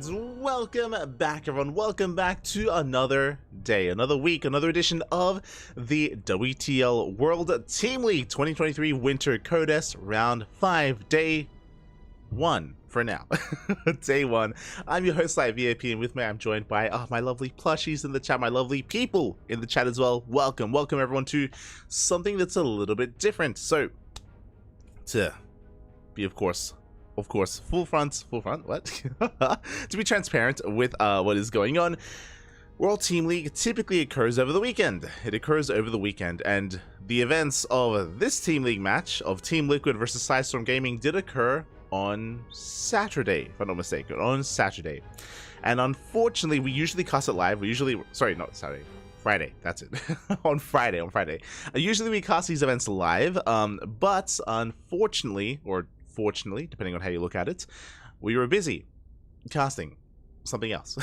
And welcome back, everyone. Welcome back to another day, another week, another edition of the WTL World Team League 2023 Winter Codes Round 5, Day 1 for now. Day 1. I'm your host, VIP, and with me I'm joined by my lovely plushies in the chat, my lovely people in the chat as well. Welcome everyone to something that's a little bit different. So, to be, of course, full front, what? To be transparent with what is going on, World Team League typically occurs over the weekend. It occurs over the weekend, and the events of this Team League match of Team Liquid versus Sidestorm Gaming did occur on Saturday, if I'm not mistaken, on Saturday. And unfortunately, we usually cast it live. Friday, that's it. on Friday. Usually we cast these events live, but unfortunately, or fortunately, depending on how you look at it, we were busy casting something else.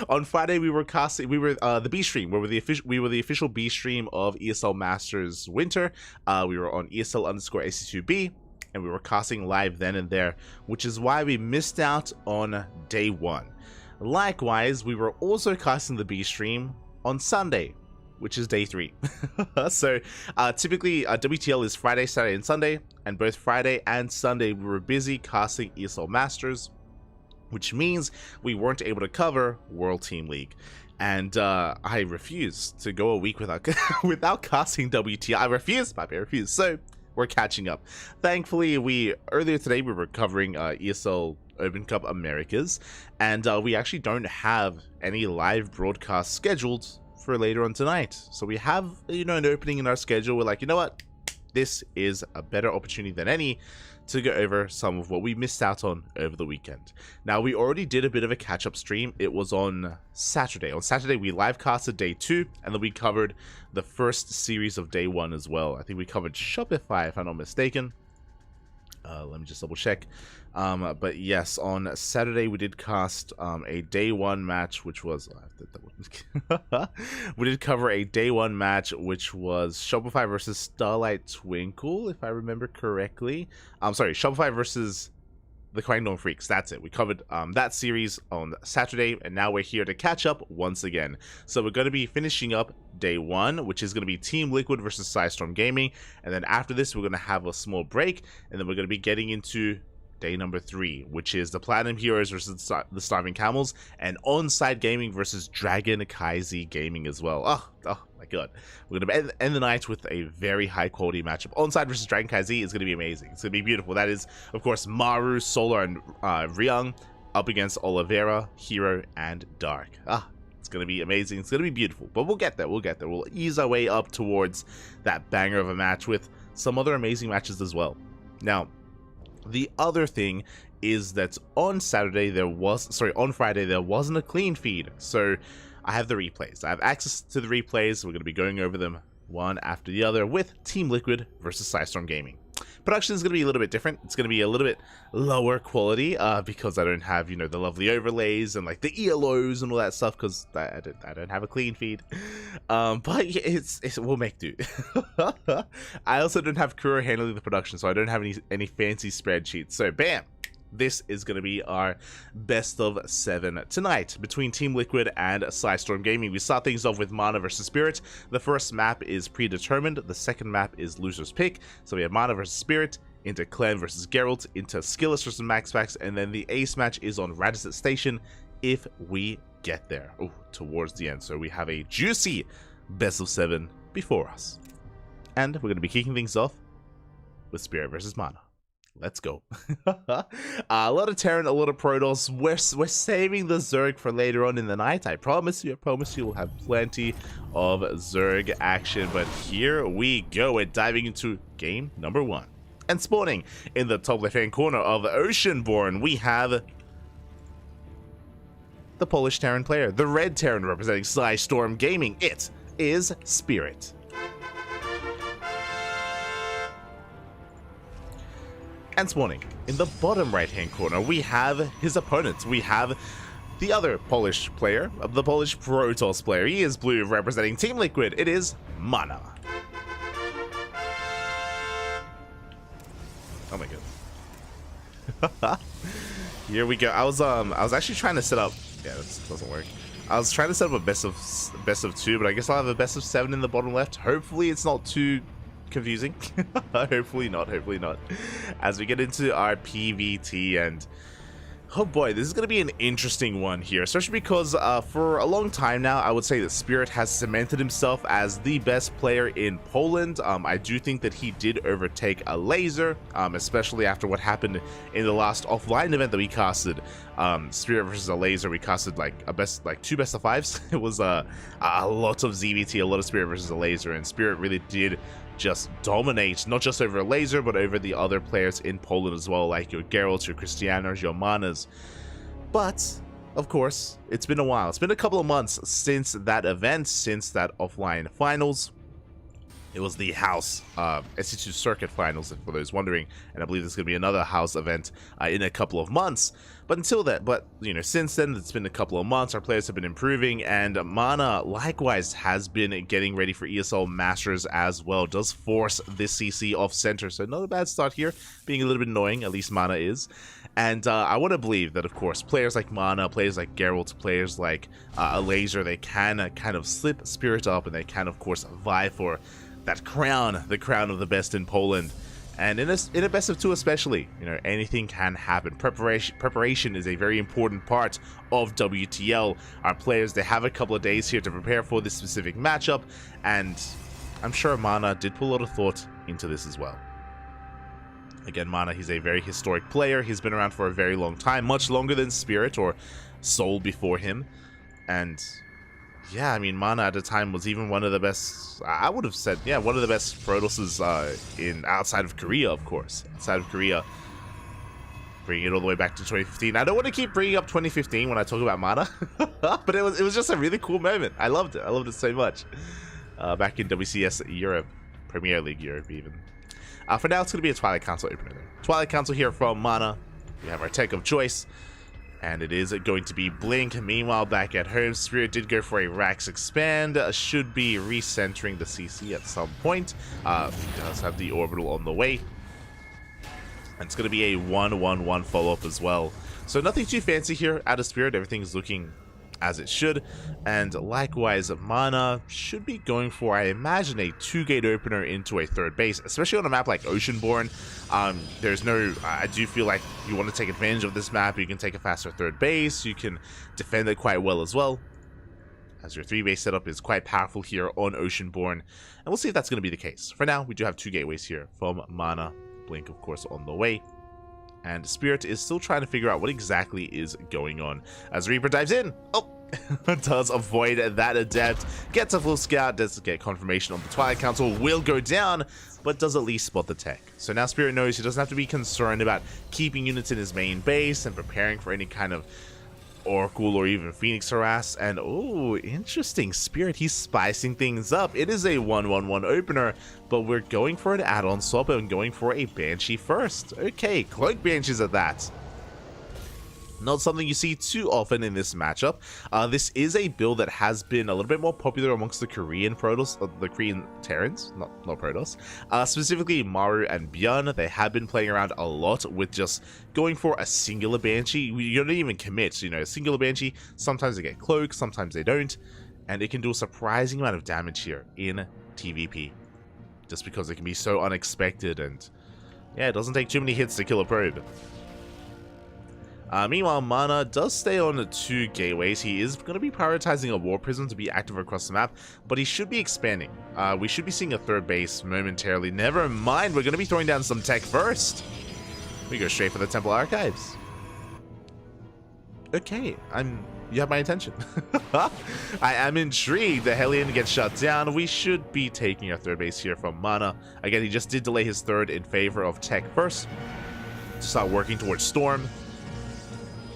On Friday, we were the B stream. We were the official B stream of ESL Masters Winter. We were on ESL_AC2B, and we were casting live then and there, which is why we missed out on day 1. Likewise, we were also casting the B stream on Sunday, which is day 3. So typically WTL is Friday, Saturday, and Sunday, and both Friday and Sunday we were busy casting ESL Masters, which means we weren't able to cover World Team League. And I refuse to go a week without without casting WTL. I refuse. So we're catching up. Thankfully, earlier today we were covering ESL Open Cup Americas, and we actually don't have any live broadcasts scheduled for later on tonight. So we have, an opening in our schedule. We're like, you know what? This is a better opportunity than any to go over some of what we missed out on over the weekend. Now, we already did a bit of a catch-up stream. It was on Saturday. On Saturday, we live casted day 2, and then we covered the first series of day 1 as well. I think we covered Shopify, if I'm not mistaken. Let me just double check. But yes, on Saturday we did cast a day 1 match, which was we did cover a day 1 match, which was Shopify versus Starlight Twinkle, if I remember correctly. I'm sorry, Shopify versus the Quangdong Freaks. That's it. We covered that series on Saturday, and now we're here to catch up once again. So we're going to be finishing up day 1, which is going to be Team Liquid versus Sidestorm Gaming, and then after this we're going to have a small break, and then we're going to be getting into day number 3, which is the Platinum Heroes versus the Starving Camels, and On-Site Gaming versus Dragon Kaizi Gaming as well. Oh my god. We're going to end the night with a very high quality matchup. On-Site versus Dragon Kaizi is going to be amazing. It's going to be beautiful. That is, of course, Maru, Solar, and Ryung up against Oliveira, Hero, and Dark. It's going to be amazing. It's going to be beautiful. But we'll get there. We'll ease our way up towards that banger of a match with some other amazing matches as well. Now, the other thing is that on Friday there wasn't a clean feed, so I have the replays. I have access to the replays. We're going to be going over them one after the other with Team Liquid versus Sidestorm Gaming. Production is going to be a little bit different. It's going to be a little bit lower quality because I don't have, the lovely overlays and like the ELOs and all that stuff, because I don't have a clean feed. But it's we'll make do. I also don't have Kuro handling the production, so I don't have any fancy spreadsheets. So bam, this is going to be our best of 7 tonight between Team Liquid and Sidestorm Gaming. We start things off with Mana versus Spirit. The first map is predetermined. The second map is loser's pick. So we have Mana versus Spirit, into Clan versus Geralt, into Skilless versus MaxPax, and then the ace match is on Radisset Station if we get there. Towards the end. So we have a juicy best of 7 before us. And we're going to be kicking things off with Spirit versus Mana. Let's go. A lot of Terran, a lot of Protoss. We're saving the Zerg for later on in the night. I promise you we'll have plenty of Zerg action. But here we go. We're diving into game number 1. And spawning in the top left-hand corner of Oceanborn, we have the Polish Terran player, the red Terran representing Sidestorm Gaming. It is Spirit. And spawning in the bottom right-hand corner, we have his opponents. We have the other Polish player, the Polish Protoss player. He is blue, representing Team Liquid. It is Mana. Oh my god. Here we go. I was actually trying to set up. Yeah, this doesn't work. I was trying to set up a best of 2, but I guess I'll have a best of 7 in the bottom left. Hopefully, it's not too confusing. Hopefully not. Hopefully not. As we get into our PVT, and oh boy, this is going to be an interesting one here, especially because for a long time now, I would say that Spirit has cemented himself as the best player in Poland. I do think that he did overtake a Laser, especially after what happened in the last offline event that we casted. Spirit versus a Laser, we casted like two best of 5s. It was a lot of ZVT, a lot of Spirit versus a Laser, and Spirit really did just dominate, not just over a Laser, but over the other players in Poland as well, like your Geralts, your Cristianos, your Manas. But, of course, it's been a while. It's been a couple of months since that event, since that offline finals. It was the House SC2 Circuit Finals, for those wondering, and I believe there's going to be another House event in a couple of months. But until that, you know, since then, it's been a couple of months. Our players have been improving, and Mana likewise has been getting ready for ESL Masters as well. Does force this CC off center, so not a bad start here, being a little bit annoying. At least Mana is. And I want to believe that, of course, players like Mana, players like Geralt, players like a Laser, they can kind of slip Spirit up, and they can, of course, vie for that crown, the crown of the best in Poland. And in a best of 2 especially, you know, anything can happen. Preparation is a very important part of WTL. Our players, they have a couple of days here to prepare for this specific matchup, and I'm sure Mana did put a lot of thought into this as well. Again, Mana, he's a very historic player. He's been around for a very long time, much longer than Spirit or Soul before him. And yeah, I mean, Mana at the time was even one of the best, I would have said, yeah, one of the best Protosses outside of Korea, of course. Outside of Korea. Bringing it all the way back to 2015. I don't want to keep bringing up 2015 when I talk about Mana, but it was just a really cool moment. I loved it. I loved it so much. Back in WCS Europe, Premier League Europe even. For now, it's going to be a Twilight Council opener. Twilight Council here from Mana. We have our tech of choice, and it is going to be Blink. Meanwhile, back at home, Spirit did go for a Rax Expand. Should be recentering the CC at some point. Does have the Orbital on the way. And it's going to be a 1-1-1 follow-up as well. So nothing too fancy here out of Spirit. Everything's looking as it should. And likewise, Mana should be going for, I imagine, a 2-gate opener into a third base, especially on a map like Oceanborn. There's no, I do feel like you want to take advantage of this map. You can take a faster third base. You can defend it quite well as well, as your 3-base setup is quite powerful here on Oceanborn. And we'll see if that's going to be the case. For now, we do have 2 gateways here from Mana. Blink, of course, on the way. And Spirit is still trying to figure out what exactly is going on. As Reaper dives in, does avoid that Adept, gets a full scout, does get confirmation on the Twilight Council, will go down, but does at least spot the tech. So now Spirit knows he doesn't have to be concerned about keeping units in his main base and preparing for any kind of Oracle or even Phoenix harass. And oh, interesting, Spirit, he's spicing things up. It is a 1-1-1 opener, but we're going for an add-on swap and going for a Banshee first. Okay, Cloak Banshees at that. Not something you see too often in this matchup. This is a build that has been a little bit more popular amongst the Korean Protoss, the Korean Terrans, not Protoss. Specifically Maru and Björn, they have been playing around a lot with just going for a singular Banshee. You don't even commit, you know, a singular Banshee. Sometimes they get Cloak, sometimes they don't. And it can do a surprising amount of damage here in TVP. Just because it can be so unexpected, and yeah, it doesn't take too many hits to kill a probe. Meanwhile, Mana does stay on the 2 gateways. He is going to be prioritizing a War Prism to be active across the map, but he should be expanding. We should be seeing a third base momentarily. Never mind, we're going to be throwing down some tech first. We go straight for the Temple Archives. Okay, you have my attention. I am intrigued. The Hellion gets shut down. We should be taking a third base here from Mana. Again, he just did delay his third in favor of tech first to start working towards Storm.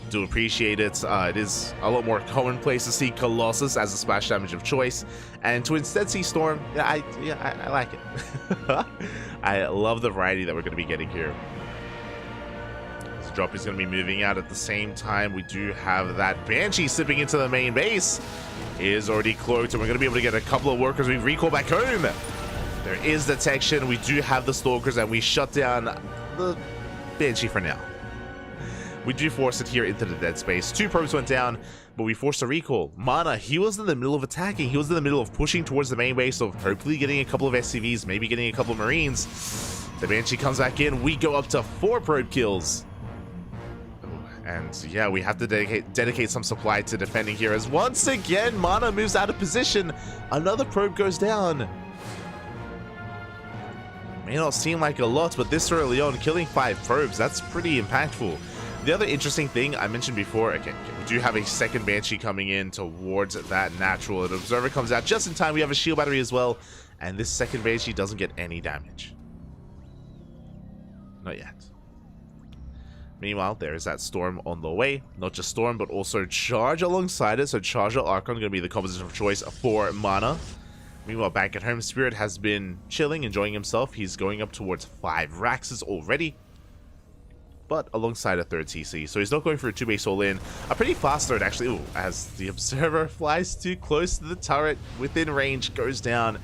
Do appreciate it. It is a lot more commonplace to see Colossus as a splash damage of choice, and to instead see Storm, I like it. I love the variety that we're going to be getting here. This drop is going to be moving out at the same time. We do have that Banshee slipping into the main base. It is already cloaked, and we're going to be able to get a couple of workers. We recall back home. There is detection. We do have the Stalkers, and we shut down the Banshee for now. We do force it here into the dead space. 2 probes went down, but we forced a recall. Mana, he was in the middle of attacking. He was in the middle of pushing towards the main base, of hopefully getting a couple of SCVs, maybe getting a couple of Marines. The Banshee comes back in. We go up to 4 probe kills. And yeah, we have to dedicate some supply to defending here, as once again, Mana moves out of position. Another probe goes down. May not seem like a lot, but this early on, killing 5 probes, that's pretty impactful. The other interesting thing I mentioned before, okay, we do have a second Banshee coming in towards that natural. An observer comes out just in time. We have a shield battery as well, and this second Banshee doesn't get any damage. Not yet. Meanwhile, there is that Storm on the way. Not just Storm, but also Charge alongside it. So Charge or Archon going to be the composition of choice for Mana. Meanwhile, back at home, Spirit has been chilling, enjoying himself. He's going up towards 5 Raxes already, but alongside a 3rd TC. So he's not going for a 2-base all-in. A pretty fast third, actually. Ooh, as the Observer flies too close to the turret, within range, goes down.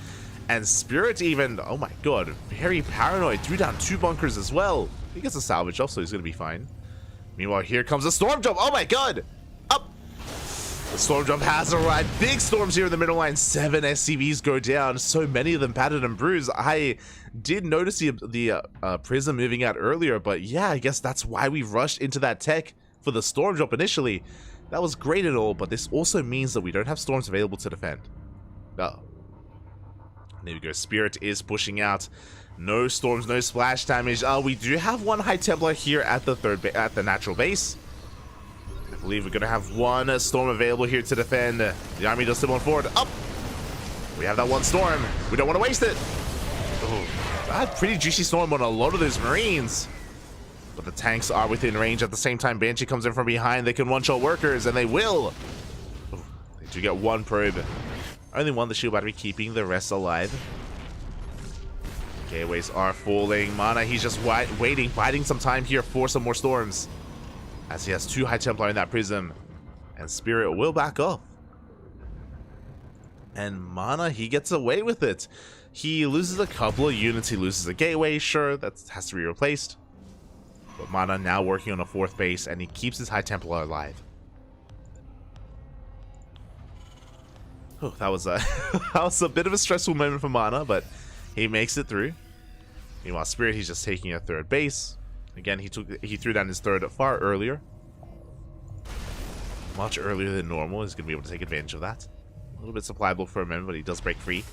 And Spirit even, oh my god, very paranoid. Threw down 2 bunkers as well. He gets a salvage off, so he's going to be fine. Meanwhile, here comes a Storm Jump. Oh my god! Up! The Storm Jump has arrived. Big storms here in the middle line. 7 SCVs go down. So many of them battered and bruised. I did notice the Prism moving out earlier, but yeah, I guess that's why we rushed into that tech for the Storm Jump initially. That was great and all, but this also means that we don't have Storms available to defend. Uh-oh. There we go. Spirit is pushing out. No storms, no splash damage. We do have 1 High Templar here at the natural base. I believe we're going to have 1 storm available here to defend. The army does still on forward. Up! We have that 1 storm. We don't want to waste it. Oh, that pretty juicy storm on a lot of those Marines. But the tanks are within range. At the same time, Banshee comes in from behind. They can one-shot workers, and they will. Oh, they do get 1 probe. Only 1 the shield battery, keeping the rest alive. Gateways are falling. Mana, he's just waiting, biding some time here for some more storms, as he has 2 High Templar in that Prism, and Spirit will back off. And Mana, he gets away with it. He loses a couple of units. He loses a gateway, sure, that has to be replaced. But Mana now working on a 4th base, and he keeps his High Templar alive. Oh, that was a bit of a stressful moment for Mana, but he makes it through. Meanwhile, Spirit, he's just taking a 3rd base. Again, he threw down his 3rd far earlier. Much earlier than normal. He's going to be able to take advantage of that. A little bit supplyable for a moment, but he does break free.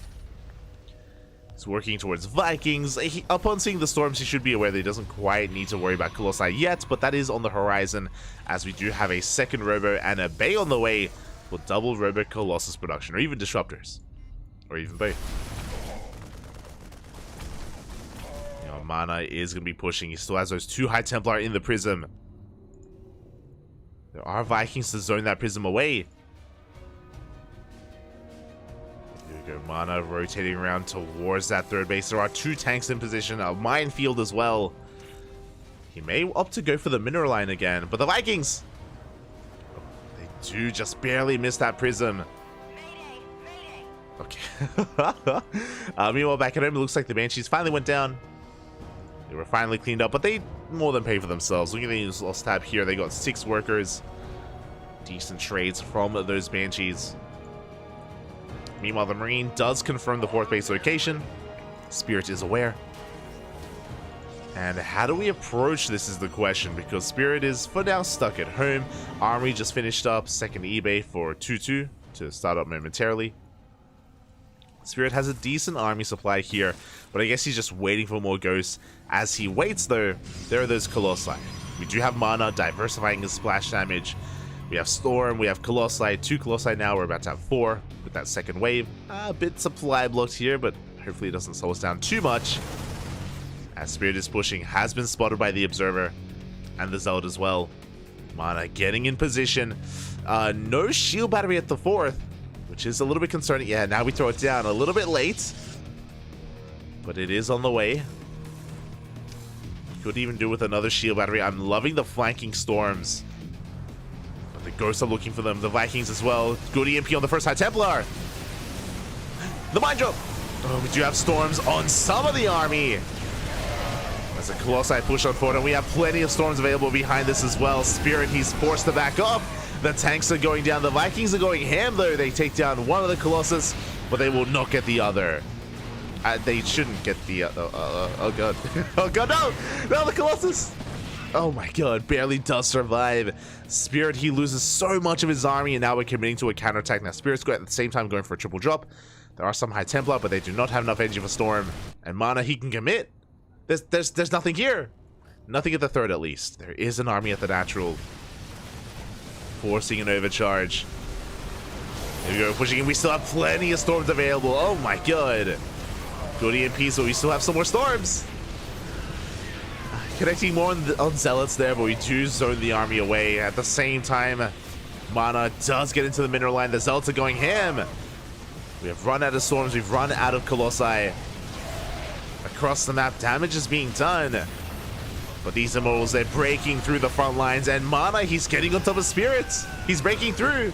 He's working towards Vikings. Upon seeing the storms, he should be aware that he doesn't quite need to worry about Colossi yet, but that is on the horizon, as we do have a 2nd Robo and a Bay on the way for double Robo Colossus production, or even Disruptors. Or even both. Mana is going to be pushing. He still has those 2 High Templar in the Prism. There are Vikings to zone that Prism away. Here we go. Mana rotating around towards that 3rd base. There are 2 tanks in position. A minefield as well. He may opt to go for the mineral line again. But the Vikings, they do just barely miss that Prism. Okay. Meanwhile, back at home, it looks like the Banshees finally went down. They were finally cleaned up, but they more than pay for themselves. Look at the lost tab here. They got 6 workers. Decent trades from those Banshees. Meanwhile, the Marine does confirm the 4th base location. Spirit is aware. And how do we approach this is the question, because Spirit is, for now, stuck at home. Army just finished up 2nd eBay for 2-2 to start up momentarily. Spirit has a decent army supply here, but I guess he's just waiting for more ghosts. As he waits, though, there are those Colossi. We do have Mana diversifying his splash damage. We have Storm, we have Colossi, 2 Colossi now, we're about to have 4 with that 2nd wave. A bit supply blocked here, but hopefully it doesn't slow us down too much. As Spirit is pushing, has been spotted by the Observer and the Zealot as well. Mana getting in position. No shield battery at the 4th. Which is a little bit concerning. Yeah, now we throw it down a little bit late. But it is on the way. Could even do with another shield battery. I'm loving the flanking storms. But the ghosts are looking for them. The Vikings as well. Good EMP on the 1st High Templar. The mine jump. Oh, we do have storms on some of the army. As As a Colossi push on forward, and we have plenty of storms available behind this as well. Spirit, he's forced to back up. The tanks are going down. The Vikings are going ham, though. They take down one of the Colossus, but they will not get the other. They shouldn't get the... oh, God. Oh, God, no! No, the Colossus! Oh, my God. Barely does survive. Spirit, he loses so much of his army, and now we're committing to a counterattack. Now, Spirit's at the same time going for a triple drop. There are some High Templar, but they do not have enough energy for Storm. And Mana, he can commit. There's nothing here. Nothing at the third, at least. There is an army at the natural. Forcing an overcharge. There we go, pushing in. We still have plenty of storms available. Oh my god. Good EMPs, but we still have some more storms. Connecting more on Zealots there, but we do zone the army away. At the same time, Mana does get into the mineral line. The Zealots are going ham. We have run out of storms. We've run out of Colossi. Across the map, damage is being done. But these Immortals, they're breaking through the front lines. And Mana, he's getting on top of Spirits. He's breaking through.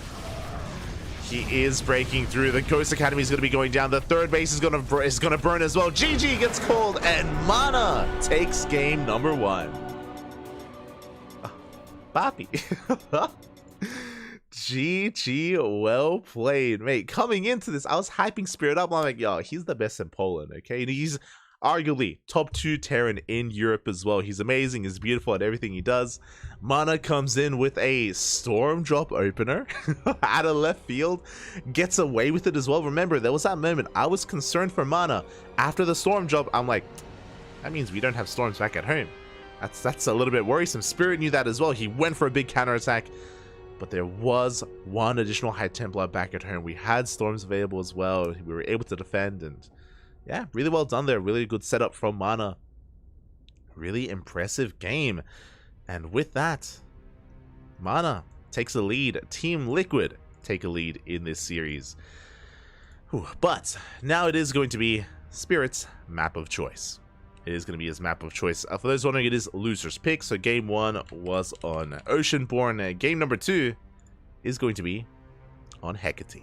He is breaking through. The Ghost Academy is going to be going down. The third base is going to burn as well. GG gets called, and Mana takes game number 1. Papi. GG, well played, mate. Coming into this, I was hyping Spirit up. I'm like, yo, he's the best in Poland, okay? And he's arguably top 2 Terran in Europe as well. He's amazing. He's beautiful at everything he does. Mana comes in with a Storm Drop opener out of left field. Gets away with it as well. Remember, there was that moment I was concerned for Mana. After the Storm Drop, I'm like, that means we don't have Storms back at home. That's a little bit worrisome. Spirit knew that as well. He went for a big counterattack. But there was one additional High Templar back at home. We had Storms available as well. We were able to defend, and yeah, really well done there. Really good setup from Mana. Really impressive game. And with that, Mana takes the lead. Team Liquid take a lead in this series. Whew. But now it is going to be Spirit's map of choice. It is going to be his map of choice. For those wondering, it is loser's pick. So game 1 was on Oceanborn. Game number 2 is going to be on Hecate,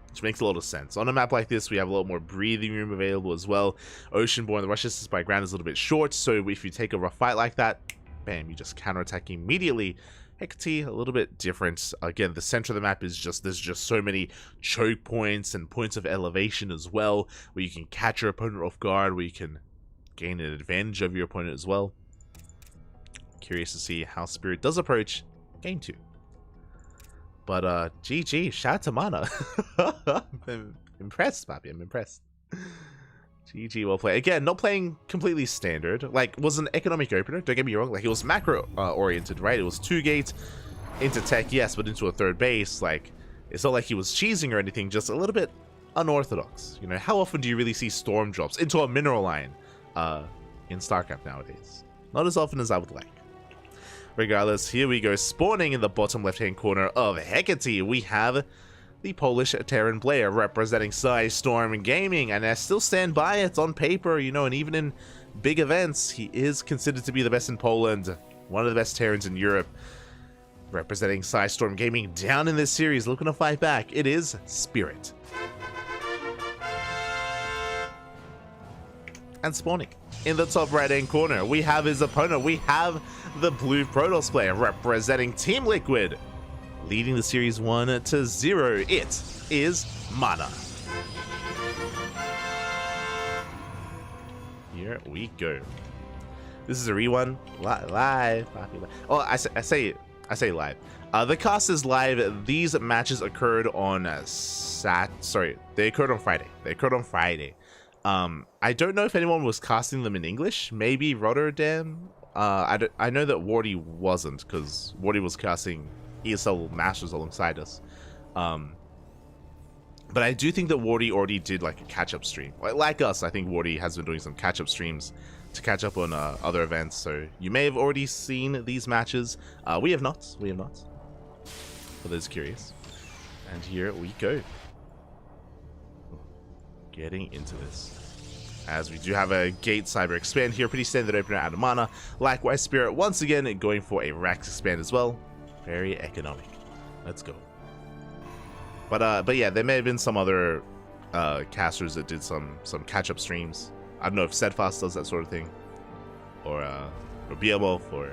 which makes a lot of sense. On a map like this, we have a lot more breathing room available as well. Oceanborn, the rush distance by ground is a little bit short, so if you take a rough fight like that, bam, you just counterattack immediately. Hecate, a little bit different. Again, the center of the map is just, there's just so many choke points and points of elevation as well, where you can catch your opponent off guard, where you can gain an advantage of your opponent as well. Curious to see how Spirit does approach game 2. But GG, shout out to Mana. I'm impressed, Papi. I'm impressed. GG, well played. Again, not playing completely standard. Like, was an economic opener, don't get me wrong. Like, it was macro oriented, right? It was 2 gates into tech, yes, but into a third base. Like, it's not like he was cheesing or anything, just a little bit unorthodox. You know, how often do you really see storm drops into a mineral line in StarCraft nowadays? Not as often as I would like. Regardless, here we go. Spawning in the bottom left-hand corner of Hecate, we have the Polish Terran player representing Storm Gaming, and I still stand by it on paper, you know, and even in big events, he is considered to be the best in Poland, one of the best Terrans in Europe. Representing Storm Gaming down in this series, looking to fight back, it is Spirit. And spawning in the top right-hand corner, we have his opponent. We have the blue Protoss player representing Team Liquid. Leading the series 1-0, it is Mana. Here we go. This is a rerun live. Oh, I say live. The cast is live. These matches occurred on they occurred on Friday. I don't know if anyone was casting them in English. Maybe Rotterdam. I know that Wardy wasn't, because Wardy was casting ESL Masters alongside us. But I do think that Wardy already did like a catch-up stream. Like us, I think Wardy has been doing some catch-up streams to catch up on other events. So you may have already seen these matches. We have not. For those curious. And here we go. Getting into this. As we do have a Gate Cyber Expand here, pretty standard opener out of Mana. Likewise, Spirit once again going for a Rax Expand as well. Very economic. Let's go. But yeah, there may have been some other casters that did some catch-up streams. I don't know if Steadfast does that sort of thing. or Beowulf or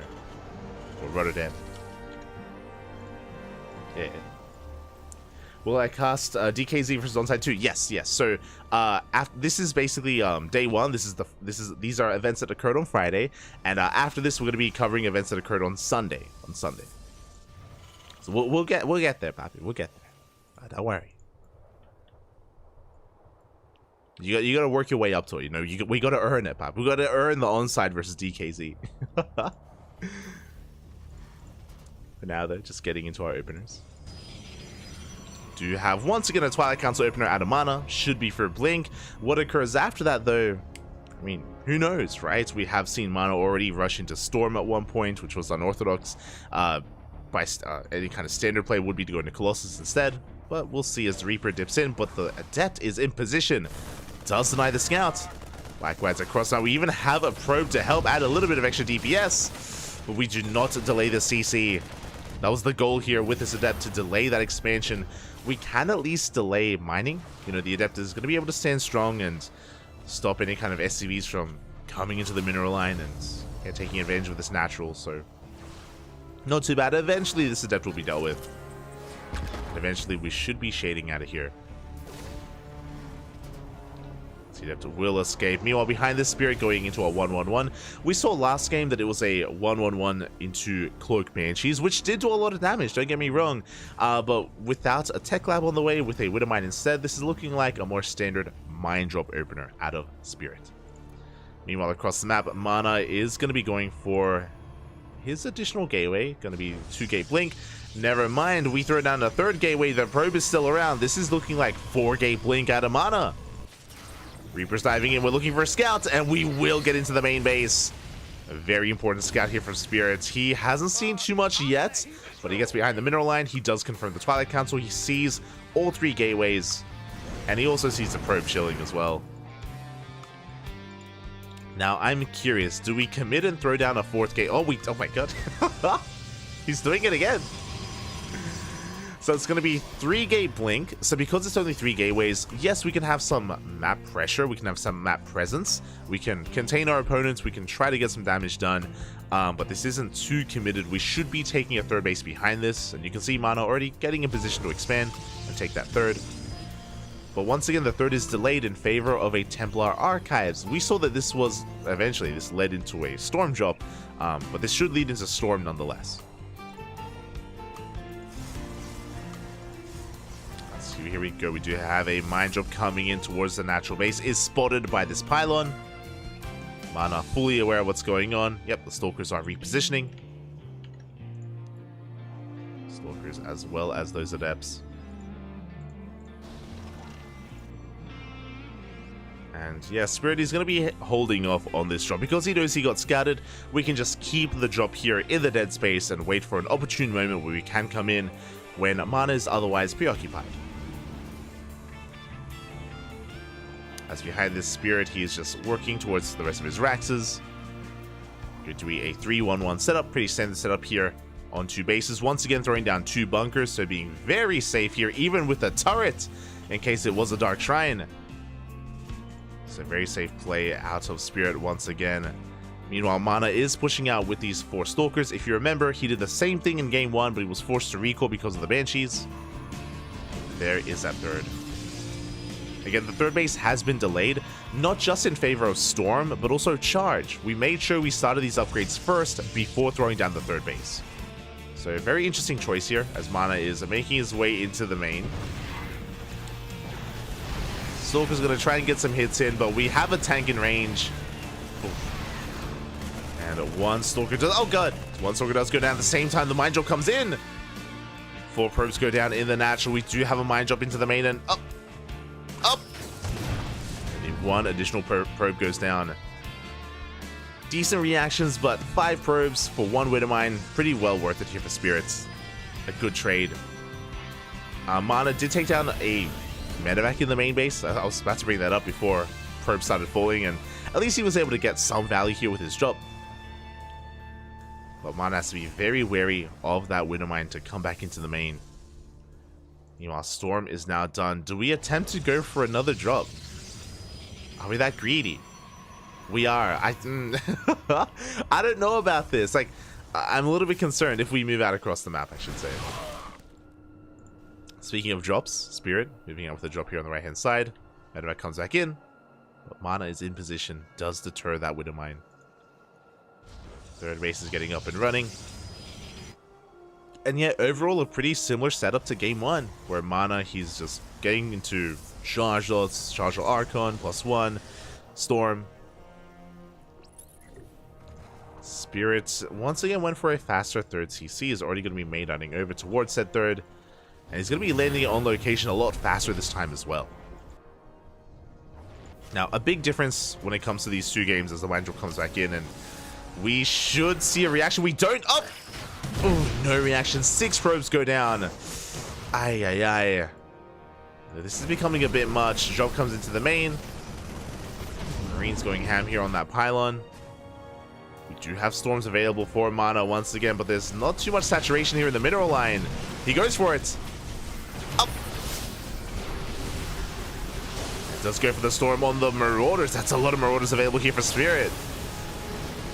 Rotterdam. Yeah. Will I cast DKZ versus Onside 2? Yes, yes. So this is basically day one. These are events that occurred on Friday, and after this we're gonna be covering events that occurred on Sunday. So we'll get there, Papi. We'll get there. Don't worry. You gotta work your way up to it. You know, we gotta earn it, Papi. We gotta earn the Onside versus DKZ. For now, though, just getting into our openers. Do have once again a Twilight Council opener out of mana, should be for Blink. What occurs after that, though, I mean, who knows, right? We have seen mana already rush into Storm at one point, which was unorthodox. By any kind of standard play would be to go into Colossus instead, but we'll see as the Reaper dips in. But the Adept is in position, does deny the Scout. Likewise across now, we even have a Probe to help add a little bit of extra DPS, but we do not delay the CC. That was the goal here with this Adept, to delay that expansion. We can at least delay mining. You know, the Adept is going to be able to stand strong and stop any kind of SCVs from coming into the mineral line and taking advantage of this natural, so not too bad. Eventually this Adept will be dealt with. Eventually we should be shading out of here. The Adept will escape. Meanwhile, behind this Spirit going into a 1-1-1. We saw last game that it was a 1-1-1 into Cloak Banshees, which did do a lot of damage, don't get me wrong. But without a Tech Lab on the way, with a Widowmine instead, this is looking like a more standard Mind Drop opener out of Spirit. Meanwhile, across the map, Mana is going to be going for his additional gateway. Going to be 2-gate Blink. Never mind, we throw down a 3rd gateway. The Probe is still around. This is looking like 4-gate Blink out of Mana. Reaper's diving in. We're looking for a Scout, and we will get into the main base. A very important Scout here from Spirits. He hasn't seen too much yet, but he gets behind the mineral line. He does confirm the Twilight Council. He sees all 3 gateways, and he also sees the Probe chilling as well. Now, I'm curious. Do we commit and throw down a 4th gate? Oh my god. He's doing it again. So it's going to be 3-gate Blink. So because it's only 3 gateways, yes, we can have some map pressure. We can have some map presence. We can contain our opponents. We can try to get some damage done. But this isn't too committed. We should be taking a 3rd base behind this. And you can see Mana already getting in position to expand and take that 3rd. But once again, the 3rd is delayed in favor of a Templar Archives. We saw that this was, eventually, this led into a Storm drop. But this should lead into Storm nonetheless. Here we go. We do have a Mind Drop coming in towards the natural base. Is spotted by this pylon. Mana fully aware of what's going on. Yep, the Stalkers are repositioning. Stalkers as well as those Adepts. And yeah, Spirit is going to be holding off on this drop because he knows he got scouted. We can just keep the drop here in the dead space and wait for an opportune moment where we can come in when Mana is otherwise preoccupied. As behind this Spirit, he is just working towards the rest of his Raxes. Going to be a 3-1-1 setup. Pretty standard setup here on 2 bases. Once again, throwing down 2 bunkers, so being very safe here, even with a turret, in case it was a Dark Shrine. So very safe play out of Spirit once again. Meanwhile, Mana is pushing out with these 4 Stalkers. If you remember, he did the same thing in game 1, but he was forced to recall because of the Banshees. There is that 3rd. Again, the 3rd base has been delayed, not just in favor of Storm, but also Charge. We made sure we started these upgrades first before throwing down the 3rd base. So a very interesting choice here, as Mana is making his way into the main. Stalker's going to try and get some hits in, but we have a tank in range. And 1 Stalker does... Oh god! 1 Stalker does go down at the same time the Mind Drop comes in. 4 probes go down in the natural. We do have a Mind Drop into the main, and up! Up! And 1 additional probe goes down. Decent reactions, but 5 probes for 1 Widowmine. Pretty well worth it here for Spirits. A good trade. Mana did take down a medevac in the main base. I was about to bring that up before probes started falling, and at least he was able to get some value here with his drop. But Mana has to be very wary of that Widowmine to come back into the main. Meanwhile, Storm is now done. Do we attempt to go for another drop? Are we that greedy? We are. I don't know about this. Like, I'm a little bit concerned if we move out across the map, I should say. Speaking of drops, Spirit moving out with a drop here on the right-hand side. Medevac comes back in. But Mana is in position. Does deter that Widowmine. Third base is getting up and running. And yet, overall, a pretty similar setup to game 1. Where Mana, he's just getting into charge lots, charge Archon, +1, Storm. Spirit once again went for a faster third CC. Is already going to be main running over towards said third. And he's going to be landing on location a lot faster this time as well. Now, a big difference when it comes to these two games as the Wandrel comes back in, and we should see a reaction. We don't. Oh! Oh, no reaction. 6 probes go down. Ay, ay, ay. This is becoming a bit much. Drop comes into the main. Marine's going ham here on that pylon. We do have storms available for Mana once again, but there's not too much saturation here in the mineral line. He goes for it. Up. It does go for the storm on the Marauders. That's a lot of Marauders available here for Spirit.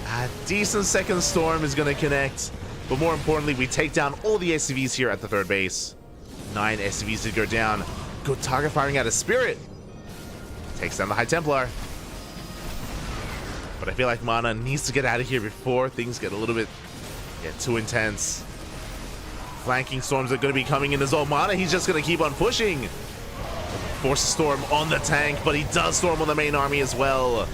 A decent second storm is going to connect. But more importantly, we take down all the SCVs here at the third base. 9 SCVs did go down. Good target firing out of Spirit. Takes down the High Templar. But I feel like Mana needs to get out of here before things get a little bit too intense. Flanking storms are going to be coming in as well. Mana, he's just going to keep on pushing. Force a storm on the tank, but he does storm on the main army as well.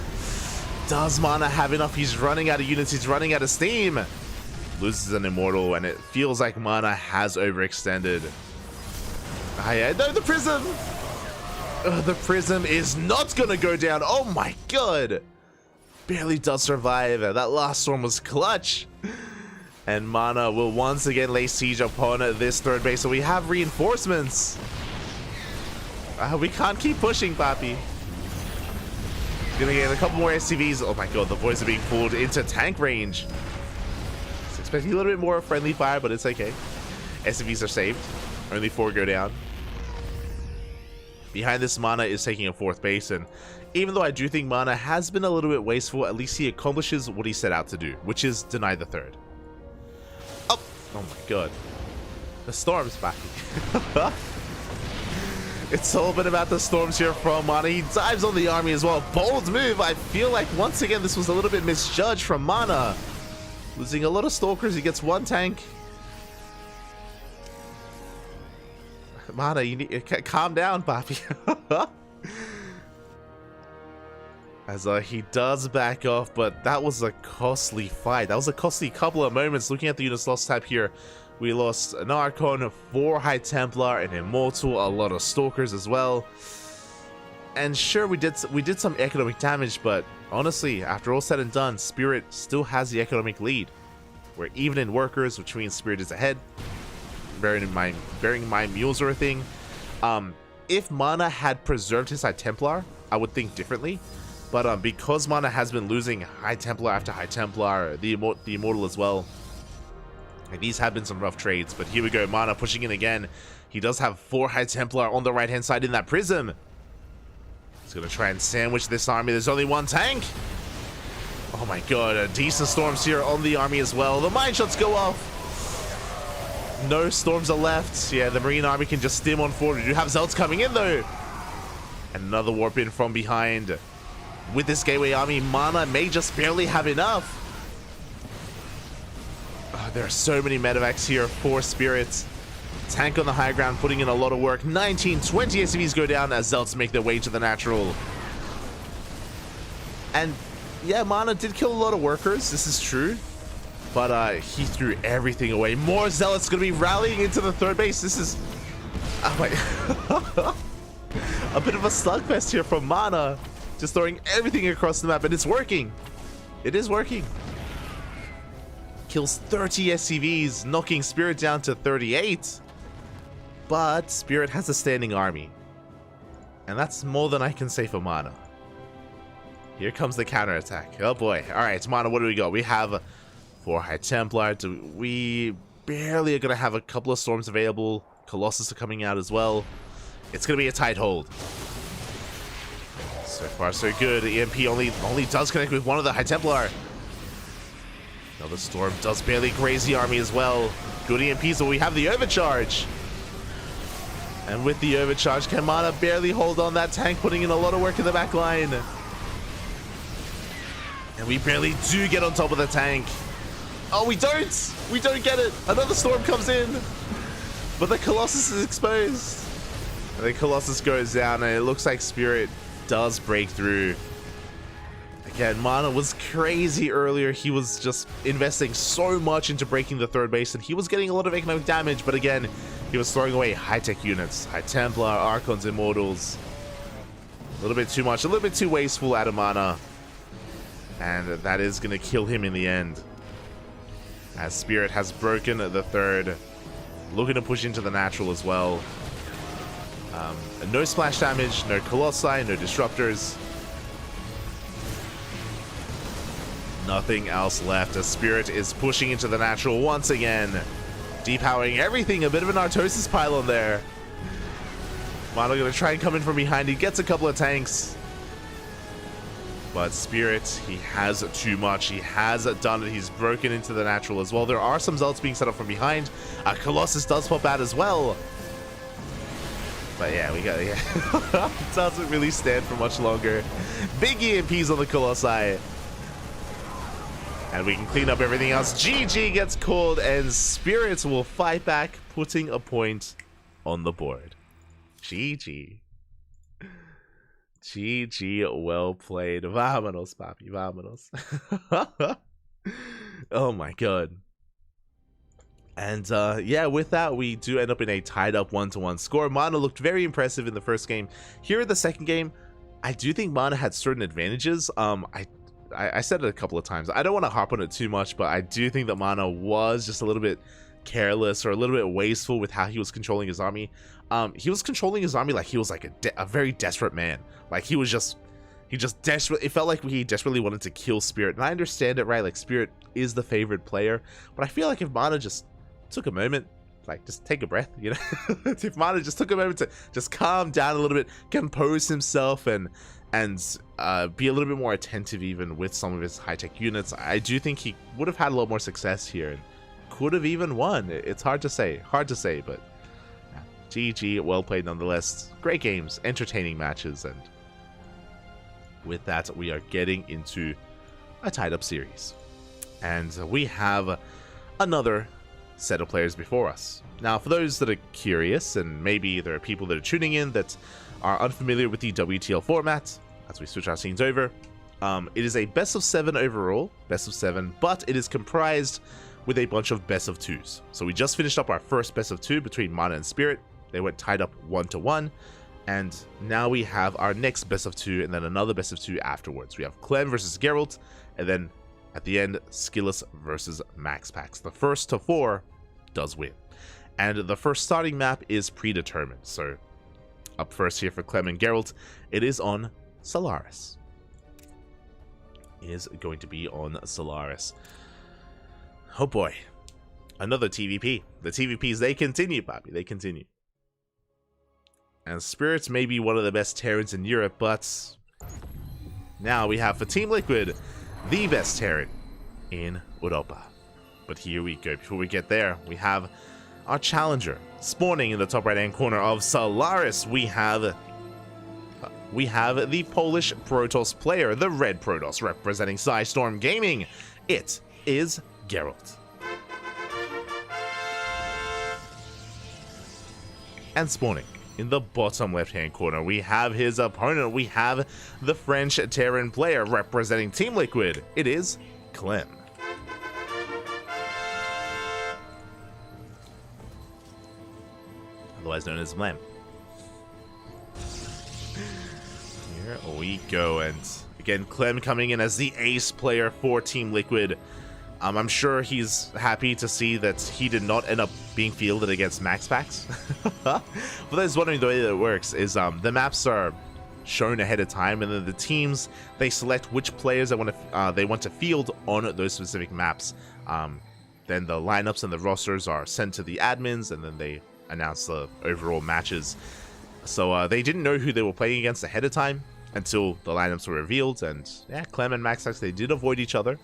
Does Mana have enough? He's running out of units. He's running out of steam. Loses an Immortal, and it feels like Mana has overextended. No, the Prism! The Prism is not going to go down. Oh my god! Barely does survive. That last storm was clutch. And Mana will once again lay siege upon this third base. So we have reinforcements. We can't keep pushing, Papi. Gonna get a couple more SCVs. Oh my god, the boys are being pulled into tank range. Expecting a little bit more friendly fire, but it's okay. SCVs are saved. Only 4 go down. Behind this, Mana is taking a 4th base, and even though I do think Mana has been a little bit wasteful, at least he accomplishes what he set out to do, which is deny the third. Oh my god. The storm's back. It's all been about the storms here from Mana. He dives on the army as well. Bold move. I feel like once again this was a little bit misjudged from Mana. Losing a lot of stalkers. He gets 1 tank. Mana, you need calm down, Papi. As he does back off, but that was a costly fight. That was a costly couple of moments. Looking at the units lost tab here, we lost an Archon, 4 High Templar, an Immortal, a lot of stalkers as well. And sure, we did some economic damage, but honestly, after all said and done, Spirit still has the economic lead. We're even in workers, which means Spirit is ahead. Bearing in mind mules are a thing. If Mana had preserved his High Templar, I would think differently. But because Mana has been losing High Templar after High Templar, the Immortal as well, and these have been some rough trades. But here we go, Mana pushing in again. He does have 4 High Templar on the right-hand side in that Prism. He's going to try and sandwich this army. There's only 1 tank. Oh my god, decent storms here on the army as well. The mine shots go off. No storms are left. Yeah, the Marine army can just stim on forward. We do have Zelts coming in though. And another warp in from behind. With this Gateway army, Mana may just barely have enough. There are so many medevacs here for Spirits. Tank on the high ground, putting in a lot of work. 19, 20 SCVs go down as Zelts make their way to the natural. And yeah, Mana did kill a lot of workers. This is true. But he threw everything away. More Zealots going to be rallying into the third base. This is... Oh my... a bit of a slugfest here from Mana. Just throwing everything across the map. And it's working. It is working. Kills 30 SCVs, knocking Spirit down to 38. But Spirit has a standing army. And that's more than I can say for Mana. Here comes the counterattack. Oh boy. Alright, Mana, what do we got? We have 4 High Templar. We barely are going to have a couple of storms available. Colossus are coming out as well. It's going to be a tight hold. So far, so good. EMP only does connect with one of the High Templar. Now the Storm does barely graze the army as well. Good EMP, so we have the overcharge. And with the overcharge, can Mana barely hold on that tank, putting in a lot of work in the back line. And we barely do get on top of the tank. Oh, we don't! We don't get it! Another Storm comes in! But the Colossus is exposed. And the Colossus goes down, and it looks like Spirit does break through. Again, Mana was crazy earlier. He was just investing so much into breaking the third base, and he was getting a lot of economic damage, but again, he was throwing away high-tech units. High Templar, Archons, Immortals. A little bit too much, a little bit too wasteful out of Mana. And that is going to kill him in the end. As Spirit has broken the third. Looking to push into the natural as well. No splash damage, no Colossi, no Disruptors. Nothing else left as Spirit is pushing into the natural once again. Depowering everything, a bit of an Artosis pylon there. Mono gonna try and come in from behind, he gets a couple of tanks. But Spirit, he has too much, he has done it, he's broken into the natural as well. There are some Zealots being set up from behind. Colossus does pop out as well. But yeah, we got, yeah. Doesn't really stand for much longer. Big EMPs on the Colossi. And we can clean up everything else. GG gets called, and Spirits will fight back, putting a point on the board. GG. GG, well played. Vámonos, papi, vámonos. Oh my god. And yeah, with that, we do end up in a tied up 1-1 score. Mana looked very impressive in the first game. Here in the second game, I do think Mana had certain advantages. I said it a couple of times. I don't want to harp on it too much, but I do think that Mana was just a little bit careless or a little bit wasteful with how he was controlling his army. He was controlling his army like he was like a very desperate man. Like he just desperately, it felt like he desperately wanted to kill Spirit. And I understand it, right? Like Spirit is the favorite player, but I feel like if Mana just took a moment, like just take a breath, you know, if Mana just took a moment to just calm down a little bit, compose himself, and be a little bit more attentive even with some of his high-tech units, I do think he would have had a lot more success here and could have even won. It's hard to say, but yeah, GG, well played nonetheless. Great games, entertaining matches, and with that, we are getting into a tied-up series. And we have another set of players before us. Now, for those that are curious, and maybe there are people that are tuning in that are unfamiliar with the WTL format, as we switch our scenes over, it is a best of 7 overall, best of 7, but it is comprised with a bunch of best of 2s. So we just finished up our first best of 2 between Mana and Spirit. They went tied up 1-1, and now we have our next best of 2 and then another best of 2 afterwards. We have Clem versus Geralt, and then at the end, Skillus versus Max Pax. The first to 4 does win. And the first starting map is predetermined. So up first here for Clem and Geralt, it is on Solaris. It is going to be on Solaris. Oh boy. Another TVP. The TVPs, they continue, Bobby. They continue. And Spirits may be one of the best Terrans in Europe, but now we have for Team Liquid the best Terran in Europa. But here we go. Before we get there, we have our challenger spawning in the top right-hand corner of Solaris. We have the Polish Protoss player, the Red Protoss, representing Psystorm Gaming. It is Geralt. And spawning in the bottom left-hand corner, we have his opponent. We have the French Terran player representing Team Liquid. It is Clem. Otherwise known as Mlem. Here we go, and again, Clem coming in as the ace player for Team Liquid. I'm sure he's happy to see that he did not end up being fielded against Max Pax. For those wondering, the way that it works is the maps are shown ahead of time, and then the teams, they select which players they want to field on those specific maps. Then the lineups and the rosters are sent to the admins, and then they announce the overall matches. So they didn't know who they were playing against ahead of time. until the lineups were revealed. And yeah, Clem and MaxFax, they did avoid each other.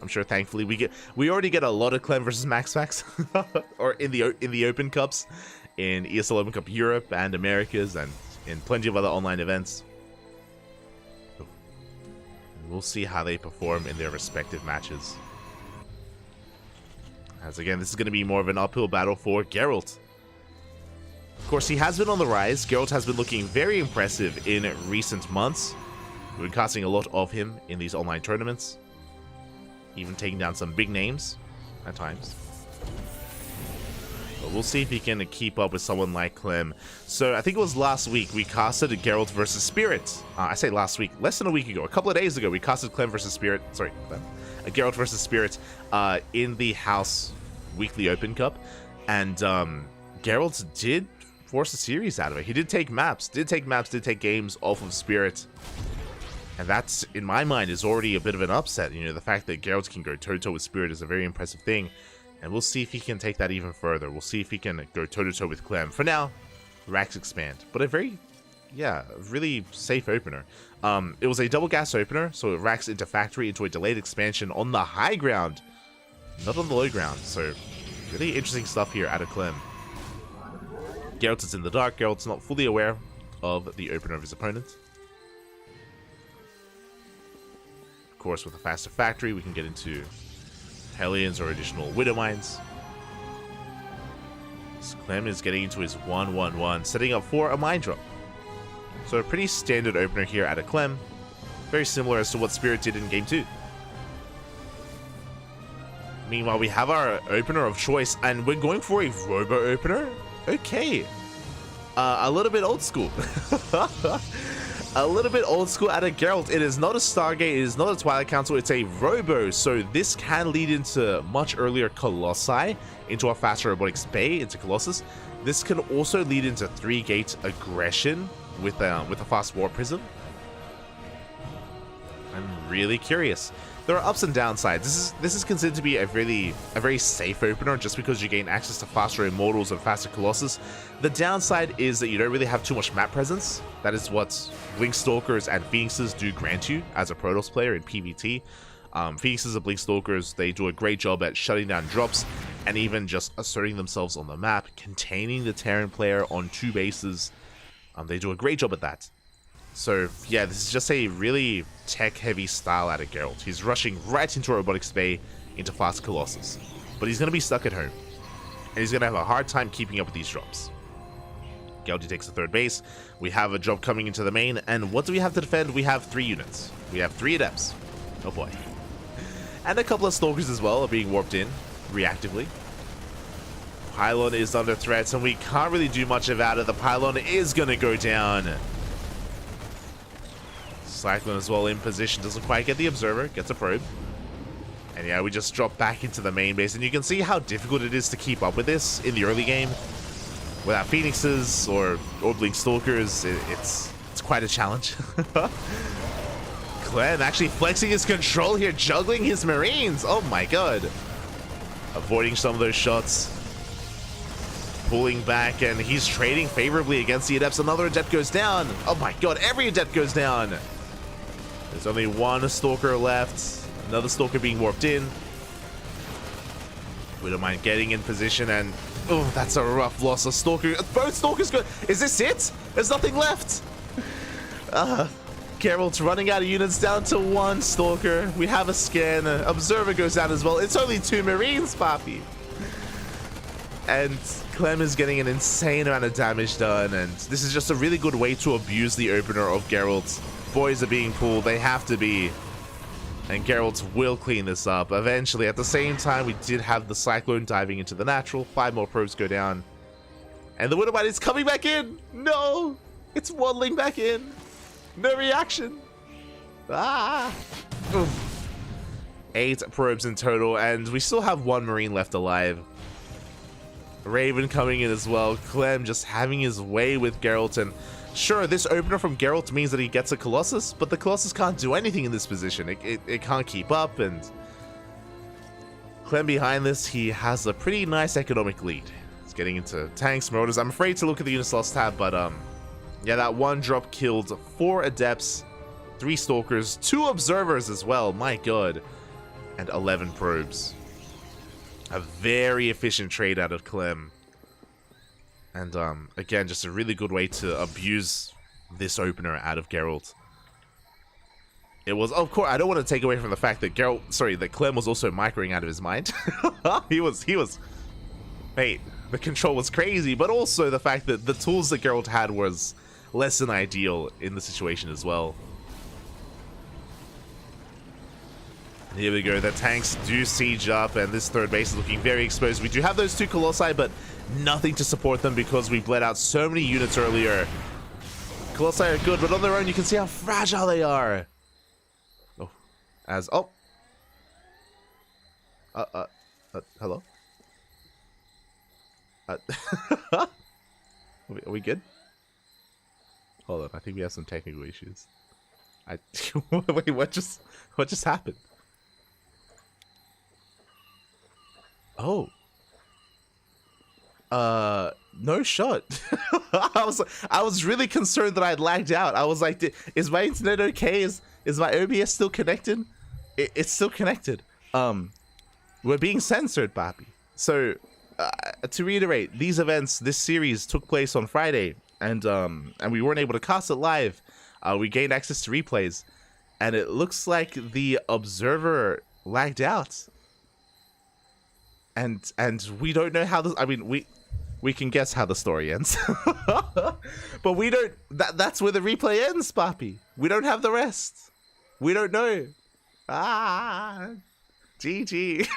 I'm sure thankfully we already get a lot of Clem versus MaxFax or in the Open Cups, in ESL Open Cup Europe and Americas, and in plenty of other online events. We'll see how they perform in their respective matches. As again, this is going to be more of an uphill battle for Geralt. Of course, he has been on the rise. Geralt has been looking very impressive in recent months. We've been casting a lot of him in these online tournaments, even taking down some big names at times. But we'll see if he can keep up with someone like Clem. So I think it was last week we casted Geralt versus Spirit. I say last week, less than a week ago, a couple of days ago, we casted Clem versus Spirit. Sorry, Clem. Geralt versus Spirit in the House Weekly Open Cup. And Geralt did force a series out of it. He did take maps, did take games off of Spirit. And that's, in my mind, is already a bit of an upset. You know, the fact that Geralt can go toe-to-toe with Spirit is a very impressive thing. And we'll see if he can take that even further. We'll see if he can go toe-to-toe with Clem. For now, racks expand. But a very, really safe opener. It was a double gas opener, so it racks into factory into a delayed expansion on the high ground, not on the low ground. So really interesting stuff here out of Clem. Geralt is in the dark. Geralt's not fully aware of the opener of his opponent. Of course, with a faster factory, we can get into Hellions or additional Widow Mines. So Clem is getting into his 1-1-1, setting up for a mine drop. So a pretty standard opener here out of Clem. Very similar as to what Spirit did in Game 2. Meanwhile, we have our opener of choice, and we're going for a Robo opener? Okay. A little bit old school. A little bit old school out of Geralt. It is not a Stargate, it is not a Twilight Council, it's a Robo. So this can lead into much earlier Colossi, into a faster Robotics Bay, into Colossus. This can also lead into 3-gate aggression with a fast War Prism. I'm really curious. There are ups and downsides. This is considered to be a very safe opener just because you gain access to faster Immortals and faster Colossus. The downside is that you don't really have too much map presence. That is what Blink Stalkers and Phoenixes do grant you as a Protoss player in PvT. Phoenixes and Blink Stalkers, they do a great job at shutting down drops and even just asserting themselves on the map, containing the Terran player on 2 bases. They do a great job at that. So yeah, this is just a really tech-heavy style out of Geralt. He's rushing right into Robotics Bay, into fast Colossus. But he's going to be stuck at home. And he's going to have a hard time keeping up with these drops. Geralt takes the 3rd base. We have a drop coming into the main. And what do we have to defend? We have 3 units. We have 3 Adepts. Oh boy. And a couple of Stalkers as well are being warped in reactively. Pylon is under threat, and we can't really do much about it. The Pylon is going to go down. Cyclone as well in position, doesn't quite get the Observer, gets a probe. And yeah, we just drop back into the main base, and you can see how difficult it is to keep up with this in the early game. Without Phoenixes or Blink Stalkers, it's quite a challenge. Clem actually flexing his control here, juggling his Marines. Oh my god. Avoiding some of those shots. Pulling back, and he's trading favorably against the Adepts. Another Adept goes down. Oh my god, every Adept goes down. There's only 1 Stalker left. Another Stalker being warped in. We don't mind getting in position, and oh, that's a rough loss. A Stalker, both Stalkers go. Is this it? There's nothing left. Geralt's running out of units, down to 1 Stalker. We have a scan. Observer goes down as well. It's only 2 Marines, Papi. And Clem is getting an insane amount of damage done, and this is just a really good way to abuse the opener of Geralt. Boys are being pulled, they have to be. And Geralt will clean this up eventually. At the same time, we did have the Cyclone diving into the natural. 5 more probes go down. And the Widowmine is coming back in! No! It's waddling back in! No reaction! Ah! Oof. 8 probes in total, and we still have 1 Marine left alive. Raven coming in as well. Clem just having his way with Geralt, and sure, this opener from Geralt means that he gets a Colossus, but the Colossus can't do anything in this position. It can't keep up, and Clem behind this, he has a pretty nice economic lead. He's getting into tanks, motors. I'm afraid to look at the unit slots tab, but Yeah, that one drop killed 4 adepts, 3 stalkers, 2 observers as well, my god, and 11 probes. A very efficient trade out of Clem. And again, just a really good way to abuse this opener out of Geralt. It was, of course, I don't want to take away from the fact that that Clem was also microing out of his mind. he was, mate, the control was crazy, but also the fact that the tools that Geralt had was less than ideal in the situation as well. And here we go, the tanks do siege up, and this third base is looking very exposed. We do have those 2 Colossi, but nothing to support them because we bled out so many units earlier. Colossi are good, but on their own, you can see how fragile they are. Hello? Are we good? Hold on, I think we have some technical issues. Wait, what just happened? Oh. No shot. I was really concerned that I'd lagged out. I was like, is my internet okay? Is my OBS still connected? It's still connected. We're being censored, Papi. So, to reiterate, these events, this series took place on Friday, and we weren't able to cast it live. We gained access to replays, and it looks like the observer lagged out. And we don't know how this. I mean, we can guess how the story ends, but we don't. That's where the replay ends, Papi. We don't have the rest. We don't know. GG.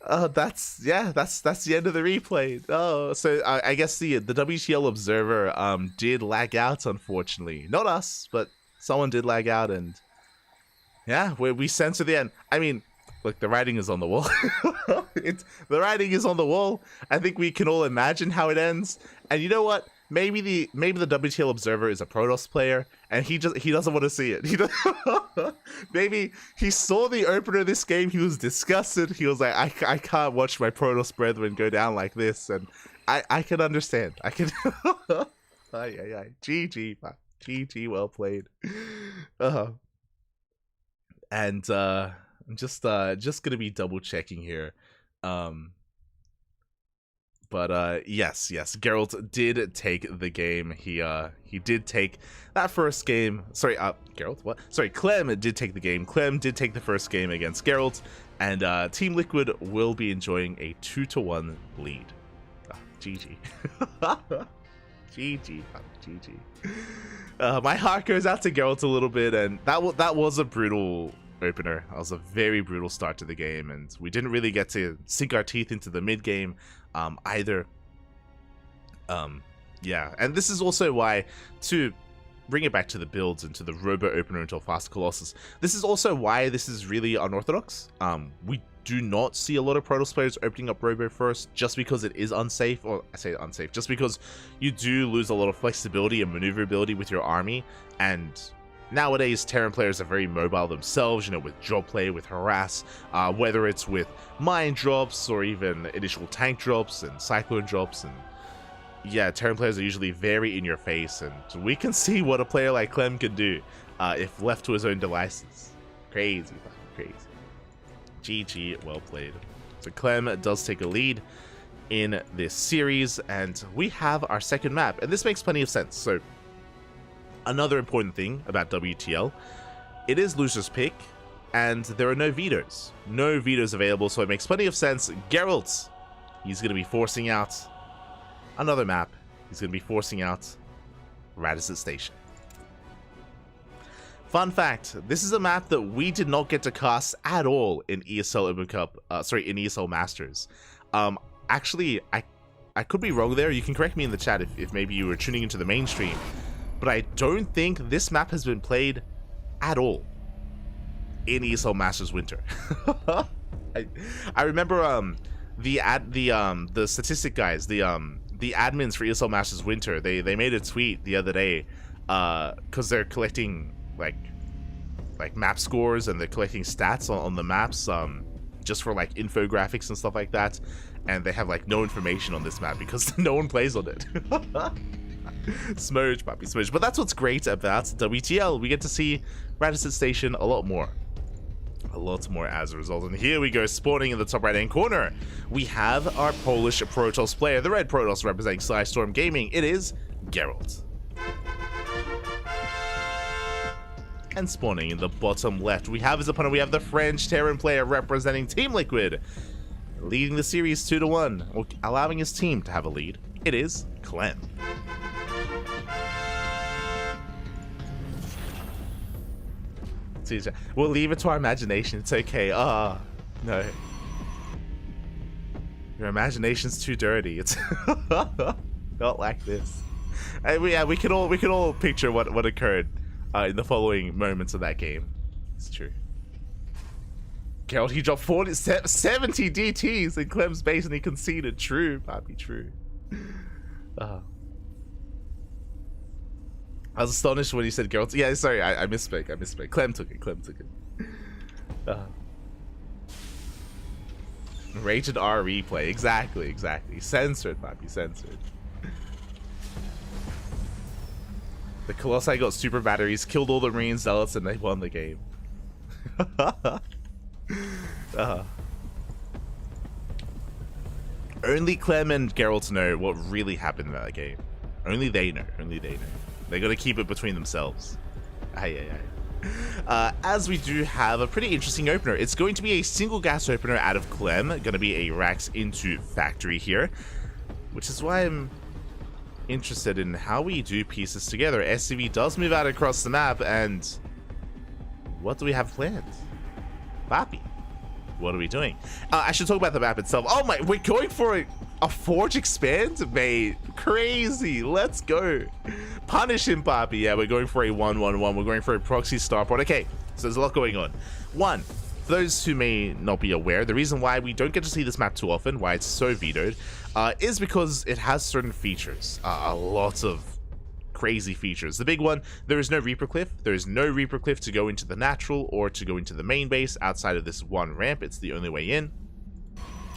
That's the end of the replay. Oh, so I guess the WTL observer did lag out, unfortunately. Not us, but someone did lag out, and yeah, we censor the end. I mean, look, the writing is on the wall. The writing is on the wall. I think we can all imagine how it ends. And you know what? Maybe the WTL observer is a Protoss player, and he doesn't want to see it. Maybe he saw the opener of this game. He was disgusted. He was like, I can't watch my Protoss brethren go down like this, and I can understand. I can. GG, man. GG, well played. And I'm just gonna be double checking here. But yes, Geralt did take the game. He did take that first game. Sorry, Geralt, what? Sorry, Clem did take the game. Clem did take the first game against Geralt, and Team Liquid will be enjoying a 2-1 lead. GG. GG. My heart goes out to Geralt a little bit, and that was a brutal opener. That was a very brutal start to the game, and we didn't really get to sink our teeth into the mid game either. Yeah, and this is also why, to bring it back to the builds and to the robo opener until Fast Colossus, this is also why this is really unorthodox. We do not see a lot of Protoss players opening up robo first, just because it is unsafe, or I say unsafe, just because you do lose a lot of flexibility and maneuverability with your army, and nowadays, Terran players are very mobile themselves, you know, with drop play, with harass, whether it's with mine drops or even initial tank drops and cyclone drops. And yeah, Terran players are usually very in your face, and we can see what a player like Clem can do if left to his own devices. Crazy, crazy. GG, well played. So Clem does take a lead in this series, and we have our second map, and this makes plenty of sense. So another important thing about WTL, it is loser's pick, and there are no vetoes. No vetoes available, so it makes plenty of sense. Geralt, he's going to be forcing out another map. He's going to be forcing out Radisson Station. Fun fact, this is a map that we did not get to cast at all in ESL Open Cup, in ESL Masters. Actually, I could be wrong there. You can correct me in the chat if maybe you were tuning into the mainstream. But I don't think this map has been played at all in ESL Masters Winter. I remember the statistic guys, the admins for ESL Masters Winter, they made a tweet the other day because they're collecting like map scores, and they're collecting stats on the maps just for like infographics and stuff like that, and they have like no information on this map because no one plays on it. Smooch, puppy, smooch. But that's what's great about WTL. We get to see Radisson Station a lot more. A lot more as a result. And here we go, spawning in the top right-hand corner. We have our Polish Protoss player, the red Protoss representing Storm Gaming. It is Geralt. And spawning in the bottom left, we have his opponent. We have the French Terran player representing Team Liquid, leading the series 2-1, or allowing his team to have a lead. It is Clem. We'll leave it to our imagination. It's okay. No. Your imagination's too dirty. It's not like this. And we could all picture what occurred in the following moments of that game. It's true. Geralt, he dropped 70 DTs in Clem's base and he conceded. True, Bobby, true. I was astonished when you said Geralt. Yeah, sorry, I misspoke. Clem took it. Rated R replay. Exactly. Censored, Bobby, censored. The Colossi got super batteries, killed all the Marine Zealots, and they won the game. Only Clem and Geralt know what really happened in that game. Only they know. They gotta keep it between themselves. As we do have a pretty interesting opener. It's going to be a single gas opener out of Clem. Gonna be a Rax into Factory here. Which is why I'm interested in how we do pieces together. SCV does move out across the map, and what do we have planned? Papi, what are we doing? I should talk about the map itself. Oh my, we're going for a Forge Expand? Mate, crazy. Let's go. Punish him, Papi. Yeah, we're going for a 1-1-1. We're going for a proxy starport. Okay, so there's a lot going on. One, for those who may not be aware, the reason why we don't get to see this map too often, why it's so vetoed, is because it has certain features. A lot of crazy features. The big one, there is no Reaper Cliff. There is no Reaper Cliff to go into the natural or to go into the main base outside of this one ramp. It's the only way in.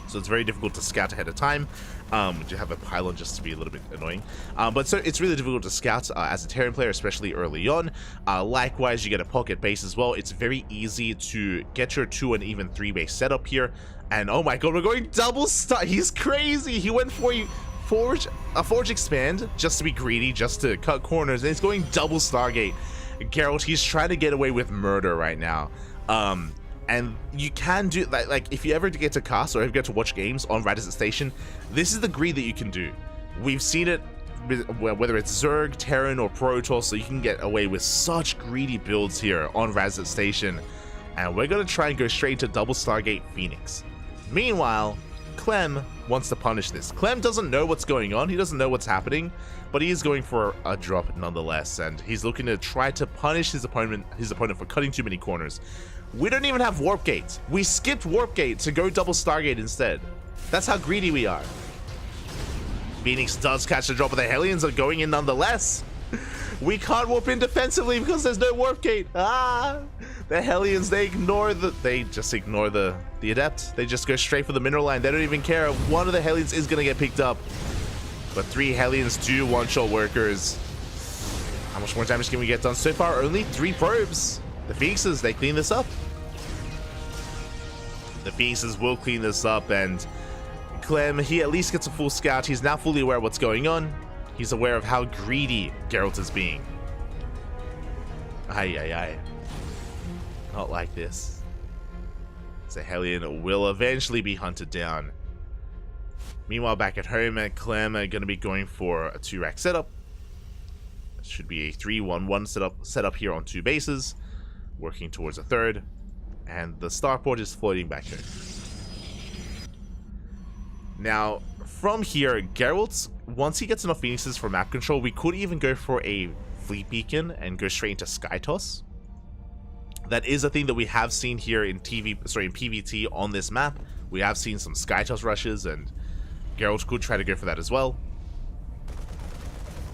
So it's very difficult to scout ahead of time. To have a pylon just to be a little bit annoying. But so it's really difficult to scout as a Terran player, especially early on. Likewise, you get a pocket base as well. It's very easy to get your 2 and even 3 base setup here. And oh my god, we're going double star. He's crazy. He went for a Forge Expand just to be greedy, just to cut corners, and he's going double Stargate. Geralt, he's trying to get away with murder right now. And you can do like if you ever get to cast or ever get to watch games on Radisson Station, this is the greed that you can do. We've seen it whether it's Zerg, Terran, or Protoss, so you can get away with such greedy builds here on Radisson Station. And we're gonna try and go straight to double Stargate Phoenix. Meanwhile, Clem wants to punish this. Clem doesn't know what's going on, he doesn't know what's happening, but he is going for a drop nonetheless, and he's looking to try to punish his opponent for cutting too many corners. We don't even have Warp Gate. We skipped Warp Gate to go double Stargate instead. That's how greedy we are. Phoenix does catch the drop, but the Hellions are going in nonetheless. We can't warp in defensively because there's no Warp Gate. The Hellions, they just ignore the Adept. They just go straight for the mineral line. They don't even care. One of the Hellions is gonna get picked up. But 3 Hellions, 2 one-shot workers. How much more damage can we get done? So far, only 3 probes. The Phoenixes, they clean this up. The Phoenixes will clean this up, and Clem, he at least gets a full scout. He's now fully aware of what's going on. He's aware of how greedy Geralt is being. Not like this. So Hellion will eventually be hunted down. Meanwhile, back at home, Clem are going to be going for a 2-rack setup. It should be a 3-1-1 setup here on 2 bases. Working towards a 3rd. And the starport is floating back home. Now, from here, Geralt, once he gets enough Phoenixes for map control, we could even go for a Fleet Beacon and go straight into Sky Toss. That is a thing that we have seen here in PvT on this map. We have seen some Sky Toss rushes, and Geralt could try to go for that as well.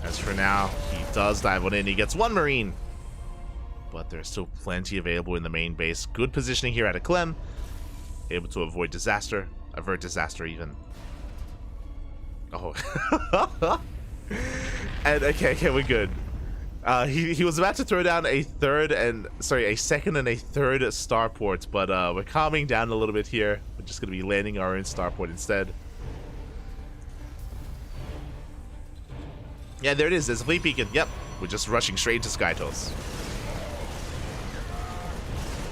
As for now, he does dive on in. He gets 1 Marine. But there's still plenty available in the main base. Good positioning here at a Clem. Able to avoid disaster. Avert disaster even. Oh. And okay, we're good. He was about to throw down a second and a third starport, but we're calming down a little bit here. We're just gonna be landing our own starport instead. Yeah, there it is. There's a fleet beacon. Yep, we're just rushing straight into Skytos.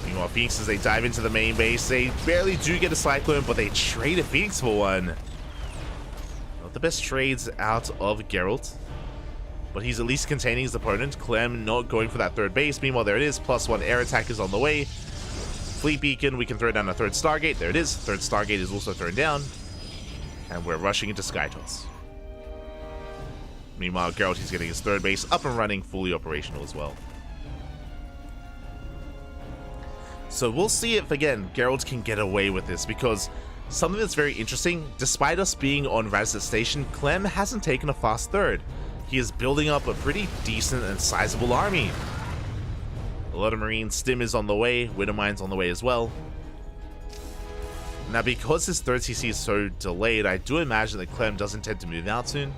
Meanwhile, Phoenix, as they dive into the main base, they barely do get a Cyclone, but they trade a Phoenix for one. Not the best trades out of Geralt, but he's at least containing his opponent. Clem not going for that third base. Meanwhile, there it is. +1 air attack is on the way. Fleet beacon, we can throw down a third Stargate. There it is. Third Stargate is also thrown down. And we're rushing into Skytos. Meanwhile, Geralt, he's getting his third base up and running, fully operational as well. So we'll see if, again, Geralt can get away with this, because something that's very interesting, despite us being on Razet Station, Clem hasn't taken a fast third. He is building up a pretty decent and sizable army. A lot of Marine Stim is on the way, Widowmine's on the way as well. Now, because his third CC is so delayed, I do imagine that Clem does intend to move out soon.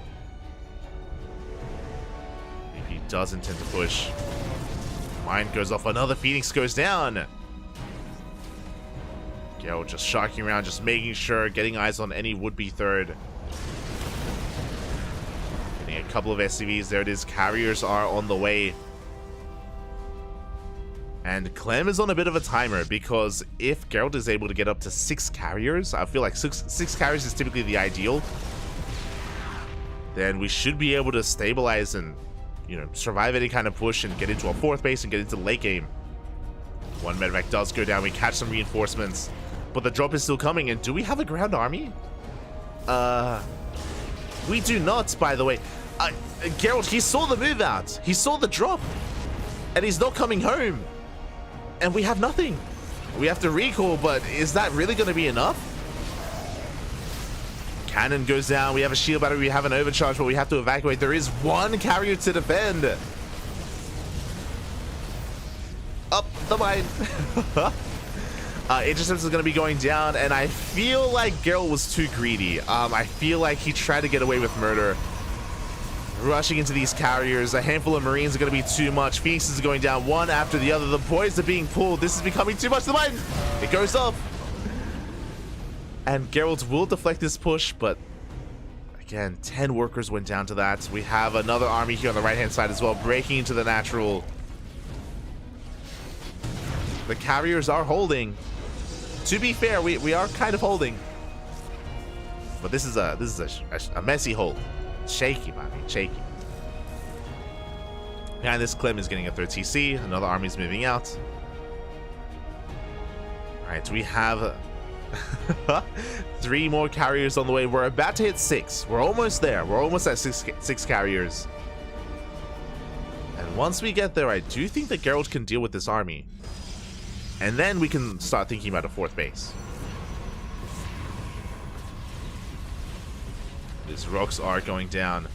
If he does intend to push, mine goes off, another Phoenix goes down. Geralt just sharking around, just making sure, getting eyes on any would-be third. Getting a couple of SCVs, there it is, carriers are on the way. And Clem is on a bit of a timer, because if Geralt is able to get up to 6 carriers, I feel like six carriers is typically the ideal, then we should be able to stabilize and, you know, survive any kind of push and get into a 4th base and get into the late game. One medevac does go down, we catch some reinforcements, but the drop is still coming. And do we have a ground army? We do not, by the way. Geralt, he saw the move out, he saw the drop, and he's not coming home. And we have nothing. We have to recall, but is that really going to be enough? Cannon goes down, we have a shield battery, we have an overcharge, but we have to evacuate. There is one carrier to defend. Up the mine. Intercepts is going to be going down, and I feel like Geralt was too greedy. I feel like he tried to get away with murder. Rushing into these carriers, a handful of Marines are going to be too much. Phoenix is going down one after the other. The boys are being pulled. This is becoming too much. The mine, it goes up. And Geralt will deflect this push, but again, 10 workers went down to that. We have another army here on the right-hand side as well, breaking into the natural. The carriers are holding. To be fair, we are kind of holding, but this is a messy hold. Shaky, man, shaky. Behind this, Clem is getting a 3rd TC. Another army's moving out. All right, we have 3 more carriers on the way. We're about to hit 6. We're almost there. We're almost at 6 carriers. And once we get there, I do think that Geralt can deal with this army. And then we can start thinking about a 4th base. These rocks are going down.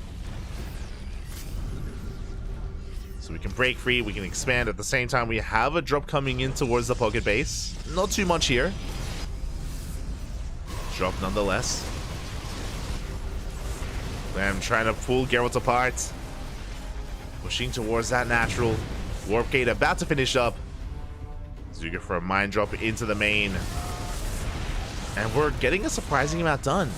So we can break free, we can expand. At the same time, we have a drop coming in towards the pocket base. Not too much here. Drop nonetheless. I'm trying to pull Geralt apart. Pushing towards that natural. Warp gate about to finish up. Zuger for a mine drop into the main. And we're getting a surprising amount done.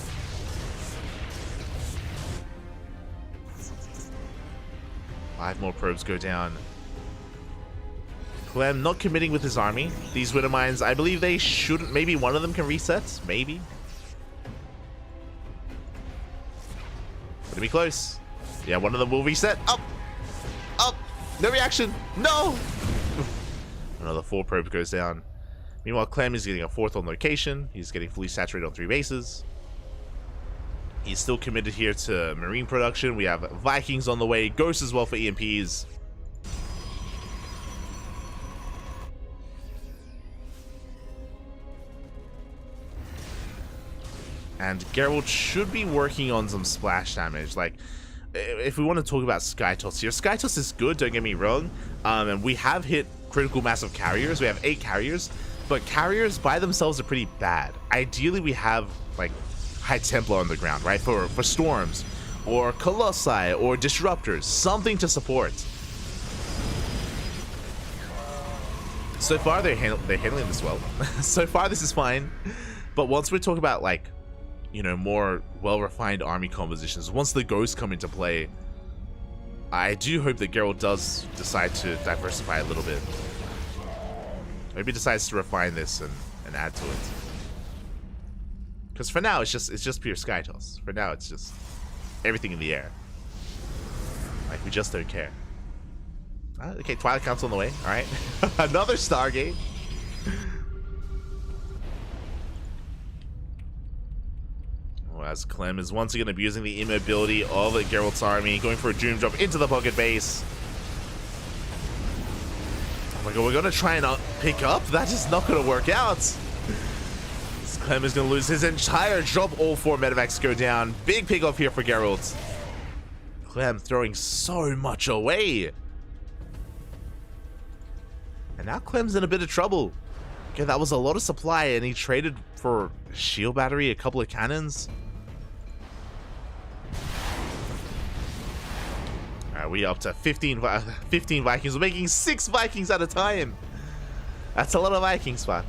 Five more probes go down. Clem not committing with his army. These Widow Mines, I believe they shouldn't. Maybe one of them can reset. Maybe. Gonna be close. Yeah, one of them will reset. Up! Up! No reaction! No! Another 4 probe goes down. Meanwhile, Clem is getting a 4th on location. He's getting fully saturated on 3 bases. He's still committed here to Marine production. We have Vikings on the way. Ghosts as well for EMPs. And Geralt should be working on some splash damage. Like, if we want to talk about Skytos here, Skytos is good, don't get me wrong. And we have hit critical mass of carriers. We have 8 carriers. But carriers by themselves are pretty bad. Ideally, we have, like, High Templar on the ground, right? For storms. or Colossi, or Disruptors. Something to support. So far, they're handling this well. So far, this is fine. But once we talk about, like, you know, more well-refined army compositions, once the ghosts come into play, I do hope that Geralt does decide to diversify a little bit. Maybe decides to refine this and add to it. Because for now, it's just pure sky toss. For now, it's just everything in the air. Like, we just don't care. Okay, Twilight Council on the way. All right, another Stargate. Well, as Clem is once again abusing the immobility of Geralt's army, going for a Doom Drop into the pocket base. Oh my god, we're gonna try and pick up? That is not gonna work out. This Clem is gonna lose his entire drop. All 4 medevacs go down. Big pick off here for Geralt. Clem throwing so much away. And now Clem's in a bit of trouble. Okay, that was a lot of supply, and he traded for a shield battery, a couple of cannons. Alright, we up to 15 Vikings. We're making 6 Vikings at a time. That's a lot of Vikings, Papi.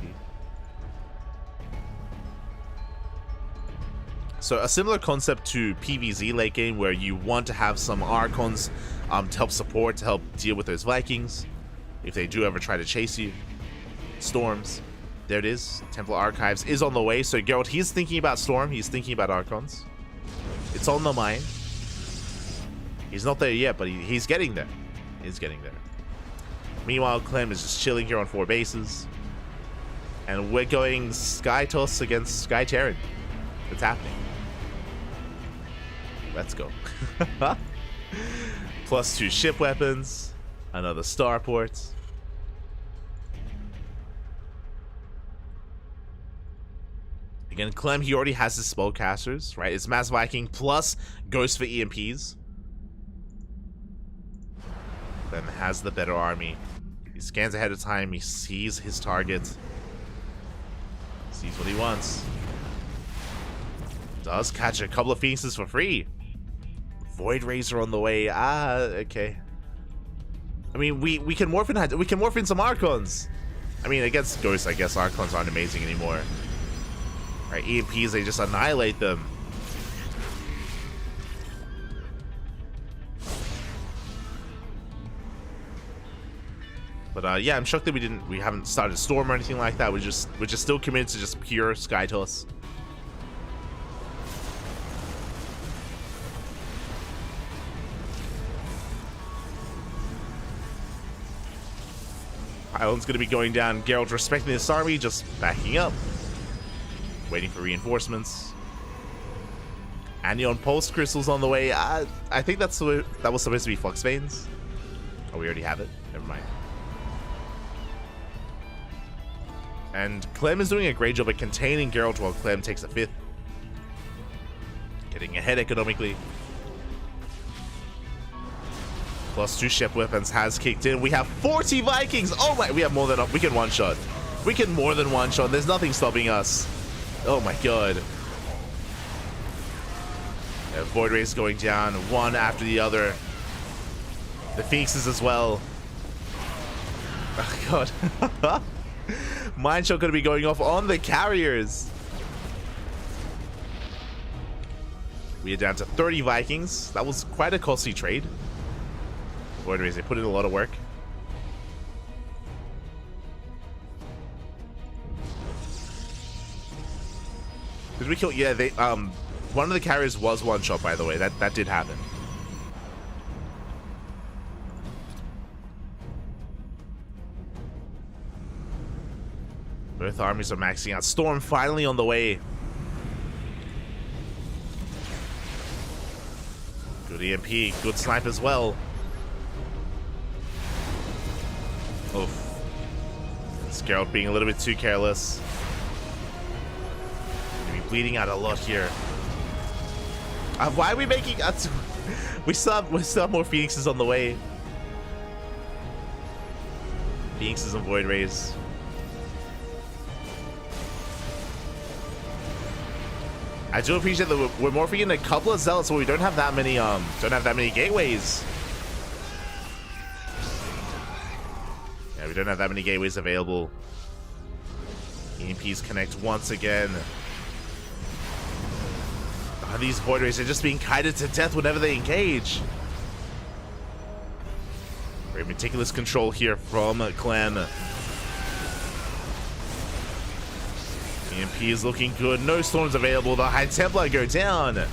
So a similar concept to PvZ late game, where you want to have some Archons to help support, to help deal with those Vikings if they do ever try to chase you. Storms. There it is. Templar Archives is on the way. So Geralt, he's thinking about Storm. He's thinking about Archons. It's on the mind. He's not there yet, but he's getting there. He's getting there. Meanwhile, Clem is just chilling here on 4 bases. And we're going Sky Toss against Sky Terran. It's happening. Let's go. +2 ship weapons. Another starport. Again, Clem, he already has his spellcasters, right? It's Mass Viking plus Ghost for EMPs. Clem has the better army. He scans ahead of time. He sees his target. Sees what he wants. Does catch a couple of Phoenixes for free. Void Razor on the way. Ah, okay. I mean, we can morph in some Archons. I mean, against Ghosts, I guess Archons aren't amazing anymore. Right, EMPs, they just annihilate them. But yeah, I'm shocked that we haven't started Storm or anything like that. We're just still committed to just pure Sky Toss. Island's gonna be going down. Geralt respecting this army, just backing up. Waiting for reinforcements. Anion Pulse Crystals on the way. I think that was supposed to be Flux Veins. Oh, we already have it. Never mind. And Clem is doing a great job at containing Geralt while Clem takes a 5th. Getting ahead economically. +2 ship weapons has kicked in. We have 40 Vikings. Oh my, we have more than we can one-shot. We can more than one-shot. There's nothing stopping us. Oh my god. Yeah, Void Race going down one after the other. The Phoenixes as well. Oh god. Mind Shot going to be going off on the carriers. We are down to 30 Vikings. That was quite a costly trade. Void Race, they put in a lot of work. Did we kill? Yeah, they one of the carriers was one shot, by the way. That did happen. Both armies are maxing out. Storm finally on the way. Good EMP, good snipe as well. Oof. Geralt being a little bit too careless. Gonna be bleeding out a lot here. Why are we making... we still have more Phoenixes on the way. Phoenixes and Void Rays. I do appreciate that we're morphing in a couple of zealots, but we don't have that many gateways. Yeah, we don't have that many gateways available. EMPs connect once again. Oh, these Void Rays are just being kited to death whenever they engage. Very meticulous control here from Clem. EMP is looking good. No storms available. The High Templar go down. And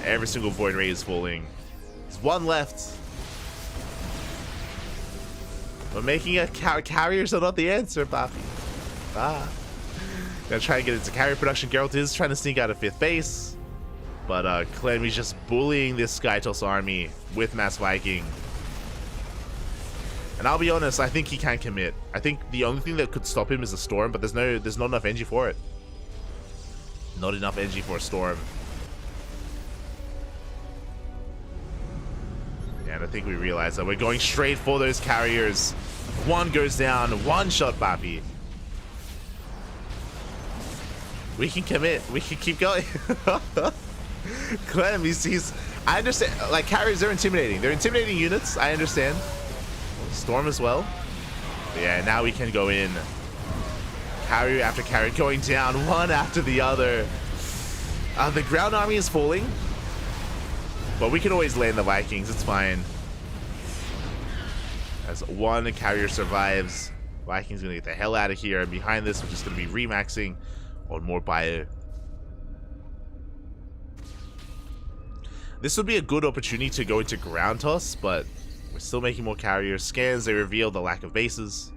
every single Void Ray is falling. There's one left. But making a carriers are not the answer, Buffy. Gonna try and get into carrier production. Geralt is trying to sneak out of 5th base. But Clem is just bullying this Skytoss army with Mass Viking. And I'll be honest, I think he can commit. I think the only thing that could stop him is a storm, but there's not enough energy for it. Not enough energy for a storm. And I think we realize that we're going straight for those carriers. One goes down, one shot, Bappy. We can commit. We can keep going. Clem, he's I understand, like, carriers are intimidating. They're intimidating units, I understand. Storm as well. But yeah, now we can go in. Carrier after carrier going down, one after the other. The ground army is falling. But we can always land the Vikings, it's fine. As one carrier survives, Vikings gonna get the hell out of here. And behind this, we're just gonna be remaxing on more bio. This would be a good opportunity to go into ground toss, but we're still making more carrier scans. They reveal the lack of bases.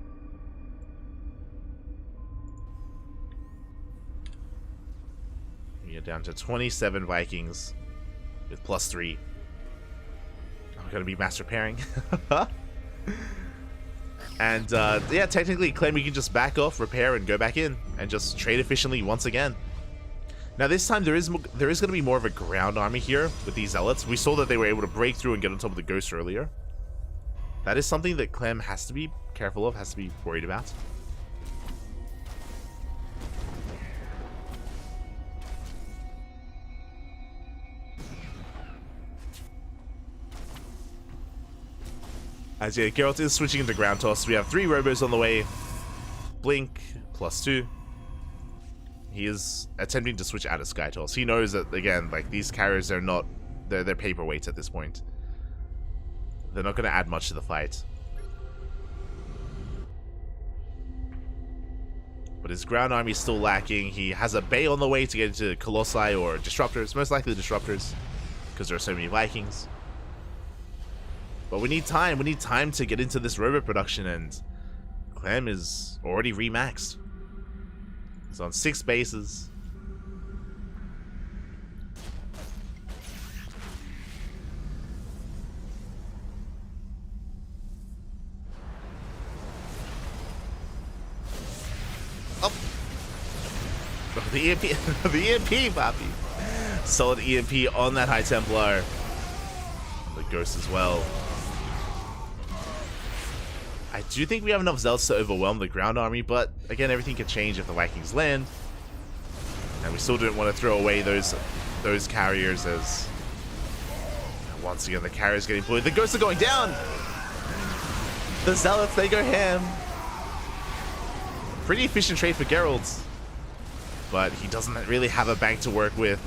We are down to 27 Vikings with +3. I'm gonna be mass repairing. And yeah, technically, Clem, we can just back off, repair, and go back in and just trade efficiently once again. Now this time there is going to be more of a ground army here with these zealots. We saw that they were able to break through and get on top of the ghost earlier. That is something that Clem has to be careful of, has to be worried about. As yeah, Geralt is switching into ground toss. We have 3 robos on the way. Blink, +2. He is attempting to switch out of Sky Toss. He knows that, again, like, these carriers are not, they're paperweights at this point. They're not going to add much to the fight. But his ground army is still lacking. He has a bay on the way to get into Colossi or Disruptors. Most likely Disruptors, because there are so many Vikings. But we need time. We need time to get into this robot production, and Clem is already remaxed. He's on 6 bases. Oh, the EMP, the EMP, Poppy. Solid EMP on that High Templar. The Ghost as well. I do think we have enough zealots to overwhelm the ground army, but again, everything can change if the Vikings land. And we still didn't want to throw away those carriers, as once again the carriers getting bullied. The ghosts are going down. The zealots, they go ham. Pretty efficient trade for Geralt, but he doesn't really have a bank to work with.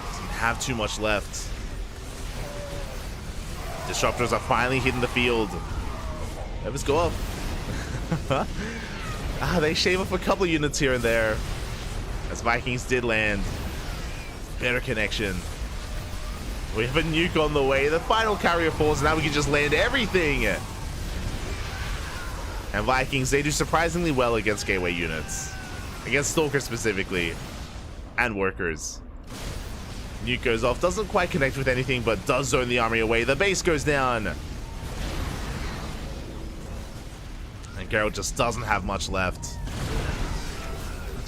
Doesn't have too much left. Disruptors are finally hitting the field. Let's go up. They shave off a couple units here and there, as Vikings did land. Better connection. We have a nuke on the way. The final carrier falls. Now we can just land everything. And Vikings, they do surprisingly well against gateway units. Against Stalkers specifically. And workers. Nuke goes off, doesn't quite connect with anything, but does zone the army away. The base goes down. And Geralt just doesn't have much left.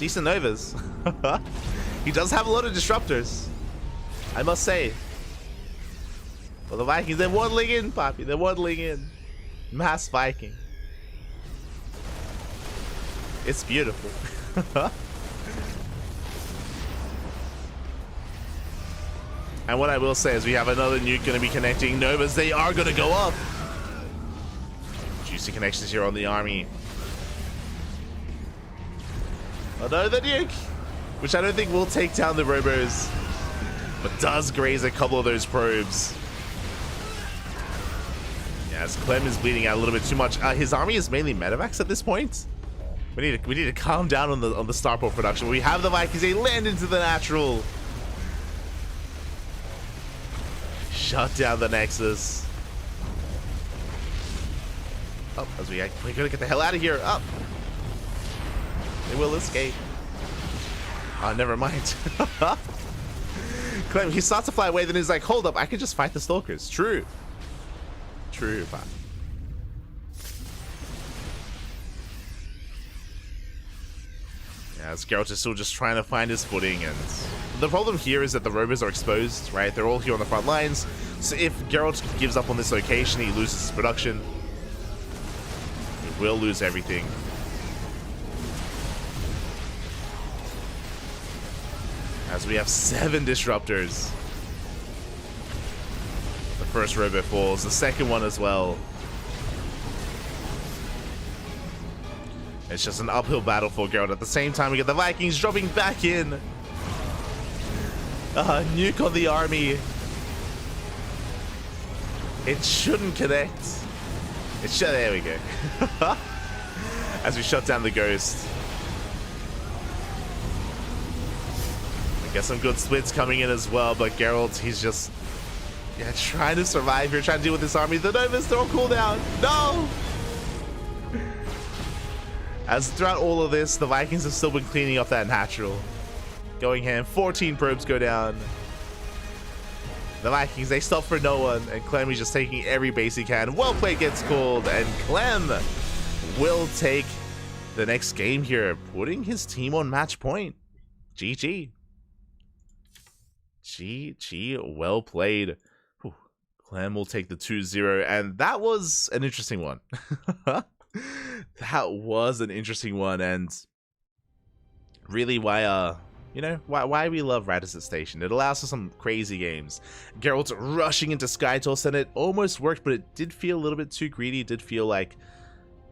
Decent Novas. He does have a lot of disruptors, I must say. Well, the Vikings, they're waddling in, Poppy. They're waddling in. Mass Viking. It's beautiful. And what I will say is we have another nuke going to be connecting. Novas, they are going to go up. Juicy connections here on the army. Oh no, the nuke! Which I don't think will take down the robos, but does graze a couple of those probes. Yeah, as Clem is bleeding out a little bit too much. His army is mainly medevacs at this point. We need to calm down on the starport production. We have the Vikings. They land into the natural. Shut down the Nexus. Oh, as we gotta get the hell out of here. Up. They will escape. Oh, never mind. Clem, he starts to fly away, then he's like, hold up, I could just fight the Stalkers. True. True, but... yeah, as Geralt is still just trying to find his footing, and the problem here is that the robos are exposed, right? They're all here on the front lines, so if Geralt gives up on this location, he loses his production. He will lose everything. As we have 7 disruptors. The first robo falls, the second one as well. It's just an uphill battle for Geralt. At the same time, we get the Vikings dropping back in. Nuke on the army. It shouldn't connect. It should. There we go. As we shut down the Ghost. We get some good splits coming in as well, but Geralt, he's just trying to survive here, trying to deal with this army. The Novas, they're on cooldown. No! As throughout all of this, the Vikings have still been cleaning up that natural. Going ham, 14 probes go down. The Vikings, they stop for no one, and Clem is just taking every base he can. Well played gets called, and Clem will take the next game here, putting his team on match point. GG. GG, well played. Whew. Clem will take the 2-0, and that was an interesting one. That was an interesting one, and really why why we love Radisson Station. It allows for some crazy games. Geralt rushing into Skytoss, and it almost worked, but it did feel a little bit too greedy. It did feel like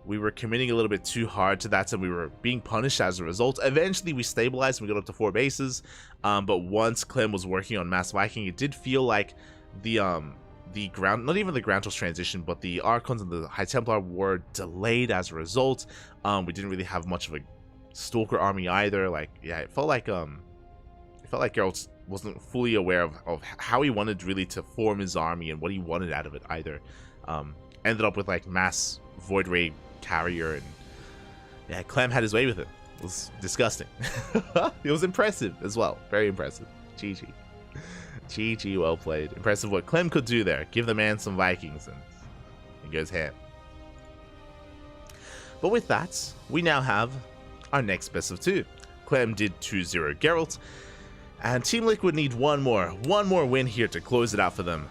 we were committing a little bit too hard to that, and we were being punished as a result. Eventually, we stabilized and we got up to 4 bases, but once Clem was working on Mass Viking, it did feel like the ground, not even the ground toss transition, but the Archons and the High Templar were delayed as a result. We didn't really have much of a Stalker army either. Like, yeah, it felt like Geralt wasn't fully aware of how he wanted really to form his army and what he wanted out of it either. Ended up with like mass Void Ray carrier, and yeah, Clem had his way with it. It was disgusting. It was impressive as well, very impressive. GG. GG, well played. Impressive what Clem could do there. Give the man some Vikings, and he goes ham. But with that, we now have our next best of 2. Clem did 2-0 Geralt, and Team Liquid need one more win here to close it out for them.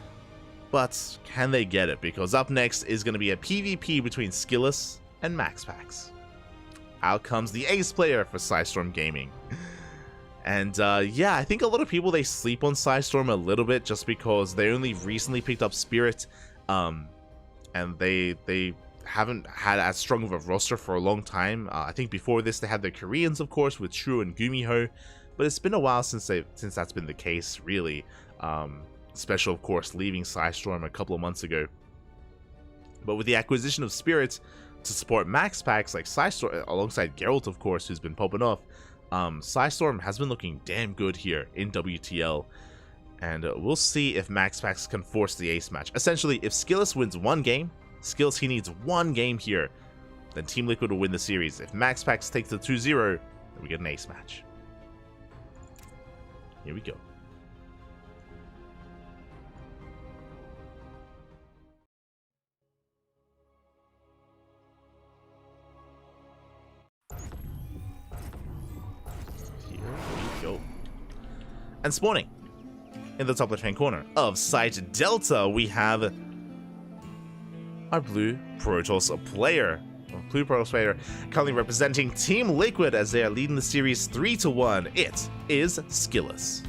But can they get it? Because up next is going to be a PvP between Skillus and MaxPax. Out comes the ace player for Psystorm Gaming. And yeah, I think a lot of people, they sleep on Psystorm a little bit just because they only recently picked up Spirit, and they haven't had as strong of a roster for a long time. I think before this they had the Koreans, of course, with True and Gumiho, but it's been a while since that's been the case, really. Special, of course, leaving Psystorm a couple of months ago. But with the acquisition of Spirit to support MaxPax like Psystorm, alongside Geralt, of course, who's been popping off, Psystorm has been looking damn good here in WTL, and we'll see if MaxPax can force the ace match. Essentially, if Skillus wins one game, Skillus, he needs one game here, then Team Liquid will win the series. If MaxPax takes the 2-0, then we get an ace match. Here we go. And spawning in the top left-hand corner of Site Delta, we have our blue Protoss player. Blue Protoss player currently representing Team Liquid as they are leading the series 3-1. It is Skillous.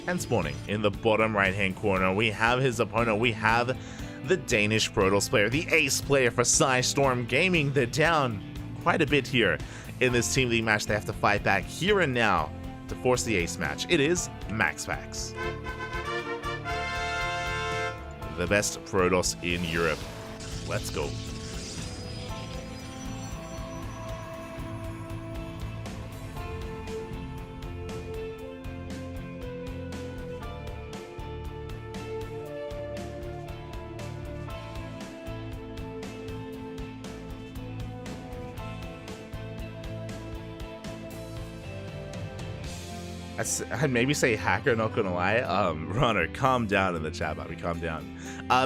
And spawning in the bottom right-hand corner, we have his opponent. We have the Danish Protoss player, the ace player for Storm Gaming. They're down quite a bit here in this Team League match. They have to fight back here and now to force the ace match. It is MaxPax, the best Protoss in Europe. Let's go. I'd maybe say hacker, not gonna lie. Runner, calm down in the chat, Bobby, calm down.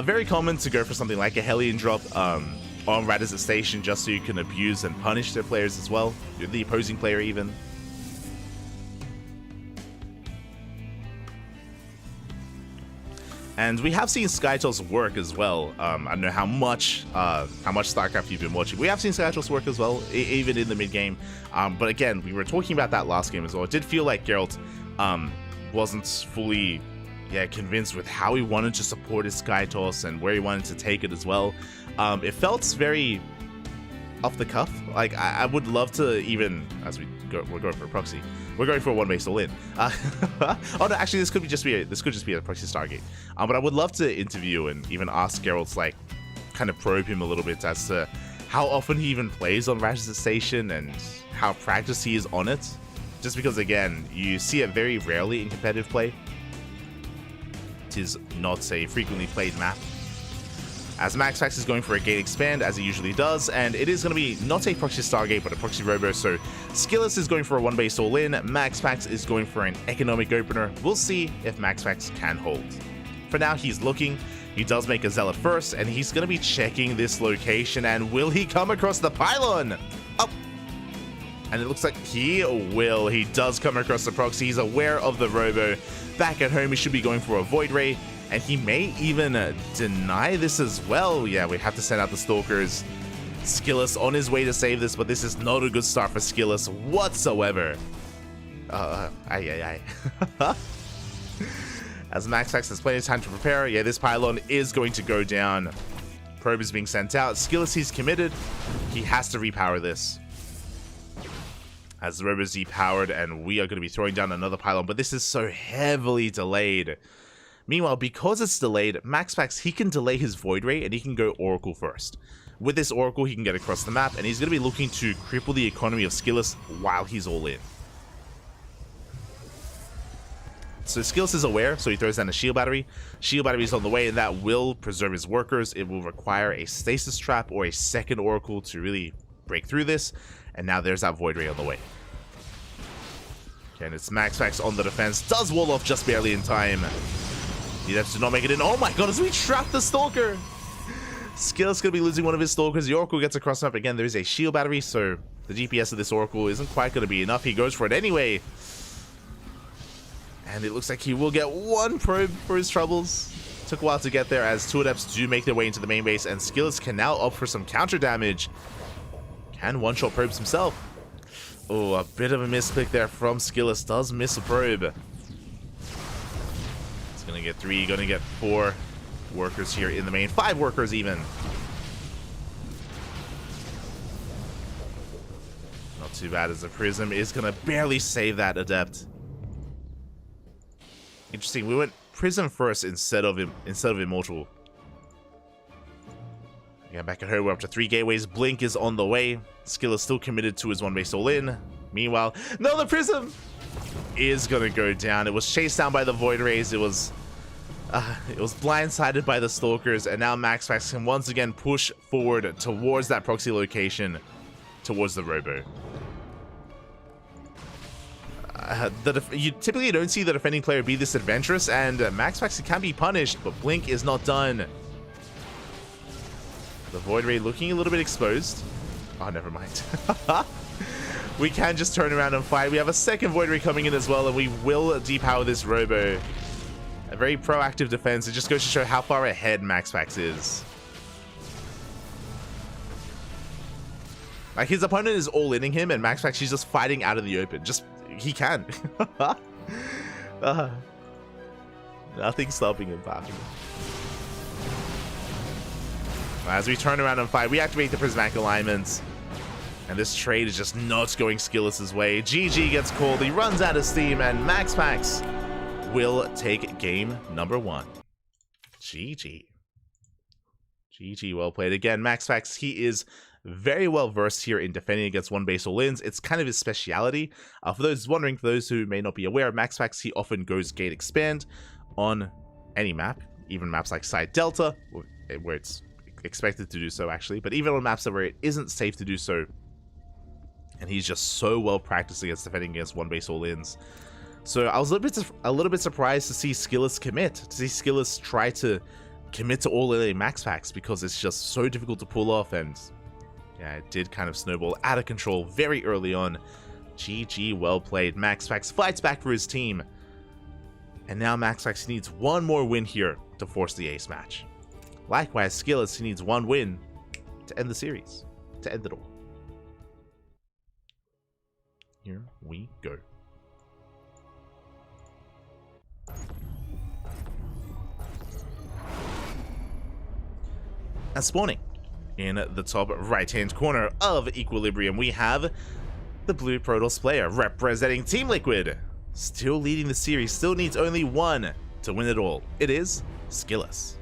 Very common to go for something like a Hellion drop on Radizet Station just so you can abuse and punish their players as well, the opposing player even. And we have seen SkyToss work as well. I don't know how much StarCraft you've been watching. We have seen SkyToss work as well, even in the mid game. But again, we were talking about that last game as well. It did feel like Geralt wasn't fully convinced with how he wanted to support his SkyToss and where he wanted to take it as well. It felt very off the cuff. Like I would love to, even as we're going for a proxy. We're going for a one-base all-in. Oh no, actually, this could just be a proxy Stargate. But I would love to interview and even ask Geralt's, like, kind of probe him a little bit as to how often he even plays on Radizet Station and how practiced he is on it. Just because, again, you see it very rarely in competitive play. It is not a frequently played map. As MaxPax is going for a gate expand, as he usually does, and it is going to be not a proxy Stargate, but a proxy Robo, so Skillous is going for a one-base all-in, MaxPax is going for an economic opener. We'll see if MaxPax can hold. For now, he's looking. He does make a Zealot first, and he's going to be checking this location, and will he come across the pylon? Oh! And it looks like he will. He does come across the proxy. He's aware of the Robo. Back at home, he should be going for a Void Ray. And he may even deny this as well. Yeah, we have to send out the Stalkers. Skillous on his way to save this, but this is not a good start for Skillous whatsoever. As MaxPax has plenty of time to prepare, yeah, this pylon is going to go down. Probe is being sent out. Skillous, he's committed. He has to repower this. As the Robo is depowered, and we are going to be throwing down another pylon, but this is so heavily delayed. Meanwhile, because it's delayed, MaxPax, he can delay his Void Ray and he can go Oracle first. With this Oracle, he can get across the map, and he's going to be looking to cripple the economy of Skillous while he's all in. So Skillous is aware, so he throws down a Shield Battery. Shield Battery is on the way, and that will preserve his workers. It will require a Stasis Trap or a second Oracle to really break through this, and now there's that Void Ray on the way. Okay, and it's MaxPax on the defense. Does wall off just barely in time. He has to not make it in. Oh my god, as we trap the Stalker! Skillous going to be losing one of his Stalkers. The Oracle gets across the map. Again, there is a Shield Battery, so the DPS of this Oracle isn't quite going to be enough. He goes for it anyway. And it looks like he will get one probe for his troubles. Took a while to get there as two Adepts do make their way into the main base, and Skillous can now opt for some counter damage. Can one-shot probes himself. Oh, a bit of a misclick there from Skillous. Does miss a probe. Gonna get 3, gonna get 4 workers here in the main. 5 workers even. Not too bad as the Prism is gonna barely save that Adept. Interesting, we went Prism first instead of Immortal. Yeah, back at her, we're up to 3 gateways. Blink is on the way. Skill is still committed to his one-base all-in. Meanwhile, no, the Prism is gonna go down. It was chased down by the Void Rays. It was blindsided by the Stalkers, and now MaxPax can once again push forward towards that proxy location, towards the Robo. You typically don't see the defending player be this adventurous, and MaxPax can be punished, but Blink is not done. The Void Ray looking a little bit exposed. Oh, never mind. We can just turn around and fight. We have a second Void Ray coming in as well, and we will depower this Robo. A very proactive defense. It just goes to show how far ahead MaxPax is. Like, his opponent is all-inning him, and MaxPax, he's just fighting out of the open. Just, he can. Nothing stopping him, popping. As we turn around and fight, we activate the prismatic alignments. And this trade is just not going Skillous' way. GG gets called, he runs out of steam, and MaxPax will take game number 1. GG. GG, well played. Again, MaxPax, he is very well versed here in defending against one base all-ins. It's kind of his speciality. For those wondering, for those who may not be aware, MaxPax, he often goes gate expand on any map, even maps like Side Delta, where it's expected to do so actually, but even on maps where it isn't safe to do so. And he's just so well practiced against defending against one base all-ins. So I was a little bit surprised to see Skillous commit, to see Skillous try to commit to all-in MaxPax, because it's just so difficult to pull off, and yeah, it did kind of snowball out of control very early on. GG, well played. MaxPax fights back for his team. And now MaxPax needs one more win here to force the ace match. Likewise, Skillous, he needs one win to end the series, to end it all. Here we go. And spawning in the top right-hand corner of Equilibrium, we have the blue Protoss player representing Team Liquid. Still leading the series, still needs only one to win it all. It is Skillous.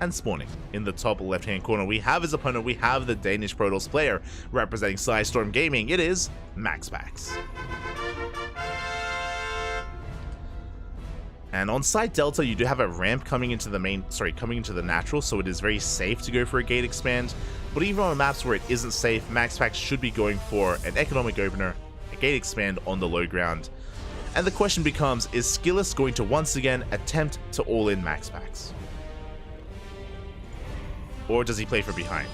And spawning in the top left-hand corner, we have his opponent, we have the Danish Protoss player representing Storm Gaming. It is MaxPax. And on Side Delta, you do have a ramp coming into the natural, so it is very safe to go for a gate expand. But even on maps where it isn't safe, MaxPax should be going for an economic opener, a gate expand on the low ground. And the question becomes, is Skillous going to once again attempt to all-in MaxPax? Or does he play for behind?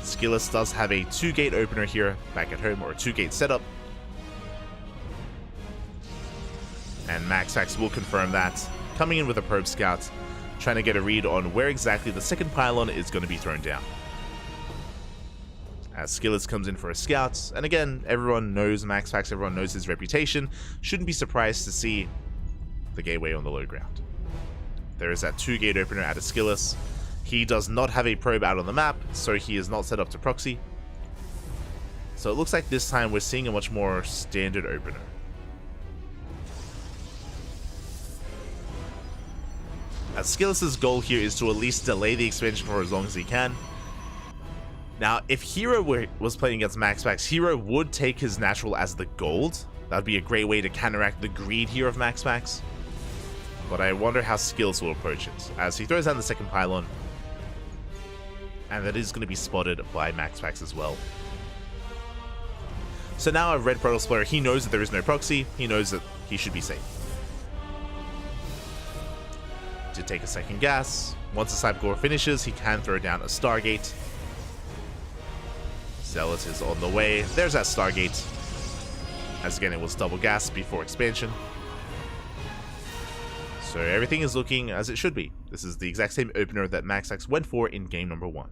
Skillous does have a 2-gate opener here back at home, or a 2-gate setup. And MaxPax will confirm that, coming in with a probe scout, trying to get a read on where exactly the second pylon is going to be thrown down. As Skillous comes in for a scout, and again, everyone knows MaxPax, everyone knows his reputation, shouldn't be surprised to see the gateway on the low ground. There is that 2-gate opener out of Skillous. He does not have a probe out on the map, so he is not set up to proxy. So it looks like this time we're seeing a much more standard opener. As Skillous' goal here is to at least delay the expansion for as long as he can. Now, if Hero was playing against MaxPax, Hero would take his natural as the gold. That would be a great way to counteract the greed here of MaxPax. But I wonder how Skillous will approach it, as he throws down the second pylon. And that is going to be spotted by MaxPax as well. So now a red Protoss player, he knows that there is no proxy, he knows that he should be safe. To take a second gas. Once the Cyber Core finishes, he can throw down a Stargate. Zealot is on the way. There's that Stargate. As again, it was double gas before expansion. So everything is looking as it should be. This is the exact same opener that MaxPax went for in game number 1.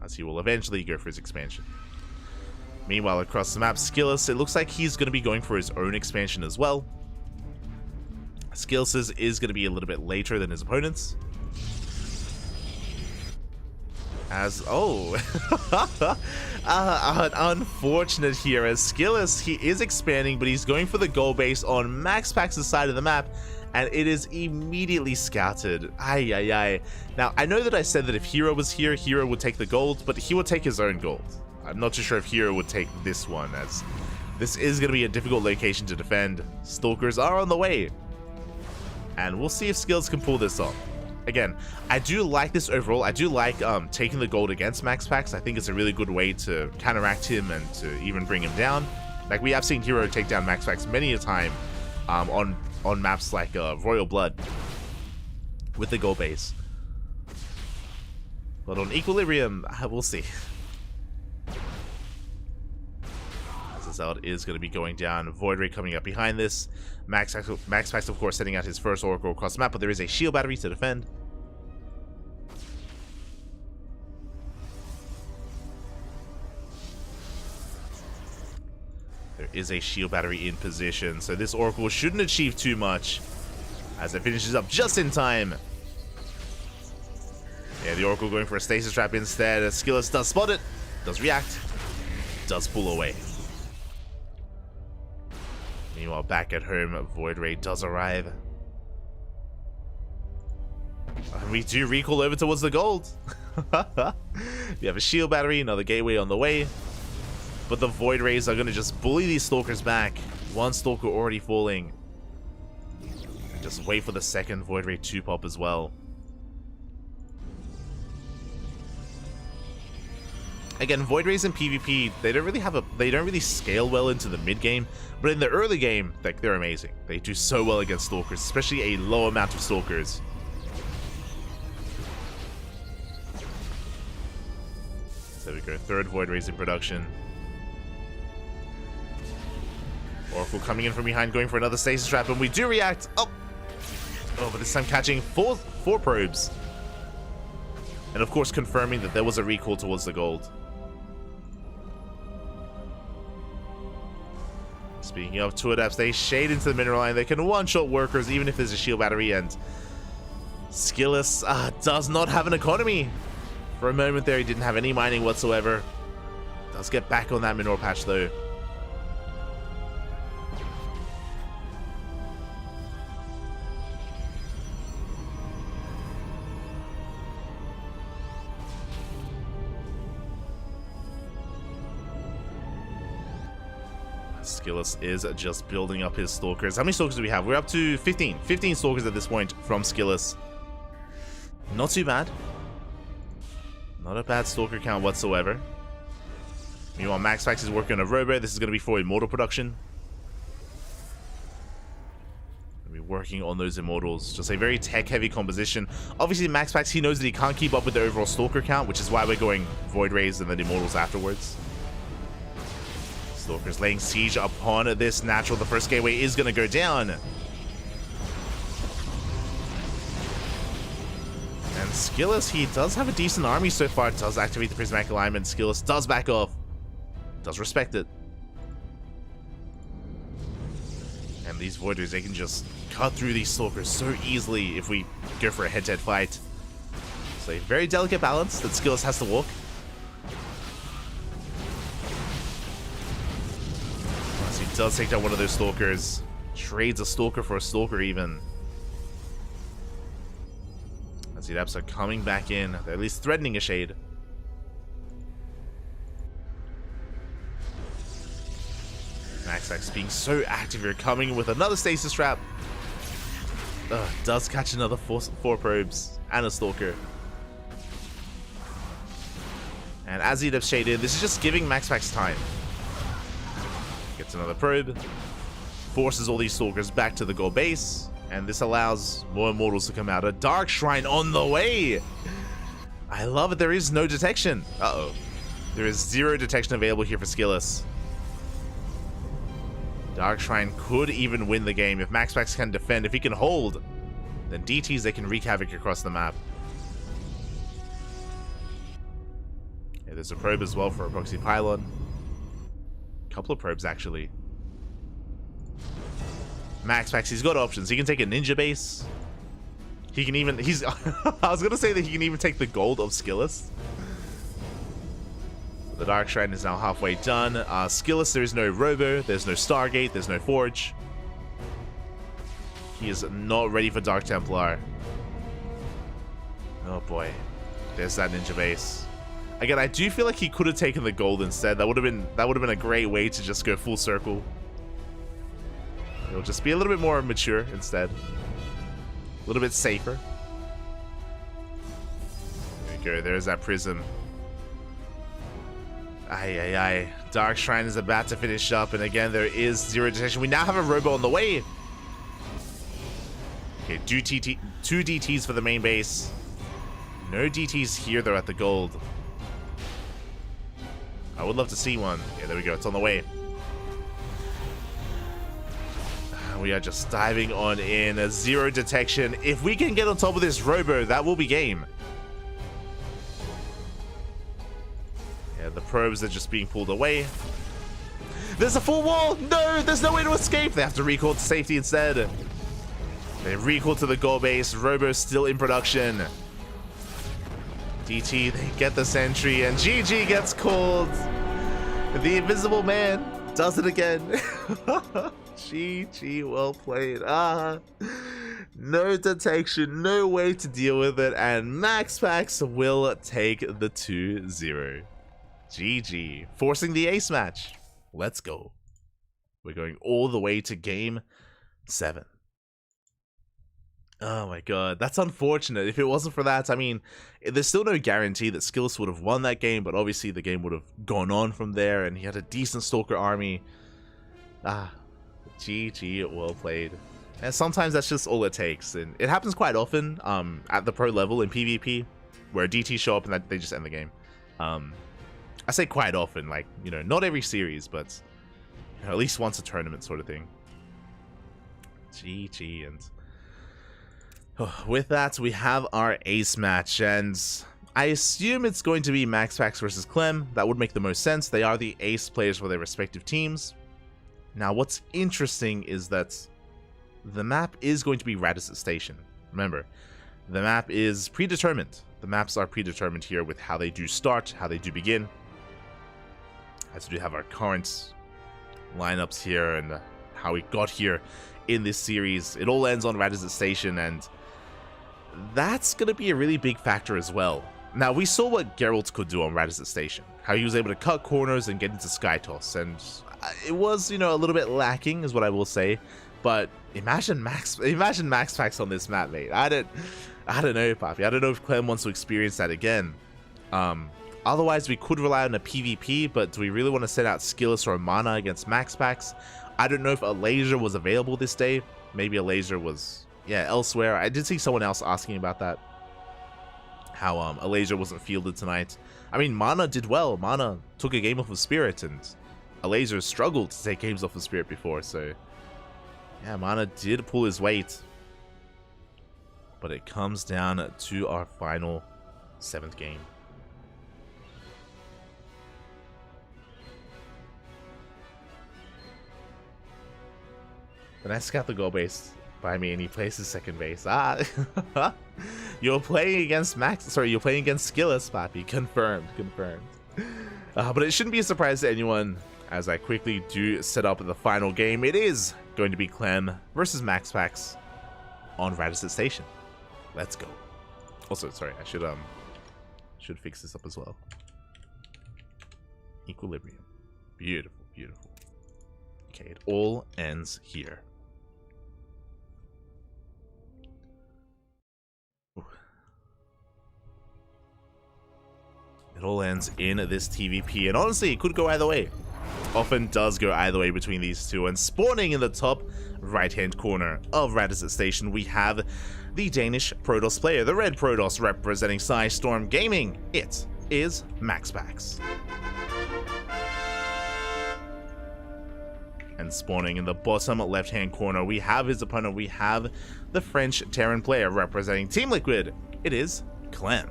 As he will eventually go for his expansion. Meanwhile, across the map, Skillous, it looks like he's going to be going for his own expansion as well. Skillous is going to be a little bit later than his opponents. As, unfortunate here, as Skillous, he is expanding, but he's going for the goal base on MaxPax's side of the map, and it is immediately scouted. Now, I know that I said that if Hero was here, Hero would take the gold, but he would take his own gold. I'm not too sure if Hero would take this one, as this is going to be a difficult location to defend. Stalkers are on the way. And we'll see if Skillous can pull this off. Again, I do like this overall. I do like taking the gold against MaxPax. I think it's a really good way to counteract him and to even bring him down. Like, we have seen Hero take down MaxPax many a time on maps like Royal Blood with the gold base. But on Equilibrium, we'll see. As the Zealot is going to be going down. Void Ray coming up behind this. Max Pax, of course, sending out his first Oracle across the map, but there is a shield battery to defend. There is a shield battery in position, so this Oracle shouldn't achieve too much as it finishes up just in time. Yeah, the Oracle going for a stasis trap instead. Skillus does spot it, does react, does pull away. Meanwhile, back at home, Void Ray does arrive. And we do recall over towards the gold. We have a shield battery, another gateway on the way. But the Void Rays are going to just bully these Stalkers back. One Stalker already falling. And just wait for the second Void Ray to pop as well. Again, Void Rays in PvP, they don't really scale well into the mid game, but in the early game, they're amazing. They do so well against Stalkers, especially a low amount of Stalkers. There we go, third Void Rays in production. Oracle coming in from behind, going for another stasis trap, and we do react. Oh, but this time catching four probes. And of course confirming that there was a recall towards the gold. Speaking of two adepts, they shade into the mineral line. They can one-shot workers even if there's a shield battery, and Skillus does not have an economy. For a moment there, he didn't have any mining whatsoever. Does get back on that mineral patch though. Skillus is just building up his Stalkers. How many Stalkers do we have? We're up to 15. 15 Stalkers at this point from Skillus. Not too bad. Not a bad Stalker count whatsoever. Meanwhile, Max Pax is working on a Robo. This is going to be for Immortal production. We're working on those Immortals. Just a very tech-heavy composition. Obviously, Max Pax, he knows that he can't keep up with the overall Stalker count, which is why we're going Void Rays and then Immortals afterwards. Stalkers laying siege upon this natural. The first gateway is going to go down. And Skillus, he does have a decent army so far. Does activate the Prismatic Alignment. Skillus does back off. Does respect it. And these Voiders, they can just cut through these Stalkers so easily if we go for a head-to-head fight. So a very delicate balance that Skillus has to walk. He does take down one of those Stalkers. Trades a Stalker for a Stalker even. As the Adepts are coming back in. They're at least threatening a shade. Max Pax being so active here. Coming in with another Stasis Trap. Does catch another four probes. And a Stalker. And as the Adepts shade in, this is just giving Max Pax time. Gets another probe, forces all these Stalkers back to the gold base, and this allows more Immortals to come out. A Dark Shrine on the way! I love it, there is no detection. Uh-oh. There is zero detection available here for Skillus. Dark Shrine could even win the game. If Max Pax can defend, if he can hold, then DTs, they can wreak havoc across the map. Yeah, there's a probe as well for a proxy pylon. Couple of probes actually. Max Pax, he's got options. He can take a ninja base. He can even I was gonna say that he can even take the gold of Skillus. The Dark Shrine is now halfway done. Skillus, there is no Robo, there's no Stargate, there's no Forge. He is not ready for Dark Templar. Oh boy. There's that ninja base. Again, I do feel like he could have taken the gold instead. That would have been a great way to just go full circle. It'll just be a little bit more mature instead. A little bit safer. There we go. There's that prism. Aye. Dark Shrine is about to finish up, and again, there is zero detection. We now have a Robo on the way. Okay, two DTs for the main base. No DTs here, though, at the gold. I would love to see one. Yeah, there we go. It's on the way. we are just diving on in. A zero detection. If we can get on top of this Robo, that will be game. Yeah, the probes are just being pulled away. There's a full wall! No, there's no way to escape! They have to recall to safety instead. They recall to the goal base. Robo's still in production. DT, they get the sentry, and GG gets called. The Invisible Man does it again. GG, well played. No detection, no way to deal with it, and MaxPax will take the 2-0. GG, forcing the ace match. Let's go. We're going all the way to game 7. Oh my god, that's unfortunate. If it wasn't for that, I mean, there's still no guarantee that Skillus would have won that game, but obviously the game would have gone on from there, and he had a decent Stalker army. GG, well played. And sometimes that's just all it takes, and it happens quite often at the pro level in PvP, where DT show up and they just end the game. I say quite often, like, you know, not every series, but you know, at least once a tournament sort of thing. GG, and with that, we have our ace match, and I assume it's going to be MaxPax versus Clem. That would make the most sense. They are the ace players for their respective teams. Now, what's interesting is that the map is going to be Radisson Station. Remember, the map is predetermined. The maps are predetermined here with how they do start, how they do begin. As we do have our current lineups here and how we got here in this series. It all ends on Radisson Station, and that's going to be a really big factor as well. Now, we saw what Geralt could do on Radisson Station, how he was able to cut corners and get into Sky Toss, and it was, you know, a little bit lacking is what I will say, but imagine MaxPax on this map, mate. I don't know, Papi. I don't know if Clem wants to experience that again. Otherwise, we could rely on a PvP, but do we really want to send out Skillus or Mana against MaxPax? I don't know if a laser was available this day. Maybe a laser was, yeah, elsewhere. I did see someone else asking about that. How a laser wasn't fielded tonight. I mean, Mana did well. Mana took a game off of Spirit, and a laser struggled to take games off of Spirit before, so yeah, Mana did pull his weight. But it comes down to our final 7th game. Then I scout the goal base by me, and he plays his second base. You're playing against you're playing against Skillus, Papi. Confirmed. But it shouldn't be a surprise to anyone, as I quickly do set up the final game. It is going to be Clem versus MaxPax on Radisson Station. Let's go. Also, sorry, I should fix this up as well. Equilibrium. Beautiful, beautiful. Okay, it all ends here. It all ends in this TVP, and honestly, it could go either way. Often does go either way between these two, and spawning in the top right-hand corner of Radisson Station, we have the Danish Protoss player, the red Protoss representing Storm Gaming. It is MaxPax. And spawning in the bottom left-hand corner, we have his opponent. We have the French Terran player representing Team Liquid. It is Clem.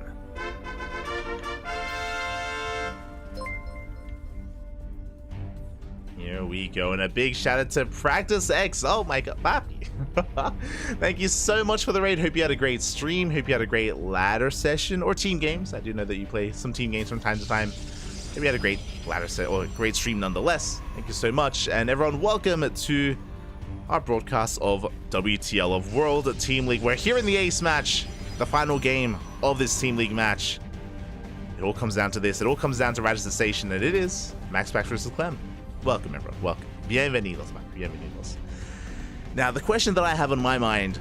Here we go, and a big shout out to Practice X. Oh my god, Papi. Thank you so much for the raid. Hope you had a great stream. Hope you had a great ladder session or team games. I do know that you play some team games from time to time. Hope you had a great ladder set or a great stream nonetheless. Thank you so much, and everyone, welcome to our broadcast of WTL of World Team League. We're here in the ace match, the final game of this Team League match. It all comes down to this. It all comes down to Radisson Station, and it is MaxPax versus Clem. Welcome, everyone. Welcome. Bienvenidos, man. Bienvenidos. Now, the question that I have on my mind,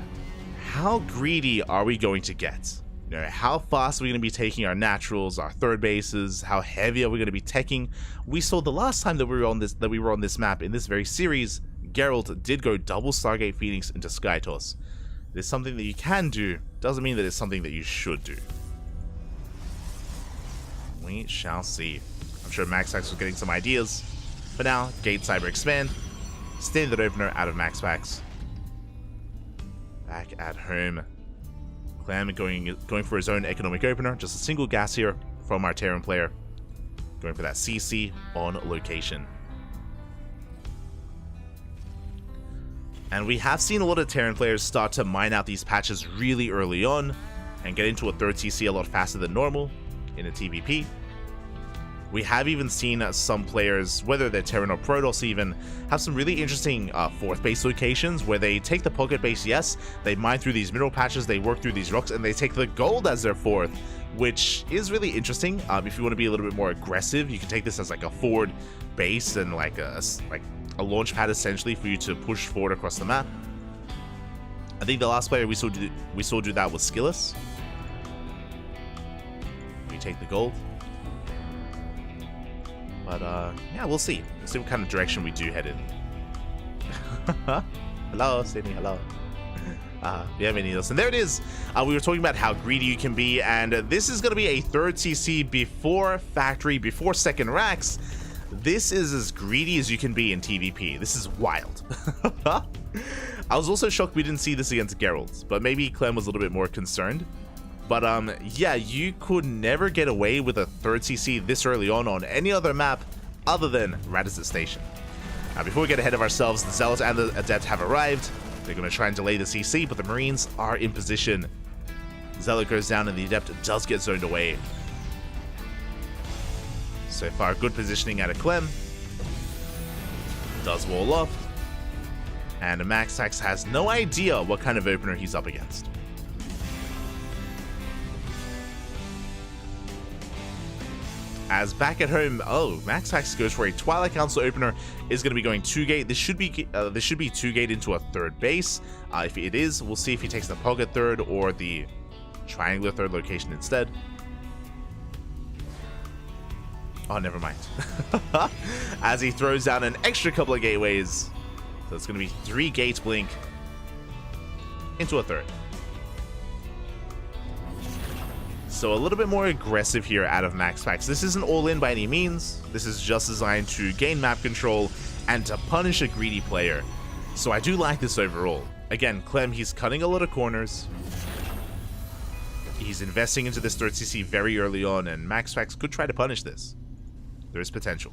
how greedy are we going to get? You know, how fast are we going to be taking our naturals, our third bases? How heavy are we going to be teching? We saw the last time that we were on this map in this very series, Geralt did go double Stargate Phoenix into Sky Toss. It's something that you can do, doesn't mean that it's something that you should do. We shall see. I'm sure MaxPax was getting some ideas. For now, Gate Cyber Expand, Standard Opener out of MaxPax. Back at home, Clem going for his own economic opener. Just a single gas here from our Terran player. Going for that CC on location. And we have seen a lot of Terran players start to mine out these patches really early on and get into a third CC a lot faster than normal in a TVP. We have even seen some players, whether they're Terran or Protoss even, have some really interesting fourth base locations where they take the pocket base, yes, they mine through these mineral patches, they work through these rocks, and they take the gold as their fourth, which is really interesting. If you want to be a little bit more aggressive, you can take this as like a forward base and like a launch pad essentially for you to push forward across the map. I think the last player we saw do that was Skillus. We take the gold. But, yeah, we'll see. We'll see what kind of direction we do head in. Hello, Sydney, hello. Bienvenidos. And there it is. We were talking about how greedy you can be, and this is going to be a third CC before factory, before second racks. This is as greedy as you can be in TVP. This is wild. I was also shocked we didn't see this against Geralt, but maybe Clem was a little bit more concerned. But yeah, you could never get away with a third CC this early on any other map other than Radisson Station. Before we get ahead of ourselves, the Zealot and the Adept have arrived. They're going to try and delay the CC, but the Marines are in position. Zealot goes down and the Adept does get zoned away. So far, good positioning out of Clem. Does wall off. And Maxax has no idea what kind of opener he's up against. As back at home, Maxax goes for a Twilight Council opener. Is going to be going 2-gate. This should be 2-gate into a third base. If it is, we'll see if he takes the pocket third or the triangular third location instead. Oh, never mind. As he throws down an extra couple of gateways. So it's going to be 3 gates blink into a third. So a little bit more aggressive here out of Maxax. This isn't all in by any means. This is just designed to gain map control and to punish a greedy player. So I do like this overall. Again, Clem, he's cutting a lot of corners. He's investing into this third CC very early on, and Maxax could try to punish this. There is potential.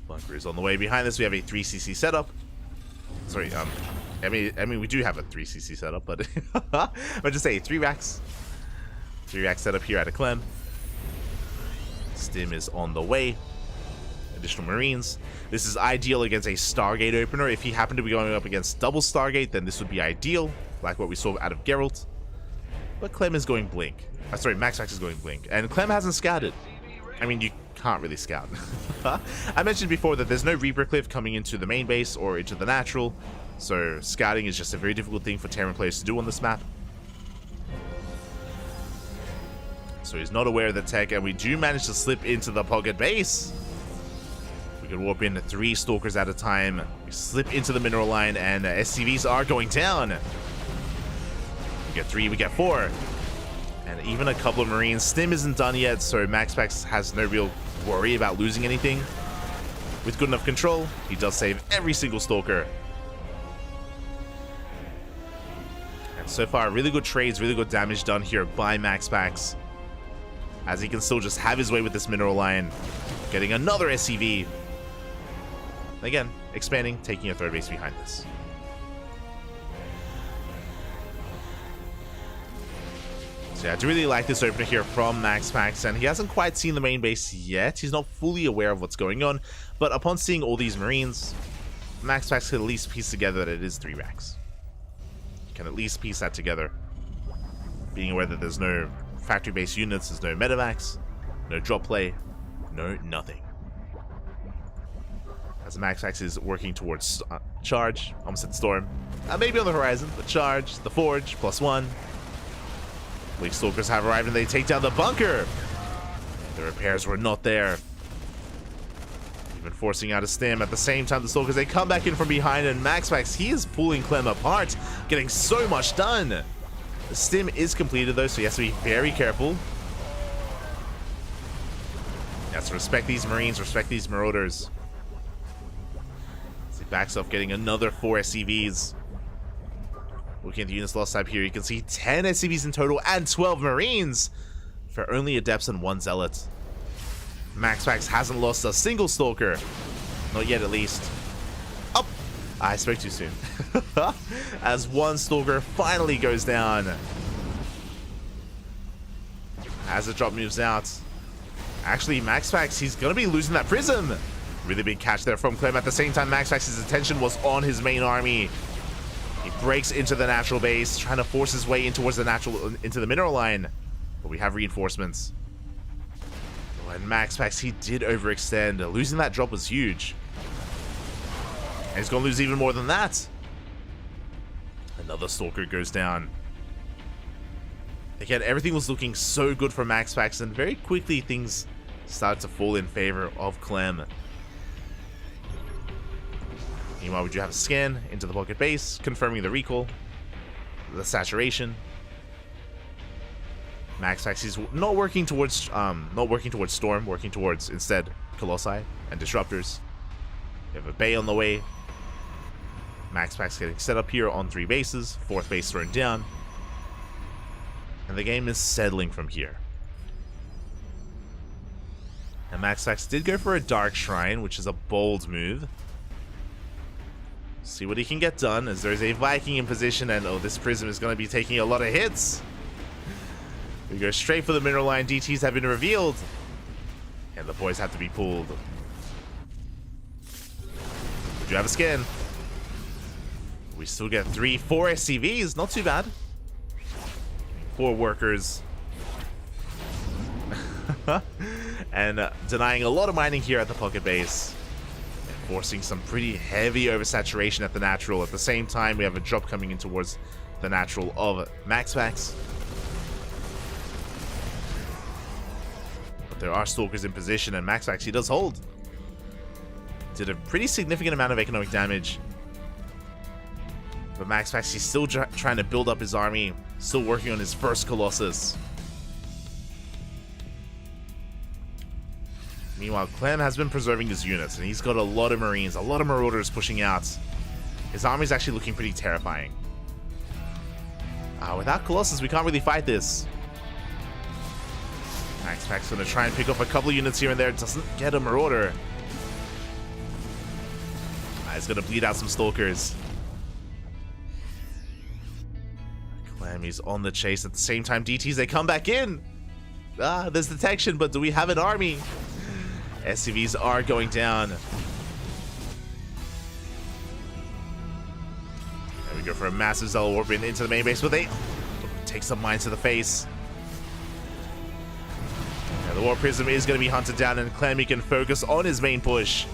Bunker is on the way. Behind this, we have a 3CC setup. Sorry, I mean, we do have a 3CC setup, but but just say 3 racks. 3 rack setup here out of Clem. Stim is on the way. Additional Marines. This is ideal against a Stargate opener. If he happened to be going up against double Stargate, then this would be ideal, like what we saw out of Geralt. But Clem is going blink. Sorry, Maxax is going blink, and Clem hasn't scouted. I mean, you can't really scout. I mentioned before that there's no Reaper Cliff coming into the main base or into the natural, so scouting is just a very difficult thing for Terran players to do on this map. So he's not aware of the tech, and we do manage to slip into the pocket base. We can warp in 3 Stalkers at a time. We slip into the mineral line, and SCVs are going down. We get 3, we get 4. And even a couple of Marines. Stim isn't done yet, so Maxax has no real worry about losing anything. With good enough control, he does save every single Stalker. And so far, really good trades, really good damage done here by Maxax, as he can still just have his way with this mineral line, getting another SCV. Again, expanding, taking a third base behind this. So yeah, I do really like this opener here from Maxax, and he hasn't quite seen the main base yet. He's not fully aware of what's going on, but upon seeing all these Marines, Maxax can at least piece together that it is 3 racks. You can at least piece that together, being aware that there's no factory-based units, there's no medevacs, no drop play, no nothing. As Maxax is working towards charge, almost at Storm, maybe on the horizon, but charge, the Forge, +1. Leaf Stalkers have arrived and they take down the bunker. The repairs were not there. Even forcing out a Stim. At the same time, the Stalkers, they come back in from behind, and Maxax, he is pulling Clem apart, getting so much done. The Stim is completed though, so he has to be very careful. He has to respect these Marines, respect these Marauders. As he Backs off, getting another 4 SCVs. Looking at the units lost tab here, you can see 10 SCVs in total and 12 Marines for only Adepts and 1 Zealot. MaxPax hasn't lost a single Stalker. Not yet, at least. Oh! I spoke too soon. As 1 Stalker finally goes down. As the drop moves out. Actually, MaxPax, he's going to be losing that Prism. Really big catch there from Clem. At the same time, MaxPax's attention was on his main army. He breaks into the natural base, trying to force his way in towards the into the mineral line. But we have reinforcements. Oh, and MaxPax, he did overextend. Losing that drop was huge. And he's going to lose even more than that. Another Stalker goes down. Again, everything was looking so good for MaxPax, and very quickly things started to fall in favor of Clem. Meanwhile, we do have a scan into the pocket base, confirming the recall, the saturation. MaxPax is not working towards Storm, working towards instead Colossi and Disruptors. We have a Bay on the way. MaxPax getting set up here on 3 bases, 4th base thrown down. And the game is settling from here. And MaxPax did go for a Dark Shrine, which is a bold move. See what he can get done, as there's a Viking in position, and oh, this Prism is going to be taking a lot of hits. We go straight for the mineral line. DTs have been revealed, and the boys have to be pulled. We do have a skin. We still get 4 SCVs, not too bad. 4 workers. And denying a lot of mining here at the pocket base. Forcing some pretty heavy oversaturation at the natural. At the same time, we have a drop coming in towards the natural of MaxPax. But there are Stalkers in position, and MaxPax, he does hold. Did a pretty significant amount of economic damage. But MaxPax, he's still trying to build up his army. Still working on his first Colossus. Meanwhile, Clem has been preserving his units, and he's got a lot of Marines, a lot of Marauders pushing out. His army's actually looking pretty terrifying. Without Colossus, we can't really fight this. MaxPax's going to try and pick up a couple of units here and there. Doesn't get a Marauder. He's going to bleed out some Stalkers. Clem, he's on the chase. At the same time, DTs, they come back in. There's detection, but do we have an army? SCVs are going down. There we go for a massive Zealot warp into the main base, but they take some mines to the face. Yeah, the War Prism is going to be hunted down, and Clammy can focus on his main push.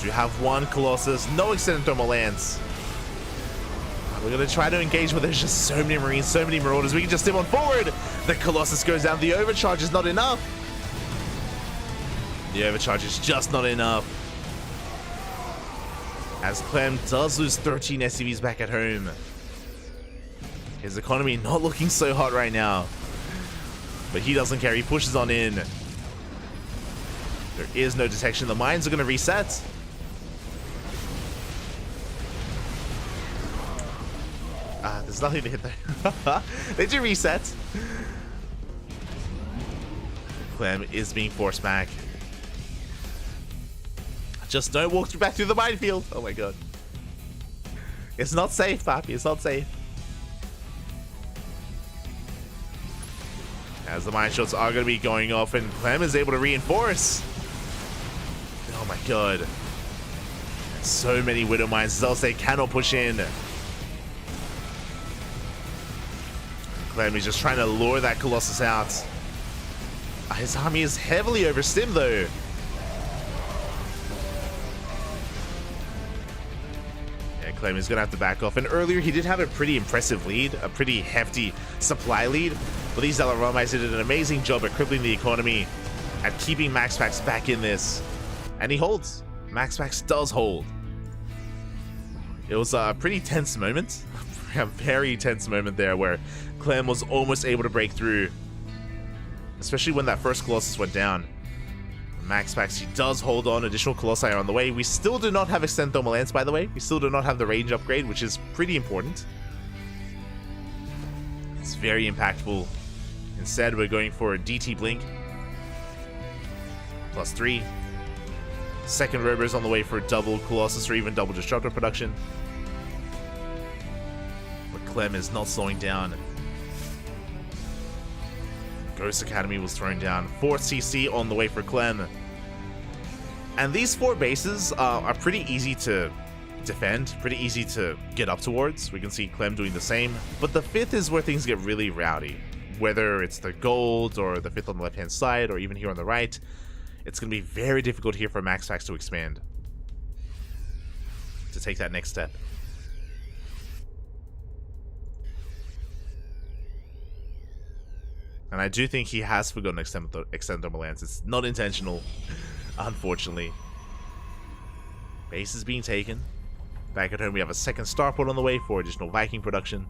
You have 1 Colossus, no extended thermal lance. We're going to try to engage, but there's just so many Marines, so many Marauders. We can just step on forward. The Colossus goes down. The overcharge is not enough. The overcharge is just not enough. As Clem does lose 13 SCVs back at home. His economy not looking so hot right now. But he doesn't care. He pushes on in. There is no detection. The mines are going to reset. There's nothing to hit there. They do reset. Clem is being forced back. Just don't walk back through the minefield. Oh my god. It's not safe, Papi. It's not safe. As the mine shots are going to be going off, and Clem is able to reinforce. Oh my god. So many Widow mines, else they cannot push in. Clem is just trying to lure that Colossus out. His army is heavily overstimmed though. Yeah, Clem is going to have to back off. And earlier he did have a pretty impressive lead, a pretty hefty supply lead. But these Zealot Romites did an amazing job at crippling the economy, at keeping MaxPax back in this. And he holds. MaxPax does hold. It was a pretty tense moment. A very tense moment there where Clem was almost able to break through. Especially when that first Colossus went down. Max Pax, he does hold on. Additional Colossi are on the way. We still do not have Extend Thermal Lance, by the way. We still do not have the range upgrade, which is pretty important. It's very impactful. Instead, we're going for a DT Blink. +3. Second Robo is on the way for double Colossus or even double Disruptor production. But Clem is not slowing down. Ghost Academy was thrown down. 4th CC on the way for Clem. And these 4 bases are pretty easy to defend, pretty easy to get up towards. We can see Clem doing the same. But the 5th is where things get really rowdy. Whether it's the gold or the 5th on the left-hand side or even here on the right, it's going to be very difficult here for Max Pax to expand. To take that next step. And I do think he has forgotten Extend Thermal Lance. It's not intentional, unfortunately. Base is being taken. Back at home, we have a second starport on the way for additional Viking production.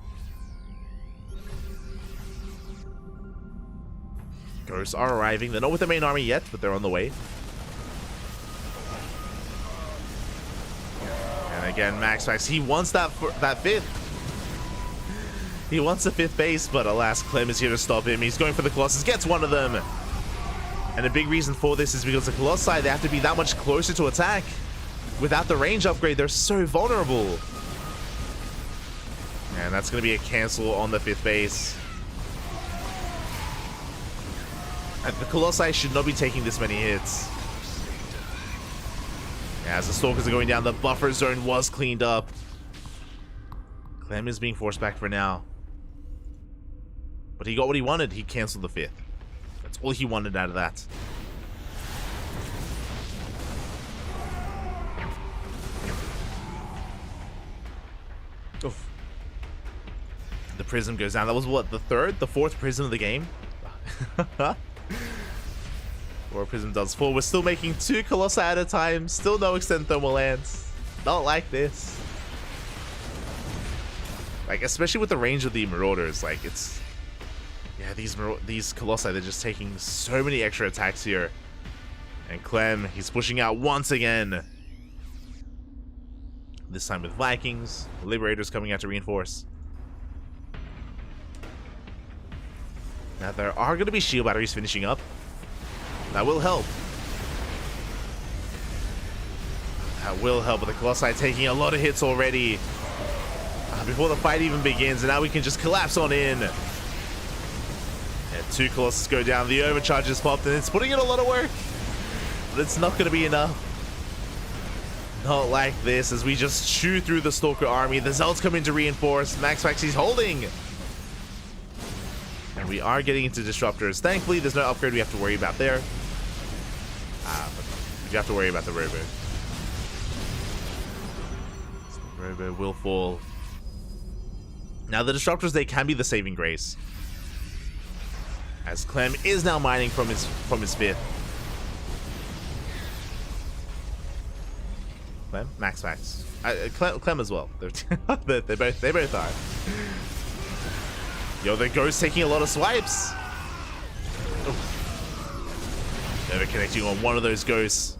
Ghosts are arriving. They're not with the main army yet, but they're on the way. And again, Max Pax, he wants that 5th. He wants the 5th base, but alas, Clem is here to stop him. He's going for the Colossus, gets one of them. And a big reason for this is because the Colossi, they have to be that much closer to attack. Without the range upgrade, they're so vulnerable. And that's going to be a cancel on the 5th base. And the Colossi should not be taking this many hits. As the Stalkers are going down, the buffer zone was cleaned up. Clem is being forced back for now. But he got what he wanted. He canceled the 5th. That's all he wanted out of that. Oof. The Prism goes down. That was what, the 4th Prism of the game? 4 Prism does 4. We're still making 2 Colossi at a time. Still no Extend Thermal Lance. Not like this. Like, especially with the range of the Marauders, like, it's... Yeah, these Colossi, they're just taking so many extra attacks here. And Clem, he's pushing out once again. This time with Vikings. Liberators coming out to reinforce. Now, there are going to be shield batteries finishing up. That will help. That will help, but the Colossi taking a lot of hits already. Before the fight even begins, and now we can just collapse on in. And 2 Colossus go down. The overcharge is popped, and it's putting in a lot of work. But it's not going to be enough. Not like this, as we just chew through the Stalker army. The Zelts come in to reinforce. Max Pax, he's holding. And we are getting into Disruptors. Thankfully, there's no upgrade we have to worry about there. But we have to worry about the Robo. So the Robo will fall. Now, the Disruptors, they can be the saving grace. As Clem is now mining from his 5th. Clem? Max Pax. Clem as well. They both are. Yo, the Ghost taking a lot of swipes. Oh. Never connecting on one of those Ghosts.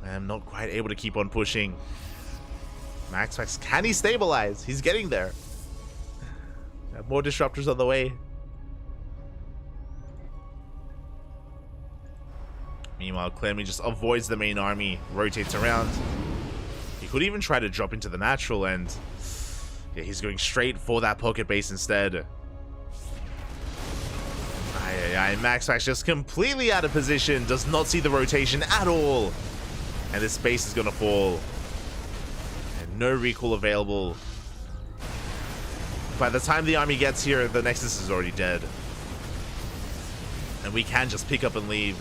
I'm not quite able to keep on pushing. Max Pax, can he stabilize? He's getting there. More Disruptors on the way. Meanwhile, Clem just avoids the main army, rotates around. He could even try to drop into the natural, and yeah, he's going straight for that pocket base instead. Max Pax just completely out of position, does not see the rotation at all. And this base is going to fall. And no recall available. By the time the army gets here, the Nexus is already dead. And we can just pick up and leave.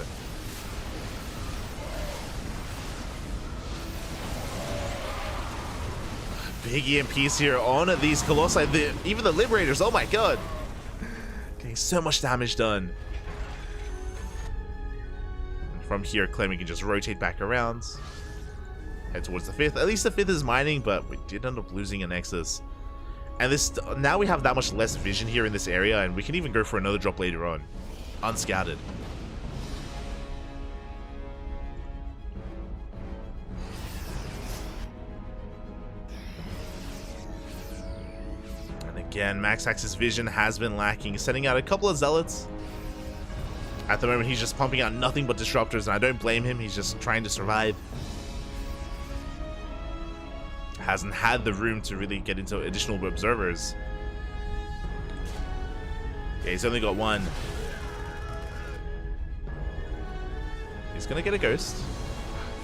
Big EMPs here on these Colossi. Even the Liberators, oh my god. Getting so much damage done. And from here, Clem can just rotate back around. Head towards the 5th. At least the 5th is mining, but we did end up losing a Nexus. And this now we have that much less vision here in this area, and we can even go for another drop later on. Unscouted. Again, MaxAxe's vision has been lacking. He's sending out a couple of zealots. At the moment, he's just pumping out nothing but disruptors, and I don't blame him. He's just trying to survive. Hasn't had the room to really get into additional observers. Yeah, he's only got one. He's gonna get a ghost.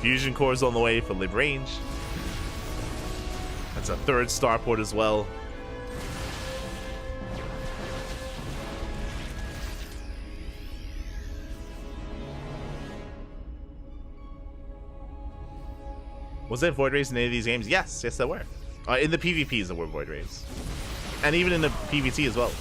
Fusion core is on the way for lib range. That's a third starport as well. Was there void rays in any of these games? Yes, there were. In the PvPs there were void rays. And even in the PvT as well.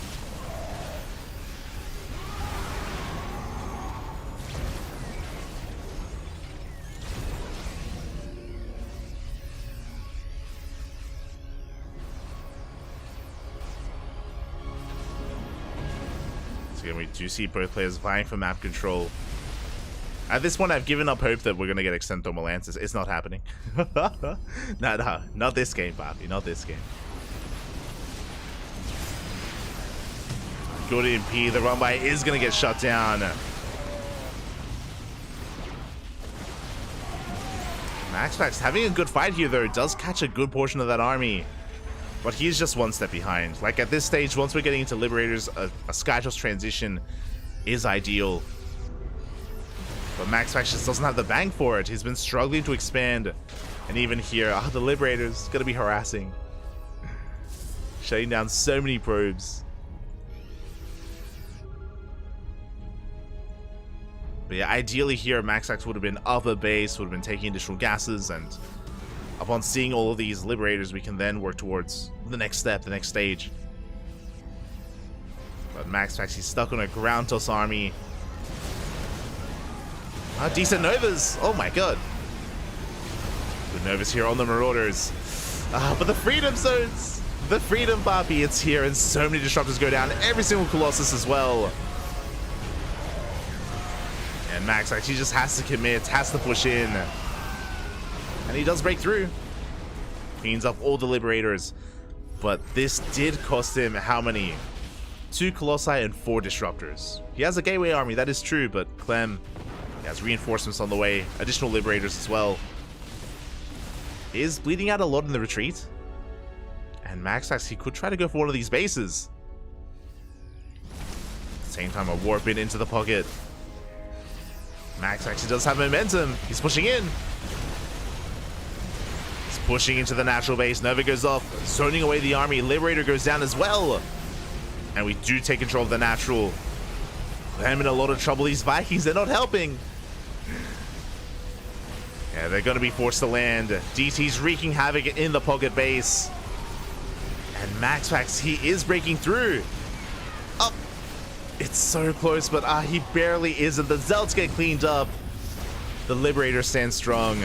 So again, we do see both players vying for map control. At this point, I've given up hope that we're going to get Extend Thermal Lances. It's not happening. No, not this game, Bobby. Not this game. Good MP. The run by is going to get shut down. MaxAxe having a good fight here, though. Does catch a good portion of that army. But he's just one step behind. Like, at this stage, once we're getting into Liberators, a Skytoss transition is ideal. But MaxAxe just doesn't have the bang for it. He's been struggling to expand. And even here, the Liberator's gonna be harassing. Shutting down so many probes. But yeah, ideally here, MaxAxe would have been up a base, would have been taking additional gases, and upon seeing all of these Liberators, we can then work towards the next step, the next stage. But MaxAxe, he's stuck on a ground toss army. Decent Novas. Oh my god. Good Novas here on the Marauders. But the Freedom Zones. The Freedom Barbie, it's here, and so many disruptors go down. Every single Colossus as well. And MaxAxe, he just has to commit, has to push in. And he does break through. Cleans up all the Liberators. But this did cost him how many? 2 Colossi and 4 Disruptors. He has a Gateway army, that is true, but Clem has reinforcements on the way, additional Liberators as well. He is bleeding out a lot in the retreat. And MaxAxe, he could try to go for one of these bases. At the same time, a warp in into the pocket. MaxAxe, he does have momentum. He's pushing in. He's pushing into the natural base. Nova goes off, zoning away the army. Liberator goes down as well. And we do take control of the natural. I'm in a lot of trouble. These Vikings, they're not helping. Yeah, they're going to be forced to land. DT's wreaking havoc in the pocket base. And MaxAxe, he is breaking through. Up. It's so close, but he barely isn't. The Zealots get cleaned up. The Liberator stands strong.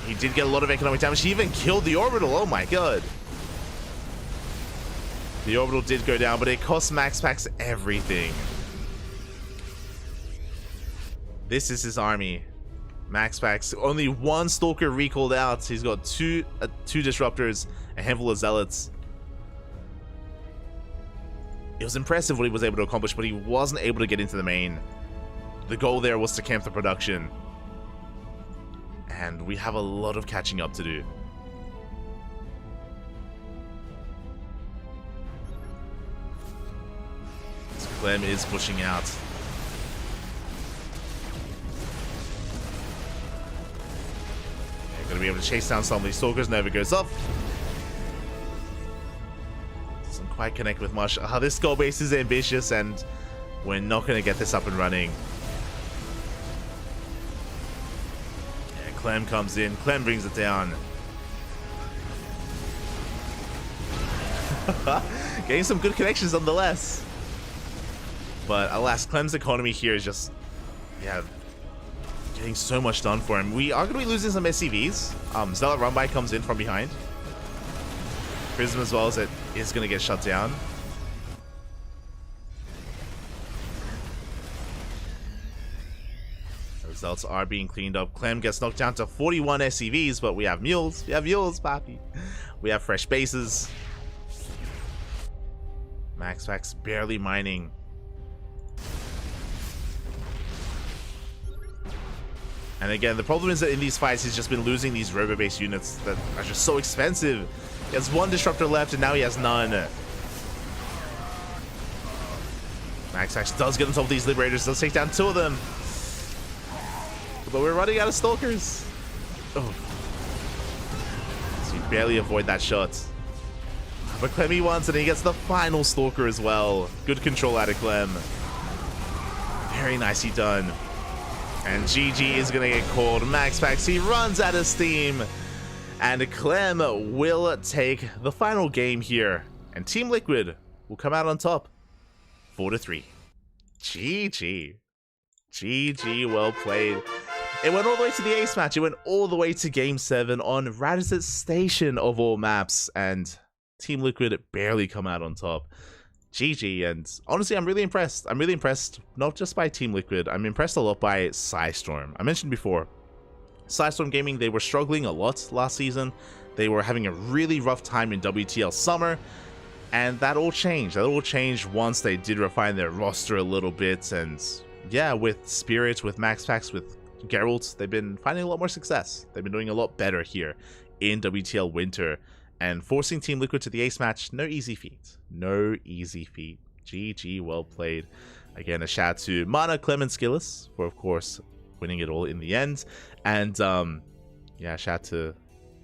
He did get a lot of economic damage. He even killed the Orbital. Oh my god. The Orbital did go down, but it cost MaxAxe everything. This is his army. MaxAxe, only 1 Stalker recalled out. He's got two Disruptors, a handful of Zealots. It was impressive what he was able to accomplish, but he wasn't able to get into the main. The goal there was to camp the production. And we have a lot of catching up to do. Clem is pushing out. They're going to be able to chase down some of these Stalkers. Nova goes off. Doesn't quite connect with much. This skull base is ambitious, and we're not going to get this up and running. Yeah, Clem comes in. Clem brings it down. Getting some good connections nonetheless. But alas, Clem's economy here is just, yeah, getting so much done for him. We are going to be losing some SCVs. Zealot Runby comes in from behind. Prism as well as it is going to get shut down. The Zealots are being cleaned up. Clem gets knocked down to 41 SCVs, but we have mules. We have mules, papi. We have fresh bases. MaxPax barely mining. And again, the problem is that in these fights, he's just been losing these robo-based units that are just so expensive. He has one disruptor left, and now he has none. MaxPax does get himself these liberators, does take down 2 of them. But we're running out of stalkers. Oh. So you barely avoid that shot. But Clem he wants, and he gets the final stalker as well. Good control out of Clem. Very nicely done. And GG is going to get called. MaxPax, he runs out of steam. And Clem will take the final game here. And Team Liquid will come out on top. 4-3. GG. GG, well played. It went all the way to the ace match. It went all the way to Game 7 on Radisson Station of all maps. And Team Liquid barely come out on top. GG, and honestly, I'm really impressed. I'm really impressed, not just by Team Liquid. I'm impressed a lot by Psystorm. I mentioned before, Psystorm Gaming, they were struggling a lot last season. They were having a really rough time in WTL Summer, and that all changed. That all changed once they did refine their roster a little bit, and yeah, with Spirit, with MaxPax, with Geralt, they've been finding a lot more success. They've been doing a lot better here in WTL Winter. And forcing Team Liquid to the ace match, no easy feat. No easy feat. GG, well played. Again, a shout out to Mana, Clem, and Skillis for, of course, winning it all in the end. And, yeah, shout out to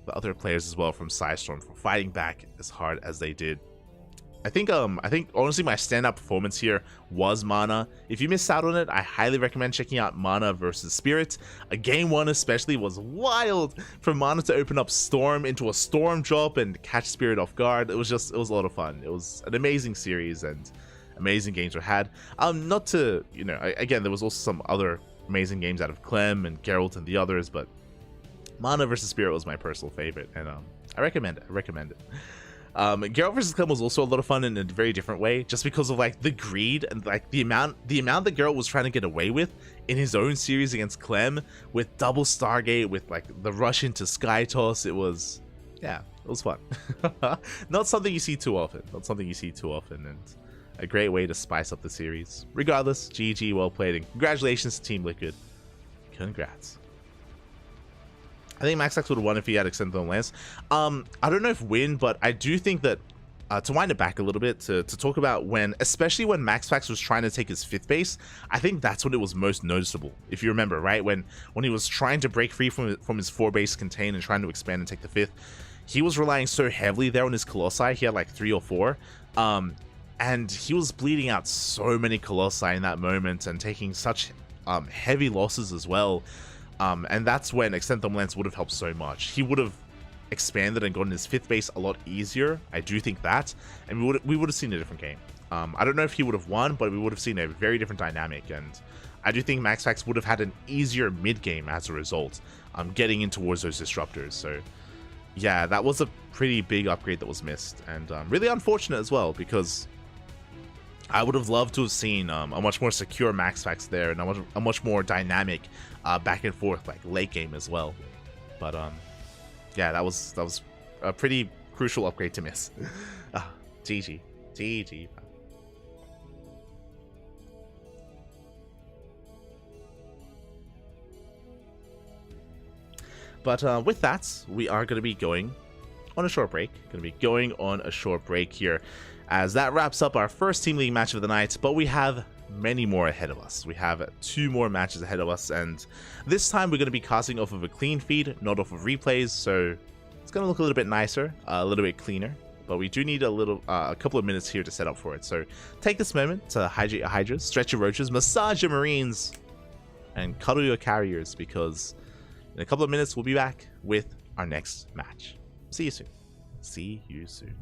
the other players as well from Psystorm for fighting back as hard as they did. I think honestly my standout performance here was Mana. If you missed out on it, I highly recommend checking out Mana versus Spirit. Game 1 especially was wild for Mana to open up Storm into a Storm drop and catch Spirit off guard. It was a lot of fun. It was an amazing series and amazing games were had. Not to, you know, again, there was also some other amazing games out of Clem and Geralt and the others, but Mana versus Spirit was my personal favorite, and I recommend it. Geralt vs. Clem was also a lot of fun in a very different way, just because of like the greed and like the amount that Geralt was trying to get away with in his own series against Clem, with double Stargate, with like the rush into Sky Toss. It was fun. Not something you see too often. And a great way to spice up the series. Regardless, GG, well played, and congratulations to Team Liquid. Congrats. I think MaxPax would have won if he had extended on Lance. I don't know if win, but I do think that, to wind it back a little bit, to talk about especially when MaxPax was trying to take his 5th base, I think that's when it was most noticeable. If you remember, right? When he was trying to break free from his 4-base contain and trying to expand and take the 5th, he was relying so heavily there on his Colossi. He had like 3 or 4. And he was bleeding out so many Colossi in that moment and taking such heavy losses as well. And that's when Extended Lance would have helped so much. He would have expanded and gotten his 5th base a lot easier. I do think that, and we would have seen a different game. I don't know if he would have won, but we would have seen a very different dynamic, and I do think MaxPax would have had an easier mid game as a result, getting in towards those disruptors. So yeah, that was a pretty big upgrade that was missed, and really unfortunate as well, because I would have loved to have seen a much more secure MaxPax there, and a much more dynamic back and forth like late game as well. But yeah, that was a pretty crucial upgrade to miss. GG. But with that, we are going to be going on a short break. Here, as that wraps up our first Team League match of the night, but we have many more ahead of us. We have 2 more matches ahead of us, and this time we're going to be casting off of a clean feed, not off of replays, so it's going to look a little bit nicer, a little bit cleaner, but we do need a couple of minutes here to set up for it. So take this moment to hydrate your hydras, stretch your roaches, massage your marines, and cuddle your carriers, because in a couple of minutes we'll be back with our next match. See you soon.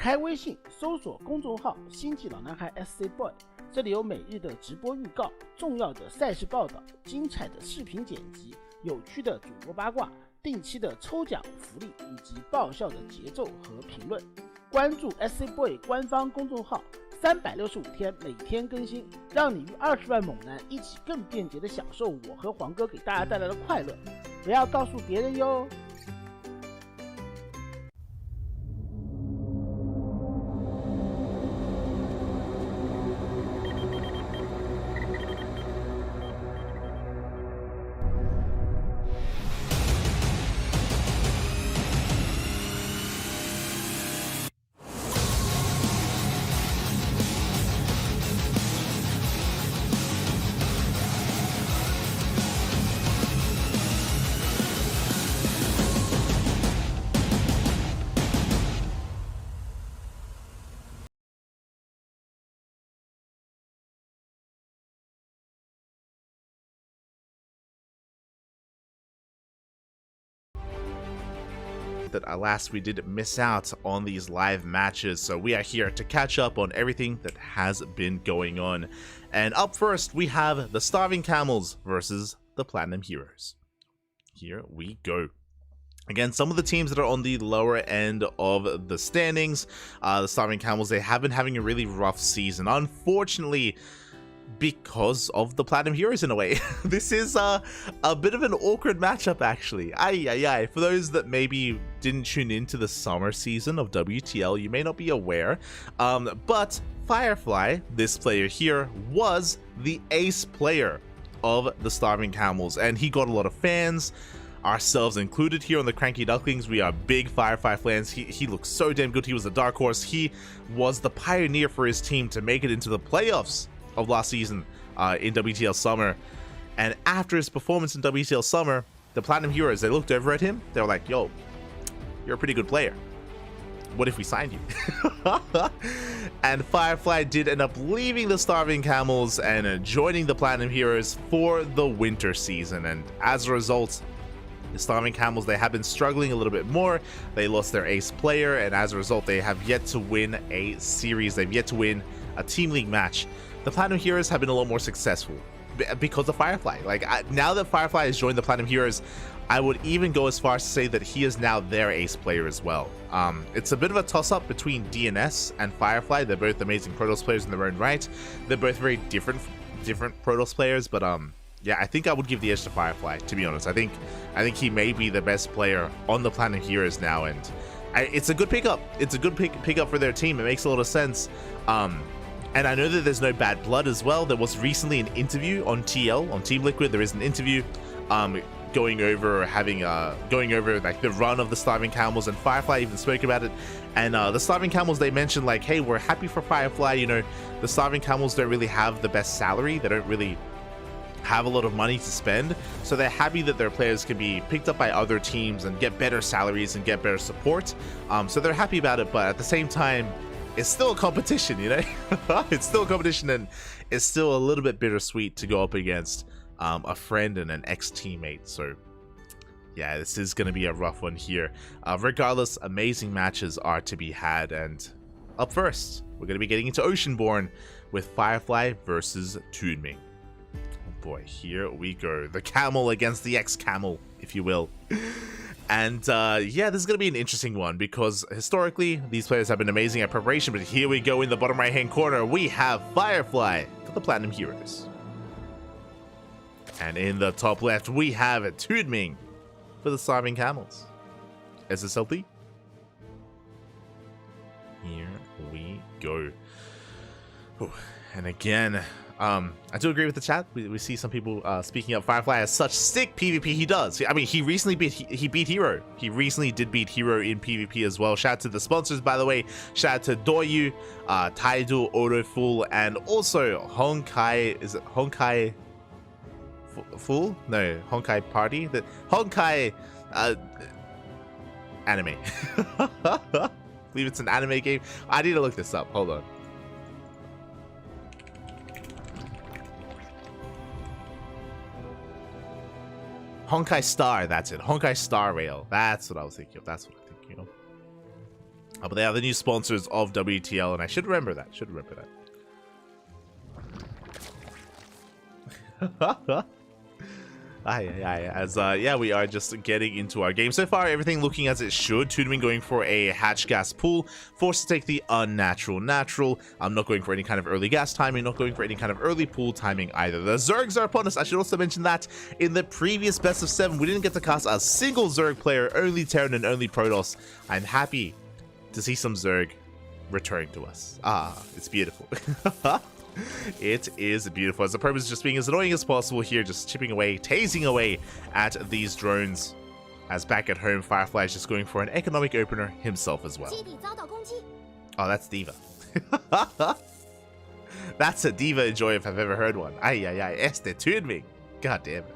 开微信搜索公众号星际老男孩 SC Boy， 这里有每日的直播预告、重要的赛事报道、精彩的视频剪辑、有趣的主播八卦、定期的抽奖福利以及爆笑的节奏和评论。关注 SC Boy 官方公众号，365天每天更新，让你与20万猛男一起更便捷的享受我和黄哥给大家带来的快乐。不要告诉别人哟。That alas, we did miss out on these live matches, so we are here to catch up on everything that has been going on. And up first, we have the Starving Camels versus the Platinum Heroes. Here we go. Again, some of the teams that are on the lower end of the standings, the Starving Camels, they have been having a really rough season. Unfortunately, because of the Platinum Heroes in a way. This is a bit of an awkward matchup, actually. For those that maybe didn't tune into the summer season of WTL, you may not be aware, but Firefly, this player here, was the ace player of the Starving Camels, and he got a lot of fans, ourselves included here on the CranKy Ducklings. We are big Firefly fans. He looks so damn good. He was a dark horse. He was the pioneer for his team to make it into the playoffs of last season in WTL Summer. And after his performance in WTL Summer, the Platinum Heroes, they looked over at him. They were like, yo, you're a pretty good player. What if we signed you? And Firefly did end up leaving the Starving Camels and joining the Platinum Heroes for the winter season. And as a result, the Starving Camels, they have been struggling a little bit more. They lost their ace player, and as a result, they have yet to win a series. They've yet to win a Team League match. The Platinum Heroes have been a lot more successful because of Firefly. Now that Firefly has joined the Platinum Heroes, I would even go as far as to say that he is now their ace player as well. It's a bit of a toss-up between DNS and Firefly. They're both amazing Protoss players in their own right. They're both very different Protoss players, but yeah, I think I would give the edge to Firefly, to be honest. I think he may be the best player on the Platinum Heroes now, and it's a good pickup. It's a good pickup for their team. It makes a lot of sense. And I know that there's no bad blood as well. There was recently an interview on TL, on Team Liquid. There is an interview going over like the run of the Starving Camels, and Firefly even spoke about it. And the Starving Camels, they mentioned like, hey, we're happy for Firefly. You know, the Starving Camels don't really have the best salary. They don't really have a lot of money to spend, so they're happy that their players can be picked up by other teams and get better salaries and get better support. So they're happy about it, but at the same time, it's still a competition, you know? It's still a competition, and it's still a little bit bittersweet to go up against a friend and an ex-teammate. So yeah, this is going to be a rough one here. Regardless, amazing matches are to be had, and up first, we're going to be getting into Oceanborn with Firefly versus Tunming. Oh boy, here we go. The camel against the ex-camel, if you will. And yeah, this is going to be an interesting one because historically, these players have been amazing at preparation, but here we go in the bottom right-hand corner. We have Firefly for the Platinum Heroes. And in the top left, we have Tunming for the Starving Camels. SSLP. Here we go. Ooh. And again, I do agree with the chat. We see some people speaking up Firefly as such sick PvP. He does. I mean, he recently beat Hero. He recently did beat Hero in PvP as well. Shout out to the sponsors, by the way. Shout out to Doyu, Taidu, Autofool, and also Honkai. Is it Honkai Fool? No, Honkai Party. The Honkai anime. I believe it's an anime game. I need to look this up. Hold on. Honkai Star, that's it. Honkai Star Rail. That's what I was thinking of. That's what I'm thinking of. But they are the new sponsors of WTL, and I should remember that. Yeah, we are just getting into our game. So far, everything looking as it should. Toonaming going for a hatch gas pool, forced to take the unnatural natural. I'm not going for any kind of early gas timing, not going for any kind of early pool timing either. The Zergs are upon us. I should also mention that in the previous best of 7, we didn't get to cast a single Zerg player, only Terran and only Protoss. I'm happy to see some Zerg returning to us. It's beautiful. It is beautiful, as the purpose is just being as annoying as possible here, just chipping away, tasing away at these drones, as back at home, Firefly is just going for an economic opener himself as well. Oh, that's Diva. That's a Diva enjoy if I've ever heard one. Este Toonaming. God damn it.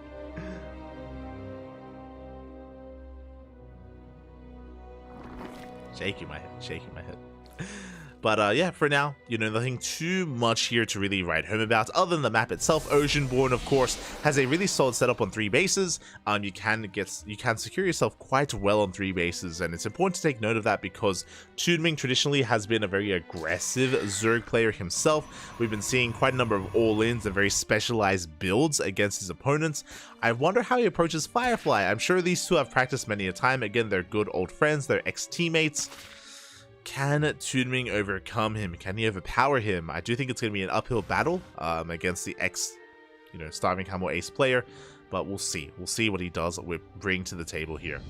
Shaking my head. But yeah, for now, nothing too much here to really write home about, other than the map itself. Oceanborn, of course, has a really solid setup on 3 bases. You can secure yourself quite well on 3 bases, and it's important to take note of that because Toonaming traditionally has been a very aggressive Zerg player himself. We've been seeing quite a number of all-ins and very specialized builds against his opponents. I wonder how he approaches Firefly. I'm sure these two have practiced many a time. Again, they're good old friends, they're ex-teammates. Can Toonaming overcome him? Can he overpower him? I do think it's going to be an uphill battle against the Starving Camel ace player, but we'll see. We'll see what he does bring to the table here.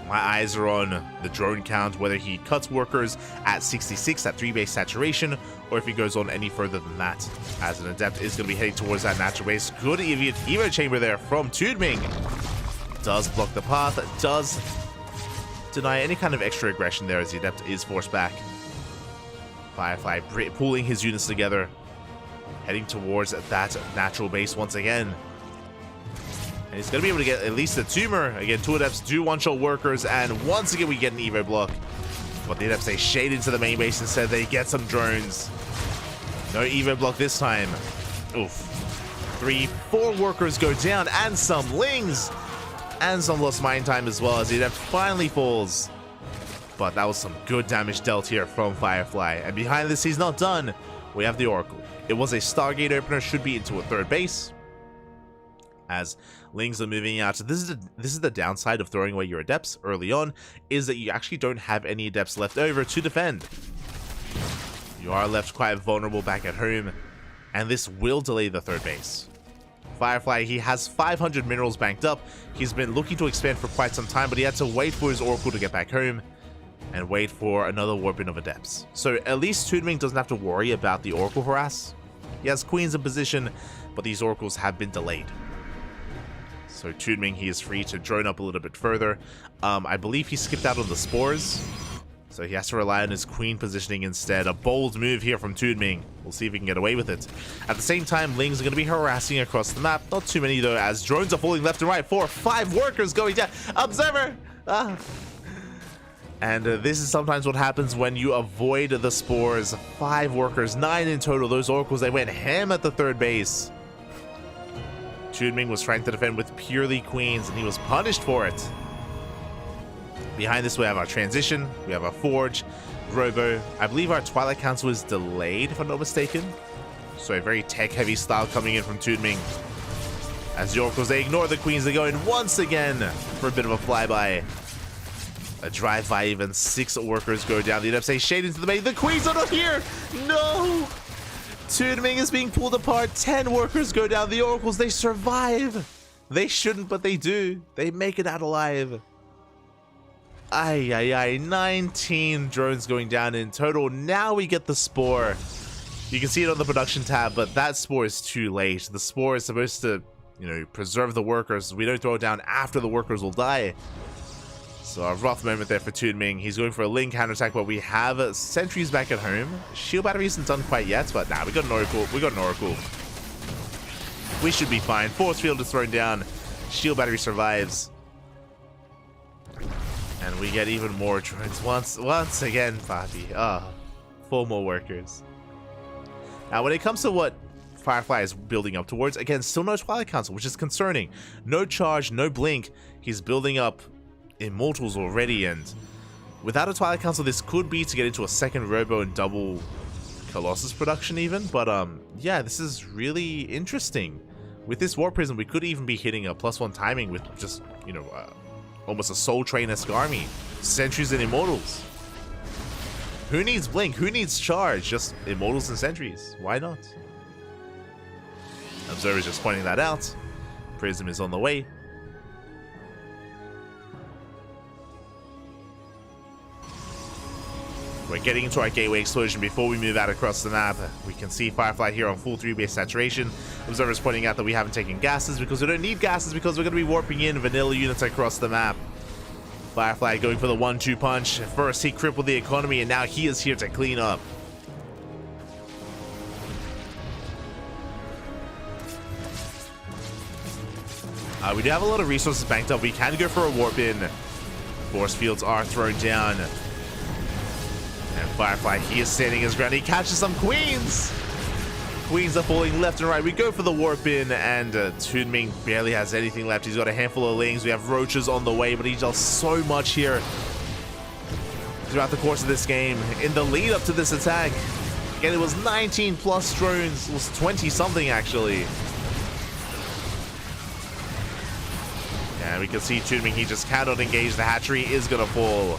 My eyes are on the drone count, whether he cuts workers at 66 at 3-base saturation, or if he goes on any further than that, as an Adept is going to be heading towards that natural base. Good Evo Chamber there from Toonaming. Does block the path, does deny any kind of extra aggression there as the Adept is forced back. Firefly pulling his units together, heading towards that natural base once again. And he's going to be able to get at least a tumor. Again, 2 Adepts do one-shot workers, and once again we get an Evo block. But the Adepts, they shade into the main base instead. They get some drones. No Evo block this time. Oof. 3, 4 workers go down, and some Lings. And some lost mine time as well as the Adept finally falls. But that was some good damage dealt here from Firefly. And behind this, he's not done. We have the Oracle. It was a Stargate opener, should be into a 3rd base. As Lings are moving out. This is the downside of throwing away your Adepts early on, is that you actually don't have any Adepts left over to defend. You are left quite vulnerable back at home, and this will delay the 3rd base. Firefly, he has 500 minerals banked up. He's been looking to expand for quite some time, but he had to wait for his Oracle to get back home and wait for another warping of Adepts. So at least Toonaming doesn't have to worry about the Oracle harass. He has Queens in position, but these Oracles have been delayed. So Toonaming, he is free to drone up a little bit further. I believe he skipped out on the Spores, so he has to rely on his Queen positioning instead. A bold move here from Toonaming. We'll see if he can get away with it. At the same time, Lings are going to be harassing across the map. Not too many though, as drones are falling left and right. 4 or 5 workers going down. Observer! And this is sometimes what happens when you avoid the Spores. 5 workers, 9 in total. Those Oracles, they went ham at the 3rd base. Toonaming was trying to defend with purely Queens, and he was punished for it. Behind this, we have our Transition, we have our Forge, Robo. I believe our Twilight Council is delayed, if I'm not mistaken. So a very tech-heavy style coming in from Toonaming. As the Oracles, they ignore the Queens, they go in once again for a bit of a flyby. A drive-by, even 6 workers go down. The Adepts, they shade into the main. The Queens are not here! No! Toonaming is being pulled apart. 10 workers go down. The Oracles, they survive. They shouldn't, but they do. They make it out alive. 19 drones going down in total. Now we get the Spore. You can see it on the production tab, but that Spore is too late. The Spore is supposed to, preserve the workers. We don't throw it down after the workers will die. So a rough moment there for Toonaming. He's going for a Ling counterattack, but we have sentries back at home. Shield battery isn't done quite yet, but nah, we got an Oracle. We should be fine. Force field is thrown down. Shield battery survives. And we get even more drones once again, Papi. 4 more workers. Now, when it comes to what Firefly is building up towards, again, still no Twilight Council, which is concerning. No charge, no blink. He's building up Immortals already, and Without a Twilight Council, this could be to get into a second Robo and double Colossus production even, but yeah, this is really interesting. With this Warp Prism, we could even be hitting a +1 timing with just, you know, almost a Soul Train-esque army. Sentries and Immortals. Who needs Blink? Who needs Charge? Just Immortals and Sentries. Why not? Observer's just pointing that out. Prism is on the way. We're getting into our Gateway Explosion before we move out across the map. We can see Firefly here on full 3-base saturation. Observer's pointing out that we haven't taken gases because we don't need gases because we're going to be warping in vanilla units across the map. Firefly going for the 1-2 punch. First, he crippled the economy, and now he is here to clean up. We do have a lot of resources banked up. We can go for a warp in. Force fields are thrown down. And Firefly, he is standing his ground. He catches some queens. Queens are falling left and right. We go for the warp in, and Toonming barely has anything left. He's got a handful of lings. We have roaches on the way, but he does so much here throughout the course of this game. In the lead up to this attack, again, it was 19 plus drones. It was 20 something actually. And we can see Toonming, he just cannot engage. The hatchery is gonna fall.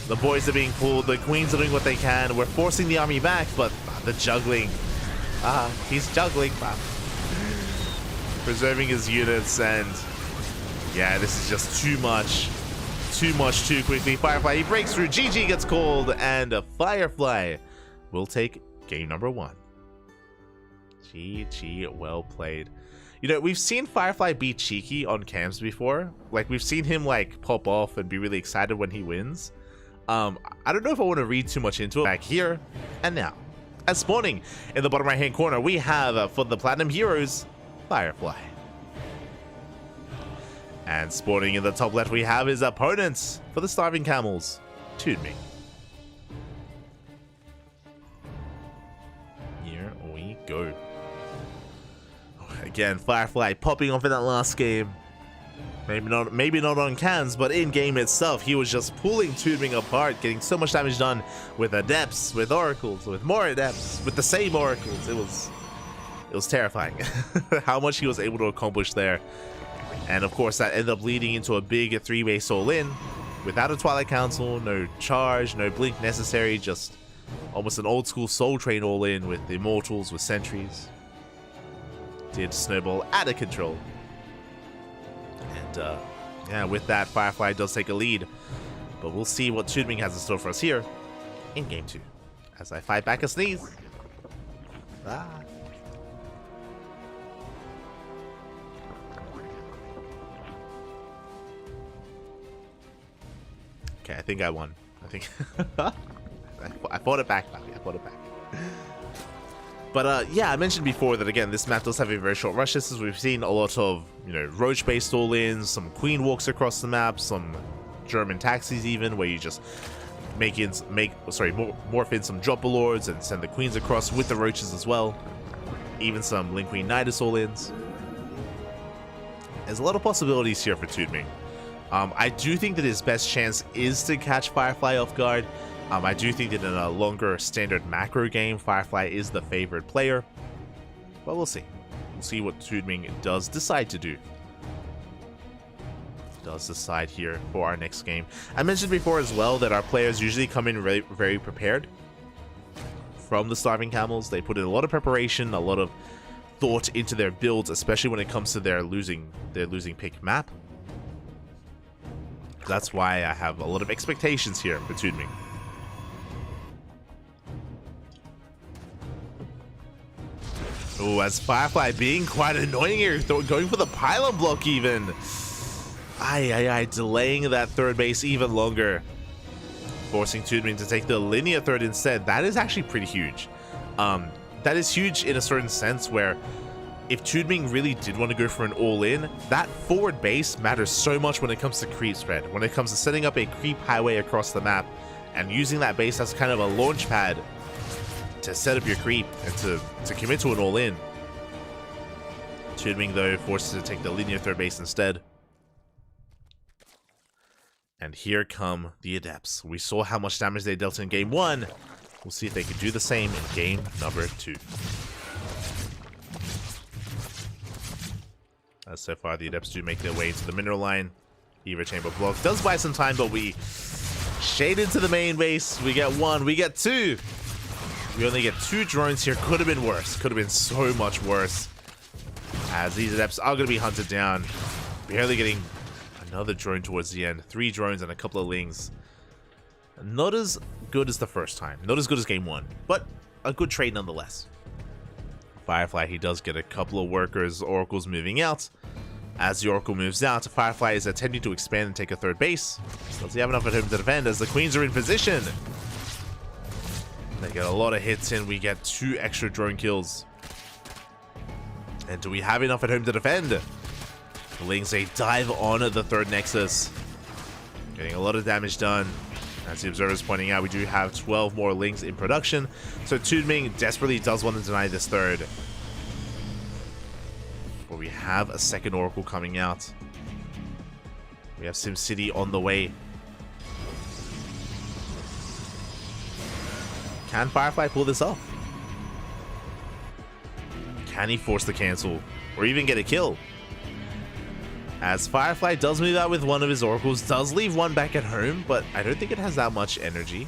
The boys are being pulled. The queens are doing what they can. We're forcing the army back, but the juggling. He's juggling. Preserving his units, and yeah, this is just too much. Too much too quickly. Firefly, he breaks through. GG gets called, and Firefly will take game number 1. GG, well played. You know, we've seen Firefly be cheeky on cams before. Like, we've seen him, like, pop off and be really excited when he wins. I don't know if I want to read too much into it. Back here and now. As spawning in the bottom right hand corner, we have for the Platinum Heroes, Firefly. And spawning in the top left, we have his opponents for the Starving Camels, Toonming. Here we go. Again, Firefly popping off in that last game. Maybe not on cans, but in game itself, he was just pulling Toonming apart, getting so much damage done with Adepts, with Oracles, with more Adepts, with the same Oracles. It was terrifying how much he was able to accomplish there. And of course, that ended up leading into a big 3-base all-in without a Twilight Council, no charge, no blink necessary, just almost an old school Soul Train all-in with Immortals, with Sentries. Did snowball out of control. And yeah, with that, Firefly does take a lead. But we'll see what Toonming has in store for us here in game 2. As I fight back a sneeze. Okay, I think I won. I think I fought it back, Bobby. I fought it back. But yeah, I mentioned before that again, this map does have a very short rush distance. We've seen a lot of, you know, roach-based all-ins, some queen walks across the map, some German taxis even, where you just morph in some dropper lords and send the queens across with the roaches as well. Even some Link Queen Nidus all-ins. There's a lot of possibilities here for Toonming. I do think that his best chance is to catch Firefly off guard. I do think that in a longer standard macro game, Firefly is the favored player. But we'll see. We'll see what Toonming does decide to do. Does decide here for our next game. I mentioned before as well that our players usually come in very prepared. From the Starving Camels, they put in a lot of preparation, a lot of thought into their builds, especially when it comes to their losing pick map. That's why I have a lot of expectations here for Toonming. Oh, as Firefly being quite annoying here, going for the pylon block even. Delaying that third base even longer. Forcing Toonming to take the linear third instead. That is actually pretty huge. That is huge in a certain sense where if Toonming really did want to go for an all-in, that forward base matters so much when it comes to creep spread. When it comes to setting up a creep highway across the map and using that base as kind of a launch pad to set up your creep and to commit to an all-in. Toonming, though, forces to take the linear third base instead. And here come the Adepts. We saw how much damage they dealt in game 1. We'll see if they can do the same in game number 2. As so far, the Adepts do make their way into the mineral line. Eva Chamber block does buy some time, but we shade into the main base. We get 1, we get 2. We only get 2 drones here. Could have been worse. Could have been so much worse. As these Adepts are going to be hunted down. Barely getting another drone towards the end. 3 drones and a couple of lings. Not as good as the first time. Not as good as game 1. But a good trade nonetheless. Firefly, he does get a couple of workers. Oracle's moving out. As the Oracle moves out, Firefly is attempting to expand and take a 3rd base. Does he have enough at home to defend as the Queens are in position? They get a lot of hits in. We get 2 extra drone kills. And do we have enough at home to defend? The Lings, they dive on the 3rd Nexus. Getting a lot of damage done. As the Observer is pointing out, we do have 12 more Lings in production. So Toonming desperately does want to deny this 3rd. But we have a 2nd Oracle coming out. We have SimCity on the way. Can Firefly pull this off? Can he force the cancel? Or even get a kill? As Firefly does move out with 1 of his Oracles, does leave 1 back at home, but I don't think it has that much energy.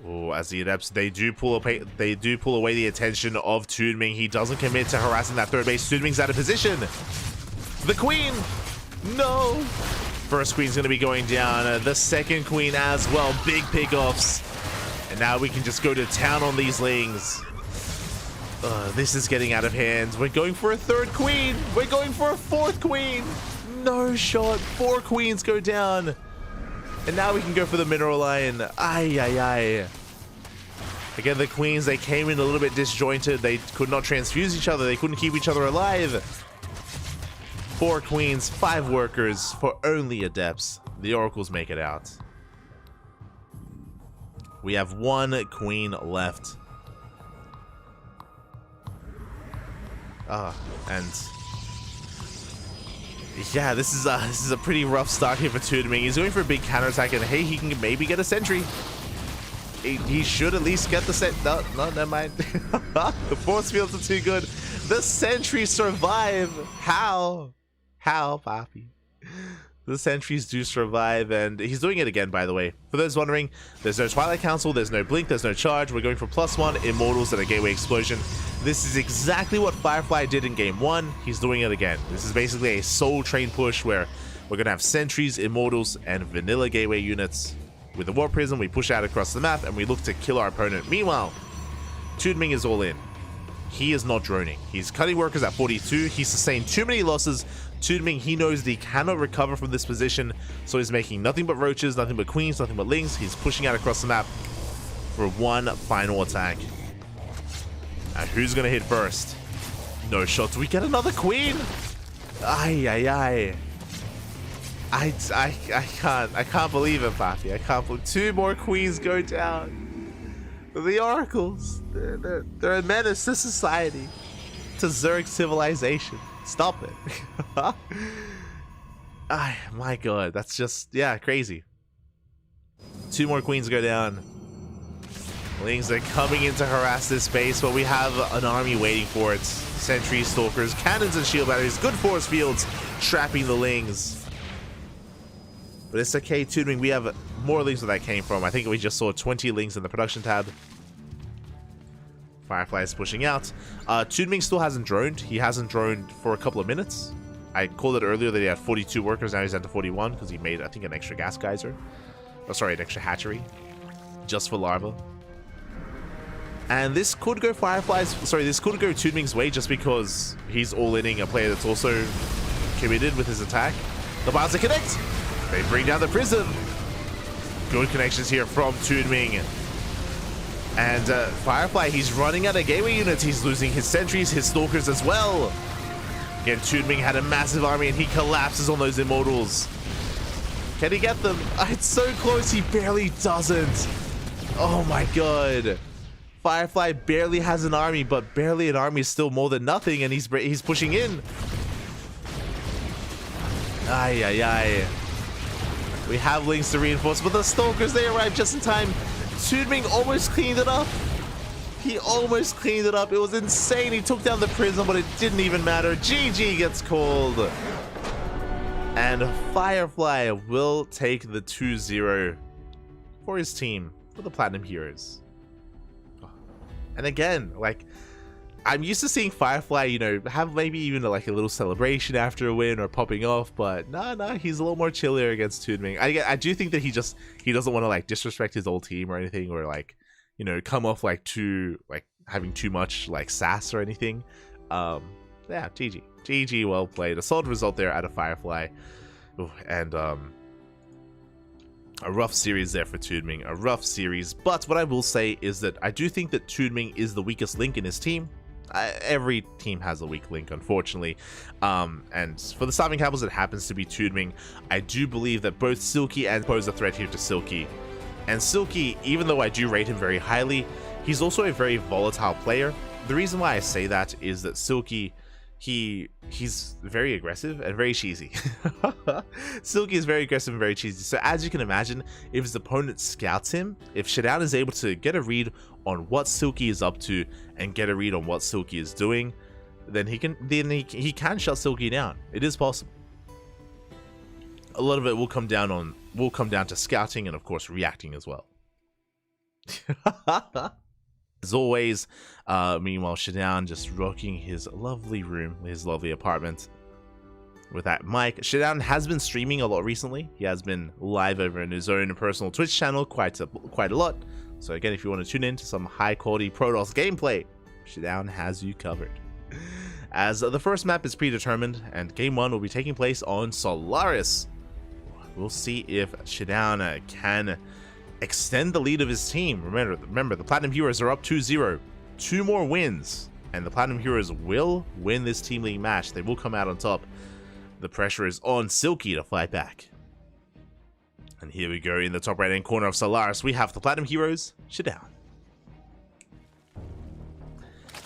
Oh, as the Adepts, they do pull away the attention of Toonming. He doesn't commit to harassing that 3rd base. Toonming's out of position. The Queen! No! First Queen's going to be going down. The 2nd Queen as well. Big pickoffs. And now we can just go to town on these Lings. This is getting out of hand. We're going for a 3rd Queen. We're going for a 4th Queen. No shot. 4 Queens go down. And now we can go for the mineral line. Ay, ay, ay. Again, the Queens, they came in a little bit disjointed. They could not transfuse each other. They couldn't keep each other alive. 4 Queens, 5 workers for only Adepts. The Oracles make it out. We have 1 Queen left. And yeah, this is a pretty rough start here for Toonming. He's going for a big counterattack, and hey, he can maybe get a sentry. He should at least get the set. No, never mind. The force fields are too good. The sentries survive. How, Papi? The sentries do survive, and he's doing it again, by the way. For those wondering, there's no Twilight Council, there's no Blink, there's no Charge. We're going for +1 Immortals and a Gateway Explosion. This is exactly what Firefly did in game 1. He's doing it again. This is basically a Soul Train push where we're going to have Sentries, Immortals, and Vanilla Gateway units. With the Warp Prism, we push out across the map, and we look to kill our opponent. Meanwhile, Toonming is all in. He is not droning. He's cutting workers at 42. He sustained too many losses. Toonming, he knows that he cannot recover from this position, so he's making nothing but roaches, nothing but queens, nothing but lings. He's pushing out across the map for 1 final attack. And who's gonna hit first? No shots. We get another queen. Ay, ay, ay. I can't believe it, Papi. I can't believe 2 more queens go down. The Oracles, they're a menace to society, to Zerg civilization. Stop it. Ay, my god, that's just, yeah, crazy. 2 more queens go down. Lings are coming in to harass this base, but we have an army waiting for it. Sentries, stalkers, cannons, and shield batteries. Good force fields trapping the Lings. But it's okay, Toonming. We have more Lings where that came from. I think we just saw 20 Lings in the production tab. Firefly is pushing out. Toonming still hasn't droned. He hasn't droned for a couple of minutes. I called it earlier that he had 42 workers. Now he's down to 41 because he made, I think, an extra gas geyser. Oh, sorry, an extra hatchery. Just for larva. And this could go this could go Toonming's way just because he's all-inning a player that's also committed with his attack. The Biles connect. They bring down the Prism. Good connections here from Toonming. And Firefly, he's running out of gateway units. He's losing his sentries, his stalkers as well. Again, Toonming had a massive army and he collapses on those immortals. Can he get them? It's so close, he barely doesn't. Oh my god. Firefly barely has an army, but barely an army is still more than nothing, and he's pushing in. Ay, ay, ay. We have links to reinforce, but the Stalkers, they arrive just in time. Tudming almost cleaned it up. He almost cleaned it up. It was insane. He took down the Prism, but it didn't even matter. GG gets called. And Firefly will take the 2-0 for his team, for the Platinum Heroes. And again, like, I'm used to seeing Firefly, you know, have maybe even like a little celebration after a win or popping off, but no, he's a little more chillier against Tudming. I do think that he doesn't want to like disrespect his old team or anything, or like, you know, come off like having too much like sass or anything. Yeah, GG, well played. A solid result there out of Firefly. Ooh, and a rough series there for Tudming, a rough series. But what I will say is that I do think that Tudming is the weakest link in his team. Every team has a weak link, unfortunately. And for the Starving Cowboys, it happens to be Tudming. I do believe that both Silky and pose a threat here to Silky. And Silky, even though I do rate him very highly, he's also a very volatile player. The reason why I say that is that Silky, he's very aggressive and very cheesy. Silky is very aggressive and very cheesy. So as you can imagine, if his opponent scouts him, if Shutdown is able to get a read on what Silky is up to and get a read on what Silky is doing, then he can shut Silky down. It is possible. A lot of it will come down to scouting and of course reacting as well. As always, meanwhile, Shutdown just rocking his lovely room, his lovely apartment with that mic. Shutdown has been streaming a lot recently. He has been live over in his own personal Twitch channel quite a lot. So again, if you want to tune in to some high quality Protoss gameplay, Shutdown has you covered. As the first map is predetermined and game 1 will be taking place on Solaris. We'll see if Shutdown can extend the lead of his team. Remember, the Platinum Heroes are up 2-0. 2 more wins, and the Platinum Heroes will win this Team League match. They will come out on top. The pressure is on Silky to fight back. And here we go, in the top right-hand corner of Solaris, we have the Platinum Heroes, Shutdown.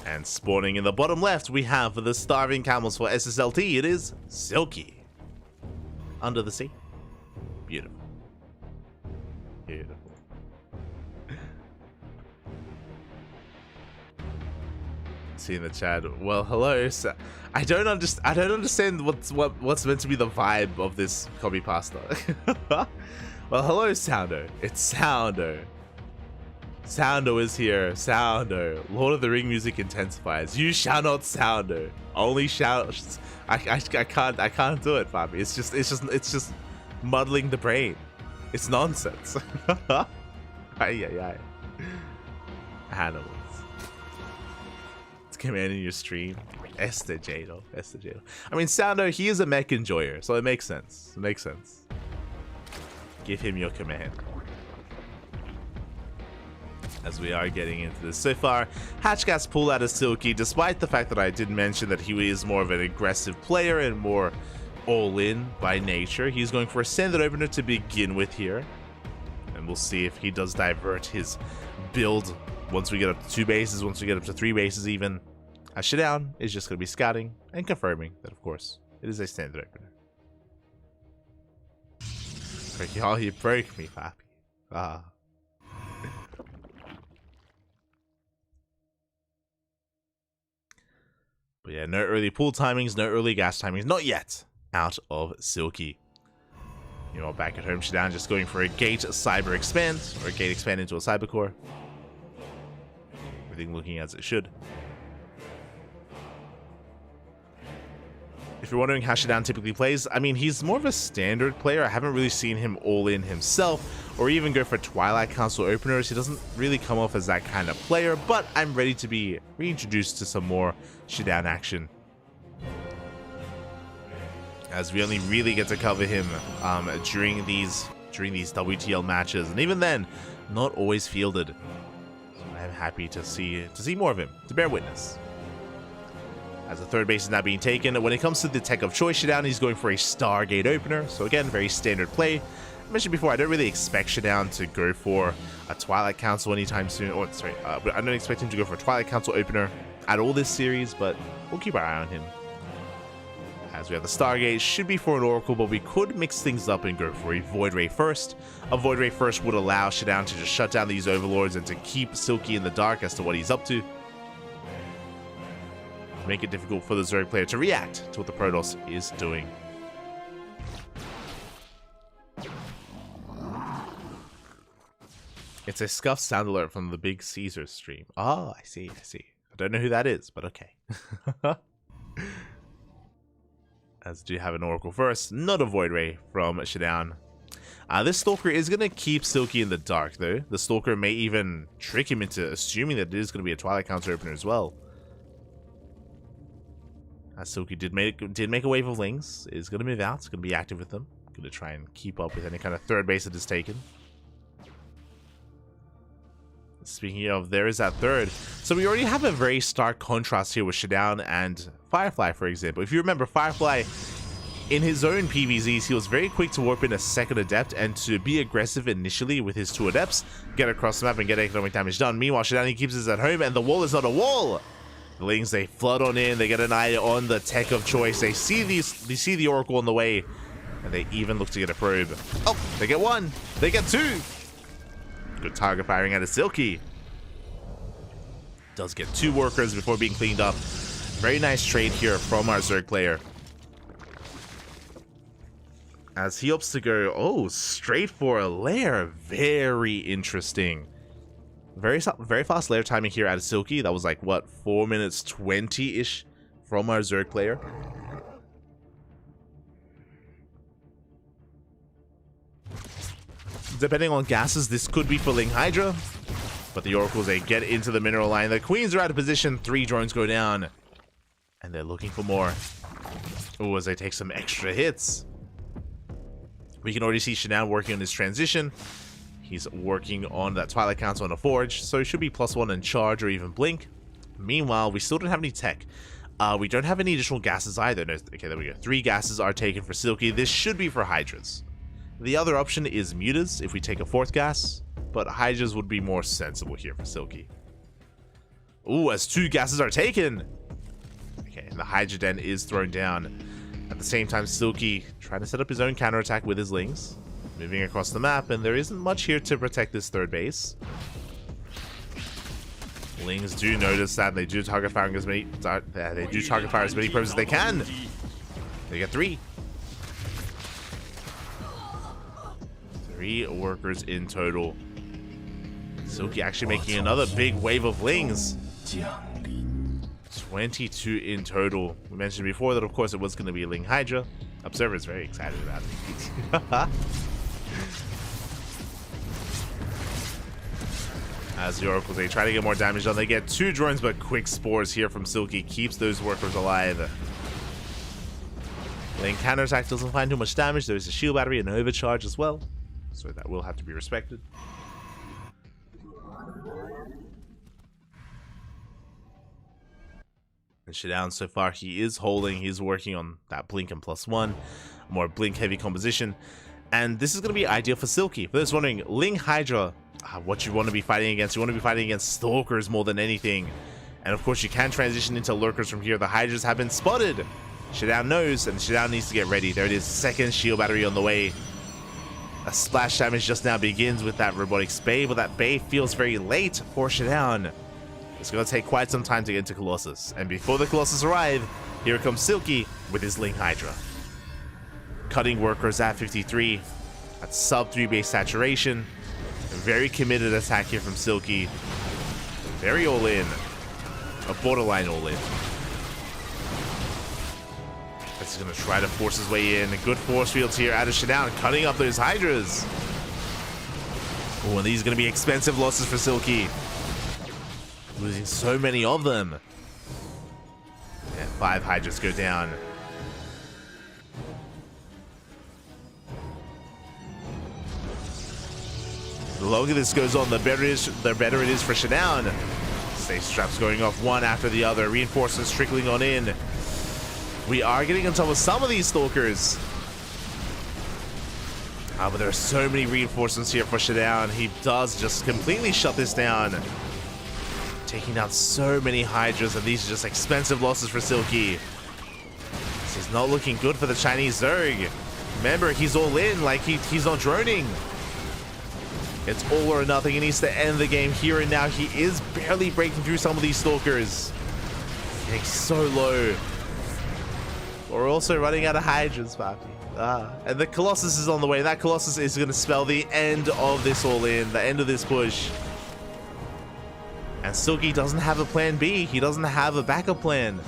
And spawning in the bottom left, we have the Starving Camels for SSLT. It is Silky. Under the sea. Beautiful. Beautiful. See in the chat. Well, hello. So I don't understand what's meant to be the vibe of this copy pasta. Well, hello, Soundo. It's Soundo. Soundo is here. Soundo. Lord of the Ring music intensifies. You shall not Soundo. Only shout. I can't do it, Bobby. It's just muddling the brain. It's nonsense. Ay. Animals. It's commanding your stream. Este Jado. I mean, Soundo, he is a mech enjoyer, so it makes sense. Give him your command. As we are getting into this. So far, Hatchcats pull out of Silky, despite the fact that I did mention that he is more of an aggressive player and more all-in by nature. He's going for a standard opener to begin with here. And we'll see if he does divert his build once we get up to 2 bases, once we get up to 3 bases even. Shutdown is just going to be scouting and confirming that, of course, it is a standard opener. Oh, you broke me, Pappy. Ah. But yeah, no early pull timings, no early gas timings, not yet. Out of Silky. You know, back at home, Shutdown just going for a gate cyber expand, or a gate expand into a cyber core. Everything looking as it should. If you're wondering how Shutdown typically plays, I mean, he's more of a standard player. I haven't really seen him all in himself, or even go for Twilight Council openers. He doesn't really come off as that kind of player, but I'm ready to be reintroduced to some more Shutdown action, as we only really get to cover him during these WTL matches, and even then, not always fielded. So I'm happy to see more of him, to bear witness. As the third base is now being taken, when it comes to the tech of choice, Shutdown, he's going for a Stargate opener. So again, very standard play. I mentioned before, I don't really expect Shutdown to go for a Twilight Council anytime soon. Or sorry, I don't expect him to go for a Twilight Council opener at all this series, but we'll keep our eye on him. As we have the Stargate, should be for an Oracle, but we could mix things up and go for a Void Ray first. A Void Ray first would allow Shidown to just shut down these Overlords and to keep Silky in the dark as to what he's up to. Make it difficult for the Zerg player to react to what the Protoss is doing. It's a scuffed sound alert from the Big Caesar stream. Oh, I see, I see. I don't know who that is, but okay. As do have an Oracle first, not a Void Ray from Shidown. This Stalker is going to keep Silky in the dark, though. The Stalker may even trick him into assuming that it is going to be a Twilight counter opener as well. As Silky did make a wave of Lings, is going to move out, is going to be active with them. Going to try and keep up with any kind of third base that is taken. Speaking of, there is that third. So we already have a very stark contrast here with Shidown and Firefly, for example. If you remember, Firefly, in his own PvZs, he was very quick to warp in a second Adept and to be aggressive initially with his 2 Adepts, get across the map and get economic damage done. Meanwhile, Shidown, he keeps his at home, and the wall is not a wall! The Lings, they flood on in, they get an eye on the tech of choice, they see the Oracle on the way, and they even look to get a probe. Oh, they get 1, they get 2! Good target firing out of Silky. Does get 2 workers before being cleaned up. Very nice trade here from our Zerg player. As he opts to go, oh, straight for a lair. Very interesting. Very fast lair timing here out of Silky. That was like, what, 4 minutes 20-ish from our Zerg player. Depending on gases, this could be for Ling Hydra. But the Oracles, they get into the mineral line. The Queens are out of position. 3 drones go down. And they're looking for more. Oh, as they take some extra hits. We can already see Shidown working on his transition. He's working on that Twilight Council on a Forge. So he should be +1 in charge or even blink. Meanwhile, we still don't have any tech. We don't have any additional gases either. No, okay, there we go. 3 gases are taken for Silky. This should be for Hydras. The other option is Mutas if we take a 4th gas, but Hydras would be more sensible here for Silky. Ooh, as 2 gases are taken! Okay, and the Hydra Den is thrown down. At the same time, Silky trying to set up his own counterattack with his Lings. Moving across the map, and there isn't much here to protect this 3rd base. Lings do notice that, and they do target fire as many probes as they can. They get 3. 3 workers in total. Silky actually making another big wave of Lings. 22 in total. We mentioned before that, of course, it was going to be a Ling Hydra. Observer is very excited about it. As the Oracles, they try to get more damage done. They get 2 drones, but quick spores here from Silky keeps those workers alive. Ling counterattack doesn't find too much damage. There's a shield battery and an overcharge as well, so that will have to be respected. And Shidown, so far, he is holding. He's working on that blink and +1, more blink heavy composition. And this is going to be ideal for Silky. For those wondering, Ling Hydra, what you want to be fighting against, you want to be fighting against Stalkers more than anything. And of course, you can transition into Lurkers from here. The Hydras have been spotted. Shidown knows, and Shidown needs to get ready. There it is, 2nd shield battery on the way. A splash damage just now begins with that Robotics Bay, but that Bay feels very late for Shidown. It's going to take quite some time to get into Colossus. And before the Colossus arrive, here comes Silky with his Ling Hydra. Cutting workers at 53. At sub 3 base saturation. A very committed attack here from Silky. Very all in. A borderline all in. He's going to try to force his way in. A good force fields here out of Shidown, cutting up those Hydras. Oh, and these are going to be expensive losses for Silky. Losing so many of them. And 5 Hydras go down. The longer this goes on, the better it is for Shidown. Safe straps going off one after the other. Reinforcements trickling on in. We are getting on top of some of these Stalkers. But there are so many reinforcements here for Shidown. He does just completely shut this down. Taking down so many Hydras, and these are just expensive losses for Silky. This is not looking good for the Chinese Zerg. Remember, he's all in, like he's not droning. It's all or nothing. He needs to end the game here and now. He is barely breaking through some of these Stalkers. Getting so low. We're also running out of Hydras, Papi. And the Colossus is on the way. That Colossus is going to spell the end of this all-in, the end of this push. And Silky doesn't have a plan B. He doesn't have a backup plan.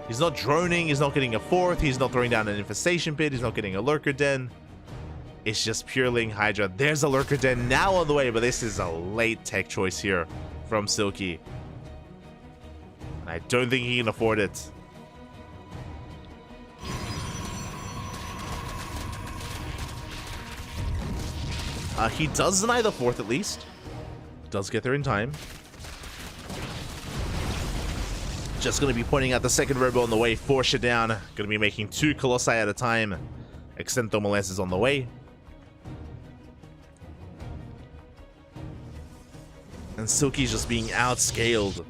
He's not droning. He's not getting a fourth. He's not throwing down an infestation pit. He's not getting a lurker den. It's just pure Ling Hydra. There's a lurker den now on the way, but this is a late tech choice here from Silky. I don't think he can afford it. He does deny the fourth at least. Does get there in time. Just going to be pointing out the second robo on the way for Shadown. Going to be making 2 Colossi at a time. Extend Thermal Lance is on the way. And Silky's just being outscaled.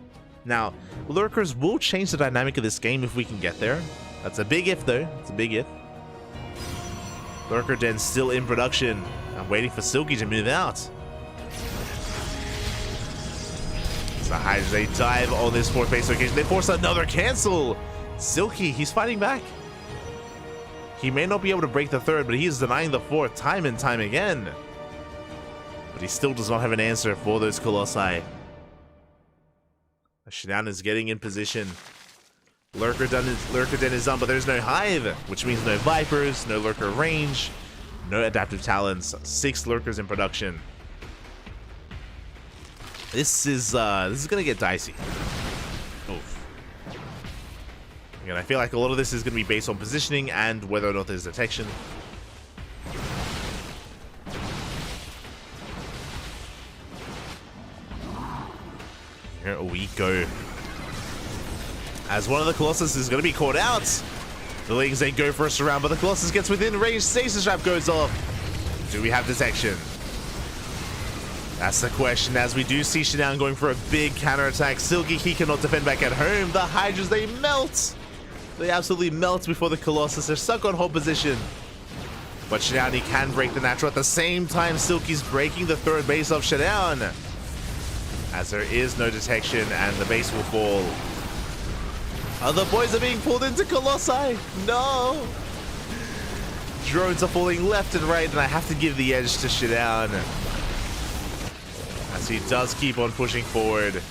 Now, Lurkers will change the dynamic of this game if we can get there. That's a big if though. It's a big if. Lurker Den still in production. I'm waiting for Silky to move out. So Hydra, they dive on this fourth base location. They force another cancel. Silky, he's fighting back. He may not be able to break the third, but he is denying the fourth time and time again. But he still does not have an answer for those Colossi. Shadown is getting in position. Lurker Den is done, but there's no Hive, which means no Vipers, no Lurker range, no Adaptive Talons. 6 Lurkers in production. This is gonna get dicey. Oof. Again, I feel like a lot of this is gonna be based on positioning and whether or not there's detection. Here we go. As one of the Colossus is going to be caught out. The Lings, they go for a surround, but the Colossus gets within range. Stasis Trap goes off. Do we have detection? That's the question, as we do see Shadown going for a big counterattack. Silky, he cannot defend back at home. The Hydras, they melt. They absolutely melt before the Colossus. They're stuck on hold position. But Shadown, he can break the natural. At the same time, Silky's breaking the third base of Shadown. As there is no detection and the base will fall. Other boys are being pulled into Colossi. No! Drones are falling left and right, and I have to give the edge to Shadown. As he does keep on pushing forward.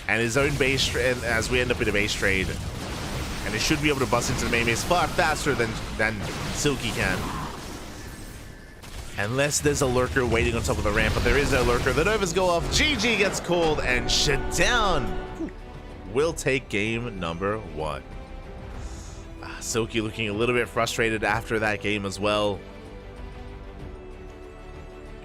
And his own base, and as we end up in a base trade. And he should be able to bust into the main base far faster than Silky can. Unless there's a lurker waiting on top of the ramp, but there is no lurker. The Novas go off, GG gets called, and Shadown will take game number 1. Silky looking a little bit frustrated after that game as well.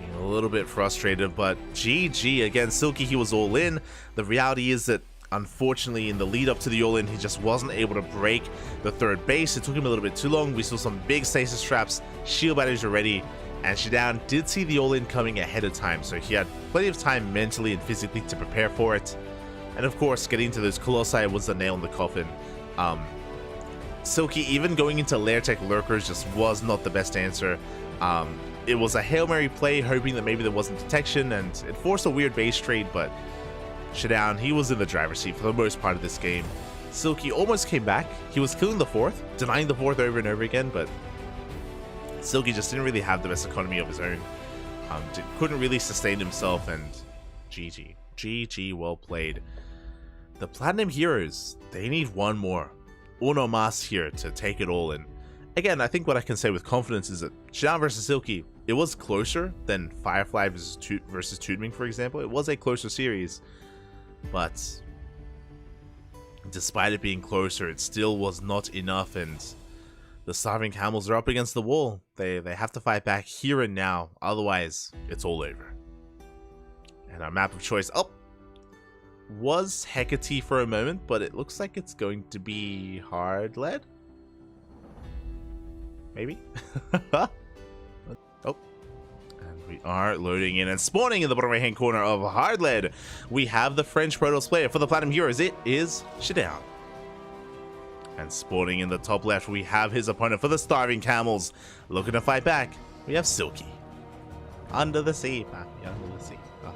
Being a little bit frustrated, but GG. Again, Silky, he was all in. The reality is that, unfortunately, in the lead up to the all-in, he just wasn't able to break the third base. It took him a little bit too long. We saw some big stasis traps, shield batteries were ready. And Shadown did see the all-in coming ahead of time, so he had plenty of time mentally and physically to prepare for it. And of course, getting to those Colossi was the nail in the coffin. Silky, even going into Lair Tech Lurkers, just was not the best answer. It was a Hail Mary play, hoping that maybe there wasn't detection, and it forced a weird base trade, but Shadown, he was in the driver's seat for the most part of this game. Silky almost came back. He was killing the fourth, denying the fourth over and over again, but Silky just didn't really have the best economy of his own. Couldn't really sustain himself, and GG. GG, well played. The Platinum Heroes, they need one more. Uno mas here to take it all in. Again, I think what I can say with confidence is that Shadown versus Silky, it was closer than Firefly versus Tootming, for example. It was a closer series, but despite it being closer, it still was not enough, and the Starving Camels are up against the wall. They have to fight back here and now, otherwise it's all over. And our map of choice was Hecate for a moment, but it looks like it's going to be Hard Lead? Maybe? Oh. And we are loading in and spawning in the bottom right hand corner of Hard Lead. We have the French Protoss player for the Platinum Heroes. It is Shadown. And spawning in the top left, we have his opponent for the Starving Camels. Looking to fight back, we have Silky. Under the sea, Pappy, under the sea. Oh.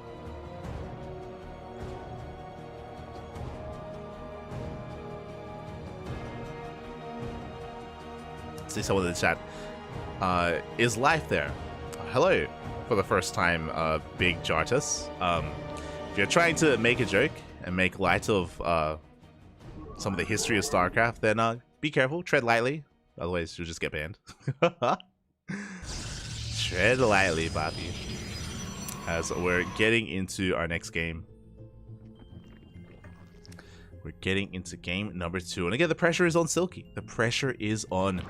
See someone in the chat. Is life there? Hello, for the first time, Big Jartus. If you're trying to make a joke and make light of some of the history of StarCraft, then be careful, tread lightly, otherwise you'll just get banned. Tread lightly, Bobby. As we're getting into our next game. We're getting into game number 2. And again, the pressure is on Silky. The pressure is on...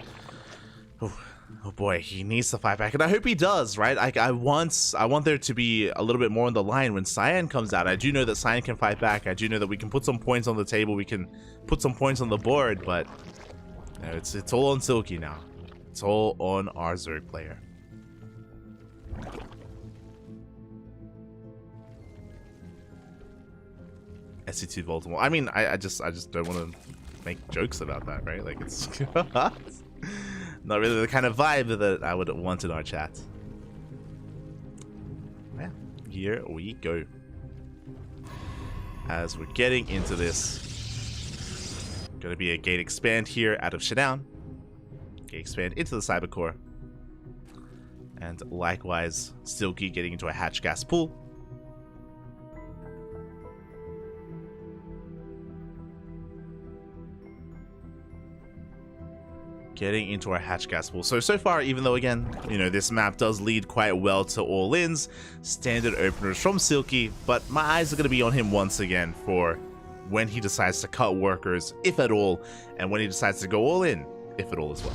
Oh boy, he needs to fight back, and I hope he does, right? I want there to be a little bit more on the line when Cyan comes out. I do know that Cyan can fight back. I do know that we can put some points on the table. We can put some points on the board, but you know, it's all on Silky now. It's all on our Zerg player. SC2 Baltimore. I mean, I just don't want to make jokes about that, right? Like it's not really the kind of vibe that I would want in our chat. Yeah, here we go. As we're getting into this, gonna be a gate expand here out of Shutdown. Gate expand into the Cyber Core. And likewise, Silky getting into a hatch gas pool. Getting into our hatch gas pool. So far, even though again, you know, this map does lead quite well to all-ins, standard openers from Silky, but my eyes are going to be on him once again for when he decides to cut workers, if at all, and when he decides to go all in, if at all as well.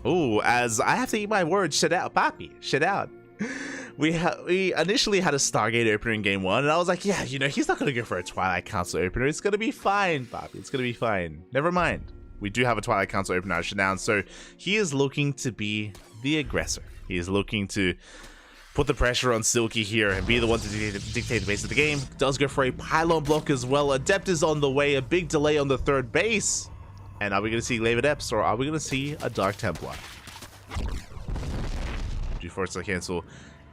Oh, as I have to eat my words, shut out, Pappy, shut out. We initially had a Stargate opener in game 1, and I was like, yeah, you know, he's not going to go for a Twilight Council opener. It's going to be fine, Bobby. It's going to be fine. Never mind. We do have a Twilight Council opener out of Shutdown, so he is looking to be the aggressor. He is looking to put the pressure on Silky here and be the one to dictate the pace of the game. Does go for a pylon block as well. Adept is on the way. A big delay on the third base. And are we going to see Glaive Adepts, or are we going to see a Dark Templar? Do force the cancel.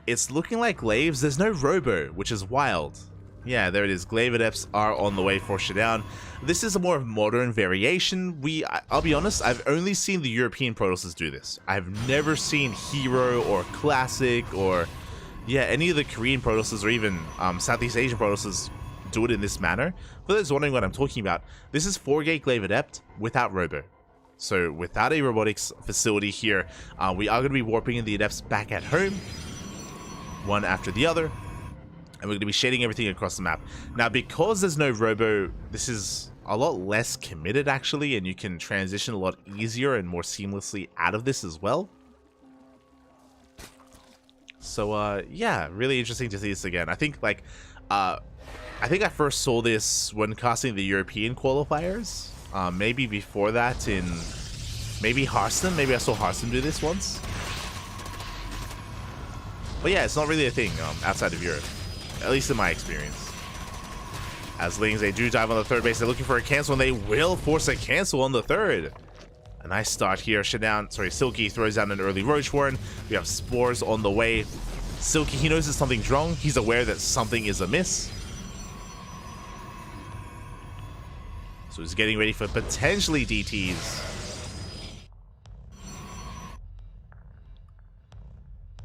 It's looking like Glaives. There's no Robo, which is wild. Yeah, there it is. Glaive Adepts are on the way for Shutdown. This is a more modern variation. I'll be honest, I've only seen the European Protosses do this. I've never seen Hero or Classic or, yeah, any of the Korean Protosses or even Southeast Asian Protosses do it in this manner. For those wondering what I'm talking about, this is 4-gate Glaive Adept without Robo. So without a robotics facility here, we are going to be warping in the Adepts back at home, one after the other, and we're going to be shading everything across the map. Now, because there's no Robo, this is a lot less committed actually, and you can transition a lot easier and more seamlessly out of this as well. So yeah, really interesting to see this again. I think like I first saw this when casting the European qualifiers. Maybe before that in maybe Hearthstone. Maybe I saw Hearthstone do this once. But yeah, it's not really a thing outside of Europe, at least in my experience. As Lings, they do dive on the third base. They're looking for a cancel, and they will force a cancel on the third. A nice start here. Silky throws down an early Roach Warren. We have Spores on the way. Silky, he knows that something's wrong. He's aware that something is amiss. So he's getting ready for potentially DTs.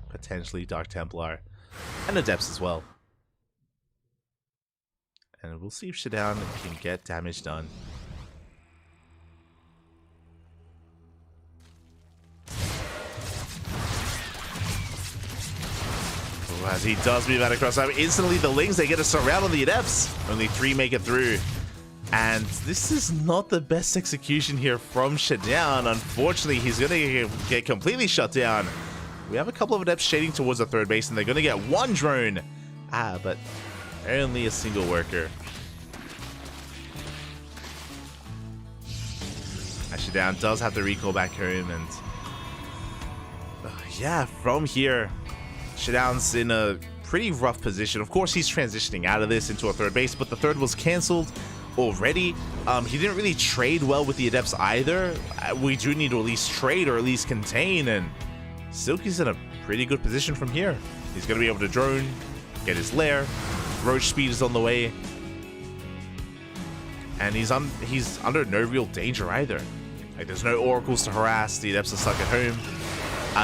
Potentially Dark Templar. And Adepts as well. And we'll see if Shutdown can get damage done. As he does move out across, instantly the Lings, they get a surround on the Adepts. Only 3 make it through. And this is not the best execution here from Shutdown. Unfortunately, he's going to get completely shut down. We have a couple of Adepts shading towards the third base, and they're going to get 1 drone. But only a single worker. Shutdown does have the recall back home, and yeah, from here, Shutdown's in a pretty rough position. Of course, he's transitioning out of this into a third base, but the third was canceled already. He didn't really trade well with the Adepts either. We do need to at least trade or at least contain, and Silky's in a pretty good position from here. He's going to be able to drone, get his lair. Roach speed is on the way. And he's under no real danger either. Like, there's no oracles to harass. The Adepts are stuck at home.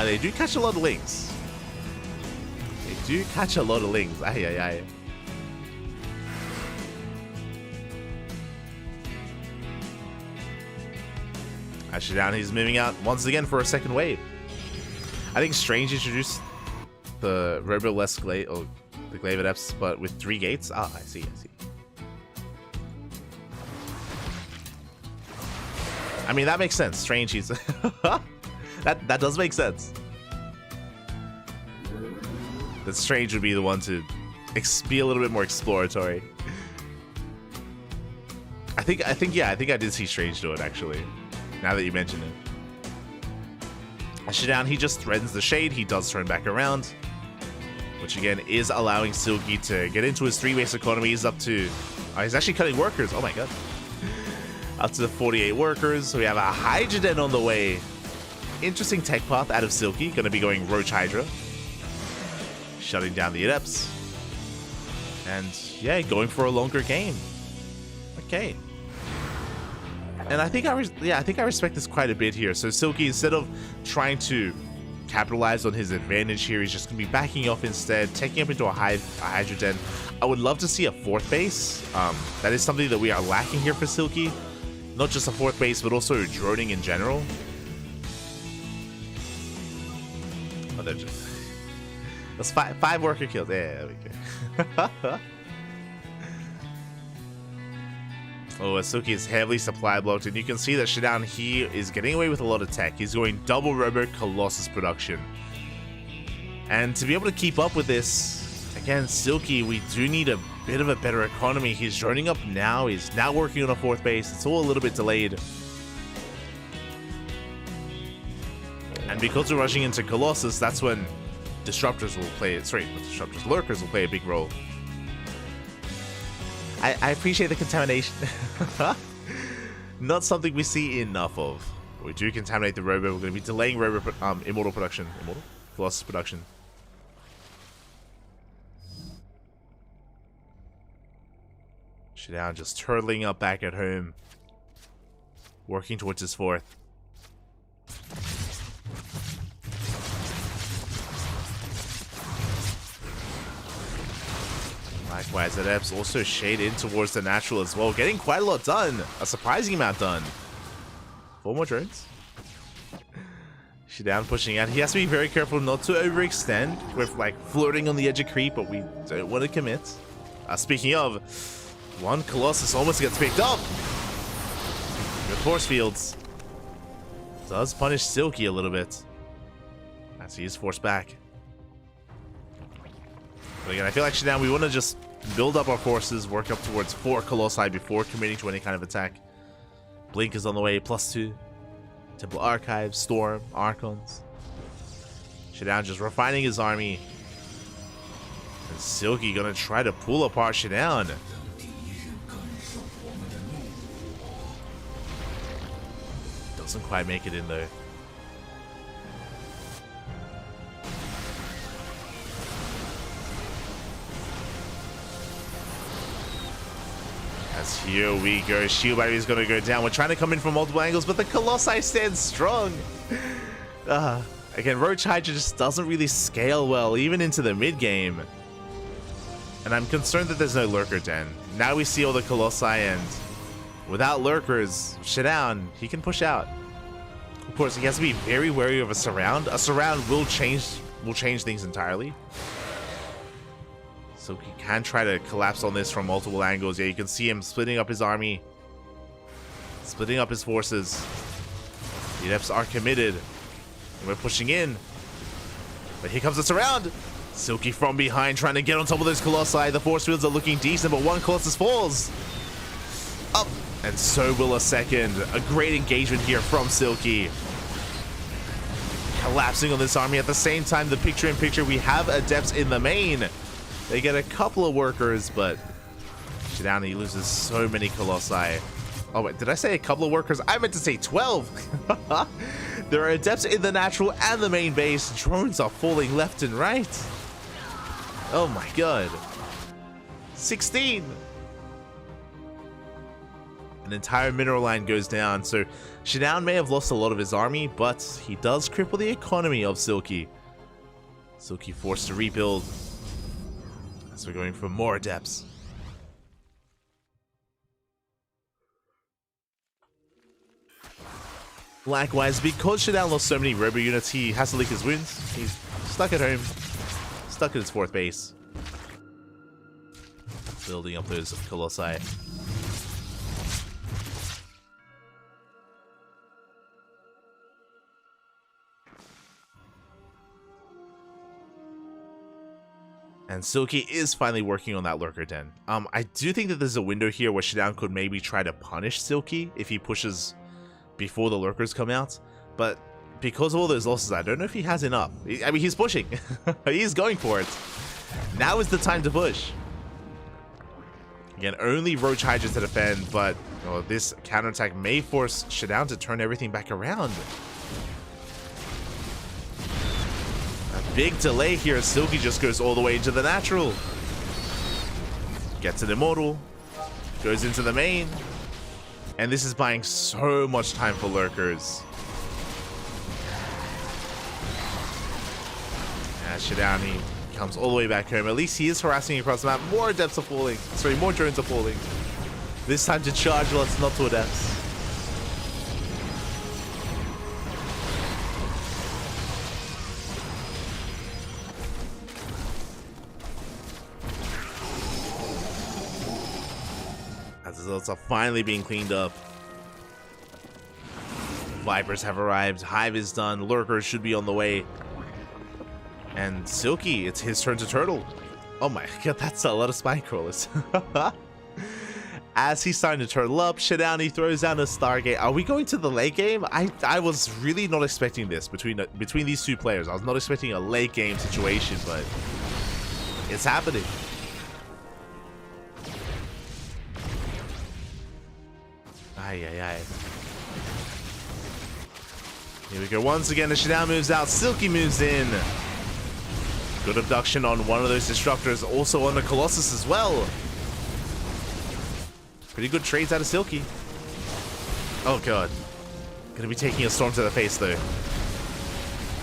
They do catch a lot of lings. They do catch a lot of lings. Aye, aye, aye. Actually, down, he's moving out once again for a second wave. I think Strange introduced the Robo-less Glaive, or the Glaive Adepts, but with 3 gates. Ah, I see, I see. I mean, that makes sense. Strange, he's that does make sense. That Strange would be the one to be a little bit more exploratory. I think I did see Strange do it actually. Now that you mention it. Shidown, he just threatens the shade. He does turn back around, which again is allowing Silky to get into his 3-base economy. He's up to, he's actually cutting workers. Oh my god. Up to 48 workers. We have a Hydra Den on the way. Interesting tech path out of Silky. Going to be going Roach Hydra. Shutting down the Adepts. And yeah, going for a longer game. Okay. And I think I respect this quite a bit here. So Silky, instead of trying to capitalize on his advantage here, he's just going to be backing off instead, taking up into a Hydra Den. I would love to see a 4th base. That is something that we are lacking here for Silky. Not just a 4th base, but also droning in general. Oh, they're just... That's 5 worker kills. Yeah, there we go. Oh, Silky is heavily supply blocked, and you can see that Shidown, he is getting away with a lot of tech. He's going double Robo Colossus production. And to be able to keep up with this, again, Silky, we do need a bit of a better economy. He's droning up now. He's now working on a 4th base. It's all a little bit delayed. And because we're rushing into Colossus, that's when Disruptors will play it. Sorry, Disruptors, Lurkers will play a big role. I appreciate the contamination. Not something we see enough of. We do contaminate the Robo. We're going to be delaying Robo Immortal production. Immortal? Colossus production. Shidown just turtling up back at home. Working towards his 4th. Likewise, Adepts also shade in towards the natural as well. Getting quite a lot done. A surprising amount done. 4 more drones. Shidown pushing out. He has to be very careful not to overextend. We're like floating on the edge of creep, but we don't want to commit. Speaking of, 1 Colossus almost gets picked up. Good force fields. Does punish Silky a little bit. As he is forced back. But again, I feel like Shidown, we want to just build up our forces, work up towards 4 Colossi before committing to any kind of attack. Blink is on the way, +2. Temple Archive, Storm, Archons. Shidown just refining his army. And Silky gonna try to pull apart Shidown. Doesn't quite make it in though. As here we go, Shield Barrier is going to go down. We're trying to come in from multiple angles, but the Colossi stand strong. Again, Roach Hydra just doesn't really scale well, even into the mid-game. And I'm concerned that there's no Lurker Den. Now we see all the Colossi, and without Lurkers, Shidown, he can push out. Of course, he has to be very wary of a surround. A surround will change things entirely. So he can try to collapse on this from multiple angles. Yeah, you can see him splitting up his army. Splitting up his forces. The Adepts are committed. And we're pushing in. But here comes the surround. Silky from behind trying to get on top of those Colossi. The force fields are looking decent, but 1 Colossus falls. Up. And so will a second. A great engagement here from Silky. Collapsing on this army. At the same time, the picture-in-picture, we have Adepts in the main. They get a couple of workers, but Shidani loses so many Colossi. Oh wait, did I say a couple of workers? I meant to say 12! There are adepts in the natural and the main base. Drones are falling left and right. Oh my god. 16! An entire mineral line goes down, so Shidown may have lost a lot of his army, but he does cripple the economy of Silky. Silky forced to rebuild, as we're going for more adepts. Likewise, because Shidown lost so many robo units, he has to lick his wounds. He's stuck at home, stuck at his 4th base. Building up those Colossi. And Silky is finally working on that lurker den. I do think that there's a window here where Shidown could maybe try to punish Silky if he pushes before the lurkers come out. But because of all those losses, I don't know if he has enough. I mean, he's pushing. He's going for it. Now is the time to push. Again, only Roach Hydra to defend, but this counterattack may force Shidown to turn everything back around. A big delay here as Silky just goes all the way into the natural. Gets an immortal. Goes into the main. And this is buying so much time for lurkers. As Shidani comes all the way back home. At least he is harassing across the map. More adepts are falling. Sorry, more drones are falling. This time to charge lots, not to adepts. As the results are finally being cleaned up. Vipers have arrived. Hive is done. Lurkers should be on the way. And Silky, it's his turn to turtle. Oh my god, that's a lot of spine crawlers. As he's starting to turtle up, Shidown, he throws down a Stargate. Are we going to the late game? I was really not expecting this between these two players. I was not expecting a late game situation, but it's happening. Ay, ay, ay. Here we go once again as Shidown moves out. Silky moves in. Good abduction on one of those disruptors, also on the Colossus as well. Pretty good trades out of Silky. Oh god. Gonna be taking a storm to the face though.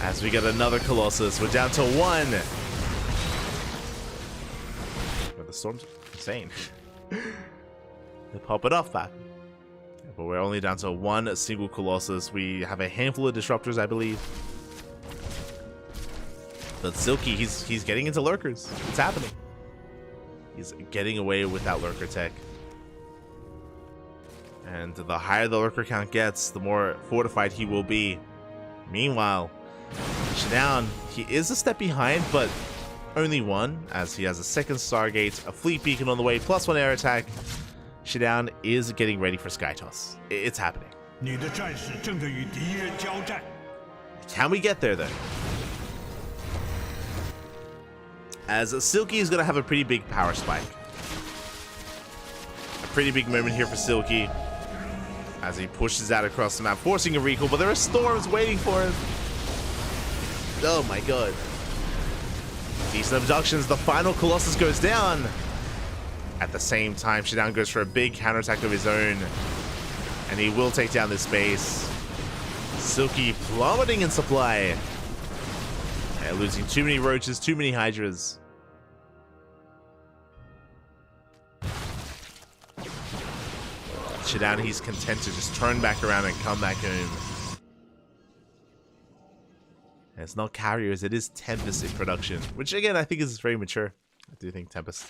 As we get another Colossus, we're down to 1. But the storm's insane. They pop it off back. But we're only down to 1 single Colossus. We have a handful of disruptors, I believe. But Silky, he's getting into lurkers. It's happening. He's getting away with that lurker tech. And the higher the lurker count gets, the more fortified he will be. Meanwhile, Shidown, he is a step behind, but only 1, as he has a 2nd Stargate, a fleet beacon on the way, plus 1 air attack. Shidown is getting ready for Sky Toss. It's happening. Can we get there though? As Silky is going to have a pretty big power spike. A pretty big moment here for Silky. As he pushes out across the map, forcing a recall, but there are storms waiting for him. Oh my god. Decent abductions, the final Colossus goes down. At the same time, Shidown goes for a big counterattack of his own. And he will take down this base. Silky plummeting in supply. Yeah, losing too many roaches, too many hydras. Shidown, he's content to just turn back around and come back home. And it's not carriers, it is Tempest in production. Which again, I think is very mature. I do think Tempest.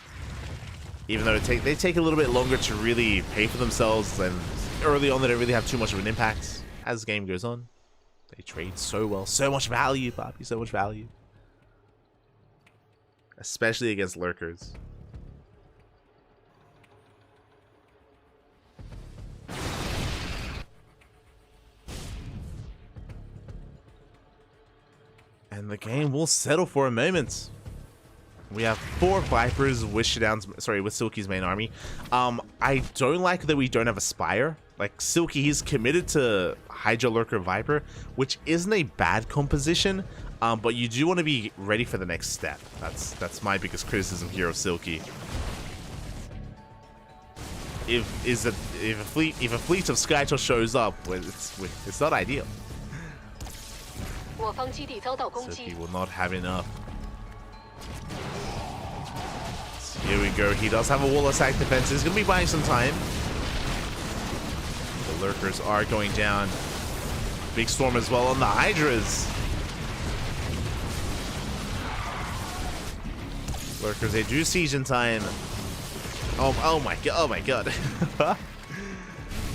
Even though they take a little bit longer to really pay for themselves, and early on they don't really have too much of an impact. As the game goes on, they trade so well. So much value, Poppy, so much value. Especially against lurkers. And the game will settle for a moment. We have 4 Vipers with with Silky's main army. I don't like that we don't have a Spire. Like, Silky, he's committed to Hydra Lurker Viper, which isn't a bad composition, but you do want to be ready for the next step. That's my biggest criticism here of Silky. If a fleet of Skytor shows up, well, it's not ideal. Silky will not have enough. So here we go. He does have a wall of sack defense. He's going to be buying some time. The Lurkers are going down. Big storm as well on the Hydras. Lurkers, they do siege in time. Oh my god.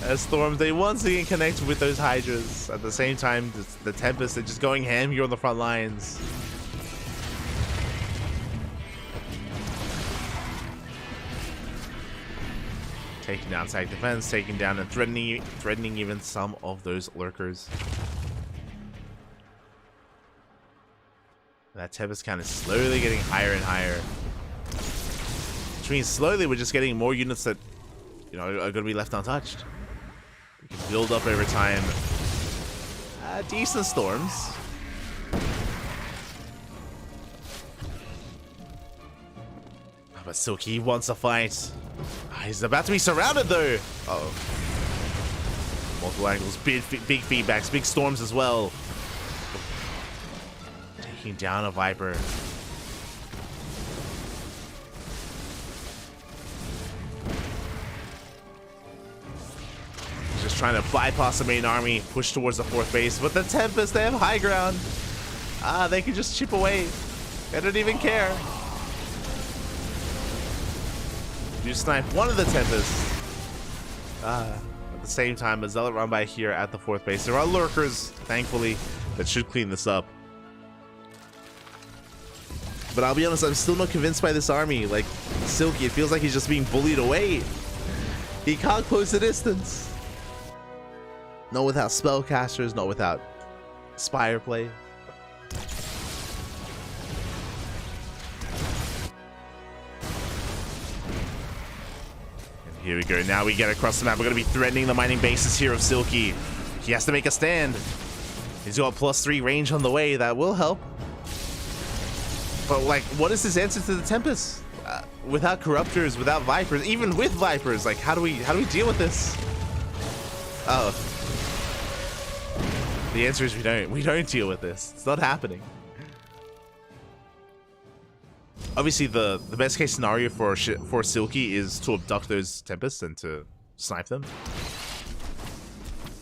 As Storms, they once again connect with those Hydras. At the same time, the Tempest, they're just going ham here on the front lines. Taking down side defense, taking down and threatening even some of those Lurkers. That Tempest kind of slowly getting higher and higher. Which means slowly we're just getting more units that, you know, are going to be left untouched. We can build up over time. Decent storms. But Silky wants a fight. He's about to be surrounded though. Uh-oh. Multiple angles, big feedbacks, big storms as well. Taking down a Viper. Just trying to bypass the main army, push towards the 4th base. But the Tempest, they have high ground. They can just chip away. They don't even care. You snipe one of the Tempests. At the same time, a Zealot run by here at the 4th base. There are Lurkers, thankfully, that should clean this up. But I'll be honest, I'm still not convinced by this army. Like, Silky, it feels like he's just being bullied away. He can't close the distance. Not without spellcasters, not without Spire play. And here we go. Now we get across the map. We're going to be threatening the mining bases here of Silky. He has to make a stand. He's got +3 range on the way. That will help. But, like, what is his answer to the Tempest? Without Corruptors, without Vipers, even with Vipers, like, how do we deal with this? Oh. The answer is we don't deal with this. It's not happening. Obviously, the best case scenario for Silky is to abduct those Tempests and to snipe them.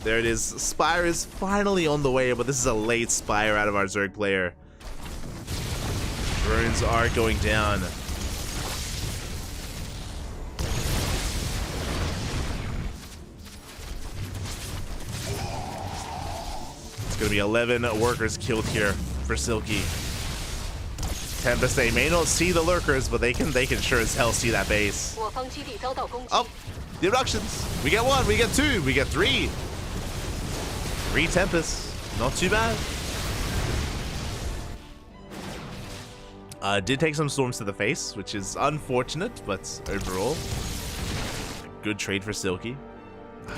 There it is. Spire is finally on the way, but this is a late Spire out of our Zerg player. Drones are going down. It's going to be 11 workers killed here for Silky. Tempest, they may not see the Lurkers, but they can sure as hell see that base. Oh, the abductions. We get 1, we get 2, we get 3. 3 Tempests. Not too bad. Did take some storms to the face, which is unfortunate, but overall, a good trade for Silky.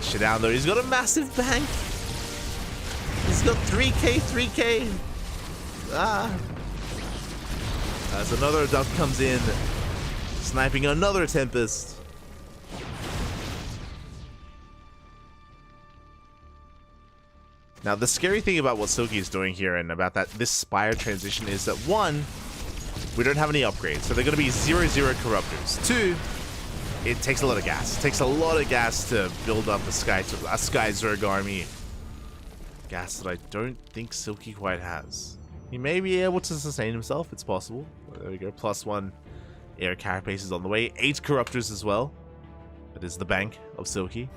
Shadown though, he's got a massive bank. He's got 3k. As another abduct comes in, sniping another Tempest. Now, the scary thing about what Silky is doing here and about this Spire transition is that 1, we don't have any upgrades, so they're going to be 0/0 Corruptors. 2, it takes a lot of gas. It takes a lot of gas to build up a Sky Zerg army. Gas that I don't think Silky quite has. He may be able to sustain himself, it's possible. There we go, +1 air carapaces on the way. 8 Corruptors as well. That is the bank of Silky.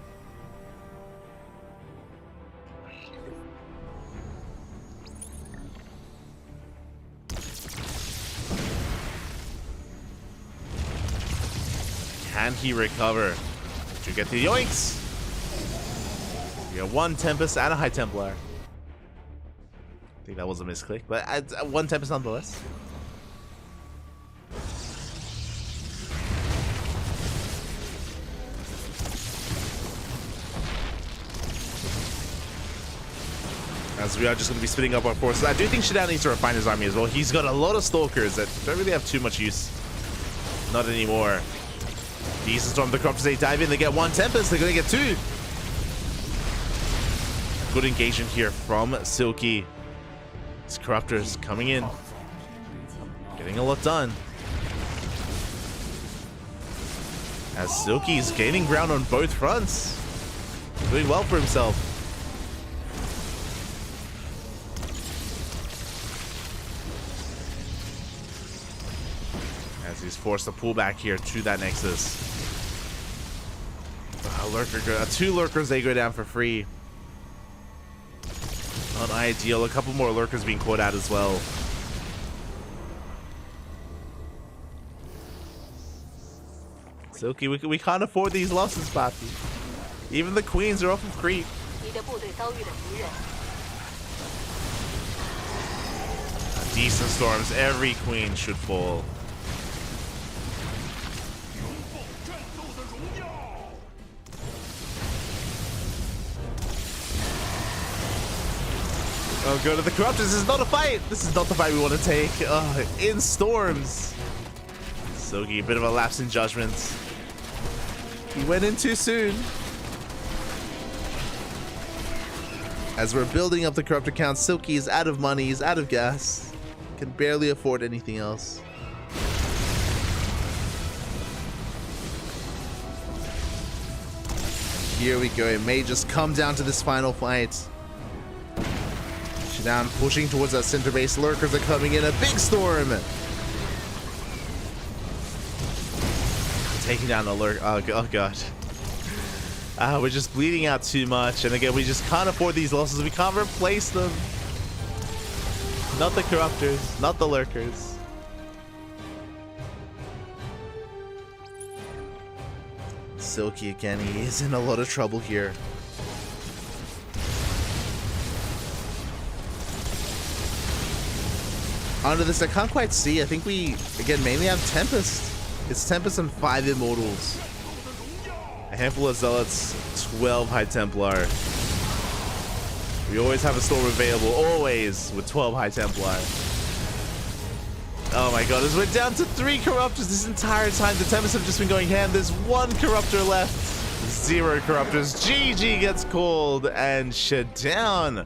Can he recover? To get the yoinks! We got 1 Tempest and a High Templar. I think that was a misclick, but 1 Tempest nonetheless. as we are just going to be splitting up our forces. I do think Shidan needs to refine his army as well. He's got a lot of stalkers that don't really have too much use. Not anymore. Decent Storm, the Corruptors, they dive in, they get 1 Tempest, they're going to get 2. Good engagement here from Silky. His Corruptors coming in. Getting a lot done. As Silky's gaining ground on both fronts. Doing well for himself. As he's forced to pull back here to that Nexus. Two lurkers, they go down for free. Not ideal. A couple more lurkers being caught out as well. Silky, we can't afford these losses, Papi. Even the queens are off of creep. Decent storms. Every queen should fall. Oh, go to the Corruptors. This is not a fight. This is not the fight we want to take. In storms. Silky, a bit of a lapse in judgment. He went in too soon. As we're building up the Corruptor count, Silky is out of money, he's out of gas. Can barely afford anything else. Here we go. It may just come down to this final fight. Shidan pushing towards that center base. Lurkers are coming in. A big storm. Taking down the lurk. Oh god. We're just bleeding out too much. And again, we just can't afford these losses. We can't replace them. Not the Corruptors. Not the lurkers. Silky again. He is in a lot of trouble here. Under this, I can't quite see. I think we, again, mainly have Tempest. It's Tempest and 5 Immortals. A handful of Zealots, 12 High Templar. We always have a storm available, always, with 12 High Templar. Oh my god, as we're down to 3 Corruptors this entire time. The Tempest have just been going ham. There's 1 Corruptor left. 0 Corruptors. GG gets called, and Shidan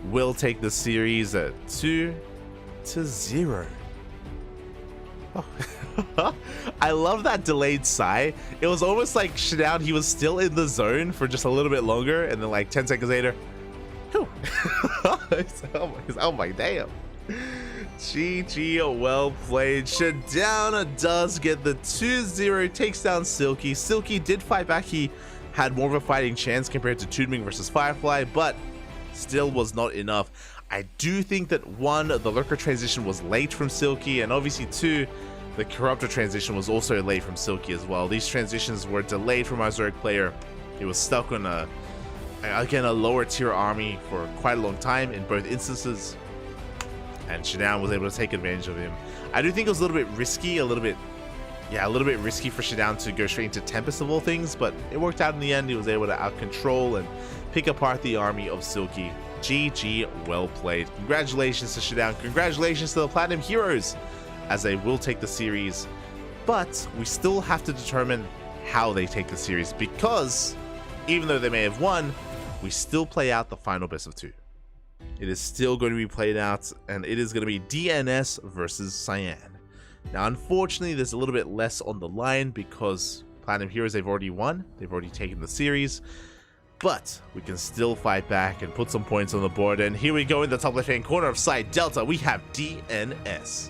will take the series at 2-0. Oh. I love that delayed sigh. It was almost like Shidan, he was still in the zone for just a little bit longer, and then like 10 seconds later, oh my damn. GG, well played. Shidan does get the 2-0, takes down Silky. Silky did fight back. He had more of a fighting chance compared to Toonming versus Firefly, but still was not enough. I do think that 1, the lurker transition was late from Silky, and obviously 2, the Corruptor transition was also late from Silky as well. These transitions were delayed from our Zerg player. He was stuck on a lower tier army for quite a long time in both instances, and Shidan was able to take advantage of him. I do think it was a little bit risky, a little bit risky for Shidan to go straight into Tempest of all things, but it worked out in the end. He was able to out-control and pick apart the army of Silky. GG, well played. Congratulations to Shidan. Congratulations to the Platinum Heroes, as they will take the series. But we still have to determine how they take the series, because even though they may have won, we still play out the final best of 2. It is still going to be played out, and it is going to be DNS versus Cyan. Now, unfortunately, there's a little bit less on the line because Platinum Heroes, they've already won. They've already taken the series. But we can still fight back and put some points on the board. And here we go in the top left-hand corner of side Delta. We have DNS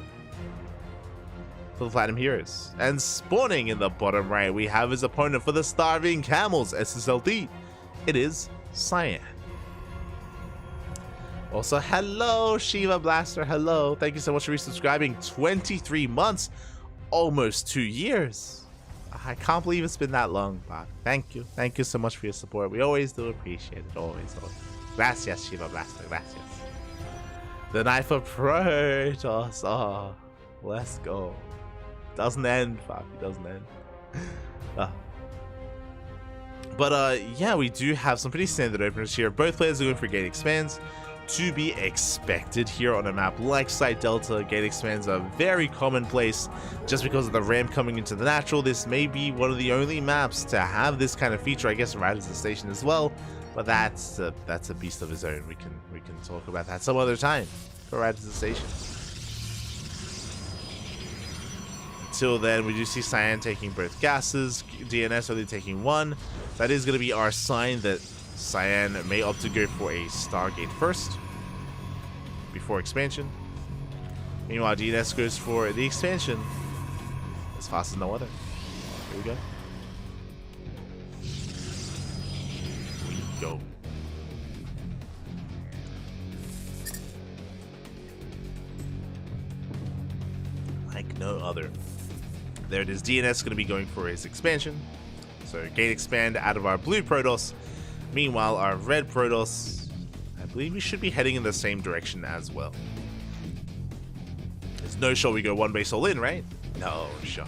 for the Platinum Heroes. And spawning in the bottom right, we have his opponent for the Starving Camels, SSLD. It is Cyan. Also, hello, Shiva Blaster. Hello. Thank you so much for resubscribing. 23 months. Almost 2 years. I can't believe it's been that long, but thank you. Thank you so much for your support. We always do appreciate it. Always. Gracias, Shiva Blaster. Gracias. The Knife of Protoss. Oh, let's go. Doesn't end, Papi. Doesn't end. But yeah, we do have some pretty standard openers here. Both players are going for Gate Expands. to be expected here on a map like Site Delta. Gate expands are very commonplace just because of the ramp coming into the natural. This may be one of the only maps to have this kind of feature. I guess Riders the Station as well, but that's a beast of its own. We can talk about that some other time for Riders the Station. Until then, we do see Cyan taking both gases, DNS only taking one. That is going to be our sign that Cyan may opt to go for a Stargate first before expansion. Meanwhile, DNS goes for the expansion as fast as no other. Here we go. We go. Like no other. There it is. DNS going to be going for his expansion. So gate expand out of our blue Protoss. Meanwhile, our red Protoss, I believe we should be heading in the same direction as well. There's no shot we go one base all in, right? No shot.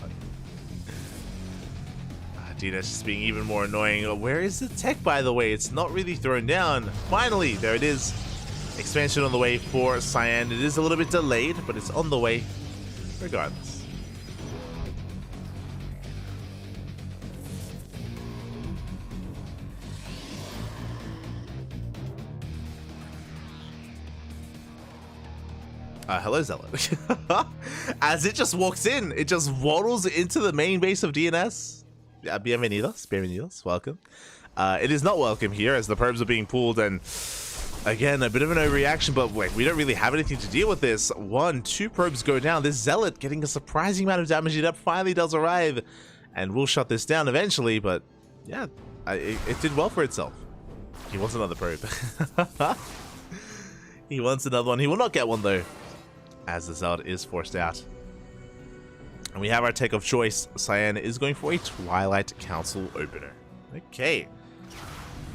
DNS is being even more annoying. Where is the tech, by the way? It's not really thrown down. Finally, there it is. Expansion on the way for Cyan. It is a little bit delayed, but it's on the way regardless. Hello, Zealot. As it just walks in, it just waddles into the main base of DNS. Bienvenidos, welcome. It is not welcome here as the probes are being pulled, and again, a bit of an overreaction, but wait, we don't really have anything to deal with this. 2 probes go down. This Zealot getting a surprising amount of damage. It finally does arrive, and we'll shut this down eventually, but yeah, it did well for itself. He wants another probe. He wants another one. He will not get one, though, as the Zealot is forced out. And we have our tech of choice. Cyan is going for a Twilight Council opener. Okay.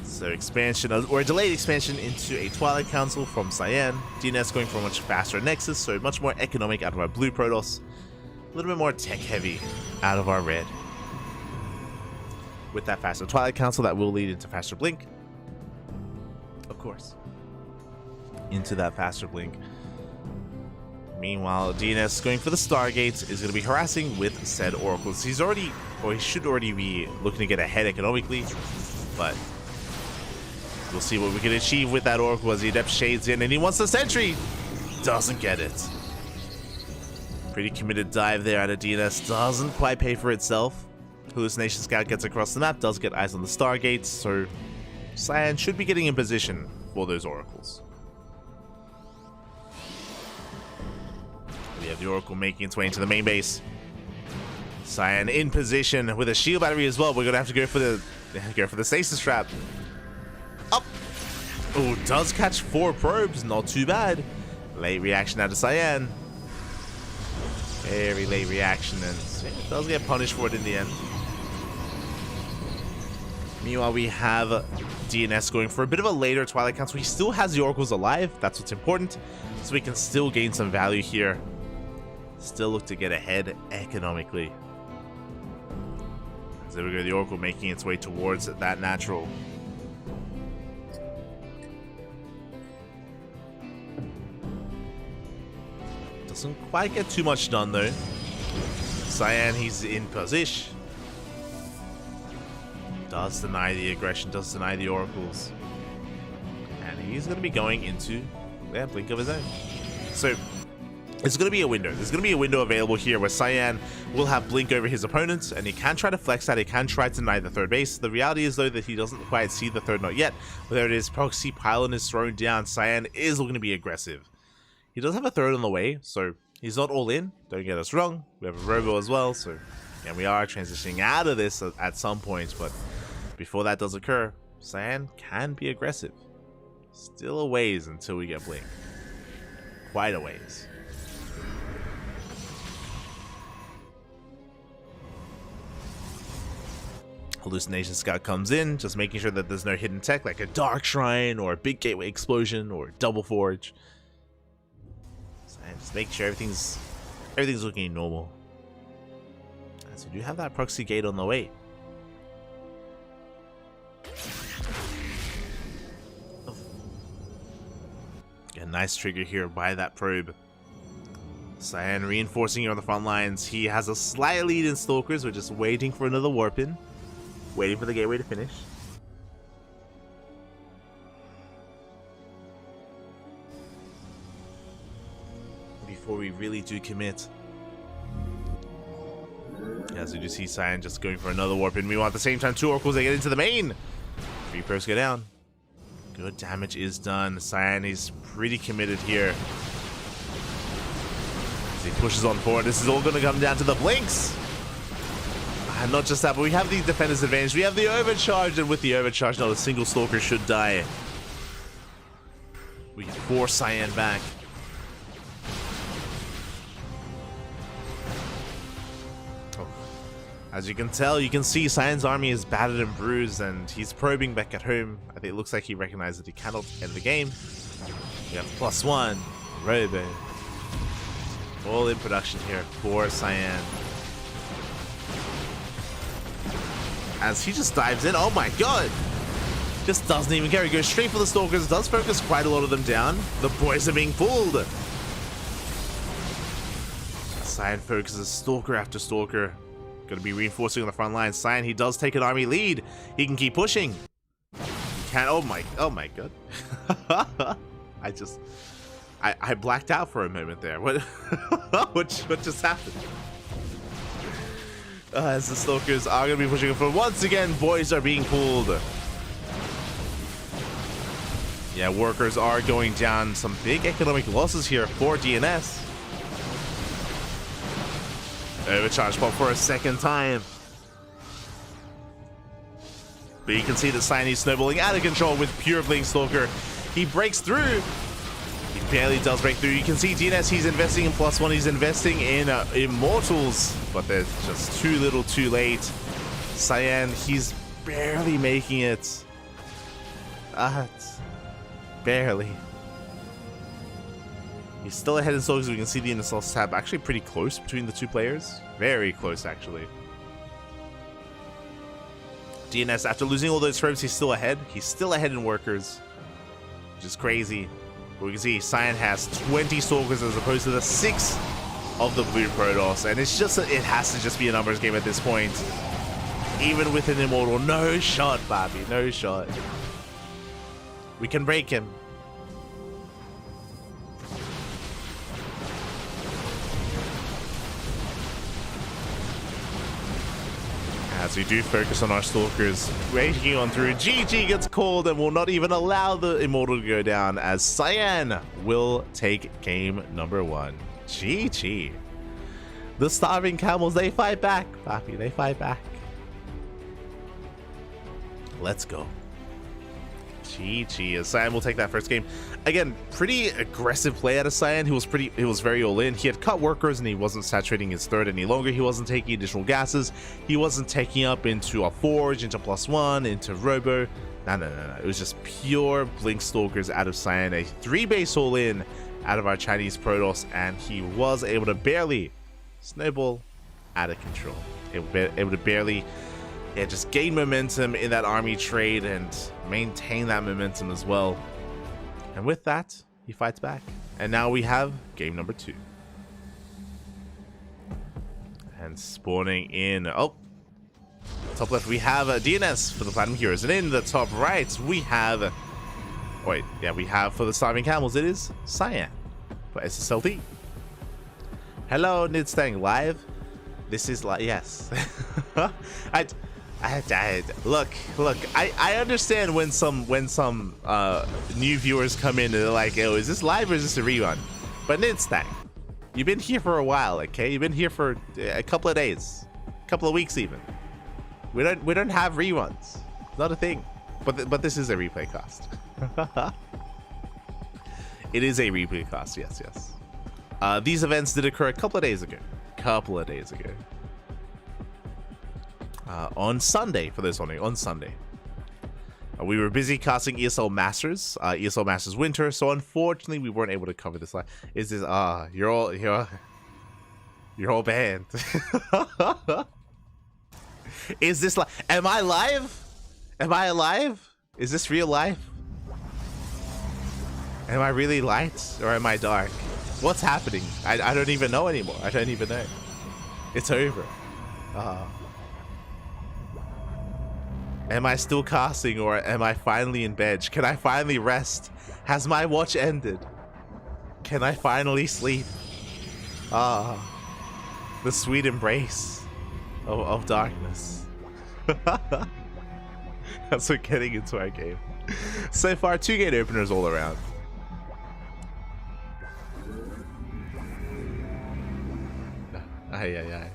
So expansion, or a delayed expansion into a Twilight Council from Cyan. DNS going for a much faster Nexus, so much more economic out of our blue Protoss. A little bit more tech heavy out of our red. With that faster Twilight Council, that will lead into faster blink. Of course. Into that faster blink. Meanwhile, DNS going for the Stargates is going to be harassing with said oracles. He's already, or he should already be looking to get ahead economically, but we'll see what we can achieve with that oracle as the Adept shades in, and he wants the sentry. Doesn't get it. Pretty committed dive there out of DNS. Doesn't quite pay for itself. Hallucination Scout gets across the map, does get eyes on the Stargates, so Cyan should be getting in position for those oracles. We have the Oracle making its way into the main base. Cyan in position with a shield battery as well. We're gonna have to go for the stasis trap. Up. Oh, does catch 4 probes. Not too bad. Late reaction out of Cyan. Very late reaction, and it does get punished for it in the end. Meanwhile, we have DNS going for a bit of a later Twilight Council. He still has the Oracles alive. That's what's important. So we can still gain some value here. Still look to get ahead economically. So there we go, the Oracle making its way towards that natural. Doesn't quite get too much done though. Cyan, he's in position. Does deny the aggression, does deny the oracles. And he's going to be going into blink of his own. So it's going to be a window. There's going to be a window available here where Cyan will have blink over his opponents, and he can try to flex that. He can try to deny the third base. The reality is though that he doesn't quite see the third, not yet. But there it is, proxy pylon is thrown down. Cyan is looking to be aggressive. He does have a third on the way, so he's not all in. Don't get us wrong. We have a robo as well, so and we are transitioning out of this at some point, but before that does occur, Cyan can be aggressive. Still a ways until we get blink. Quite a ways. Hallucination Scout comes in, just making sure that there's no hidden tech like a Dark Shrine or a big gateway explosion or double forge. So just make sure everything's looking normal. So we do have that proxy gate on the way. A nice trigger here by that probe. Cyan reinforcing here on the front lines. He has a slight lead in Stalkers. We're just waiting for another warp in. Waiting for the gateway to finish. Before we really do commit. As we do see Cyan just going for another warp in. Meanwhile, at the same time, 2 Oracles, they get into the main. 3 probes go down. Good damage is done. Cyan is pretty committed here. As he pushes on forward, this is all going to come down to the blinks. And not just that, but we have the defender's advantage. We have the overcharge, and with the overcharge, not a single Stalker should die. We can force Cyan back. As you can tell, you can see Cyan's army is battered and bruised, and he's probing back at home. I think it looks like he recognized that he cannot end the game. We have +1, Robo. All in production here for Cyan. As he just dives in, oh my god! Just doesn't even care, he goes straight for the Stalkers, does focus quite a lot of them down. The boys are being pulled! Cyan focuses Stalker after Stalker. Going to be reinforcing on the front line. Cyan, he does take an army lead. He can keep pushing. He can. Oh my god. I blacked out for a moment there. What? what just happened? As the Stalkers are going to be pushing for once again, boys are being pulled. Yeah, workers are going down. Some big economic losses here for DNS. Overcharge pop for a second time. But you can see that Cyan is snowballing out of control with pure Blink Stalker. He breaks through. He barely does break through. You can see DNS, he's investing in +1. He's investing in Immortals. But they're just too little too late. Cyan, he's barely making it. Barely. He's still ahead in Stalkers. We can see the Inassault tab actually pretty close between the 2 players. Very close, actually. DNS, after losing all those probes, he's still ahead. He's still ahead in Workers, which is crazy. But we can see Cyan has 20 Stalkers as opposed to the 6 of the blue Protoss. And it's just, it has to just be a numbers game at this point. Even with an Immortal. No shot, Bobby. No shot. We can break him. As we do focus on our Stalkers, raging on through, GG gets called and will not even allow the Immortal to go down, as Cyan will take game number 1. GG. The Starving Camels, they fight back, Papi, they fight back. Let's go. GG, as Cyan will take that first game. Again, pretty aggressive play out of Cyan. He was very all in. He had cut Workers and he wasn't saturating his third any longer. He wasn't taking additional gases. He wasn't taking up into a Forge, into +1, into Robo. No. It was just pure Blink Stalkers out of Cyan. A 3-base all in out of our Chinese Protoss, and he was able to barely snowball out of control. Able to barely just gain momentum in that army trade and maintain that momentum as well. And with that, he fights back. And now we have game number 2. And spawning in... Oh! Top left, we have DNS for the Platinum Heroes. And in the top right, we have... Wait, yeah, we have for the Starving Camels, it is Cyan for SSLD. Hello, Nidstang Live. This is like... Yes. Look, I understand when some new viewers come in and they're like, oh, is this live or is this a rerun? But Nidstang, you've been here for a while, okay? You've been here for a couple of days, a couple of weeks even. We don't have reruns. Not a thing. But this is a replay cast. It is a replay cast, yes. These events did occur a couple of days ago. On Sunday, for this one, on Sunday. We were busy casting ESL Masters, ESL Masters Winter, so unfortunately we weren't able to cover this live. Is this, you're all banned. Is this live? Am I live? Am I alive? Is this real life? Am I really light or am I dark? What's happening? I don't even know anymore. I don't even know. It's over. Am I still casting or am I finally in bed? Can I finally rest? Has my watch ended? Can I finally sleep? The sweet embrace of darkness. That's what getting into our game. So far, 2 gate openers all around. Aye.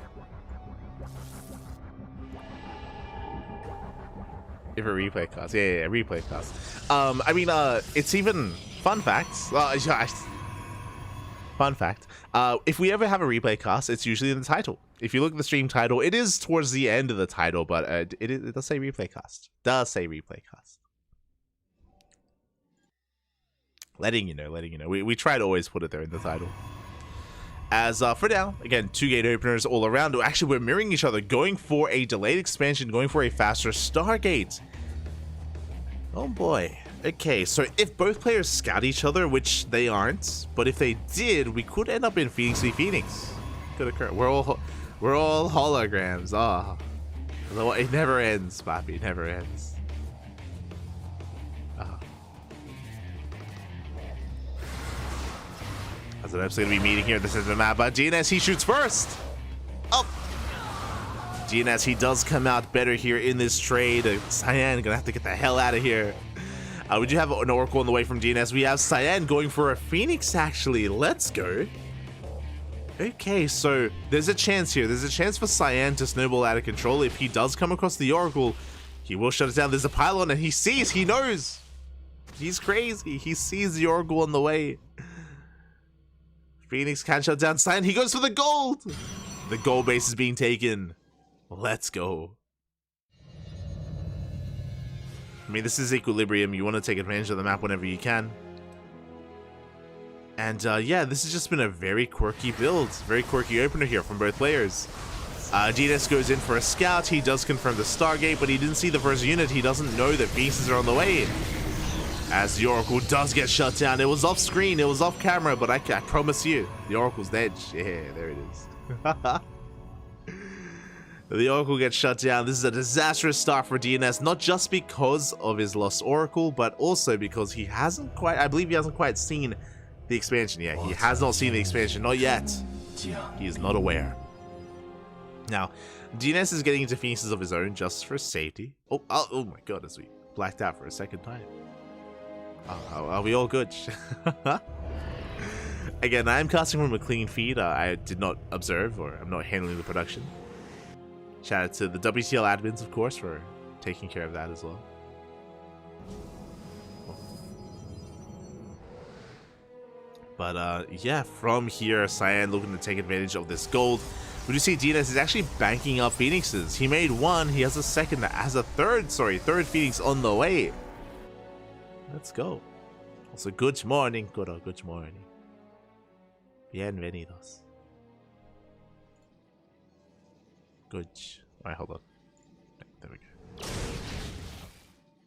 If a replay cost. Yeah, replay cost. I mean, it's even fun facts. Fun fact. If we ever have a replay cost, it's usually in the title. If you look at the stream title, it is towards the end of the title, but it does say replay cost. Does say replay cost. Letting you know. We try to always put it there in the title. As for now, again, 2 gate openers all around. Actually, we're mirroring each other, going for a delayed expansion, going for a faster Stargate. Oh boy. Okay, so if both players scout each other, which they aren't, but if they did, we could end up in Phoenix v Phoenix. Could occur. We're all holograms. It never ends, Papi. It never ends. That's what I'm going to be meeting here at the center of the map. But DNS, he shoots first. Oh. DNS, he does come out better here in this trade. Cyan going to have to get the hell out of here. We do have an Oracle on the way from DNS. We have Cyan going for a Phoenix, actually. Let's go. Okay, so there's a chance here. There's a chance for Cyan to snowball out of control. If he does come across the Oracle, he will shut it down. There's a pylon, and he sees. He knows. He's crazy. He sees the Oracle on the way. Phoenix can't shut down Cyan. He goes for the gold. The gold base is being taken. Let's go. I mean, this is Equilibrium. You want to take advantage of the map whenever you can. And yeah, this has just been a very quirky build. Very quirky opener here from both players. DNS goes in for a scout. He does confirm the Stargate, but he didn't see the first unit. He doesn't know that Phoenixes are on the way. As the Oracle does get shut down. It was off screen, it was off camera, but I promise you, the Oracle's dead. Yeah, there it is. The Oracle gets shut down. This is a disastrous start for DNS, not just because of his lost Oracle, but also because he hasn't quite, I believe he hasn't quite seen the expansion yet. He has not seen the expansion, not yet. He is not aware. Now, DNS is getting into Phoenixes of his own just for safety. Oh my god, as we blacked out for a second time. Are we all good? Again, I am casting from a clean feed. I did not observe, or I'm not handling the production. Shout out to the WTL admins, of course, for taking care of that as well. But yeah, from here, Cyan looking to take advantage of this gold. We do see DNS is actually banking up Phoenixes. He made one, he has a second, has a third Phoenix on the way. Let's go. Also, good morning, good morning. Bienvenidos. Good. Alright, hold on. There we go.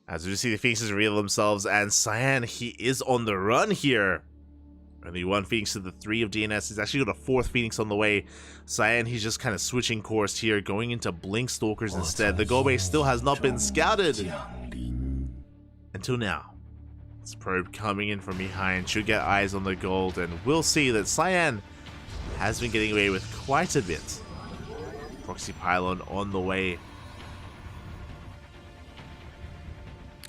As we see the Phoenixes reveal themselves, and Cyan, he is on the run here. Only 1 Phoenix to the 3 of DNS. He's actually got a 4th Phoenix on the way. Cyan, he's just kind of switching course here, going into Blink Stalkers instead. The goal base still has not been scouted. Until now. This probe coming in from behind should get eyes on the gold, and we'll see that Cyan has been getting away with quite a bit. Proxy pylon on the way.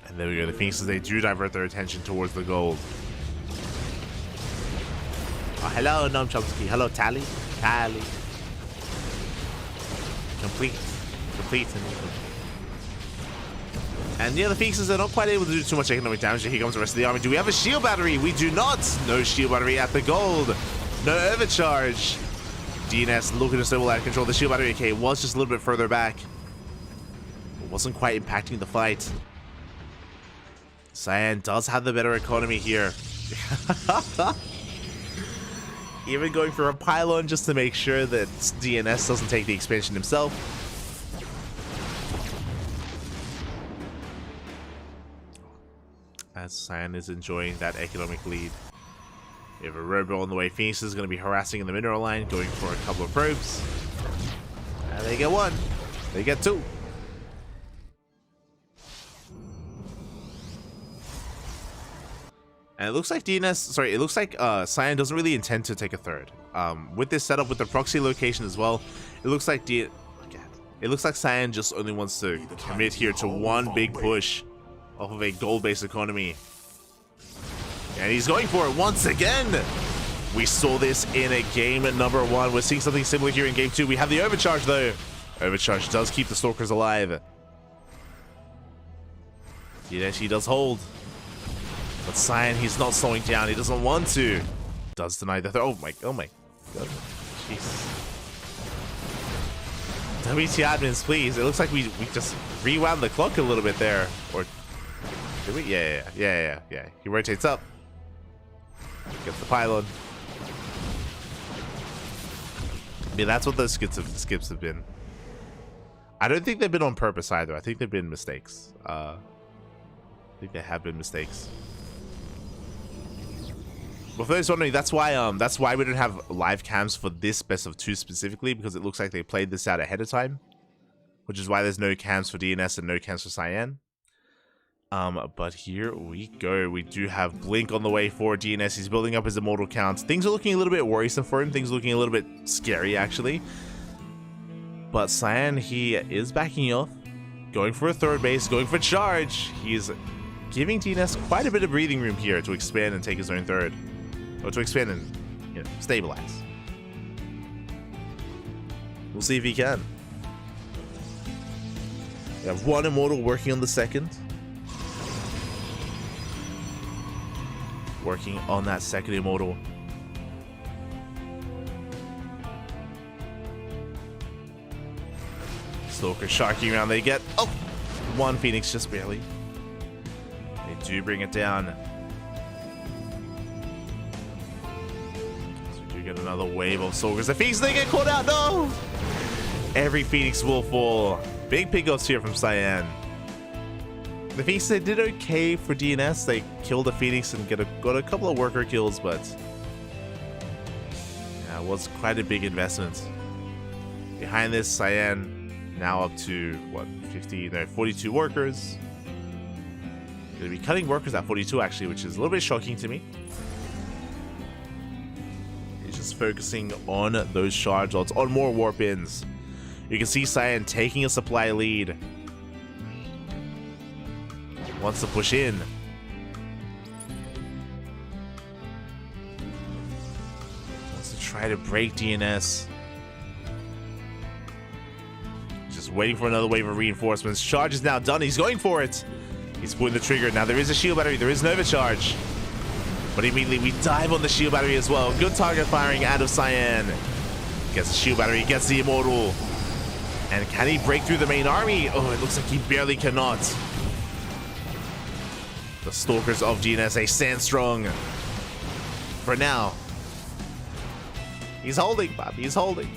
And there we go, the Phoenixes, they do divert their attention towards the gold. Oh, hello, Nom Chomsky. Hello, Tally. Tally. Complete and incomplete. And yeah, the Phoenixes are not quite able to do too much economic damage. Here comes the rest of the army. Do we have a shield battery? We do not. No shield battery at the gold. No overcharge. DNS looking to snowball out of control. The shield battery, okay, was just a little bit further back. It wasn't quite impacting the fight. Cyan does have the better economy here. Even going for a pylon just to make sure that DNS doesn't take the expansion himself. as Cyan is enjoying that economic lead. We have a Robo on the way. Phoenix is going to be harassing in the mineral line, going for a couple of probes. And they get one. They get two. And it looks like it looks like Cyan doesn't really intend to take a third. With this setup, with the proxy location as well, it looks like Cyan just only wants to commit here to one big push off of a gold-based economy. And he's going for it once again. We saw this in a game number 1. We're seeing something similar here in game 2. We have the overcharge though. Overcharge does keep the Stalkers alive. He does hold. But Cyan, he's not slowing down. He doesn't want to. Does deny the oh my god. Jesus. WT admins, please. It looks like we just rewound the clock a little bit there. Or did we? Yeah. He rotates up. Gets the pylon. I mean, that's what those skips have been. I don't think they've been on purpose either. I think they've been mistakes. I think they have been mistakes. But for those wondering, that's why we don't have live cams for this best of 2 specifically, because it looks like they played this out ahead of time, which is why there's no cams for DNS and no cams for Cyan. But here we go. We do have Blink on the way for DNS. He's building up his immortal count. Things are looking a little bit worrisome for him. Things are looking a little bit scary, actually. But Cyan, he is backing off, going for a third base, going for charge. He's giving DNS quite a bit of breathing room here to expand and take his own third. Or to expand and, stabilize. We'll see if he can. We have one immortal working on the second. Working on that second immortal. Stalker sharking around. They get one Phoenix, just barely. They do bring it down. So we do get another wave of Stalkers. The Phoenix, they get caught out. No! Every Phoenix will fall. Big pickups here from Cyan. The Phoenix, they did okay for DNS. They killed the Phoenix and got a couple of worker kills, but yeah, it was quite a big investment. Behind this, Cyan now up to what, 42 workers. Gonna be cutting workers at 42 actually, which is a little bit shocking to me. He's just focusing on those charge lots, on more warp ins. You can see Cyan taking a supply lead. Wants to push in. Wants to try to break DNS. Just waiting for another wave of reinforcements. Charge is now done. He's going for it. He's pulling the trigger. Now there is a shield battery. There is an overcharge. But immediately we dive on the shield battery as well. Good target firing out of Cyan. Gets the shield battery. Gets the immortal. And can he break through the main army? Oh, it looks like he barely cannot. The Stalkers of DNS, they stand strong. For now. He's holding, Bob. He's holding.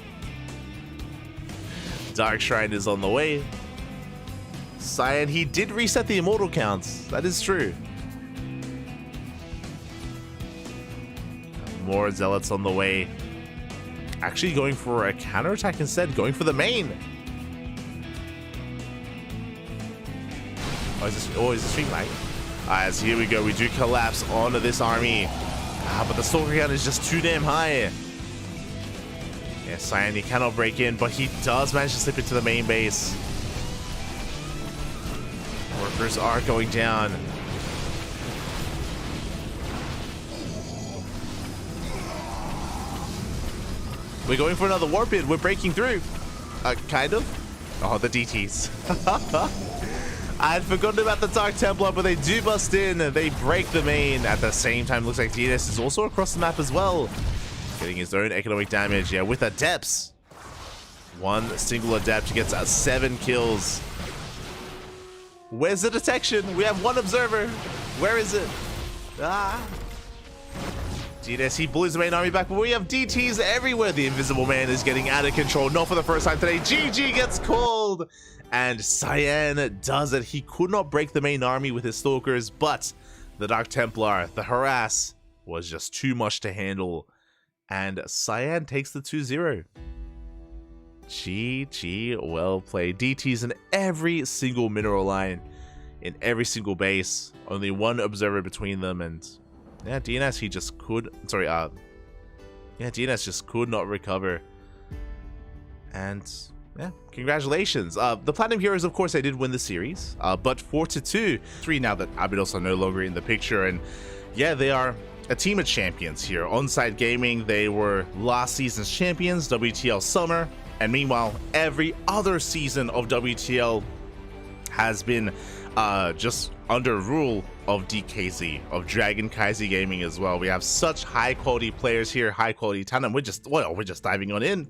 Dark Shrine is on the way. Cyan, he did reset the immortal counts. That is true. More Zealots on the way. Actually going for a counterattack instead. Going for the main. Oh, is this stream lag? As here we go, we do collapse onto this army. But the Stalker count is just too damn high. Yeah, Cyan, he cannot break in, but he does manage to slip into the main base. Workers are going down. We're going for another warp in. We're breaking through. Kind of. Oh, the DTs. I had forgotten about the Dark Templar, but they do bust in. They break the main. At the same time, looks like DNS is also across the map as well. Getting his own economic damage. Yeah, with adepts. One single adept gets 7 kills. Where's the detection? We have one observer. Where is it? DNS, he blew his main army back, but we have DTs everywhere. The Invisible Man is getting out of control. Not for the first time today. GG gets called. And Cyan does it. He could not break the main army with his Stalkers, but The Dark Templar, the harass, was just too much to handle. And Cyan takes the 2-0. GG, well played. DT's in every single mineral line, in every single base. Only one observer between them, and yeah, DNS, he just could, sorry, yeah, DNS just could not recover. And yeah, congratulations. The Platinum Heroes, of course, they did win the series, but 4-2. 3 now that Abydos are no longer in the picture, and yeah, they are a team of champions here. Onside Gaming, they were last season's champions, WTL Summer, and meanwhile, every other season of WTL has been just under rule of DKZ, of CranKy Gaming as well. We have such high quality players here, high quality talent. We're just diving on in.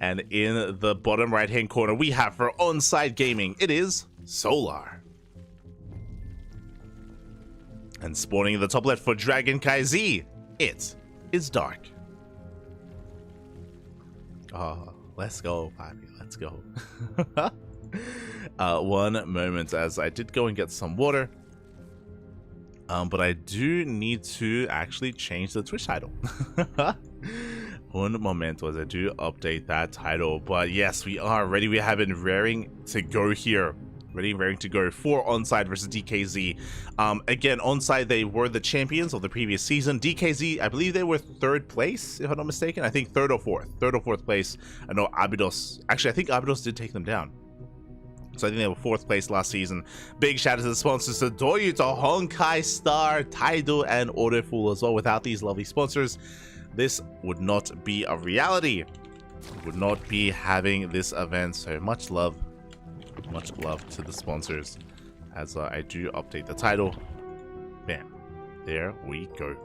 And in the bottom right hand corner, we have for Onside Gaming, it is Solar. And spawning in the top left for CranKy, it is Dark. Oh, let's go, Papi, let's go. One moment, as I did go and get some water. But I do need to actually change the Twitch title. Un momento, as I do update that title. But yes, we are ready. We have been raring to go here. Ready and raring to go for Onside versus DKZ. Again, Onside, they were the champions of the previous season. DKZ, I believe they were 3rd place, if I'm not mistaken. I think 3rd or 4th. 3rd or 4th place. I know Abydos. Actually, I think Abydos did take them down. So I think they were 4th place last season. Big shout out to the sponsors, to Doyu, to Honkai Star, Taido, and Autoful as well. Without these lovely sponsors, this would not be a reality. We would not be having this event. So much love to the sponsors as I do update the title. Bam. There we go.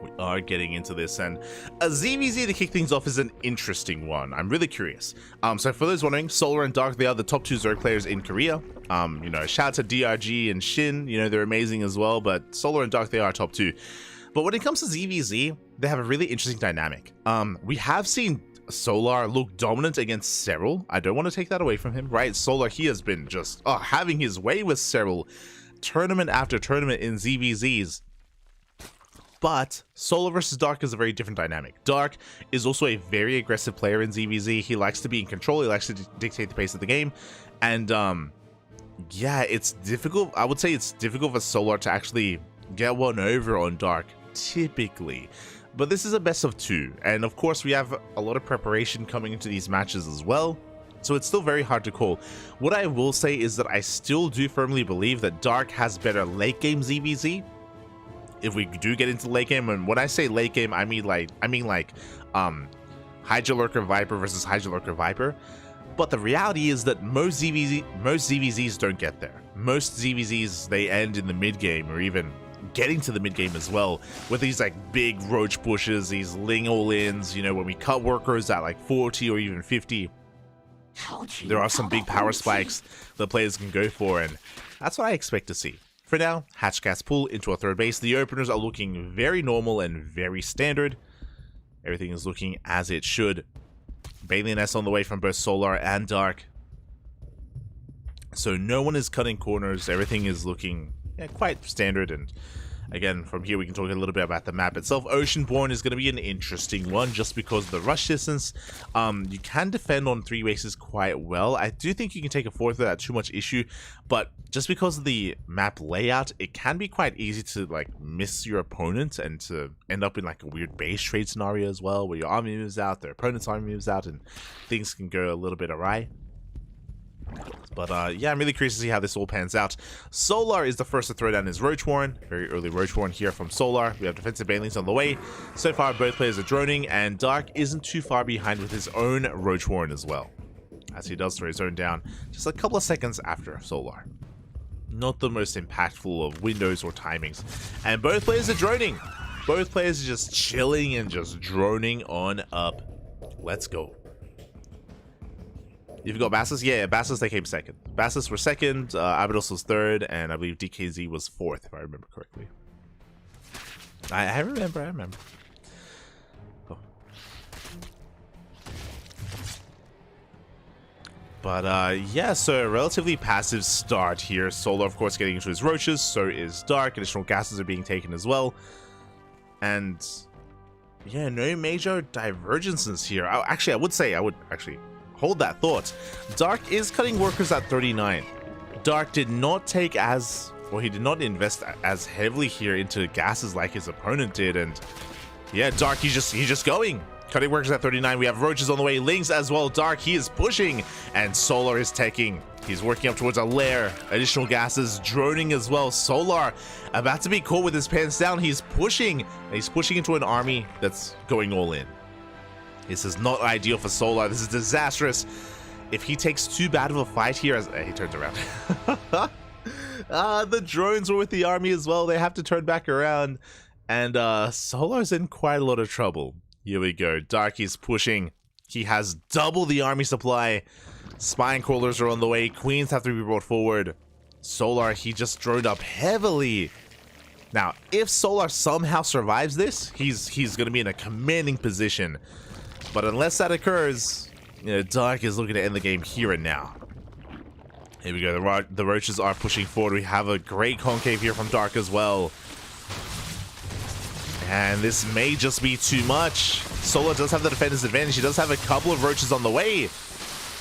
We are getting into this, and a ZVZ to kick things off is an interesting one. I'm really curious. So for those wondering, Solar and Dark, they are the top 2 Zerg players in Korea. You know, shout out to DRG and Shin, you know, they're amazing as well, but Solar and Dark, they are top 2. But when it comes to ZVZ, they have a really interesting dynamic. We have seen Solar look dominant against Cyril. I don't want to take that away from him, right? Solar, he has been just having his way with Cyril tournament after tournament in ZVZs. But Solar versus Dark is a very different dynamic. Dark is also a very aggressive player in ZVZ. He likes to be in control. He likes to dictate the pace of the game. And yeah, it's difficult. I would say it's difficult for Solar to actually get one over on Dark, typically. But this is a best of 2. And of course, we have a lot of preparation coming into these matches as well. So it's still very hard to call. What I will say is that I still do firmly believe that Dark has better late game ZVZ. If we do get into late game, and when I say late game, I mean like Hydra Lurker Viper versus Hydra Lurker Viper. But the reality is that most ZVZs don't get there. Most ZVZs, they end in the mid game, or even getting to the mid game as well, with these like big roach pushes, these Ling all-ins. You know, when we cut workers at like 40 or even 50, there are some big power spikes that players can go for, and that's what I expect to see. For now, Hatchcats pull into a 3rd base. The openers are looking very normal and very standard. Everything is looking as it should. Bailey S on the way from both Solar and Dark. So no one is cutting corners. Everything is looking quite standard. And again, from here we can talk a little bit about the map itself. Oceanborn is going to be an interesting one just because of the rush distance. You can defend on 3 bases quite well. I do think you can take a 4th without too much issue, but just because of the map layout, it can be quite easy to like miss your opponent and to end up in like a weird base trade scenario as well, where your army moves out, their opponent's army moves out, and things can go a little bit awry. But yeah, I'm really curious to see how this all pans out. Solar is the first to throw down his Roach Warren. Very early Roach Warren here from Solar. We have defensive banelings on the way. So far, both players are droning, and Dark isn't too far behind with his own Roach Warren as well, as he does throw his own down just a couple of seconds after Solar. Not the most impactful of windows or timings. And both players are droning. Both players are just chilling and just droning on up. Let's go. You've got Bassus? Yeah, Bassus, they came 2nd. Bassus were 2nd, Abydos was 3rd, and I believe DKZ was 4th, if I remember correctly. I remember. Oh. But yeah, so a relatively passive start here. Solar, of course, getting into his roaches. So is Dark. Additional gases are being taken as well. And yeah, no major divergences here. I would actually hold that thought. Dark is cutting workers at 39. Dark did not take he did not invest as heavily here into gases like his opponent did. And yeah, Dark, he's just going. Cutting workers at 39. We have roaches on the way. Lynx as well. Dark, he is pushing. And Solar is taking. He's working up towards a lair. Additional gases droning as well. Solar about to be caught with his pants down. He's pushing. He's pushing into an army that's going all in. This is not ideal for Solar. This is disastrous. If he takes too bad of a fight here, as he turns around. The drones were with the army as well. They have to turn back around. And Solar's in quite a lot of trouble. Here we go. Dark is pushing. He has double the army supply. Spine crawlers are on the way. Queens have to be brought forward. Solar, he just droned up heavily. Now, if Solar somehow survives this, he's going to be in a commanding position. But unless that occurs, Dark is looking to end the game here and now. Here we go. The roaches are pushing forward. We have a great concave here from Dark as well. And this may just be too much. Solar does have the defender's advantage. He does have a couple of roaches on the way.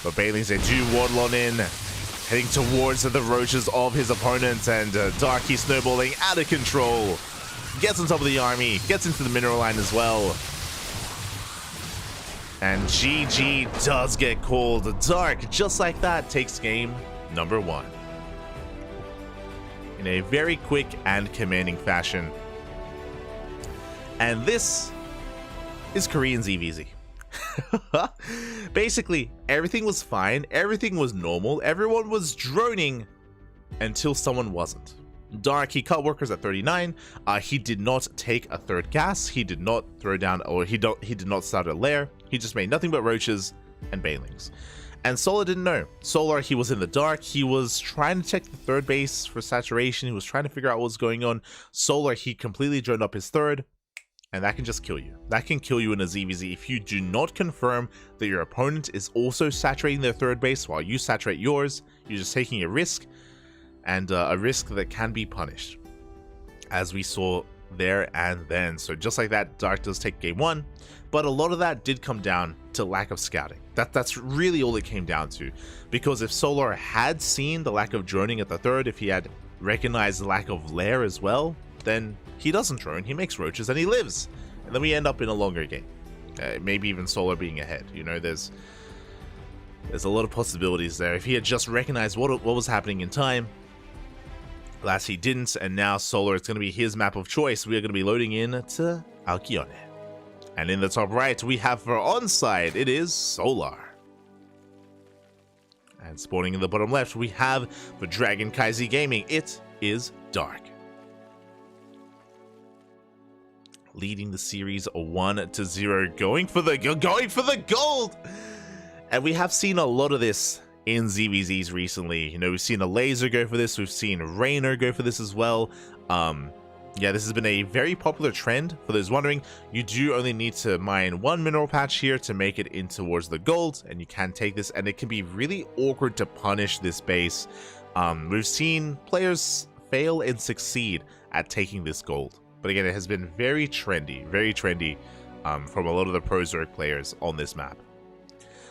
But Bailings, they do waddle on in, heading towards the roaches of his opponent. And Dark, he's snowballing out of control. Gets on top of the army. Gets into the mineral line as well. And GG does get called. Dark, just like that, takes game number 1. In a very quick and commanding fashion. And this is Korean ZVZ. Basically, everything was fine. Everything was normal. Everyone was droning until someone wasn't. Dark, he cut workers at 39. He did not take a third gas. He did not throw down, or he did not start a lair. He just made nothing but roaches and Bailings. And Solar didn't know. Solar, he was in the dark. He was trying to check the third base for saturation. He was trying to figure out what was going on. Solar, he completely droned up his third. And that can just kill you. That can kill you in a ZVZ if you do not confirm that your opponent is also saturating their third base while you saturate yours. You're just taking a risk, and a risk that can be punished, as we saw there and then. So just like that, Dark does take game 1, but a lot of that did come down to lack of scouting. That's really all it came down to, because if Solar had seen the lack of droning at the third, if he had recognized the lack of lair as well, then he doesn't drone, he makes roaches, and he lives. And then we end up in a longer game. Maybe even Solar being ahead. There's a lot of possibilities there. If he had just recognized what was happening in time, alas, he didn't, and now Solar, it's going to be his map of choice. We are going to be loading in to Alkione. And in the top right, we have for onside, it is Solar. And spawning in the bottom left, we have for Dragon Kaizi Gaming, it is Dark. Leading the series 1-0, going for the gold. And we have seen a lot of this in ZVZs recently. We've seen a laser go for this. We've seen Rainer go for this as well. Yeah, this has been a very popular trend. For those wondering, you do only need to mine one mineral patch here to make it in towards the gold, and you can take this, and it can be really awkward to punish this base. We've seen players fail and succeed at taking this gold. But again, it has been very trendy from a lot of the Pro Zerg players on this map.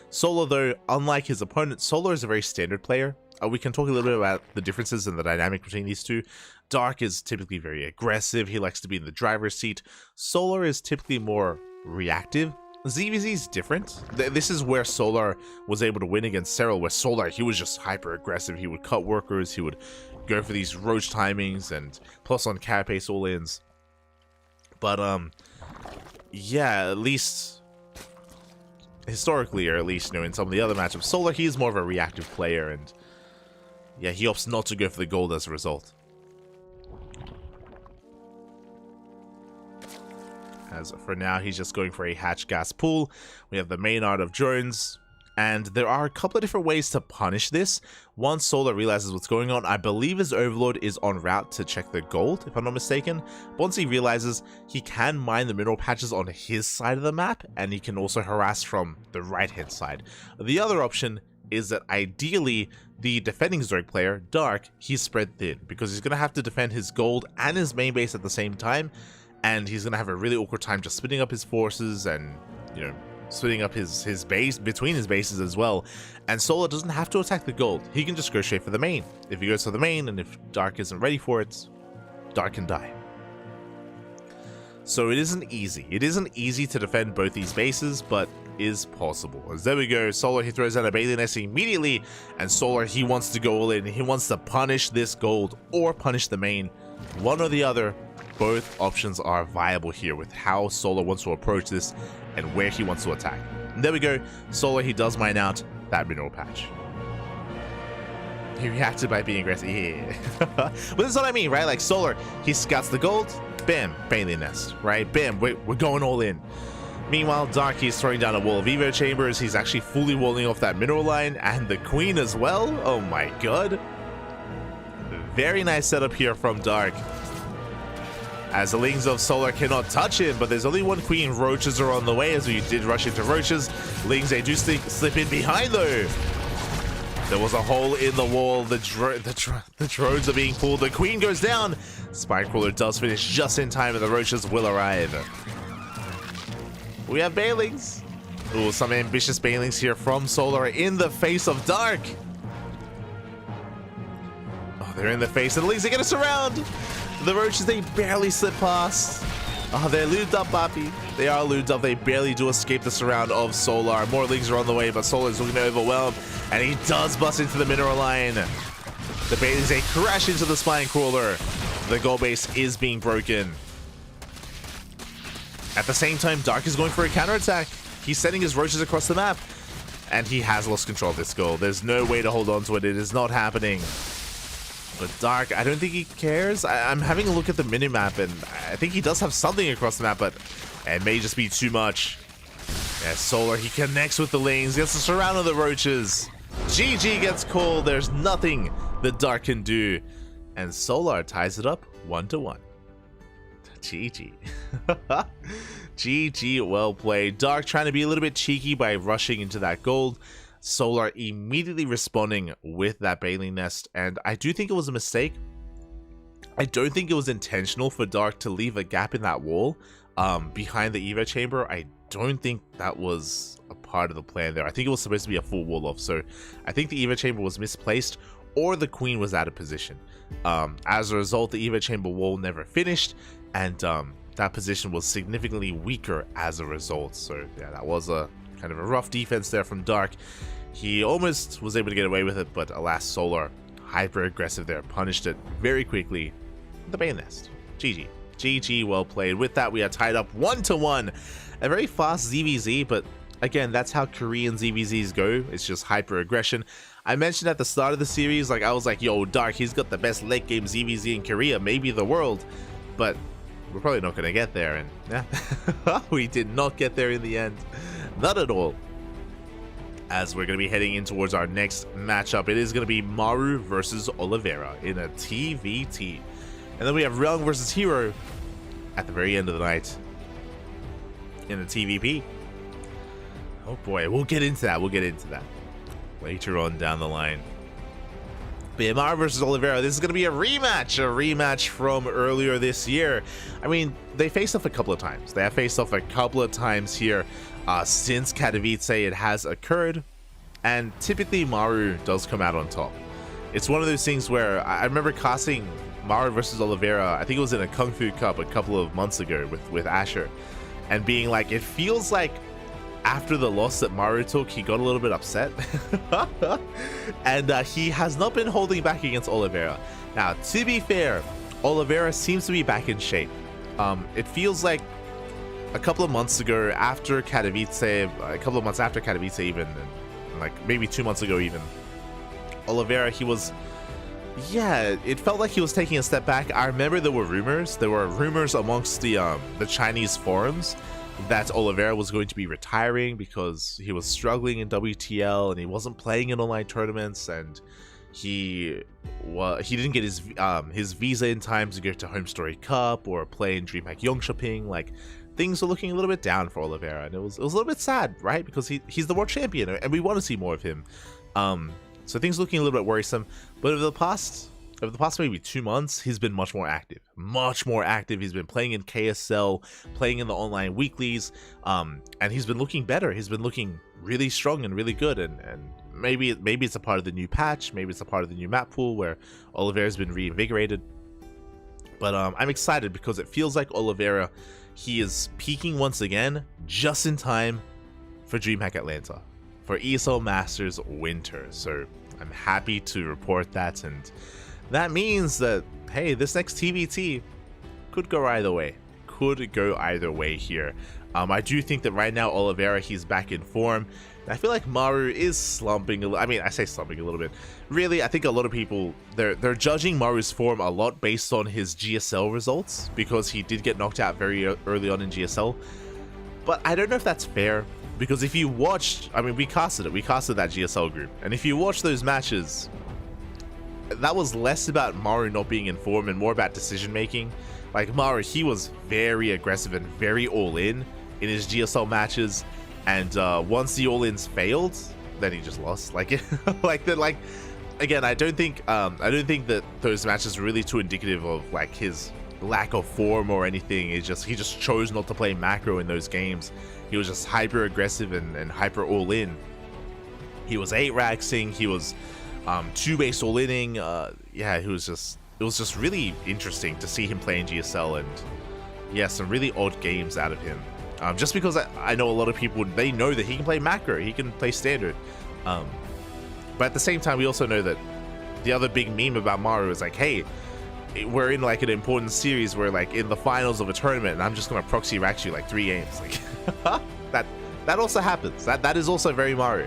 Solar, though, unlike his opponent, Solar is a very standard player. We can talk a little bit about the differences and the dynamic between these two. Dark is typically very aggressive. He likes to be in the driver's seat. Solar is typically more reactive. ZVZ is different. This is where Solar was able to win against Cyril, where Solar, he was just hyper aggressive. He would cut workers. He would go for these roach timings and plus on carapace all-ins. But, yeah, at least historically, or at least, in some of the other matchups, Solar, he is more of a reactive player, and yeah, he opts not to go for the gold as a result. As for now, he's just going for a hatch gas pool. We have the main art of drones, and there are a couple of different ways to punish this. Once Solar realizes what's going on, I believe his Overlord is en route to check the gold, if I'm not mistaken. Once he realizes, he can mine the mineral patches on his side of the map, and he can also harass from the right-hand side. The other option is that ideally the defending Zerg player, Dark, he's spread thin because he's going to have to defend his gold and his main base at the same time, and he's going to have a really awkward time just splitting up his forces and, you know, splitting up his base between his bases as well. And Solar doesn't have to attack the gold. He can just go straight for the main. If he goes for the main and if Dark isn't ready for it, Dark can die. So it isn't easy. It isn't easy to defend both these bases, but is possible. As there we go, Solar, he throws down a Bailey Nest immediately, and Solar, he wants to go all in. He wants to punish this gold or punish the main. One or the other. Both options are viable here with how Solar wants to approach this and where he wants to attack. And there we go. Solar, he does mine out that mineral patch. He reacted by being aggressive. Yeah. But this is what I mean, right? Like Solar, he scouts the gold. Bam, Bailey Nest, right? Bam, we're going all in. Meanwhile, Dark, he's throwing down a wall of Evo chambers. He's actually fully walling off that mineral line and the Queen as well. Oh my god. Very nice setup here from Dark. As the Lings of Solar cannot touch him, but there's only one Queen. Roaches are on the way, as we did rush into Roaches. Lings, they do slip in behind though. There was a hole in the wall. The drones are being pulled. The Queen goes down. Spinecrawler does finish just in time, and the Roaches will arrive. We have Bailings. Ooh, some ambitious Bailings here from Solar in the face of Dark. Oh, they're in the face, and the Lings are gonna surround. The Roaches, they barely slip past. Oh, they're lubed up, Papi. They are lubed up. They barely do escape the surround of Solar. More Lings are on the way, but Solar is looking to overwhelm, and he does bust into the mineral line. The Bailings, they crash into the Spinecrawler. The gold base is being broken. At the same time, Dark is going for a counterattack. He's sending his Roaches across the map, and he has lost control of this gold. There's no way to hold on to it. It is not happening. But Dark, I don't think he cares. I'm having a look at the minimap, and I think he does have something across the map, but it may just be too much. Yeah, Solar, he connects with the Lings, gets the surround of the Roaches. GG gets called. There's nothing that Dark can do. And Solar ties it up 1-1. GG. GG, well played. Dark trying to be a little bit cheeky by rushing into that gold. Solar immediately responding with that Bailey Nest, and I do think it was a mistake. I don't think it was intentional for Dark to leave a gap in that wall behind the Evo chamber. I don't think that was a part of the plan there. I think it was supposed to be a full wall off, so I think the Evo chamber was misplaced or the Queen was out of position. As a result, the Evo chamber wall never finished, and that position was significantly weaker as a result. So yeah, that was a kind of a rough defense there from Dark. He almost was able to get away with it, but alas, Solar, hyper aggressive there, punished it very quickly. The Bailey Nest. GG. GG, well played. With that, we are tied up 1-1. A very fast ZVZ, but again, that's how Korean ZVZs go. It's just hyper aggression. I mentioned at the start of the series, like I was like, yo, Dark, he's got the best late game ZVZ in Korea, maybe the world, but we're probably not going to get there, and yeah, we did not get there in the end. Not at all. As we're going to be heading in towards our next matchup, it is going to be Maru versus Oliveira in a TVT. And then we have Realm versus Hero at the very end of the night in a TVP. Oh boy, we'll get into that. We'll get into that later on down the line. But yeah, Maru versus Oliveira, this is going to be a rematch from earlier this year. I mean, they faced off a couple of times. They have faced off a couple of times here since Katowice. It has occurred, and typically Maru does come out on top. It's one of those things where I remember casting Maru versus Oliveira, I think it was in a Kung Fu Cup a couple of months ago with Asher, and being like, it feels like after the loss that Maru took, he got a little bit upset. And he has not been holding back against Oliveira. Now, to be fair, Oliveira seems to be back in shape. It feels like a couple of months ago, after Katowice, a couple of months after Katowice even, like maybe 2 months ago even, Oliveira, he was, yeah, it felt like he was taking a step back. I remember there were rumors amongst the Chinese forums that Oliveira was going to be retiring because he was struggling in WTL and he wasn't playing in online tournaments, and he didn't get his visa in time to go to Home Story Cup or play in DreamHack Yongshaping. Like, things were looking a little bit down for Oliveira, and it was a little bit sad, right? Because he's the world champion and we want to see more of him. So things looking a little bit worrisome. But over the past maybe 2 months, he's been much more active. Much more active. He's been playing in KSL, playing in the online weeklies, and he's been looking better. He's been looking really strong and really good. And maybe it's a part of the new patch. Maybe it's a part of the new map pool where Oliveira's been reinvigorated. But I'm excited because it feels like Oliveira, he is peaking once again, just in time for DreamHack Atlanta, for ESL Masters Winter. So I'm happy to report that, and that means that, hey, this next TBT could go either way. Could go either way here. I do think that right now Oliveira, he's back in form. I feel like Maru is slumping a little. I mean, I say slumping a little bit. Really, I think a lot of people, they're judging Maru's form a lot based on his GSL results, because he did get knocked out very early on in GSL. But I don't know if that's fair, because if you watched, I mean, we casted that GSL group, and if you watch those matches, that was less about Maru not being in form and more about decision making. Like, Maru, he was very aggressive and very all-in in his GSL matches. And once the all-ins failed, then he just lost. Like, again, I don't think that those matches are really too indicative of like his lack of form or anything. He just chose not to play macro in those games. He was just hyper aggressive and hyper all-in. He was 8-raxing. He was 2-base all-inning. Yeah, it was just really interesting to see him play in GSL, and yeah, some really odd games out of him. Just because I know a lot of people, they know that he can play macro, he can play standard. But at the same time, we also know that the other big meme about Maru is like, hey, we're in like an important series, we're like in the finals of a tournament, and I'm just gonna proxy rax you like 3 games. Like, that also happens. That is also very Maru.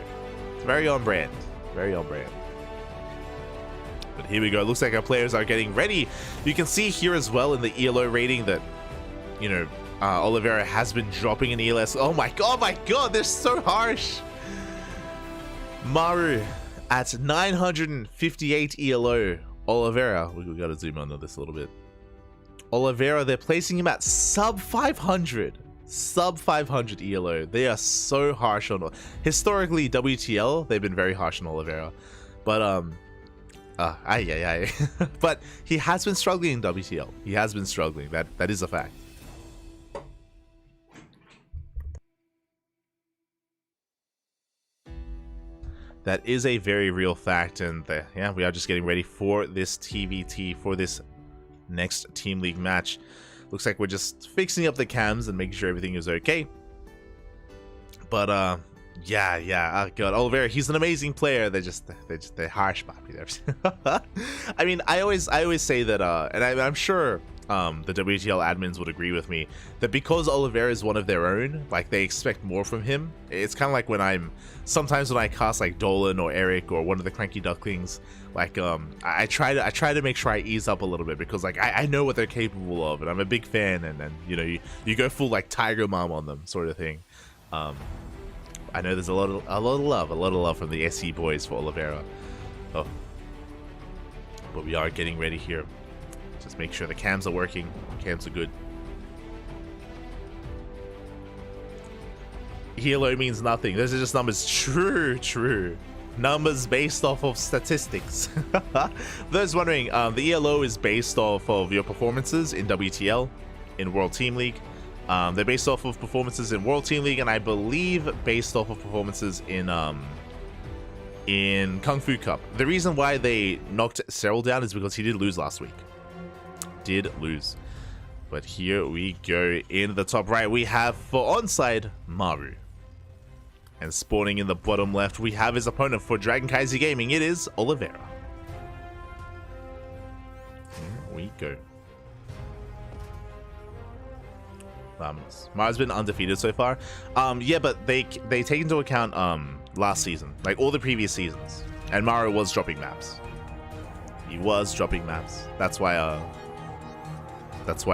It's very on brand. Very on brand. But here we go. It looks like our players are getting ready. You can see here as well in the ELO rating that, you know, Oliveira has been dropping in ELS. Oh my god, they're so harsh. Maru at 958 ELO. Oliveira, we gotta zoom on this a little bit. Oliveira, they're placing him at sub 500. Sub 500 ELO. They are so harsh on, historically WTL, they've been very harsh on Oliveira. But but he has been struggling in WTL. He has been struggling. That is a fact. That is a very real fact, and yeah, we are just getting ready for this TVT, for this next Team League match. Looks like we're just fixing up the cams and making sure everything is okay. But yeah, oh god, Oliveira, he's an amazing player. They're harsh, papi. I mean, I always say that, and I'm sure the WTL admins would agree with me, that because Oliveira is one of their own, like, they expect more from him. It's kind of like when sometimes when I cast like Dolan or Eric or one of the CranKy Ducklings, like, I try to make sure I ease up a little bit, because like I know what they're capable of, and I'm a big fan, and you know, you go full like Tiger Mom on them sort of thing. I know there's a lot of love from the SE boys for Oliveira. Oh, but we are getting ready here. Just make sure the cams are working. Cams are good. ELO means nothing. Those are just numbers. True. Numbers based off of statistics. For those wondering, the ELO is based off of your performances in WTL, in World Team League. They're based off of performances in World Team League, and I believe based off of performances in Kung Fu Cup. The reason why they knocked Cyril down is because he did lose last week. But here we go. In the top right, we have for onside Maru, and spawning in the bottom left, we have his opponent for Dragon Kaiser Gaming. It is Oliveira. Here we go. Maru's been undefeated so far. Yeah, but they take into account last season, like all the previous seasons, and Maru was dropping maps. He was dropping maps. That's why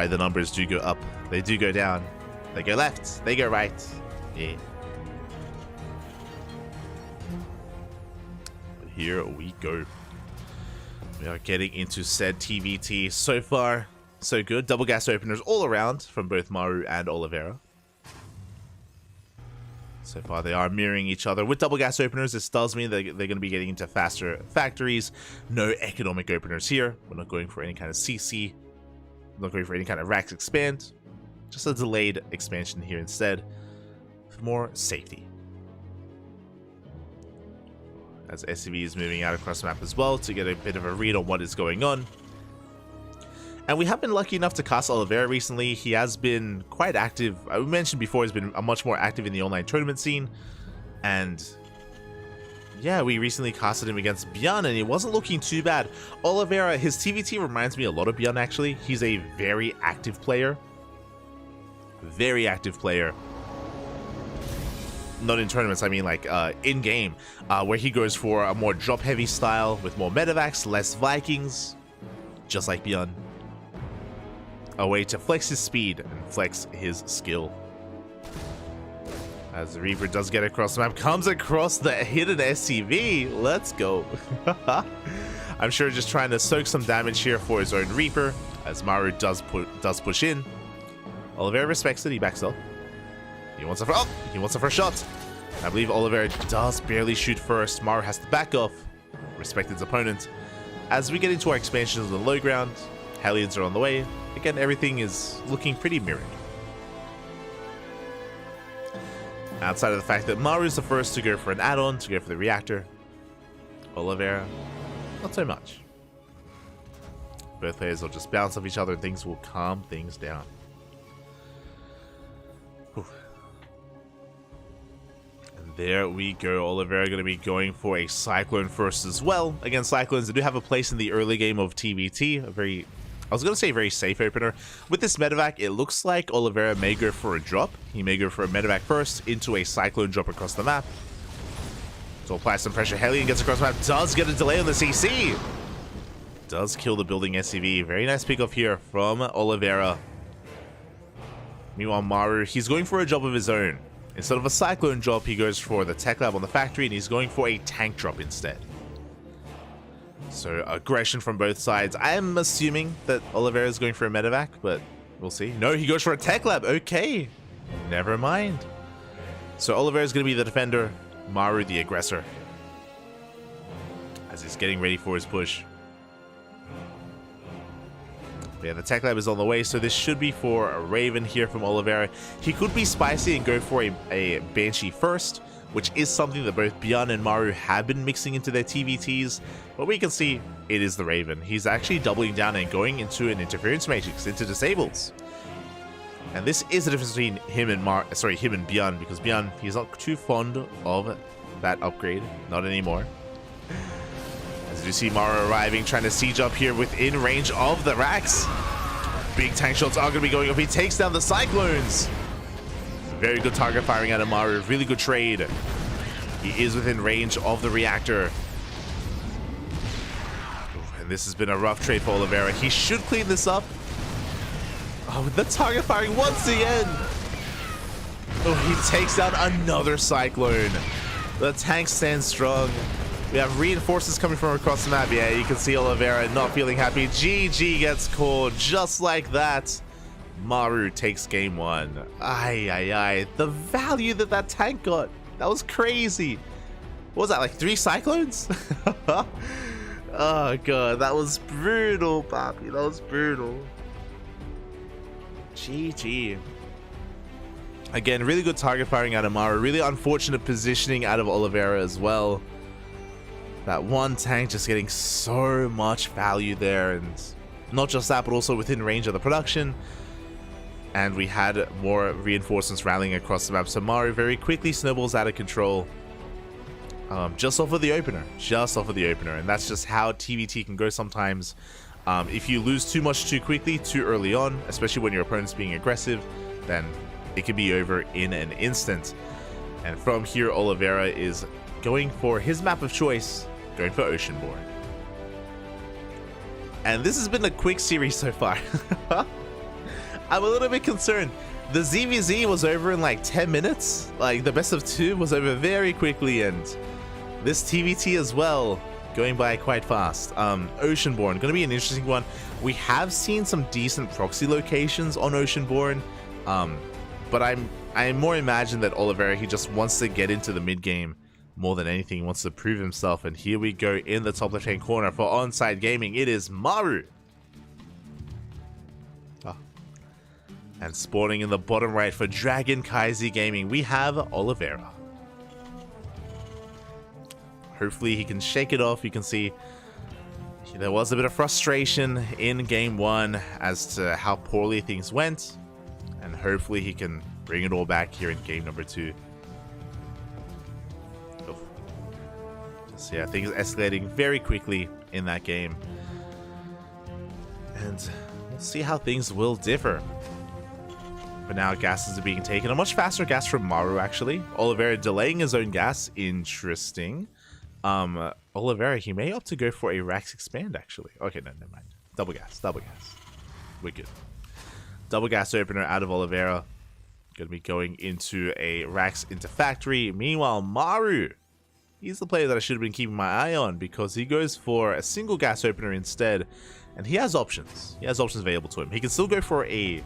the numbers do go up. They do go down. They go left. They go right. Yeah. But here we go. We are getting into said TVT. So far, so good. Double gas openers all around from both Maru and Oliveira. So far, they are mirroring each other. With double gas openers, this does mean that they're going to be getting into faster factories. No economic openers here. We're not going for any kind of CC. We're not going for any kind of Rax expand. Just a delayed expansion here instead. For more safety. As SCV is moving out across the map as well to get a bit of a read on what is going on. And we have been lucky enough to cast Oliveira recently. He has been quite active. I mentioned before he's been much more active in the online tournament scene. And yeah, we recently casted him against Bjorn and it wasn't looking too bad. Oliveira, his TVT reminds me a lot of Bjorn actually. He's a very active player. Very active player. Not in tournaments, I mean like in-game. Where he goes for a more drop-heavy style with more medevacs, less Vikings. Just like Bjorn. A way to flex his speed and flex his skill. As the Reaper does get across the map, comes across the hidden SCV. Let's go. I'm sure just trying to soak some damage here for his own Reaper, as Maru does push in. Oliveira respects it, he backs up. He wants a first shot. I believe Oliveira does barely shoot first. Maru has to back off, respect his opponent. As we get into our expansions on the low ground, Hellions are on the way. Again, everything is looking pretty mirrored. Outside of the fact that Maru is the first to go for an add-on, to go for the reactor. Oliveira, not so much. Both players will just bounce off each other and things will calm things down. Whew. And there we go. Oliveira going to be going for a Cyclone first as well. Again, Cyclones, they do have a place in the early game of TVT. I was going to say very safe opener. With this medevac, it looks like Oliveira may go for a drop. He may go for a medevac first into a Cyclone drop across the map. So apply some pressure. Hellion gets across the map. Does get a delay on the CC. Does kill the building SCV. Very nice pick off here from Oliveira. Meanwhile, Maru, he's going for a job of his own. Instead of a Cyclone drop, he goes for the tech lab on the factory, and he's going for a tank drop instead. So aggression from both sides. I am assuming that Oliveira is going for a medevac, but we'll see. No, he goes for a tech lab. Okay, never mind. So Oliveira is going to be the defender, Maru the aggressor, as he's getting ready for his push. Yeah, the tech lab is on the way, so this should be for a Raven here from Oliveira. He could be spicy and go for a Banshee first, which is something that both Bjorn and Maru have been mixing into their TVTs, but we can see it is the Raven. He's actually doubling down and going into an interference matrix, into disables. And this is the difference between him and Bjorn, because Bjorn, he's not too fond of that upgrade, not anymore. As you see Maru arriving, trying to siege up here within range of the Rax. Big tank shots are going to be going up. He takes down the Cyclones. Very good target firing out of Maru. Really good trade. He is within range of the reactor. And this has been a rough trade for Oliveira. He should clean this up. Oh, the target firing once again. Oh, he takes down another Cyclone. The tank stands strong. We have reinforcements coming from across the map. Yeah, you can see Oliveira not feeling happy. GG gets called just like that. Maru takes game one. Ay. The value that tank got. That was crazy. What was that, like 3 Cyclones? Oh, God. That was brutal, Papi. That was brutal. GG. Again, really good target firing out of Maru. Really unfortunate positioning out of Oliveira as well. That one tank just getting so much value there, and not just that, but also within range of the production. And we had more reinforcements rallying across the map, so Maru very quickly snowballs out of control. Just off of the opener, and that's just how TVT can go sometimes. If you lose too much too quickly, too early on, especially when your opponent's being aggressive, then it can be over in an instant. And from here, Oliveira is going for his map of choice, going for Oceanborn. And this has been a quick series so far. I'm a little bit concerned. The ZVZ was over in like 10 minutes. Like the best of 2 was over very quickly, and this TVT as well going by quite fast. Oceanborn, gonna be an interesting one. We have seen some decent proxy locations on Oceanborn, but I'm I more imagine that Oliveira, he just wants to get into the mid game more than anything. He wants to prove himself. And here we go in the top left-hand corner for Onside Gaming. It is Maru. Oh. And spawning in the bottom right for Dragon Kaizi Gaming, we have Oliveira. Hopefully he can shake it off. You can see there was a bit of frustration in game 1 as to how poorly things went. And hopefully he can bring it all back here in game number 2. So yeah, things escalating very quickly in that game. And we'll see how things will differ. But now gases are being taken. A much faster gas from Maru, actually. Oliveira delaying his own gas. Interesting. Oliveira, he may opt to go for a Rax Expand, actually. Okay, no, never mind. Double gas, double gas. We're good. Double gas opener out of Oliveira. Going to be going into a Rax into Factory. Meanwhile, Maru, he's the player that I should have been keeping my eye on because he goes for a single gas opener instead. And he has options. He has options available to him. He can still go for a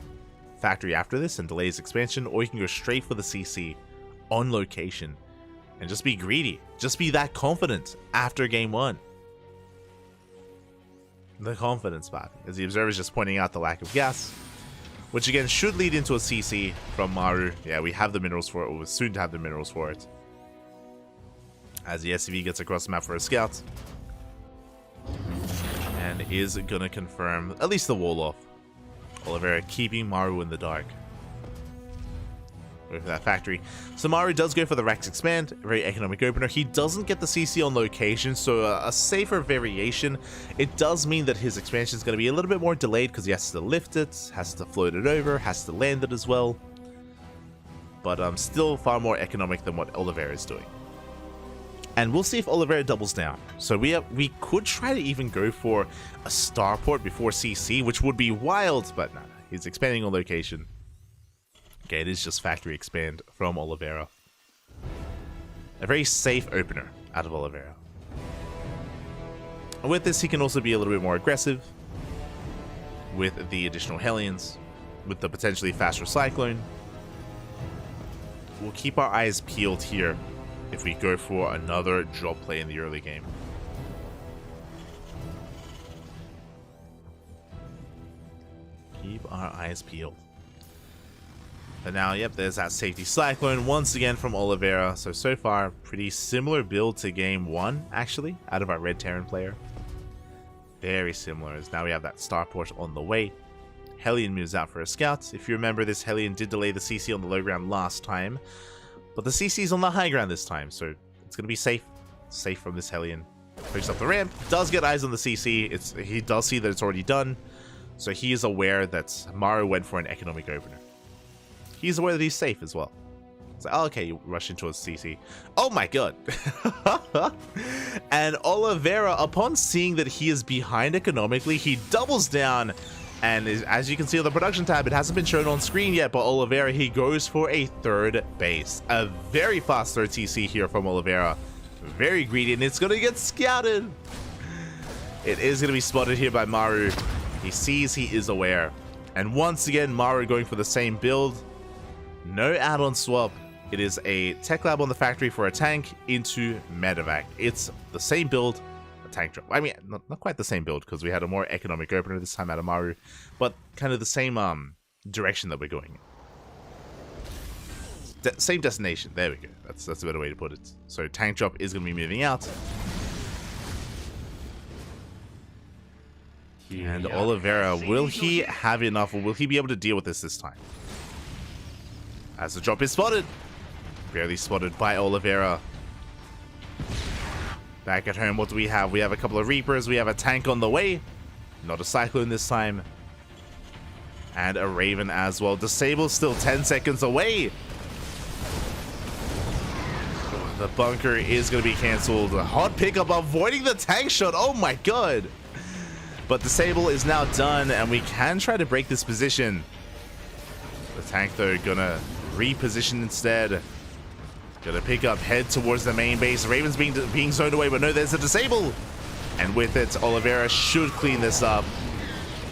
Factory after this and delay his expansion, or he can go straight for the CC on location and just be greedy. Just be that confident after game 1. The confidence part, as the observer is just pointing out the lack of gas, which again should lead into a CC from Maru. Yeah, we have the minerals for it, or we're soon to have the minerals for it. As the SCV gets across the map for a scout. And is gonna confirm at least the wall off. Oliveira keeping Maru in the dark. Go for that Factory. So Maru does go for the Rax Expand, a very economic opener. He doesn't get the CC on location, so a safer variation. It does mean that his expansion is going to be a little bit more delayed because he has to lift it, has to float it over, has to land it as well. But still far more economic than what Oliveira is doing. And we'll see if Oliveira doubles down. So we could try to even go for a Starport before CC, which would be wild, but no, he's expanding on location. Okay, it is just Factory Expand from Oliveira. A very safe opener out of Oliveira. With this, he can also be a little bit more aggressive with the additional Hellions, with the potentially faster Cyclone. We'll keep our eyes peeled here if we go for another drop play in the early game. Keep our eyes peeled. But now, yep, there's that safety Cyclone once again from Oliveira. So far, pretty similar build to game 1, actually, out of our Red Terran player. Very similar, as now we have that Starport on the way. Hellion moves out for a scout. If you remember, this Hellion did delay the CC on the low ground last time. But the CC is on the high ground this time, so it's going to be safe. Safe from this Hellion. Picks up the ramp, does get eyes on the CC. He does see that it's already done. So he is aware that Maru went for an economic opener. He's aware that he's safe as well. It's like, oh, okay, you rush into a CC. Oh my god. And Oliveira, upon seeing that he is behind economically, he doubles down. And as you can see on the production tab, it hasn't been shown on screen yet, but Oliveira, he goes for a third base. A very fast third TC here from Oliveira. Very greedy, and it's going to get scouted. It is going to be spotted here by Maru. He sees, he is aware. And once again, Maru going for the same build. No add-on swap. It is a tech lab on the Factory for a tank into medevac. It's the same build, a tank drop. I mean, not quite the same build because we had a more economic opener this time out of Maru, but kind of the same direction that we're going in. Same destination. There we go. That's a better way to put it. So tank drop is going to be moving out. And Oliveira, will he have enough, or will he be able to deal with this time? As the drop is spotted. Barely spotted by Oliveira. Back at home, what do we have? We have a couple of Reapers. We have a tank on the way. Not a Cyclone this time. And a Raven as well. Disable still 10 seconds away. The bunker is going to be cancelled. Hot pickup avoiding the tank shot. Oh my god. But Disable is now done, and we can try to break this position. The tank, though, gonna reposition instead. Gonna pick up, head towards the main base. Raven's being zoned away, but no, there's a Disable. And with it, Oliveira should clean this up.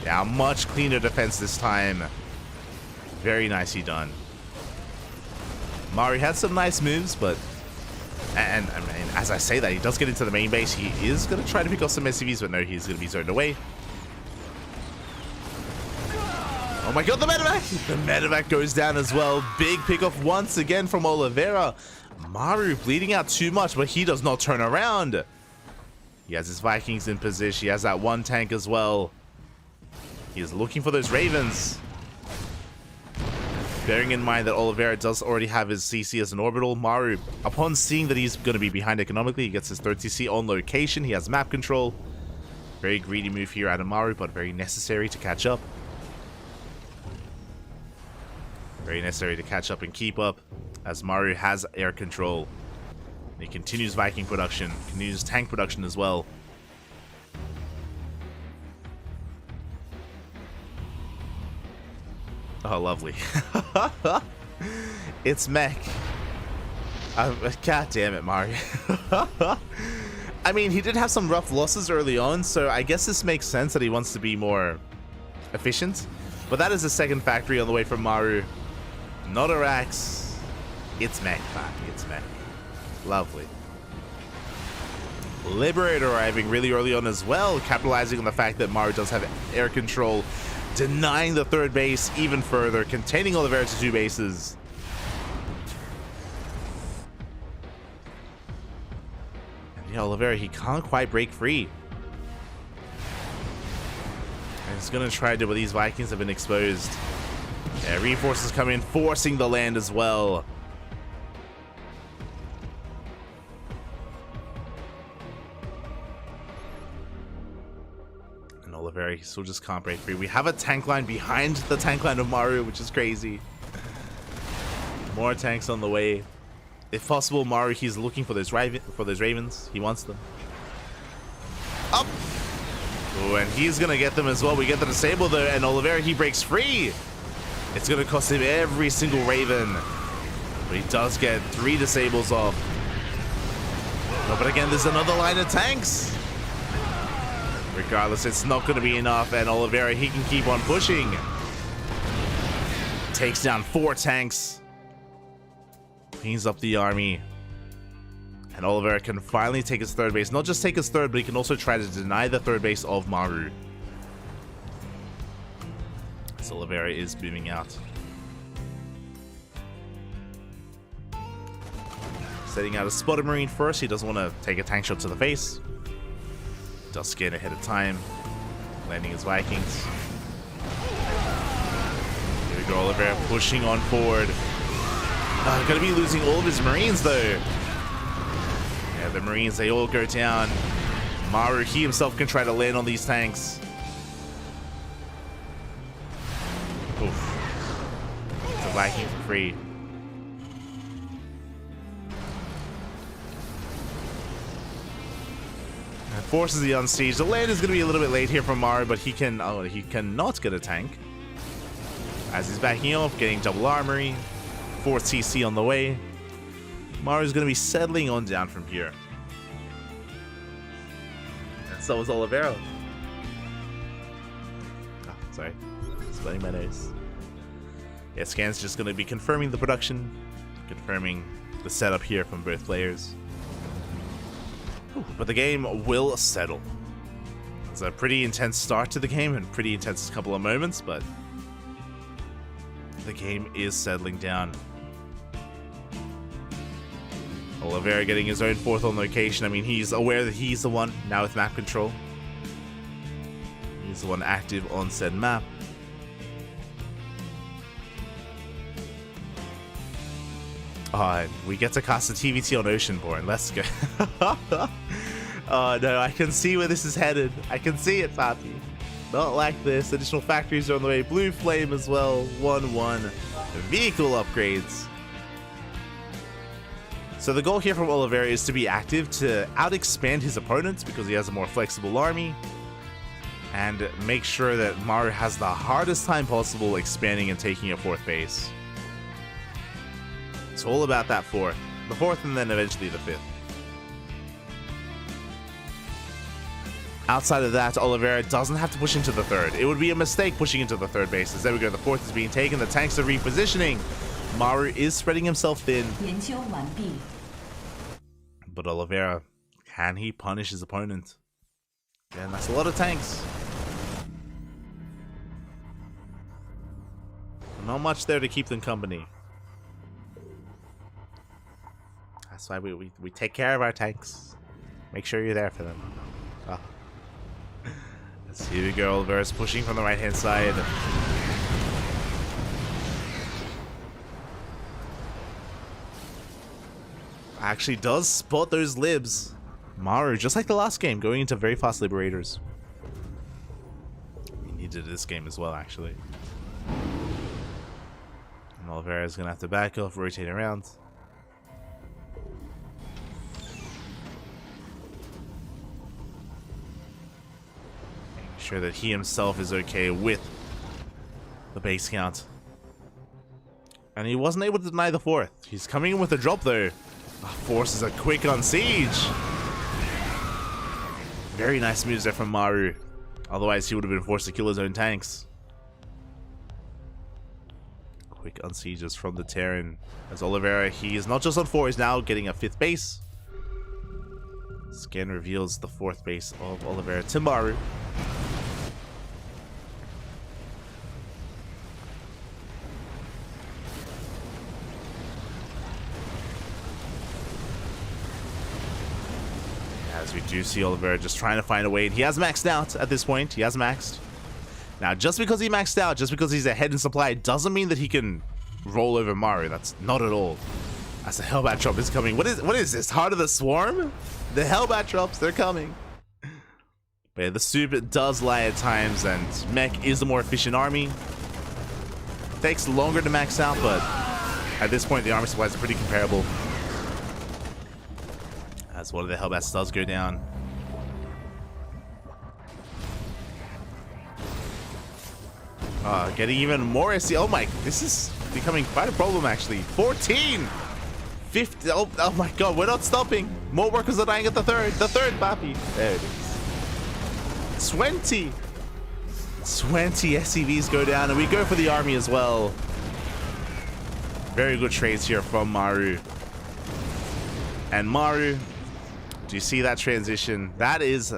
Yeah, much cleaner defense this time. Very nicely done. Maru has some nice moves, but... And I mean, as I say that, he does get into the main base. He is going to try to pick off some SCVs, but no, he's going to be zoned away. Oh my god, the medevac! The medevac goes down as well. Big pickoff once again from Oliveira. Maru bleeding out too much, but he does not turn around. He has his Vikings in position. He has that one tank as well. He is looking for those Ravens. Bearing in mind that Oliveira does already have his CC as an orbital, Maru, upon seeing that he's going to be behind economically, he gets his third CC on location. He has map control. Very greedy move here out of Maru, but very necessary to catch up. Very necessary to catch up and keep up, as Maru has air control. He continues Viking production, continues tank production as well. Oh, lovely. It's mech. God damn it, Mario. I mean, he did have some rough losses early on, so I guess this makes sense that he wants to be more efficient. But that is the second factory on the way from Maru. Not a Rax. It's mech, Papi. It's mech. Lovely. Liberator arriving really early on as well, capitalizing on the fact that Maru does have air control, denying the third base even further, containing Oliveira to 2 bases. And yeah, Oliveira, he can't quite break free. And he's going to try to, but these Vikings have been exposed. Yeah, reinforcements come in, forcing the land as well. Oliveira, he still just can't break free. We have a tank line behind the tank line of Maru, which is crazy. More tanks on the way. If possible, Maru, he's looking for those Ravens. He wants them. Up! Oh, and he's gonna get them as well. We get the disable though, and Oliveira, he breaks free. It's gonna cost him every single Raven. But he does get 3 disables off. No, but again, there's another line of tanks. Regardless, it's not going to be enough, and Oliveira, he can keep on pushing. Takes down 4 tanks. Cleans up the army. And Oliveira can finally take his third base. Not just take his third, but he can also try to deny the third base of Maru. So Oliveira is booming out. Setting out a spotter marine first. He doesn't want to take a tank shot to the face. Does scan ahead of time, landing his Vikings. Here we go, Oliveira pushing on forward. Gonna be losing all of his Marines though. Yeah, the Marines, they all go down. Maru, he himself can try to land on these tanks. Oof. It's a Viking for free. Forces the unsiege. The land is going to be a little bit late here from Maru, but he cannot get a tank. As he's backing off, getting double armory. 4th CC on the way. Maru is going to be settling on down from here. And so is Oliveira. Oh, sorry. Splitting my nose. Yeah, Scan's just going to be confirming the production. Confirming the setup here from both players. But the game will settle. It's a pretty intense start to the game and pretty intense couple of moments, but the game is settling down. Oliveira getting his own 4th on location. I mean, he's aware that he's the one now with map control. He's the one active on said map. Oh, we get to cast a TVT on Oceanborn. Let's go. Oh no, I can see where this is headed. I can see it, Papi. Not like this. Additional factories are on the way. Blue Flame as well. 1-1. Vehicle upgrades. So the goal here from Oliveira is to be active, to out-expand his opponents because he has a more flexible army, and make sure that Maru has the hardest time possible expanding and taking a 4th base. It's all about that 4th. The 4th and then eventually the 5th. Outside of that, Oliveira doesn't have to push into the 3rd. It would be a mistake pushing into the 3rd bases. There we go. The 4th is being taken. The tanks are repositioning. Maru is spreading himself thin. But Oliveira, can he punish his opponent? Yeah, and that's a lot of tanks. Not much there to keep them company. That's why we take care of our tanks. Make sure you're there for them. Oh. Let's see the girl. Oliveira's pushing from the right hand side. Actually does spot those libs. Maru, just like the last game, going into very fast liberators. He needed this game as well, actually. And Oliveira's gonna have to back off, rotate around. Making sure that he himself is okay with the base count. And he wasn't able to deny the fourth. He's coming in with a drop though. Forces a quick on siege. Very nice moves there from Maru. Otherwise, he would have been forced to kill his own tanks. Quick on sieges from the Terran. As Oliveira, he is not just on 4, he's now getting a 5th base. Scan reveals the 4th base of Oliveira to Maru. As we do see Oliveira just trying to find a way. He has maxed out at this point. He has maxed. Now, just because he maxed out, just because he's ahead in supply, doesn't mean that he can roll over Maru. That's not at all. As the Hellbat drop is coming. What is this? Heart of the Swarm? The Hellbat drops, they're coming. But yeah, the soup does lie at times, and Mech is the more efficient army. Takes longer to max out, but at this point, the army supplies are pretty comparable. As one of the Hellbats does go down. Getting even more SC. Oh my, this is becoming quite a problem actually. 14! 50, oh my god, we're not stopping. More workers are dying at the third. The third, Bappy. There it is. 20! 20 SCVs go down, and we go for the army as well. Very good trades here from Maru. And Maru, do you see that transition? That is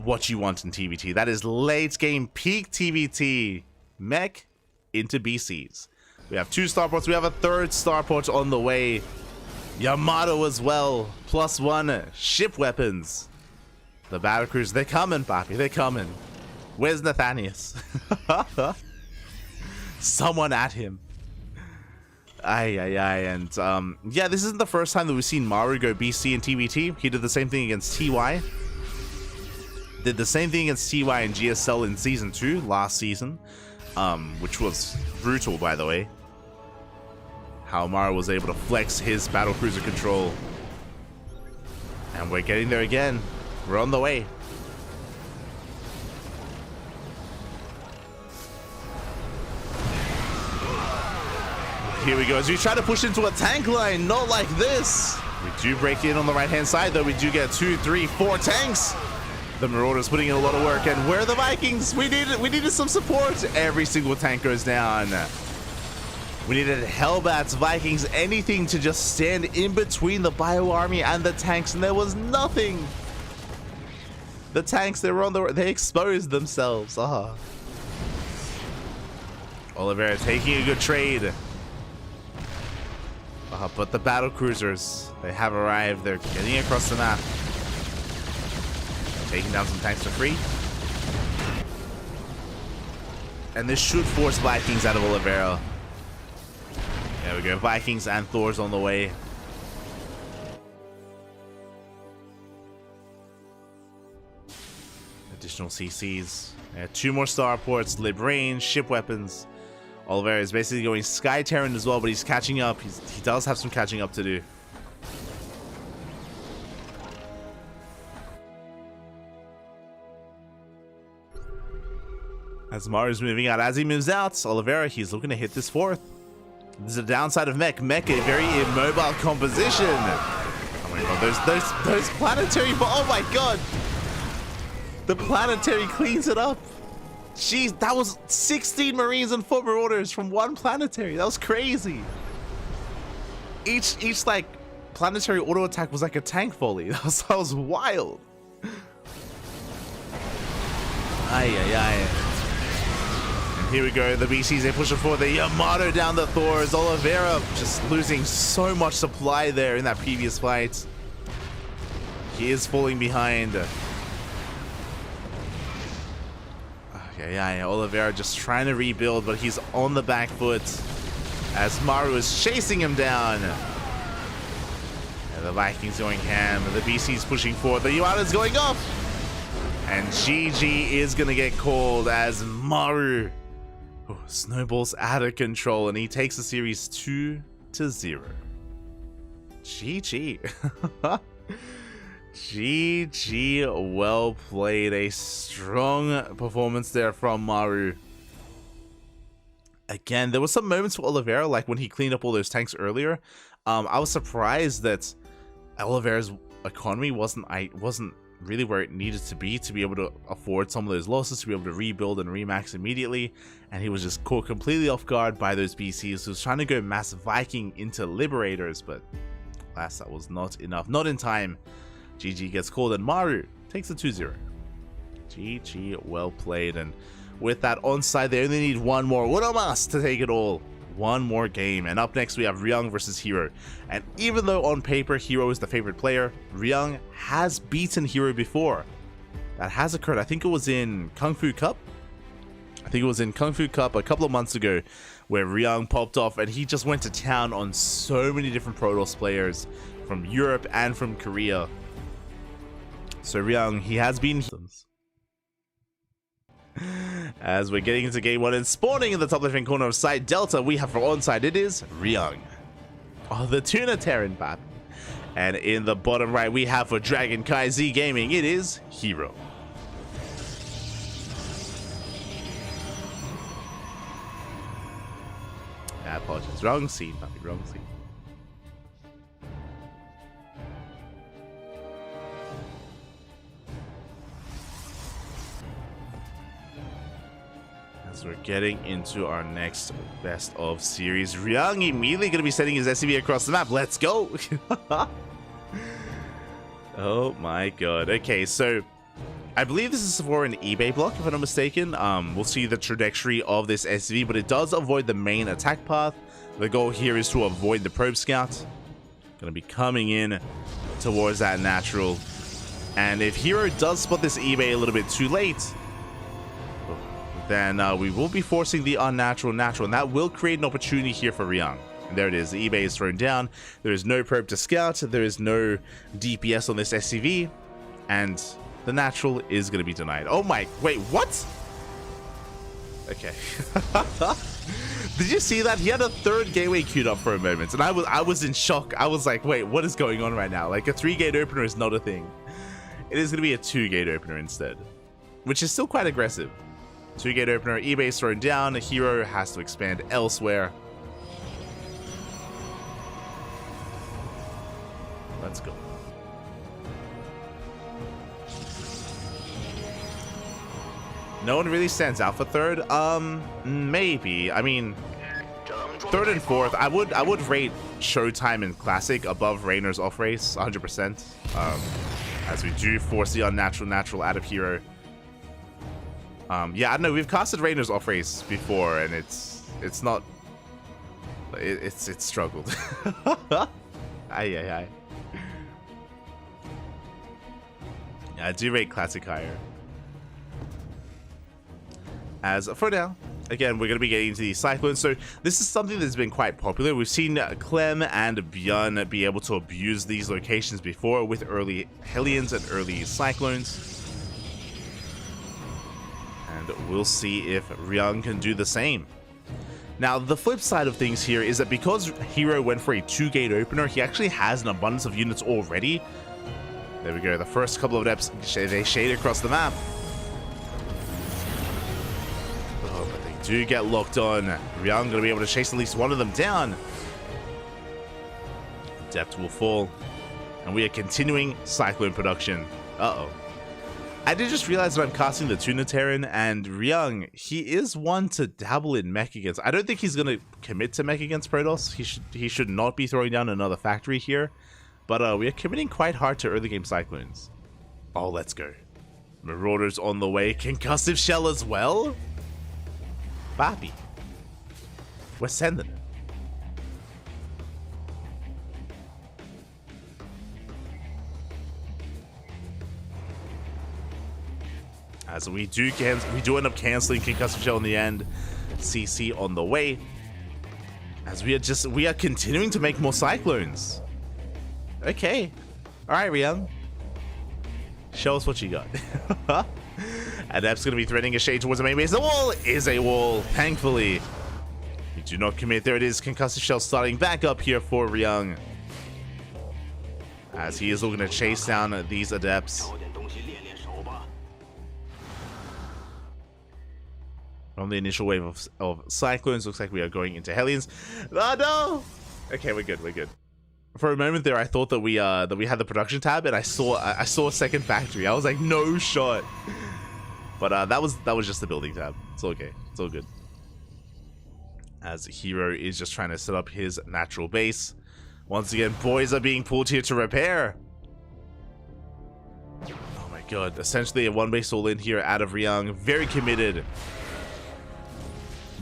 what you want in TVT. That is late game peak TVT. Mech into BCs. We have 2 starports. We have a 3rd starport on the way. Yamato as well. +1 ship weapons. The battlecruisers, they're coming, Papi. They're coming. Where's Nathanius? Someone at him. And yeah, this isn't the first time that we've seen Maru go BC in TVT. He did the same thing against TY. Did the same thing against TY and GSL in Season 2 last season, which was brutal, by the way. How Maru was able to flex his battlecruiser control. And we're getting there again. We're on the way. Here we go, as we try to push into a tank line, not like this. We do break in on the right hand side though. We do get 2, 3, 4 tanks. The Marauders putting in a lot of work, and where are the Vikings? We needed some support. Every single tank goes down. We needed Hellbats, Vikings, anything to just stand in between the Bio Army and the tanks, and there was nothing. The tanks, they exposed themselves. Oliveira taking a good trade. But the battle cruisers, they have arrived. They're getting across the map. Taking down some tanks for free. And this should force Vikings out of Oliveira. There we go. Vikings and Thors on the way. Additional CCs. 2 more starports, lib range, ship weapons. Oliveira is basically going Sky Terran as well, but he's catching up. He does have some catching up to do. As Maru's moving out, as he moves out, Oliveira, he's looking to hit this 4th. This is a downside of Mech. Mech, a very immobile composition. Oh my god, those planetary, oh my god! The planetary cleans it up. Jeez, that was 16 Marines and foot marauders from one planetary. That was crazy. Each like planetary auto attack was like a tank volley. That was wild. And here we go. The BCs, they pushing forward. The Yamato down the Thors. Oliveira just losing so much supply there in that previous fight. He is falling behind. Oliveira just trying to rebuild, but he's on the back foot as Maru is chasing him down. And the Vikings going ham. The BC's pushing forward. The Yamato's going up. And GG is going to get called as Maru snowballs out of control, and he takes the series 2-0. GG. GG, well played. A strong performance there from Maru. Again, there was some moments for Oliveira, like when he cleaned up all those tanks earlier. I was surprised that Oliveira's economy wasn't really where it needed to be able to afford some of those losses, to be able to rebuild and remax immediately, and he was just caught completely off guard by those BCs. He was trying to go mass Viking into Liberators, but alas, that was not enough, not in time. GG gets called, and Maru takes a 2-0. GG, well played. And with that onside, they only need one more Unomas to take it all. One more game. And up next, we have Ryung versus Hero. And even though on paper, Hero is the favorite player, Ryung has beaten Hero before. That has occurred. I think it was in Kung Fu Cup. I think it was in Kung Fu Cup a couple of months ago, where Ryung popped off and he just went to town on so many different Protoss players from Europe and from Korea. So Ryung, he has been... As we're getting into game 1 and spawning in the top left-hand corner of side Delta, we have for onside, it is Ryung. Oh, the Tuna Terran Bat. And in the bottom right, we have for CranKy Z Gaming, it is Hero. I apologize. Wrong scene, puppy. Wrong scene. As we're getting into our next best of series, Ryung immediately going to be sending his SCV across the map. Let's go. Oh my god. Okay, so I believe this is for an eBay block, if I'm not mistaken. We'll see the trajectory of this SCV, but it does avoid the main attack path. The goal here is to avoid the probe scout. Going to be coming in towards that natural. And if Hero does spot this eBay a little bit too late, then we will be forcing the unnatural natural, and that will create an opportunity here for Ryung. And there it is. The eBay is thrown down. There is no probe to scout. There is no DPS on this SCV, and the natural is going to be denied. Oh my, wait, what? Okay. Did you see that? He had a third gateway queued up for a moment, and I was in shock. I was like, wait, what is going on right now? Like, a 3-gate opener is not a thing. It is going to be a 2-gate opener instead, which is still quite aggressive. 2-gate opener, eBay is thrown down. A Hero has to expand elsewhere. Let's go. No one really stands out for third. Maybe. I mean, third and fourth. I would rate Showtime and Classic above Rainer's off race 100%. As we do force the unnatural natural out of Hero. Yeah, I don't know. We've casted Rainer's off race before, and it's not. It's struggled. Aye. Yeah, I do rate Classic higher. As for now, again, we're going to be getting into the Cyclones. So this is something that's been quite popular. We've seen Clem and Björn be able to abuse these locations before with early Hellions and early Cyclones. And we'll see if Ryung can do the same. Now, the flip side of things here is that because Hero went for a 2-gate opener, he actually has an abundance of units already. There we go. The first couple of depths, they shade across the map. Oh, but they do get locked on. Ryung going to be able to chase at least one of them down. Depth will fall. And we are continuing Cyclone production. Uh-oh. I did just realize that I'm casting the Tuna Terran, and Ryung, he is one to dabble in mech against. I don't think he's going to commit to mech against Protoss. He should not be throwing down another factory here. But we are committing quite hard to early game Cyclones. Oh, let's go. Marauders on the way. Concussive Shell as well? Bappy. We're sending it. As we do end up canceling Concussive Shell in the end. CC on the way. As we are continuing to make more Cyclones. Okay. Alright, Ryung. Show us what you got. Adept's going to be threading a shade towards the main base. The wall is a wall, thankfully. We do not commit. There it is. Concussive Shell starting back up here for Ryung. As he is looking to chase down these Adepts. From the initial wave of Cyclones, looks like we are going into Hellions. Oh no! Okay, we're good, we're good. For a moment there, I thought that we had the production tab, and I saw a second factory. I was like, no shot. But that was just the building tab. It's okay. It's all good. As Hero is just trying to set up his natural base. Once again, boys are being pulled here to repair. Oh my god. Essentially a one base all in here out of Ryung. Very committed.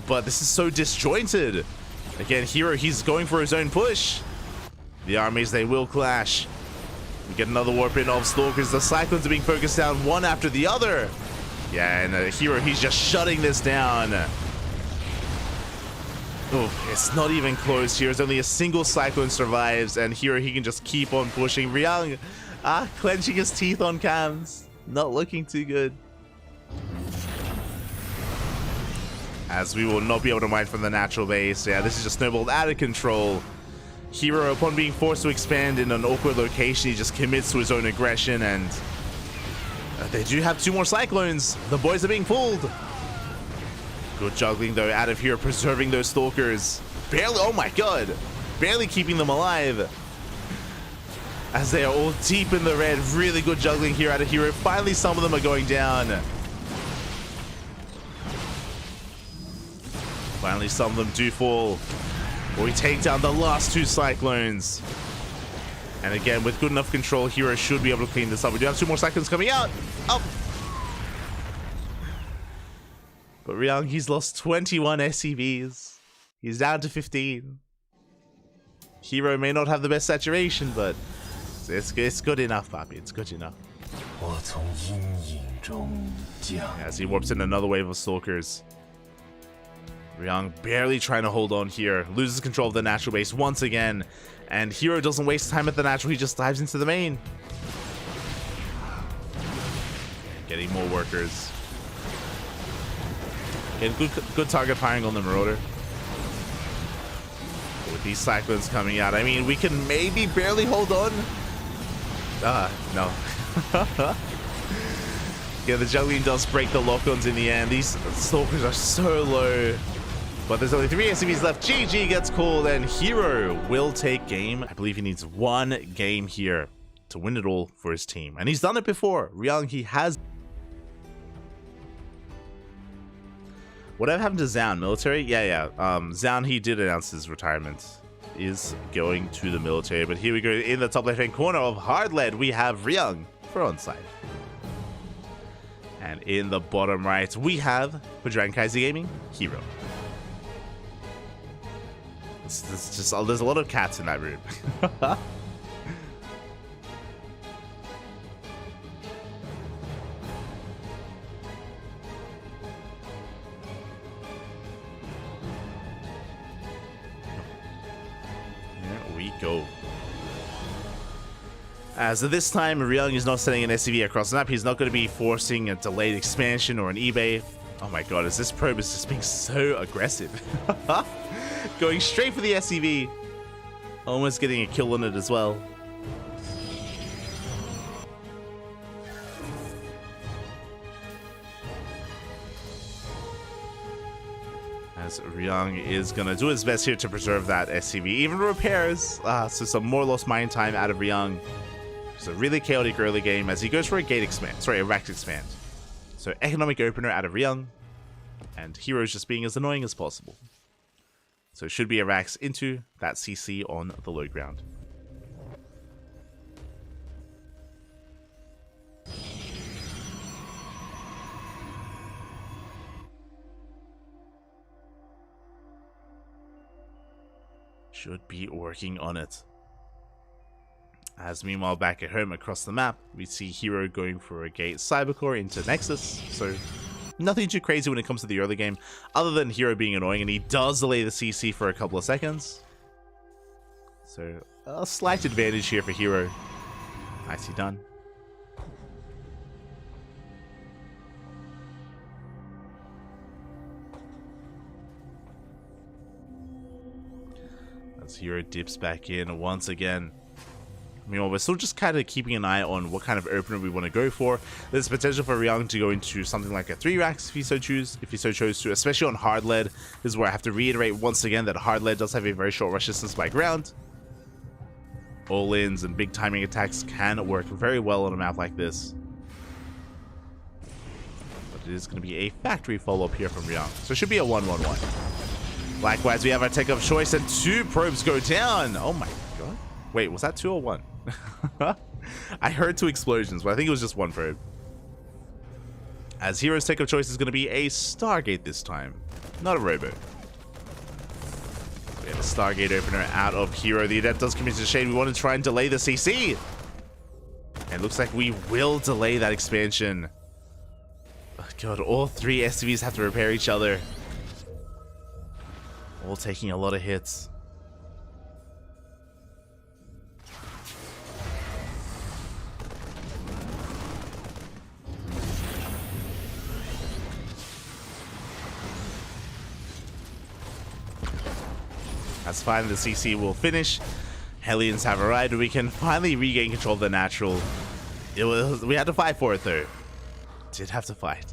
But this is so disjointed. Again, Hero, he's going for his own push. The armies, they will clash. We get another warp in of Stalkers. The Cyclones are being focused down one after the other. Yeah, and Hero, he's just shutting this down. Oh, it's not even close here. It's only a single Cyclone survives, and Hero, he can just keep on pushing. Ryung, clenching his teeth on cams. Not looking too good. As we will not be able to mine from the natural base. Yeah, this is just snowballed out of control. Hero, upon being forced to expand in an awkward location, he just commits to his own aggression, and they do have 2 more Cyclones. The boys are being pulled. Good juggling, though, out of here, preserving those Stalkers. Barely, oh my god, barely keeping them alive. As they are all deep in the red. Really good juggling here out of Hero. Finally, some of them are going down. Finally, some of them do fall. We take down the last 2 Cyclones. And again, with good enough control, Hero should be able to clean this up. We do have 2 more Cyclones coming out. Up. But Ryung, he's lost 21 SCVs. He's down to 15. Hero may not have the best saturation, but it's good enough, Papi. It's good enough. As he warps in another wave of Stalkers. Ryung barely trying to hold on here. Loses control of the natural base once again. And Hero doesn't waste time at the natural. He just dives into the main. Getting more workers. Getting good target firing on the Marauder. With these Cyclones coming out, I mean, we can maybe barely hold on. No. Yeah, the juggling does break the lock-ons in the end. These Stalkers are so low. But there's only 3 SCVs left. GG gets called, and Hero will take game. I believe he needs 1 game here to win it all for his team. And he's done it before. Ryung, he has. Whatever happened to Zhao? Military? Yeah. Zhao, he did announce his retirement. Is going to the military. But here we go. In the top left-hand corner of Hard Lead, we have Ryung for onside. And in the bottom right, we have, for CranKy Gaming, Hero. There's a lot of cats in that room. Here we go. As of this time, Ryung is not sending an SCV across the map. He's not going to be forcing a delayed expansion or an eBay. Oh my god, as this probe is just being so aggressive. Going straight for the SCV. Almost getting a kill on it as well. As Ryung is going to do his best here to preserve that SCV. Even repairs. So some more lost mine time out of Ryung. It's a really chaotic early game as he goes for a gate expand. Sorry, a Rax expand. So economic opener out of Ryung. And Hero's just being as annoying as possible. So it should be a Rax into that CC on the low ground. Should be working on it. As meanwhile back at home across the map, we see Hero going for a gate Cybercore into Nexus. So nothing too crazy when it comes to the early game, other than Hero being annoying, and he does delay the CC for a couple of seconds. So a slight advantage here for Hero. Nicely done. As Hero dips back in once again. Meanwhile, we're still just kind of keeping an eye on what kind of opener we want to go for. There's potential for Ryung to go into something like a 3 Rax if he so chose to, especially on hard lead. This is where I have to reiterate once again that hard lead does have a very short rush distance by ground. All-ins and big timing attacks can work very well on a map like this. But it is going to be a factory follow-up here from Ryung. So it should be a 1-1-1. Likewise, we have our take of choice and 2 probes go down. Oh my god. Wait, was that 2 or 1? I heard 2 explosions, but I think it was just 1 probe. As Hero's take of choice is going to be a Stargate this time, not a Robo. We have a Stargate opener out of Hero. The Adept does commit to the shade. We want to try and delay the CC. And it looks like we will delay that expansion. Oh god, all 3 SCVs have to repair each other. All taking a lot of hits. That's fine, the CC will finish. Hellions have arrived, we can finally regain control of the natural. We had to fight for it though. Did have to fight.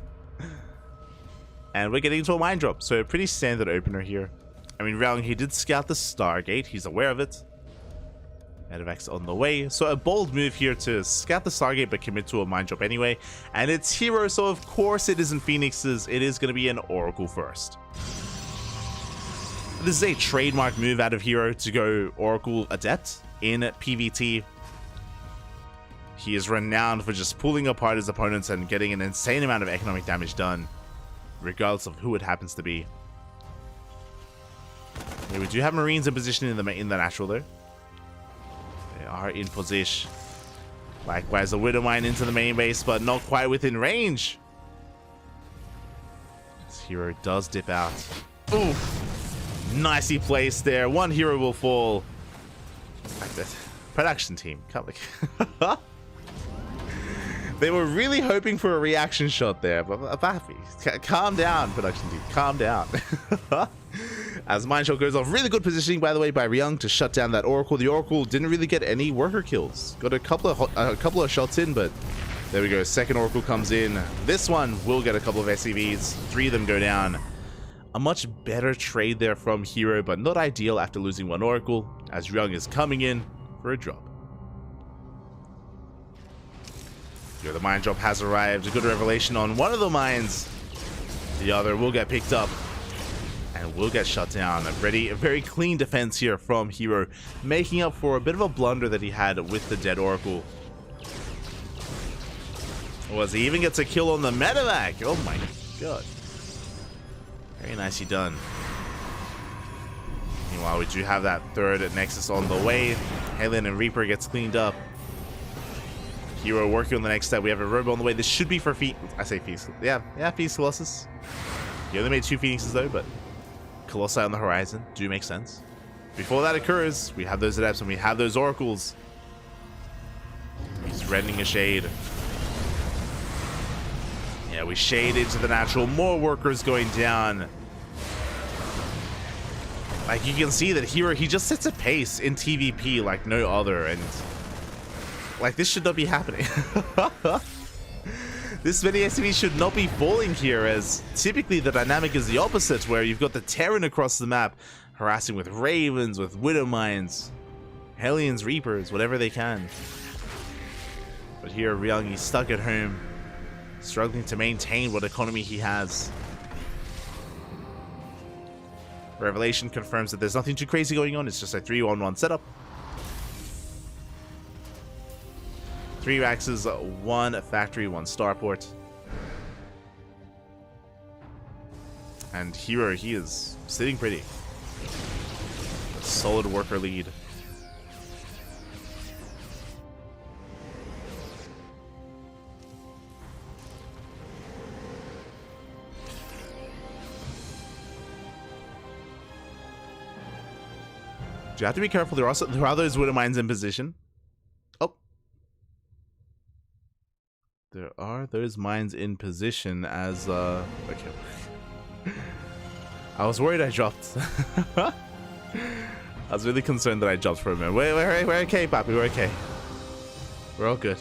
And we're getting into a mine drop, so a pretty standard opener here. I mean, Ryung, he did scout the Stargate, he's aware of it. Medevacs on the way, so a bold move here to scout the Stargate but commit to a mine drop anyway. And it's Hero, so of course it isn't Phoenix's, it is going to be an Oracle first. This is a trademark move out of Hero to go Oracle Adept in PvT. He is renowned for just pulling apart his opponents and getting an insane amount of economic damage done, regardless of who it happens to be. Okay, we do have Marines in position in the natural though. They are in position. Likewise, a Widow Mine into the main base, but not quite within range. This Hero does dip out. Oof. Nicely placed there. 1 Hero will fall. Like that. Production team. They were really hoping for a reaction shot there, but calm down, production team. Calm down. As mine shot goes off, really good positioning by the way by Ryung to shut down that Oracle. The Oracle didn't really get any worker kills. Got a couple of shots in, but there we go. Second Oracle comes in. This one will get a couple of SCVs. 3 of them go down. A much better trade there from Hero, but not ideal after losing 1 Oracle, as Ryung is coming in for a drop. Here, the mine drop has arrived. A good revelation on one of the mines. The other will get picked up and will get shut down. A very clean defense here from Hero, making up for a bit of a blunder that he had with the dead Oracle. Was he even gets a kill on the medevac? Oh my god. Very nicely done. Meanwhile, we do have that 3rd Nexus on the way. Halen and Reaper gets cleaned up. Hero working on the next step. We have a Robo on the way. This should be for Phoenix. Yeah, Phoenix Colossus. He only made 2 Phoenixes though, but Colossi on the horizon do make sense. Before that occurs, we have those Adepts and we have those Oracles. He's reddening a shade. Yeah, we shade into the natural. More workers going down. Like, you can see that Hero, he just sets a pace in TVP like no other, and like, this should not be happening. This many SCVs should not be falling here, as typically the dynamic is the opposite, where you've got the Terran across the map harassing with Ravens, with Widow Mines, Hellions, Reapers, whatever they can. But here, Ryung, he's stuck at home, struggling to maintain what economy he has. Revelation confirms that there's nothing too crazy going on. It's just a 3-1-1 setup. 3 Raxes, 1 factory, 1 starport. And Hero, he is sitting pretty. A solid worker lead. You have to be careful. There are those widow mines in position. Oh, there are those mines in position. As okay, I was worried I dropped. I was really concerned that I dropped for a minute. We're okay, Papi. We're okay. We're all good.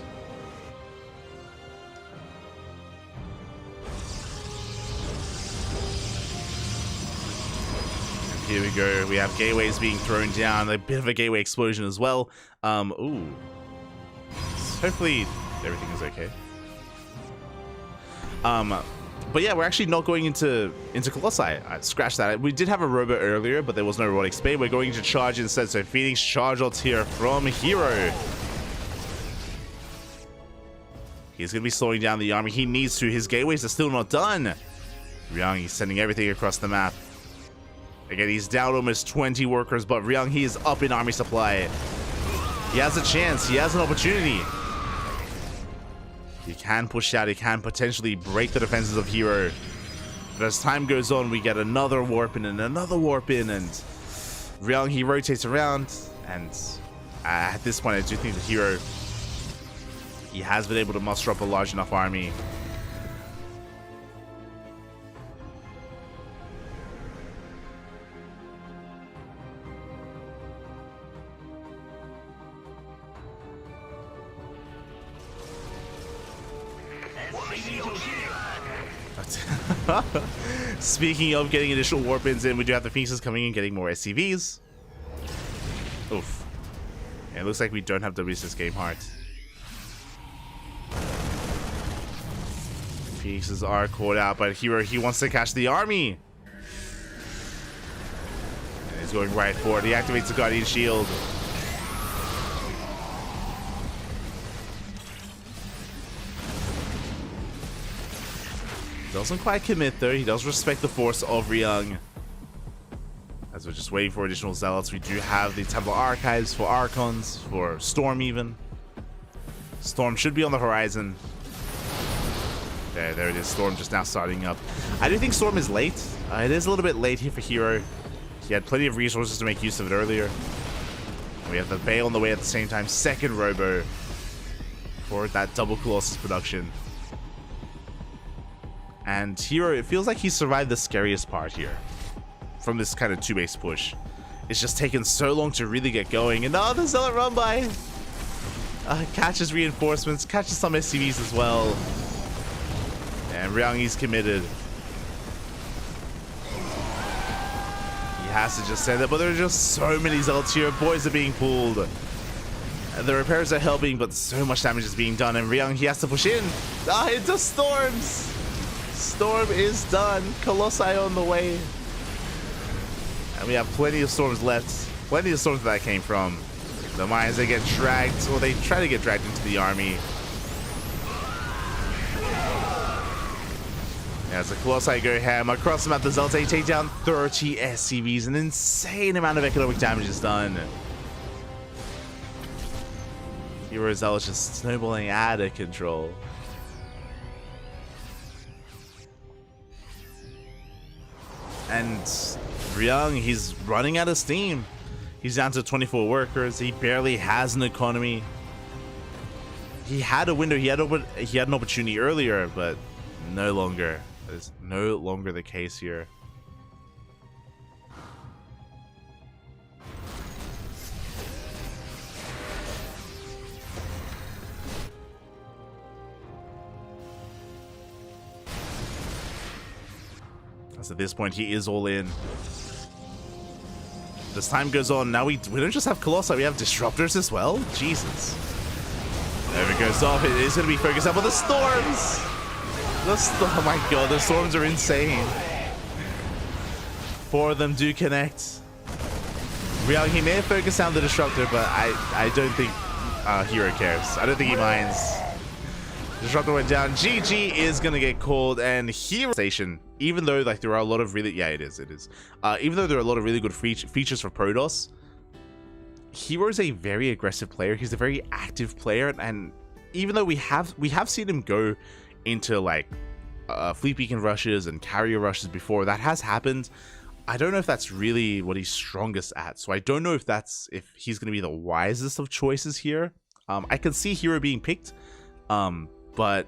Here we go. We have gateways being thrown down. A bit of a gateway explosion as well. Ooh. Hopefully everything is okay. But yeah, we're actually not going into Colossi. I scratched that. We did have a robot earlier, but there was no robotic spade. We're going to charge instead. So Phoenix charge odds here from Hero. He's going to be slowing down the army. He needs to. His gateways are still not done. Ryung, he's sending everything across the map. Again, he's down almost 20 workers, but Ryung, he is up in army supply. He has a chance. He has an opportunity. He can push out. He can potentially break the defenses of Hero. But as time goes on, we get another warp in and another warp in, and Ryung, he rotates around. And at this point, I do think that Hero, he has been able to muster up a large enough army. Speaking of getting additional warp-ins in, we do have the Phoenixes coming in, getting more SCVs. Oof. Yeah, it looks like we don't have W6 game hearts. Phoenixes are caught out, but Hero, he wants to catch the army. And he's going right for it. He activates the Guardian Shield. Doesn't quite commit though. He does respect the force of Ryung. As we're just waiting for additional zealots, we do have the Temple Archives for Archons, for Storm even. Storm should be on the horizon. There it is. Storm just now starting up. I do think Storm is late. It is a little bit late here for Hero. He had plenty of resources to make use of it earlier. We have the Veil on the way at the same time. Second Robo for that double Colossus production. And Hero, it feels like he survived the scariest part here from this kind of 2-base push. It's just taken so long to really get going. And the Zealot run by catches reinforcements, catches some SCVs as well. And Ryung, he's committed. He has to just say that, but there are just so many Zealots here. Boys are being pulled. And the repairs are helping, but so much damage is being done. And Ryung, he has to push in. Into Storms. Storm is done. Colossi on the way. And we have plenty of storms left. Plenty of storms that came from. The mines, they get dragged, or they try to get dragged into the army. As the Colossi go ham across the map, the Zealots, they take down 30 SCVs. An insane amount of economic damage is done. Hero Zealots just snowballing out of control. And Ryung, he's running out of steam. He's down to 24 workers. He barely has an economy. He had a window. He had an opportunity earlier, but no longer. That is no longer the case here. At this point, he is all in. As time goes on, now we don't just have Colossi, we have Disruptors as well. Jesus. There we goes off. It is going to be focused up on the storms. Oh my god, the storms are insane. 4 of them do connect. Real, he may have focused down the Disruptor, but I don't think Hero cares. I don't think he minds. Disruptor went down. GG is going to get called, and Hero Station, even though like there are a lot of really, yeah, it is. Even though there are a lot of really good features for Protoss, Hero is a very aggressive player. He's a very active player, and even though we have seen him go into like fleet beacon rushes and carrier rushes before, that has happened. I don't know if that's really what he's strongest at, so I don't know if he's going to be the wisest of choices here. I can see Hero being picked, but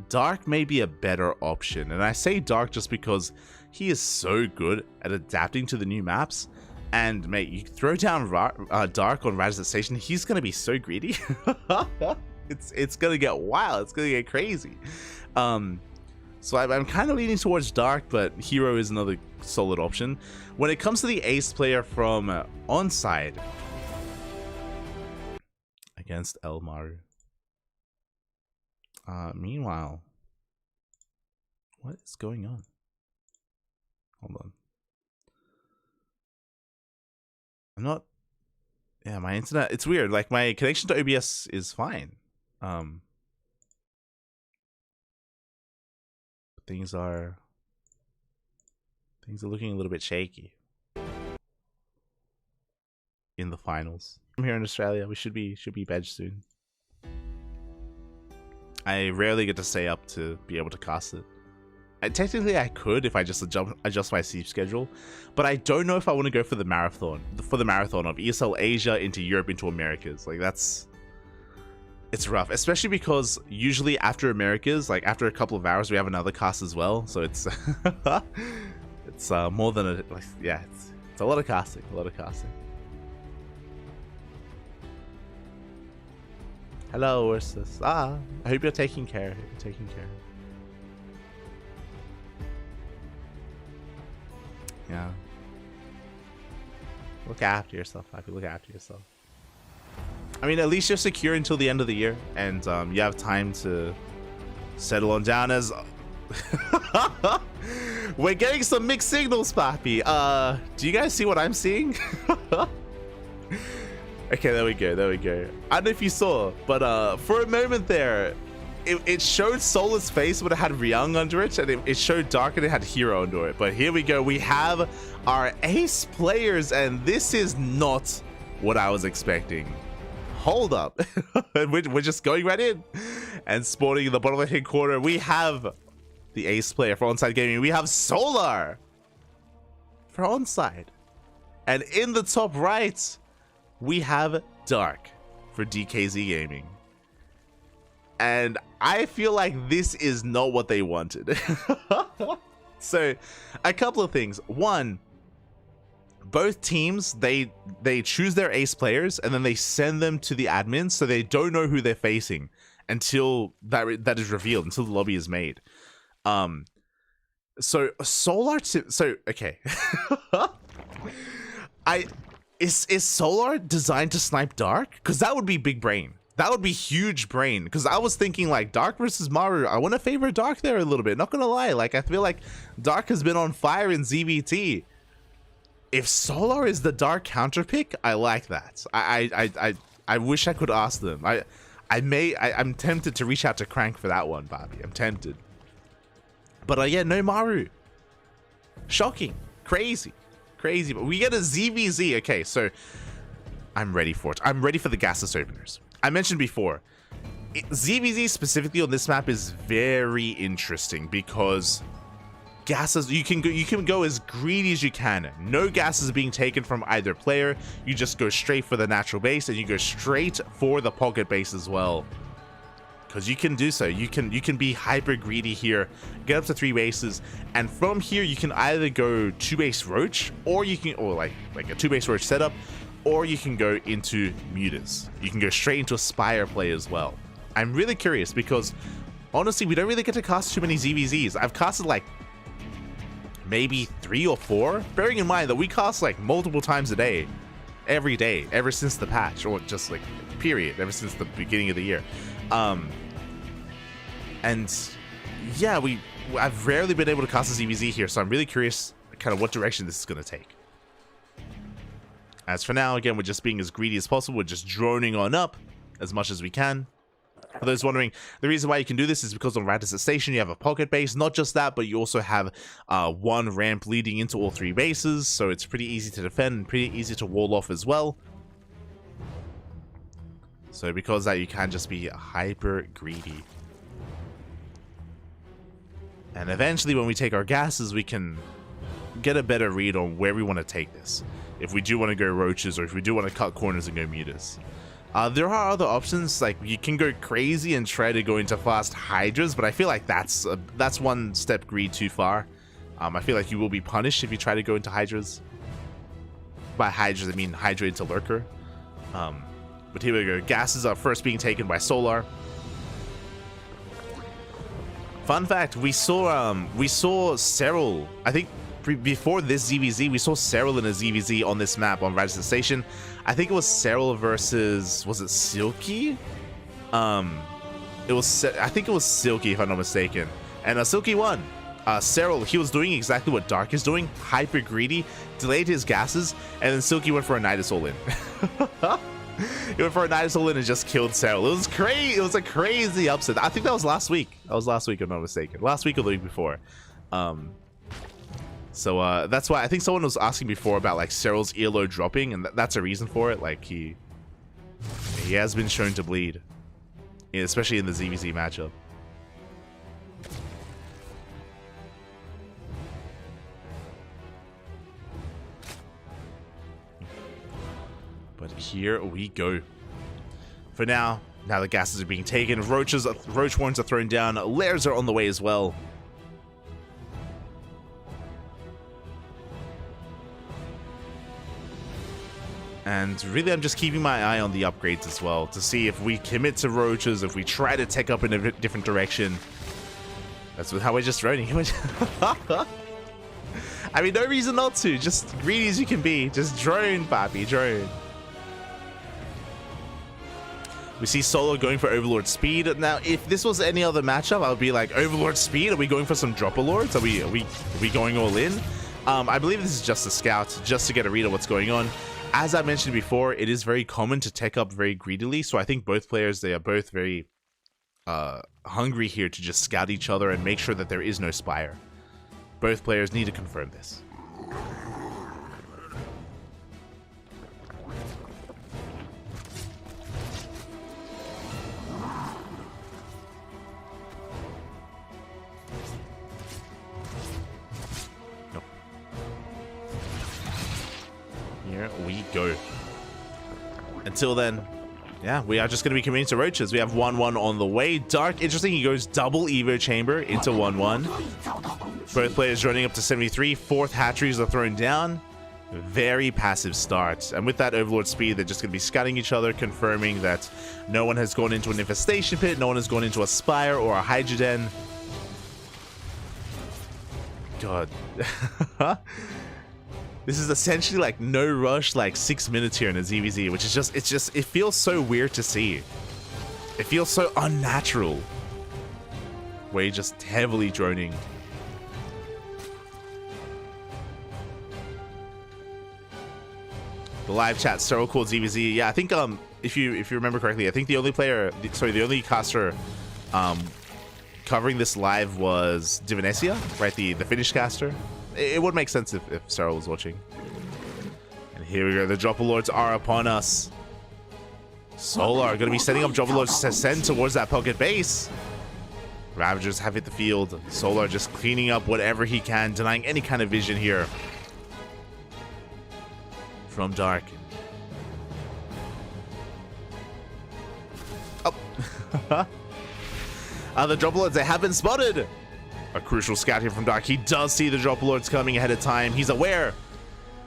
Dark may be a better option, and I say Dark just because he is so good at adapting to the new maps. And mate, you throw down Dark on Radisson Station, he's going to be so greedy. It's going to get wild, it's going to get crazy. So I'm kind of leaning towards Dark, but Hero is another solid option. When it comes to the ace player from onside against El Maru. Meanwhile, what is going on? Hold on. I'm not... Yeah, my internet... It's weird. Like, my connection to OBS is fine. Things are looking a little bit shaky in the finals. I'm here in Australia. We should be badged soon. I rarely get to stay up to be able to cast it. Technically, I could if I just adjust my sleep schedule, but I don't know if I want to go for the marathon of ESL Asia into Europe into Americas. Like it's rough, especially because usually after Americas, like after a couple of hours, we have another cast as well. So it's it's more than a yeah, it's a lot of casting, Hello, Ursus. I hope you're taking care. Yeah. Look after yourself, Happy. Look after yourself. I mean, at least you're secure until the end of the year, and you have time to settle on down as... We're getting some mixed signals, Papi. Do you guys see what I'm seeing? Okay, there we go. I don't know if you saw, but for a moment there, it showed Solar's face, but it had Ryung under it, and it showed Dark and it had Hero under it. But here we go. We have our ace players, and this is not what I was expecting. Hold up. We're just going right in and spawning in the bottom of the corner. We have the ace player for Onside Gaming. We have Solar for Onside. And in the top right, we have Dark for DKZ Gaming. And I feel like this is not what they wanted. So, a couple of things. One, both teams, they choose their ace players and then they send them to the admins, so they don't know who they're facing until that is revealed, until the lobby is made. So Solar okay. Is Solar designed to snipe Dark? Because that would be big brain. That would be huge brain. Because I was thinking like Dark versus Maru. I want to favor Dark there a little bit. Not gonna lie. Like I feel like Dark has been on fire in ZVT. If Solar is the Dark counter pick, I like that. I wish I could ask them. I'm tempted to reach out to Crank for that one, Bobby. I'm tempted. But yeah, no Maru. Shocking. Crazy. But we get a ZVZ. Okay, so I'm ready for it. I'm ready for the gasless openers. I mentioned before, ZVZ specifically on this map is very interesting because gases, you can go as greedy as you can. No gases being taken from either player. You just go straight for the natural base, and you go straight for the pocket base as well. Because you can do so. You can be hyper greedy here, get up to 3 bases, and from here you can either go 2 base roach, or you can, or like a 2 base roach setup, or you can go into mutas. You can go straight into a Spire play as well. I'm really curious because honestly, we don't really get to cast too many ZVZs. I've casted like maybe 3 or 4, bearing in mind that we cast like multiple times a day, every day, ever since the patch, or just like period, ever since the beginning of the year. And yeah, I've rarely been able to cast a ZVZ here, so I'm really curious kind of what direction this is going to take. As for now, again, we're just being as greedy as possible. We're just droning on up as much as we can. For those wondering, the reason why you can do this is because on Radisson Station you have a pocket base. Not just that, but you also have one ramp leading into all 3 bases, so it's pretty easy to defend and pretty easy to wall off as well. So because of that, you can just be hyper greedy. And eventually when we take our gases, we can get a better read on where we want to take this. If we do want to go roaches, or if we do want to cut corners and go mutas. There are other options, like you can go crazy and try to go into fast hydras, but I feel like that's one step greed too far. I feel like you will be punished if you try to go into hydras. By hydras, I mean hydra into lurker. But here we go. Gases are first being taken by Solar. Fun fact: we saw Serral. I think before this ZVZ, we saw Serral in a ZVZ on this map on Radisson Station. I think it was Serral versus, was it Silky? I think it was Silky, if I'm not mistaken. And Silky won. Serral, he was doing exactly what Dark is doing, hyper greedy, delayed his gases, and then Silky went for a Nidus all in. He went for a Nidus all in and just killed Serral. It was crazy. It was a crazy upset. I think that was last week. That was last week, if I'm not mistaken. Last week or the week before. So that's why I think someone was asking before about like Serral's ELO dropping, and that's a reason for it. Like he has been shown to bleed, especially in the ZVZ matchup. But here we go. For now the gases are being taken. Roach horns are thrown down. Lairs are on the way as well. And really, I'm just keeping my eye on the upgrades as well to see if we commit to roaches, if we try to tech up in a different direction. That's how we're just droning. I mean, no reason not to. Just greedy as you can be. Just drone, papi, drone. We see Solo going for Overlord speed. Now, if this was any other matchup, I would be like, Overlord speed? Are we going for some Dropper Lords? Are we going all in? I believe this is just a scout, just to get a read of what's going on. As I mentioned before, it is very common to tech up very greedily, so I think both players, they are both very hungry here to just scout each other and make sure that there is no Spire. Both players need to confirm this. Here we go. Until then, yeah, we are just going to be committing to roaches. We have 1-1 on the way. Dark, interesting, he goes double Evo Chamber into 1-1. Both players running up to 73. Fourth hatcheries are thrown down. Very passive start. And with that Overlord speed, they're just going to be scouting each other, confirming that no one has gone into an infestation pit, no one has gone into a Spire or a Hydra Den. God. This is essentially like no rush, like 6 minutes here in a ZVZ, which is just, it feels so weird to see. It feels so unnatural. Where you're just heavily droning. The live chat, Serral called ZVZ. Yeah, I think if you remember correctly, I think the only caster covering this live was Divinesia, right? The Finnish caster. It would make sense if Serral was watching. And here we go. The Dropper Lords are upon us. Solar going to be setting up Dropper Lords to send towards that pocket base. Ravagers have hit the field. Solar just cleaning up whatever he can, denying any kind of vision here from Dark. Oh. The Dropper Lords, they have been spotted. A crucial scout here from Dark. He does see the Dropper Lords coming ahead of time. He's aware.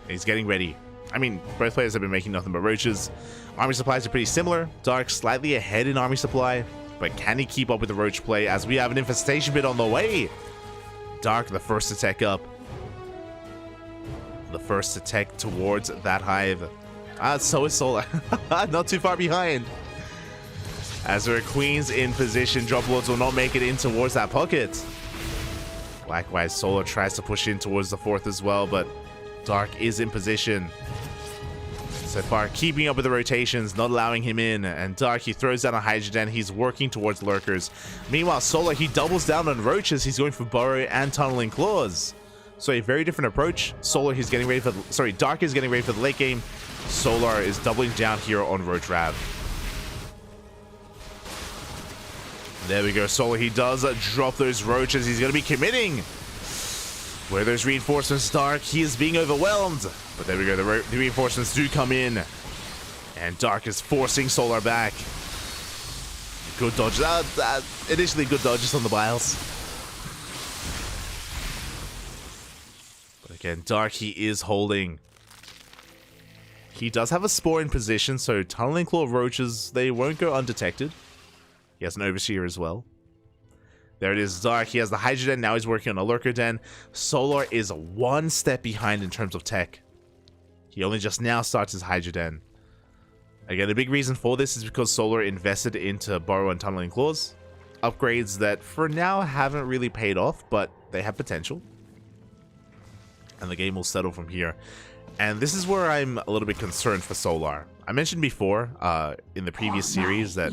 He's getting ready. I mean, both players have been making nothing but roaches. Army supplies are pretty similar. Dark slightly ahead in army supply, but can he keep up with the roach play as we have an infestation pit on the way? Dark, the first to tech up. The first to tech towards that hive. So is Solar. Not too far behind. As there are queens in position, drop lords will not make it in towards that pocket. Likewise, Solar tries to push in towards the fourth as well, but Dark is in position. So far, keeping up with the rotations, not allowing him in. And Dark, he throws down a Hydrogen. He's working towards Lurkers. Meanwhile, Solar, he doubles down on Roaches. He's going for Burrow and Tunneling Claws. So a very different approach. Solar, he's getting ready for the, sorry, Dark is getting ready for the late game. Solar is doubling down here on Roach Rab. There we go. Solar, he does drop those Roaches. He's going to be committing. Where those reinforcements, Dark, he is being overwhelmed. But there we go. The reinforcements do come in. And Dark is forcing Solar back. Good dodge. Initially good dodges on the Biles. But again, Dark, he is holding. He does have a Spore in position, so Tunneling Claw Roaches, they won't go undetected. He has an Overseer as well. There it is, Dark. He has the Hydra Den. Now he's working on a Lurker Den. Solar is one step behind in terms of tech. He only just now starts his Hydra Den. Again, the big reason for this is because Solar invested into Burrow and Tunneling Claws. Upgrades that for now haven't really paid off, but they have potential. And the game will settle from here. And this is where I'm a little bit concerned for Solar. I mentioned before in the previous series that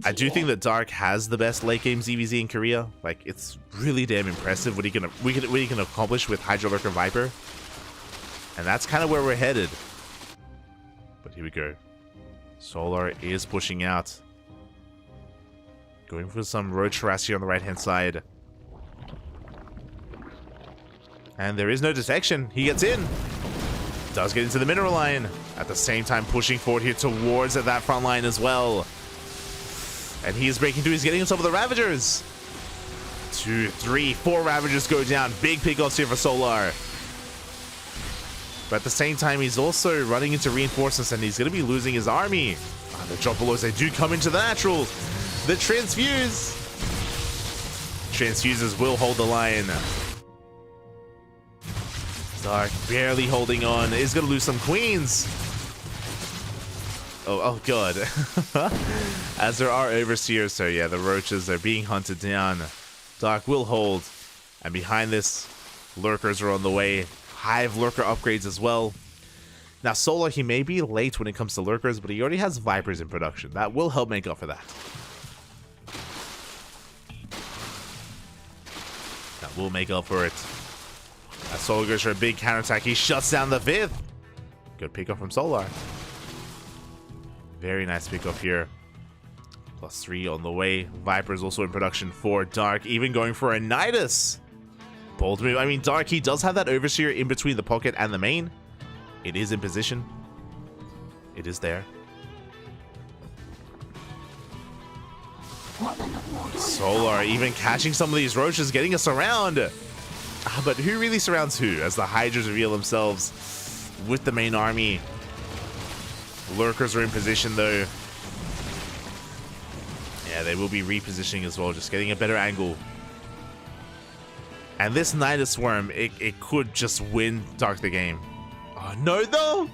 I do think that Dark has the best late game ZVZ in Korea. Like, it's really damn impressive what he can accomplish with Hydra Lurker Viper. And that's kind of where we're headed. But here we go. Solar is pushing out. Going for some Roach Harass here on the right hand side. And there is no detection. He gets in. Does get into the mineral line. At the same time, pushing forward here towards that front line as well. And he is breaking through. He's getting on top of the Ravagers. 2, 3, 4 Ravagers go down. Big pickoffs here for Solar. But at the same time, he's also running into reinforcements and he's going to be losing his army. The drop belows, they do come into the naturals. The Transfuse. Transfuses will hold the line. Dark barely holding on. Is going to lose some queens. Oh god. As there are Overseers, so yeah, the Roaches are being hunted down. Dark will hold. And behind this, Lurkers are on the way. Hive Lurker upgrades as well. Now, Solar, he may be late when it comes to Lurkers, but he already has Vipers in production. That will help make up for that. That will make up for it. As Solar goes for a big counterattack, he shuts down the 5th. Good pickup from Solar. Very nice pickup here. +3 on the way. Viper's also in production for Dark, even going for a Nidus. Bold move. I mean, Dark, he does have that Overseer in between the pocket and the main. It is in position. It is there. Solar even catching some of these Roaches, getting us around. But who really surrounds who as the Hydras reveal themselves with the main army? Lurkers are in position though. Yeah, they will be repositioning as well, just getting a better angle. And this Nidus Swarm, it could just win Dark the game. Oh no, though!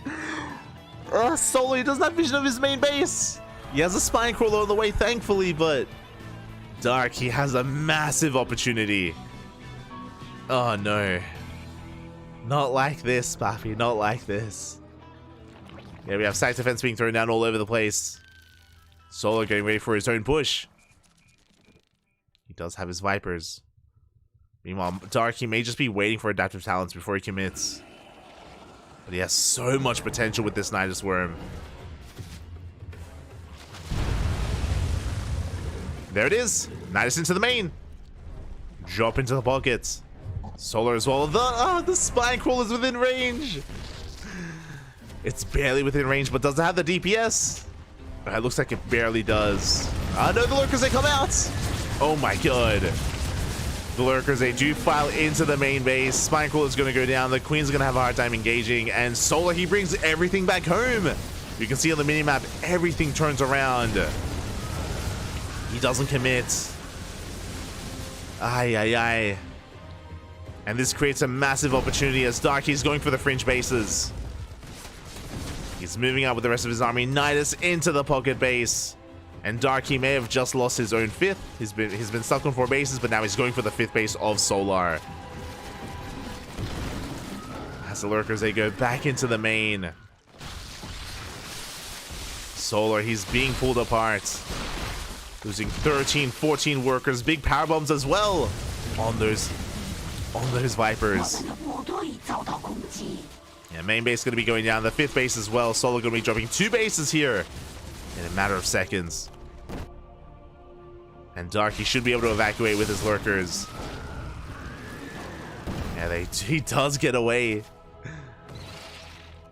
Solar, he doesn't have vision of his main base. He has a Spine Crawler on the way, thankfully, but Dark, he has a massive opportunity. Oh no. Not like this, Papi, not like this. Yeah, we have Stack Defense being thrown down all over the place. Solar getting ready for his own push. He does have his Vipers. Meanwhile, Dark, he may just be waiting for Adaptive Talents before he commits. But he has so much potential with this Nidus Worm. There it is. Nidus into the main. Drop into the pockets. Solar as well. The Spine Crawler is within range. It's barely within range, but does it have the DPS? It looks like it barely does. No, the Lurkers, they come out. Oh my god. The Lurkers, they do file into the main base. Spine Crawler is going to go down. The Queen's going to have a hard time engaging. And Solar, he brings everything back home. You can see on the minimap, everything turns around. He doesn't commit. Ay. And this creates a massive opportunity as Dark is going for the fringe bases. He's moving out with the rest of his army. Nidus into the pocket base. And Dark, he may have just lost his own 5th. He's been stuck on 4 bases, but now he's going for the 5th base of Solar. As the lurkers, they go back into the main. Solar, he's being pulled apart. Losing 13, 14 workers. Big power bombs as well on those Vipers. Yeah, main base going to be going down. The 5th base as well. Solar going to be dropping 2 bases here in a matter of seconds. And Dark, he should be able to evacuate with his lurkers. Yeah, he does get away.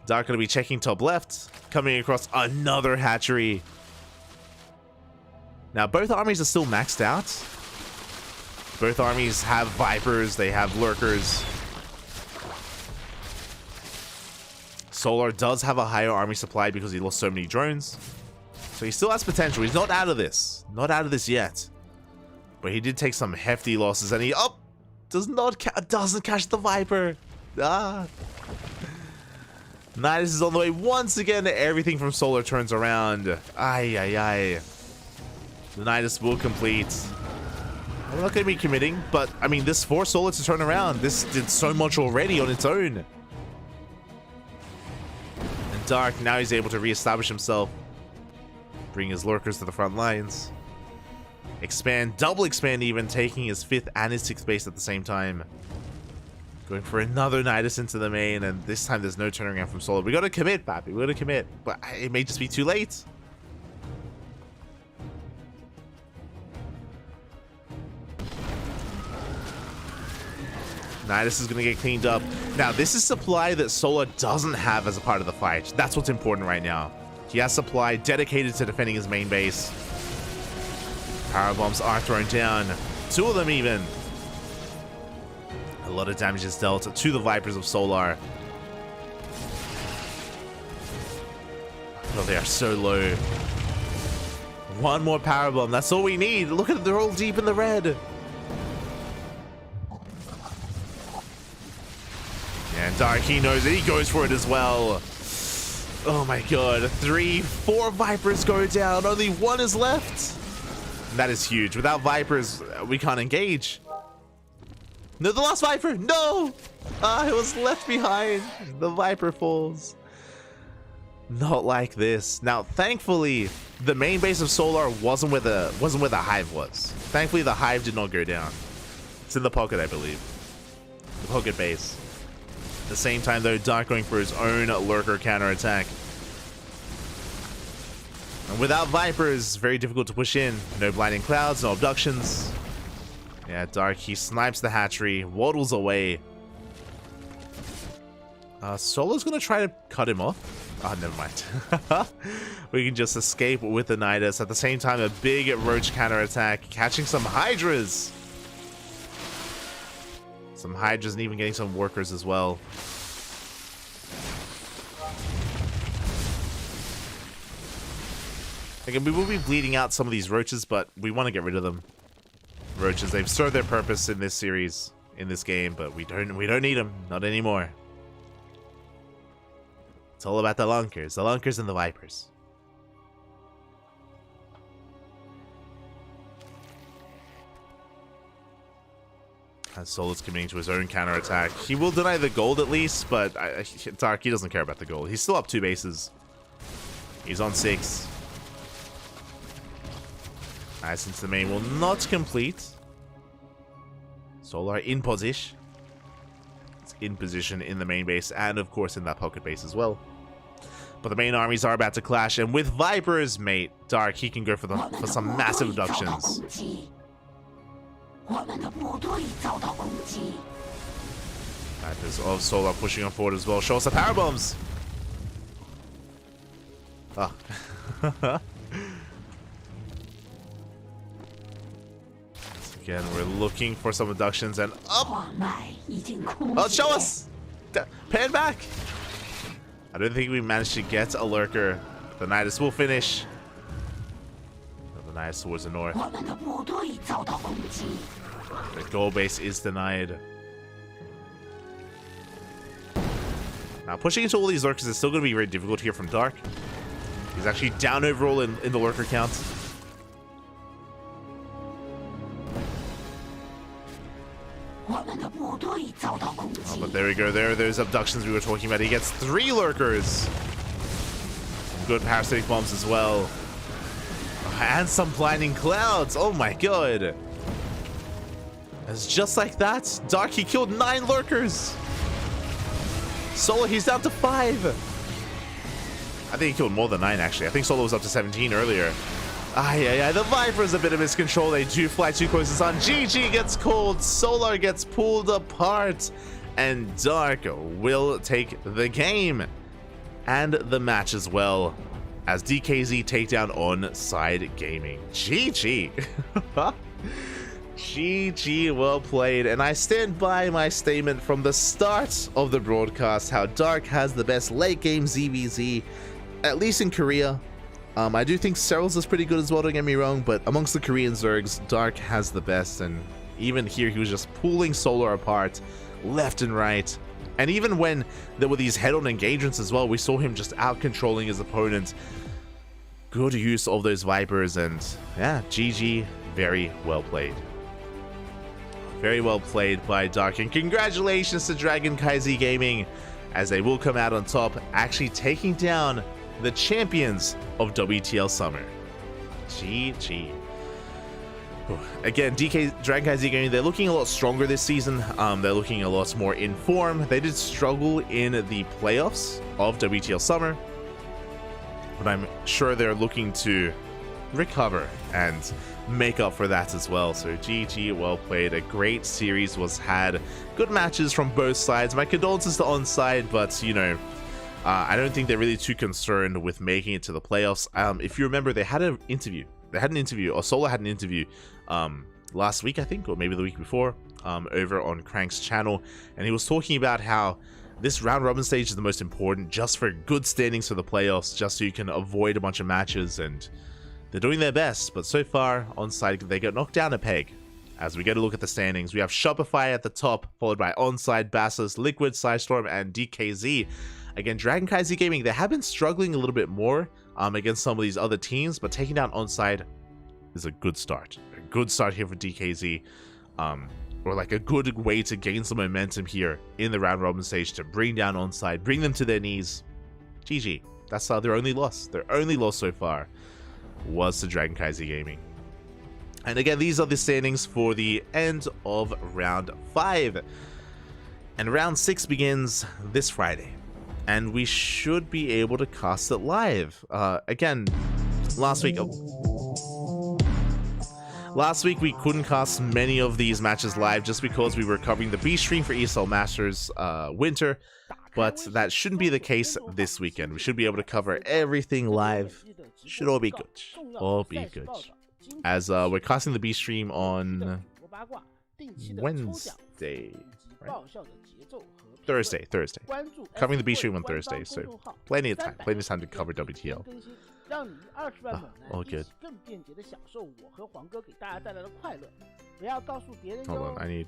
Dark going to be checking top left. Coming across another hatchery. Now, both armies are still maxed out. Both armies have Vipers. They have lurkers. Solar does have a higher army supply because he lost so many drones. So he still has potential. He's not out of this. Not out of this yet. But he did take some hefty losses. And he doesn't catch the Viper. Nidus is on the way once again. Everything from Solar turns around. Ay. The Nidus will complete. I'm not going to be committing, but I mean, this forced Solar to turn around. This did so much already on its own. And Dark, now he's able to reestablish himself. Bring his lurkers to the front lines. Expand, double expand even, taking his 5th and his 6th base at the same time. Going for another Nidus into the main, and this time there's no turning around from Solar. We got to commit, Pappy. We got to commit, but it may just be too late. Nidus is going to get cleaned up. Now, this is supply that Solar doesn't have as a part of the fight. That's what's important right now. He has supply dedicated to defending his main base. Power bombs are thrown down. 2 of them even. A lot of damage is dealt to the Vipers of Solar. Oh, they are so low. 1 more power bomb. That's all we need. Look at it. They're all deep in the red. And Dark, he knows it. He goes for it as well. Oh my god. 3, 4 Vipers go down. Only 1 is left. That is huge. Without Vipers, we can't engage. No, the last Viper. No! It was left behind. The Viper falls. Not like this. Now, thankfully, the main base of Solar wasn't where the Hive was. Thankfully, the Hive did not go down. It's in the pocket, I believe. The pocket base. At the same time, though, Dark going for his own lurker counterattack. And without Vipers, very difficult to push in. No blinding clouds, no abductions. Yeah, Dark, he snipes the hatchery, waddles away. Solar's gonna try to cut him off. Oh, never mind. We can just escape with the Nidus. At the same time, a big roach counterattack, catching some Hydras. Some Hydras and even getting some workers as well. Again, we will be bleeding out some of these roaches, but we want to get rid of them. Roaches, they've served their purpose in this series, in this game, but we don't need them, not anymore. It's all about the lunkers and the Vipers. And Solar's committing to his own counterattack. He will deny the gold at least, but Dark, he doesn't care about the gold. He's still up 2 bases. He's on 6. Since the main will not complete. Solar in position. It's in position in the main base and of course in that pocket base as well. But the main armies are about to clash, and with Vipers, mate, Dark, he can go for some massive abductions. Vipers of Solar pushing on forward as well. Show us the power bombs. Again, we're looking for some abductions and up. Oh, show us. Pan back. I don't think we managed to get a lurker. The Nidus will finish. The Nidus towards the north. The gold base is denied. Now, pushing into all these lurkers is still going to be very difficult here from Dark. He's actually down overall in the lurker count. Oh, but there we go. There are those abductions we were talking about. He gets 3 lurkers. Good parasitic bombs as well. And some blinding clouds. Oh my god. It's just like that. Dark, he killed 9 lurkers. Solo, he's down to 5. I think he killed more than 9, actually. I think Solo was up to 17 earlier. The Viper's a bit of miscontrol. They do fly too close to the sun. GG gets called. Solar gets pulled apart. And Dark will take the game. And the match as well. As DKZ take down on Side Gaming. GG. GG, well played. And I stand by my statement from the start of the broadcast. How Dark has the best late game ZVZ. At least in Korea. I do think Serral's is pretty good as well, don't get me wrong, but amongst the Korean Zergs, Dark has the best, and even here he was just pulling Solar apart left and right. And even when there were these head-on engagements as well, we saw him just out-controlling his opponent. Good use of those Vipers, and yeah, GG, very well played. Very well played by Dark, and congratulations to CranKy Gaming, as they will come out on top, actually taking down the champions of WTL Summer. GG. Again, CranKy Gaming, they're looking a lot stronger this season. They're looking a lot more in form. They did struggle in the playoffs of WTL Summer, but I'm sure they're looking to recover and make up for that as well. So GG, well played. A great series was had. Good matches from both sides. My condolences to Onside, but you know, I don't think they're really too concerned with making it to the playoffs. If you remember, they had an interview. Or Solar had an interview last week, I think, or maybe the week before, over on Crank's channel. And he was talking about how this round robin stage is the most important just for good standings for the playoffs, just so you can avoid a bunch of matches. And they're doing their best. But so far, Onside, they got knocked down a peg. As we get a look at the standings, we have Shopify at the top, followed by Onside, Bassus, Liquid, Psystorm, and DKZ. Again, CranKy Gaming, they have been struggling a little bit more against some of these other teams, but taking down Onside is a good start. A good start here for DKZ, or like a good way to gain some momentum here in the round robin stage to bring down Onside, bring them to their knees. GG. That's their only loss. Their only loss so far was to CranKy Gaming. And again, these are the standings for the end of round 5. And round 6 begins this Friday. And we should be able to cast it live. Again, last week we couldn't cast many of these matches live just because we were covering the B stream for ESL Masters Winter, but that shouldn't be the case this weekend. We should be able to cover everything live. Should all be good. All be good. As we're casting the B stream on Wednesday, right? Thursday. Covering the B stream on Thursday, so plenty of time to cover WTL. All good. Hold on,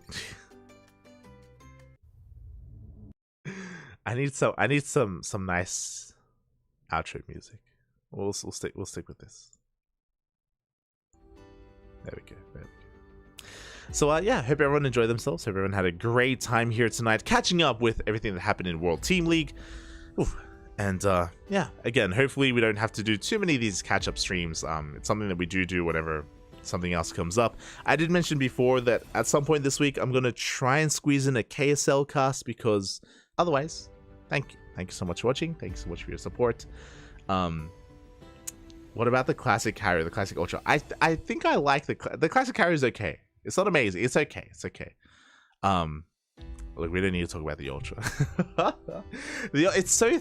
I need some nice outro music. We'll stick with this. There we go. So yeah, hope everyone enjoyed themselves. Hope everyone had a great time here tonight, catching up with everything that happened in World Team League. Oof. And yeah, again, hopefully we don't have to do too many of these catch-up streams. It's something that we do whenever something else comes up. I did mention before that at some point this week, I'm going to try and squeeze in a KSL cast, because otherwise, thank you so much for watching. Thank you so much for your support. What about the classic carrier, the classic ultra? I think I like the classic carrier is okay. It's not amazing. It's okay. Look, we don't need to talk about the ultra. It's so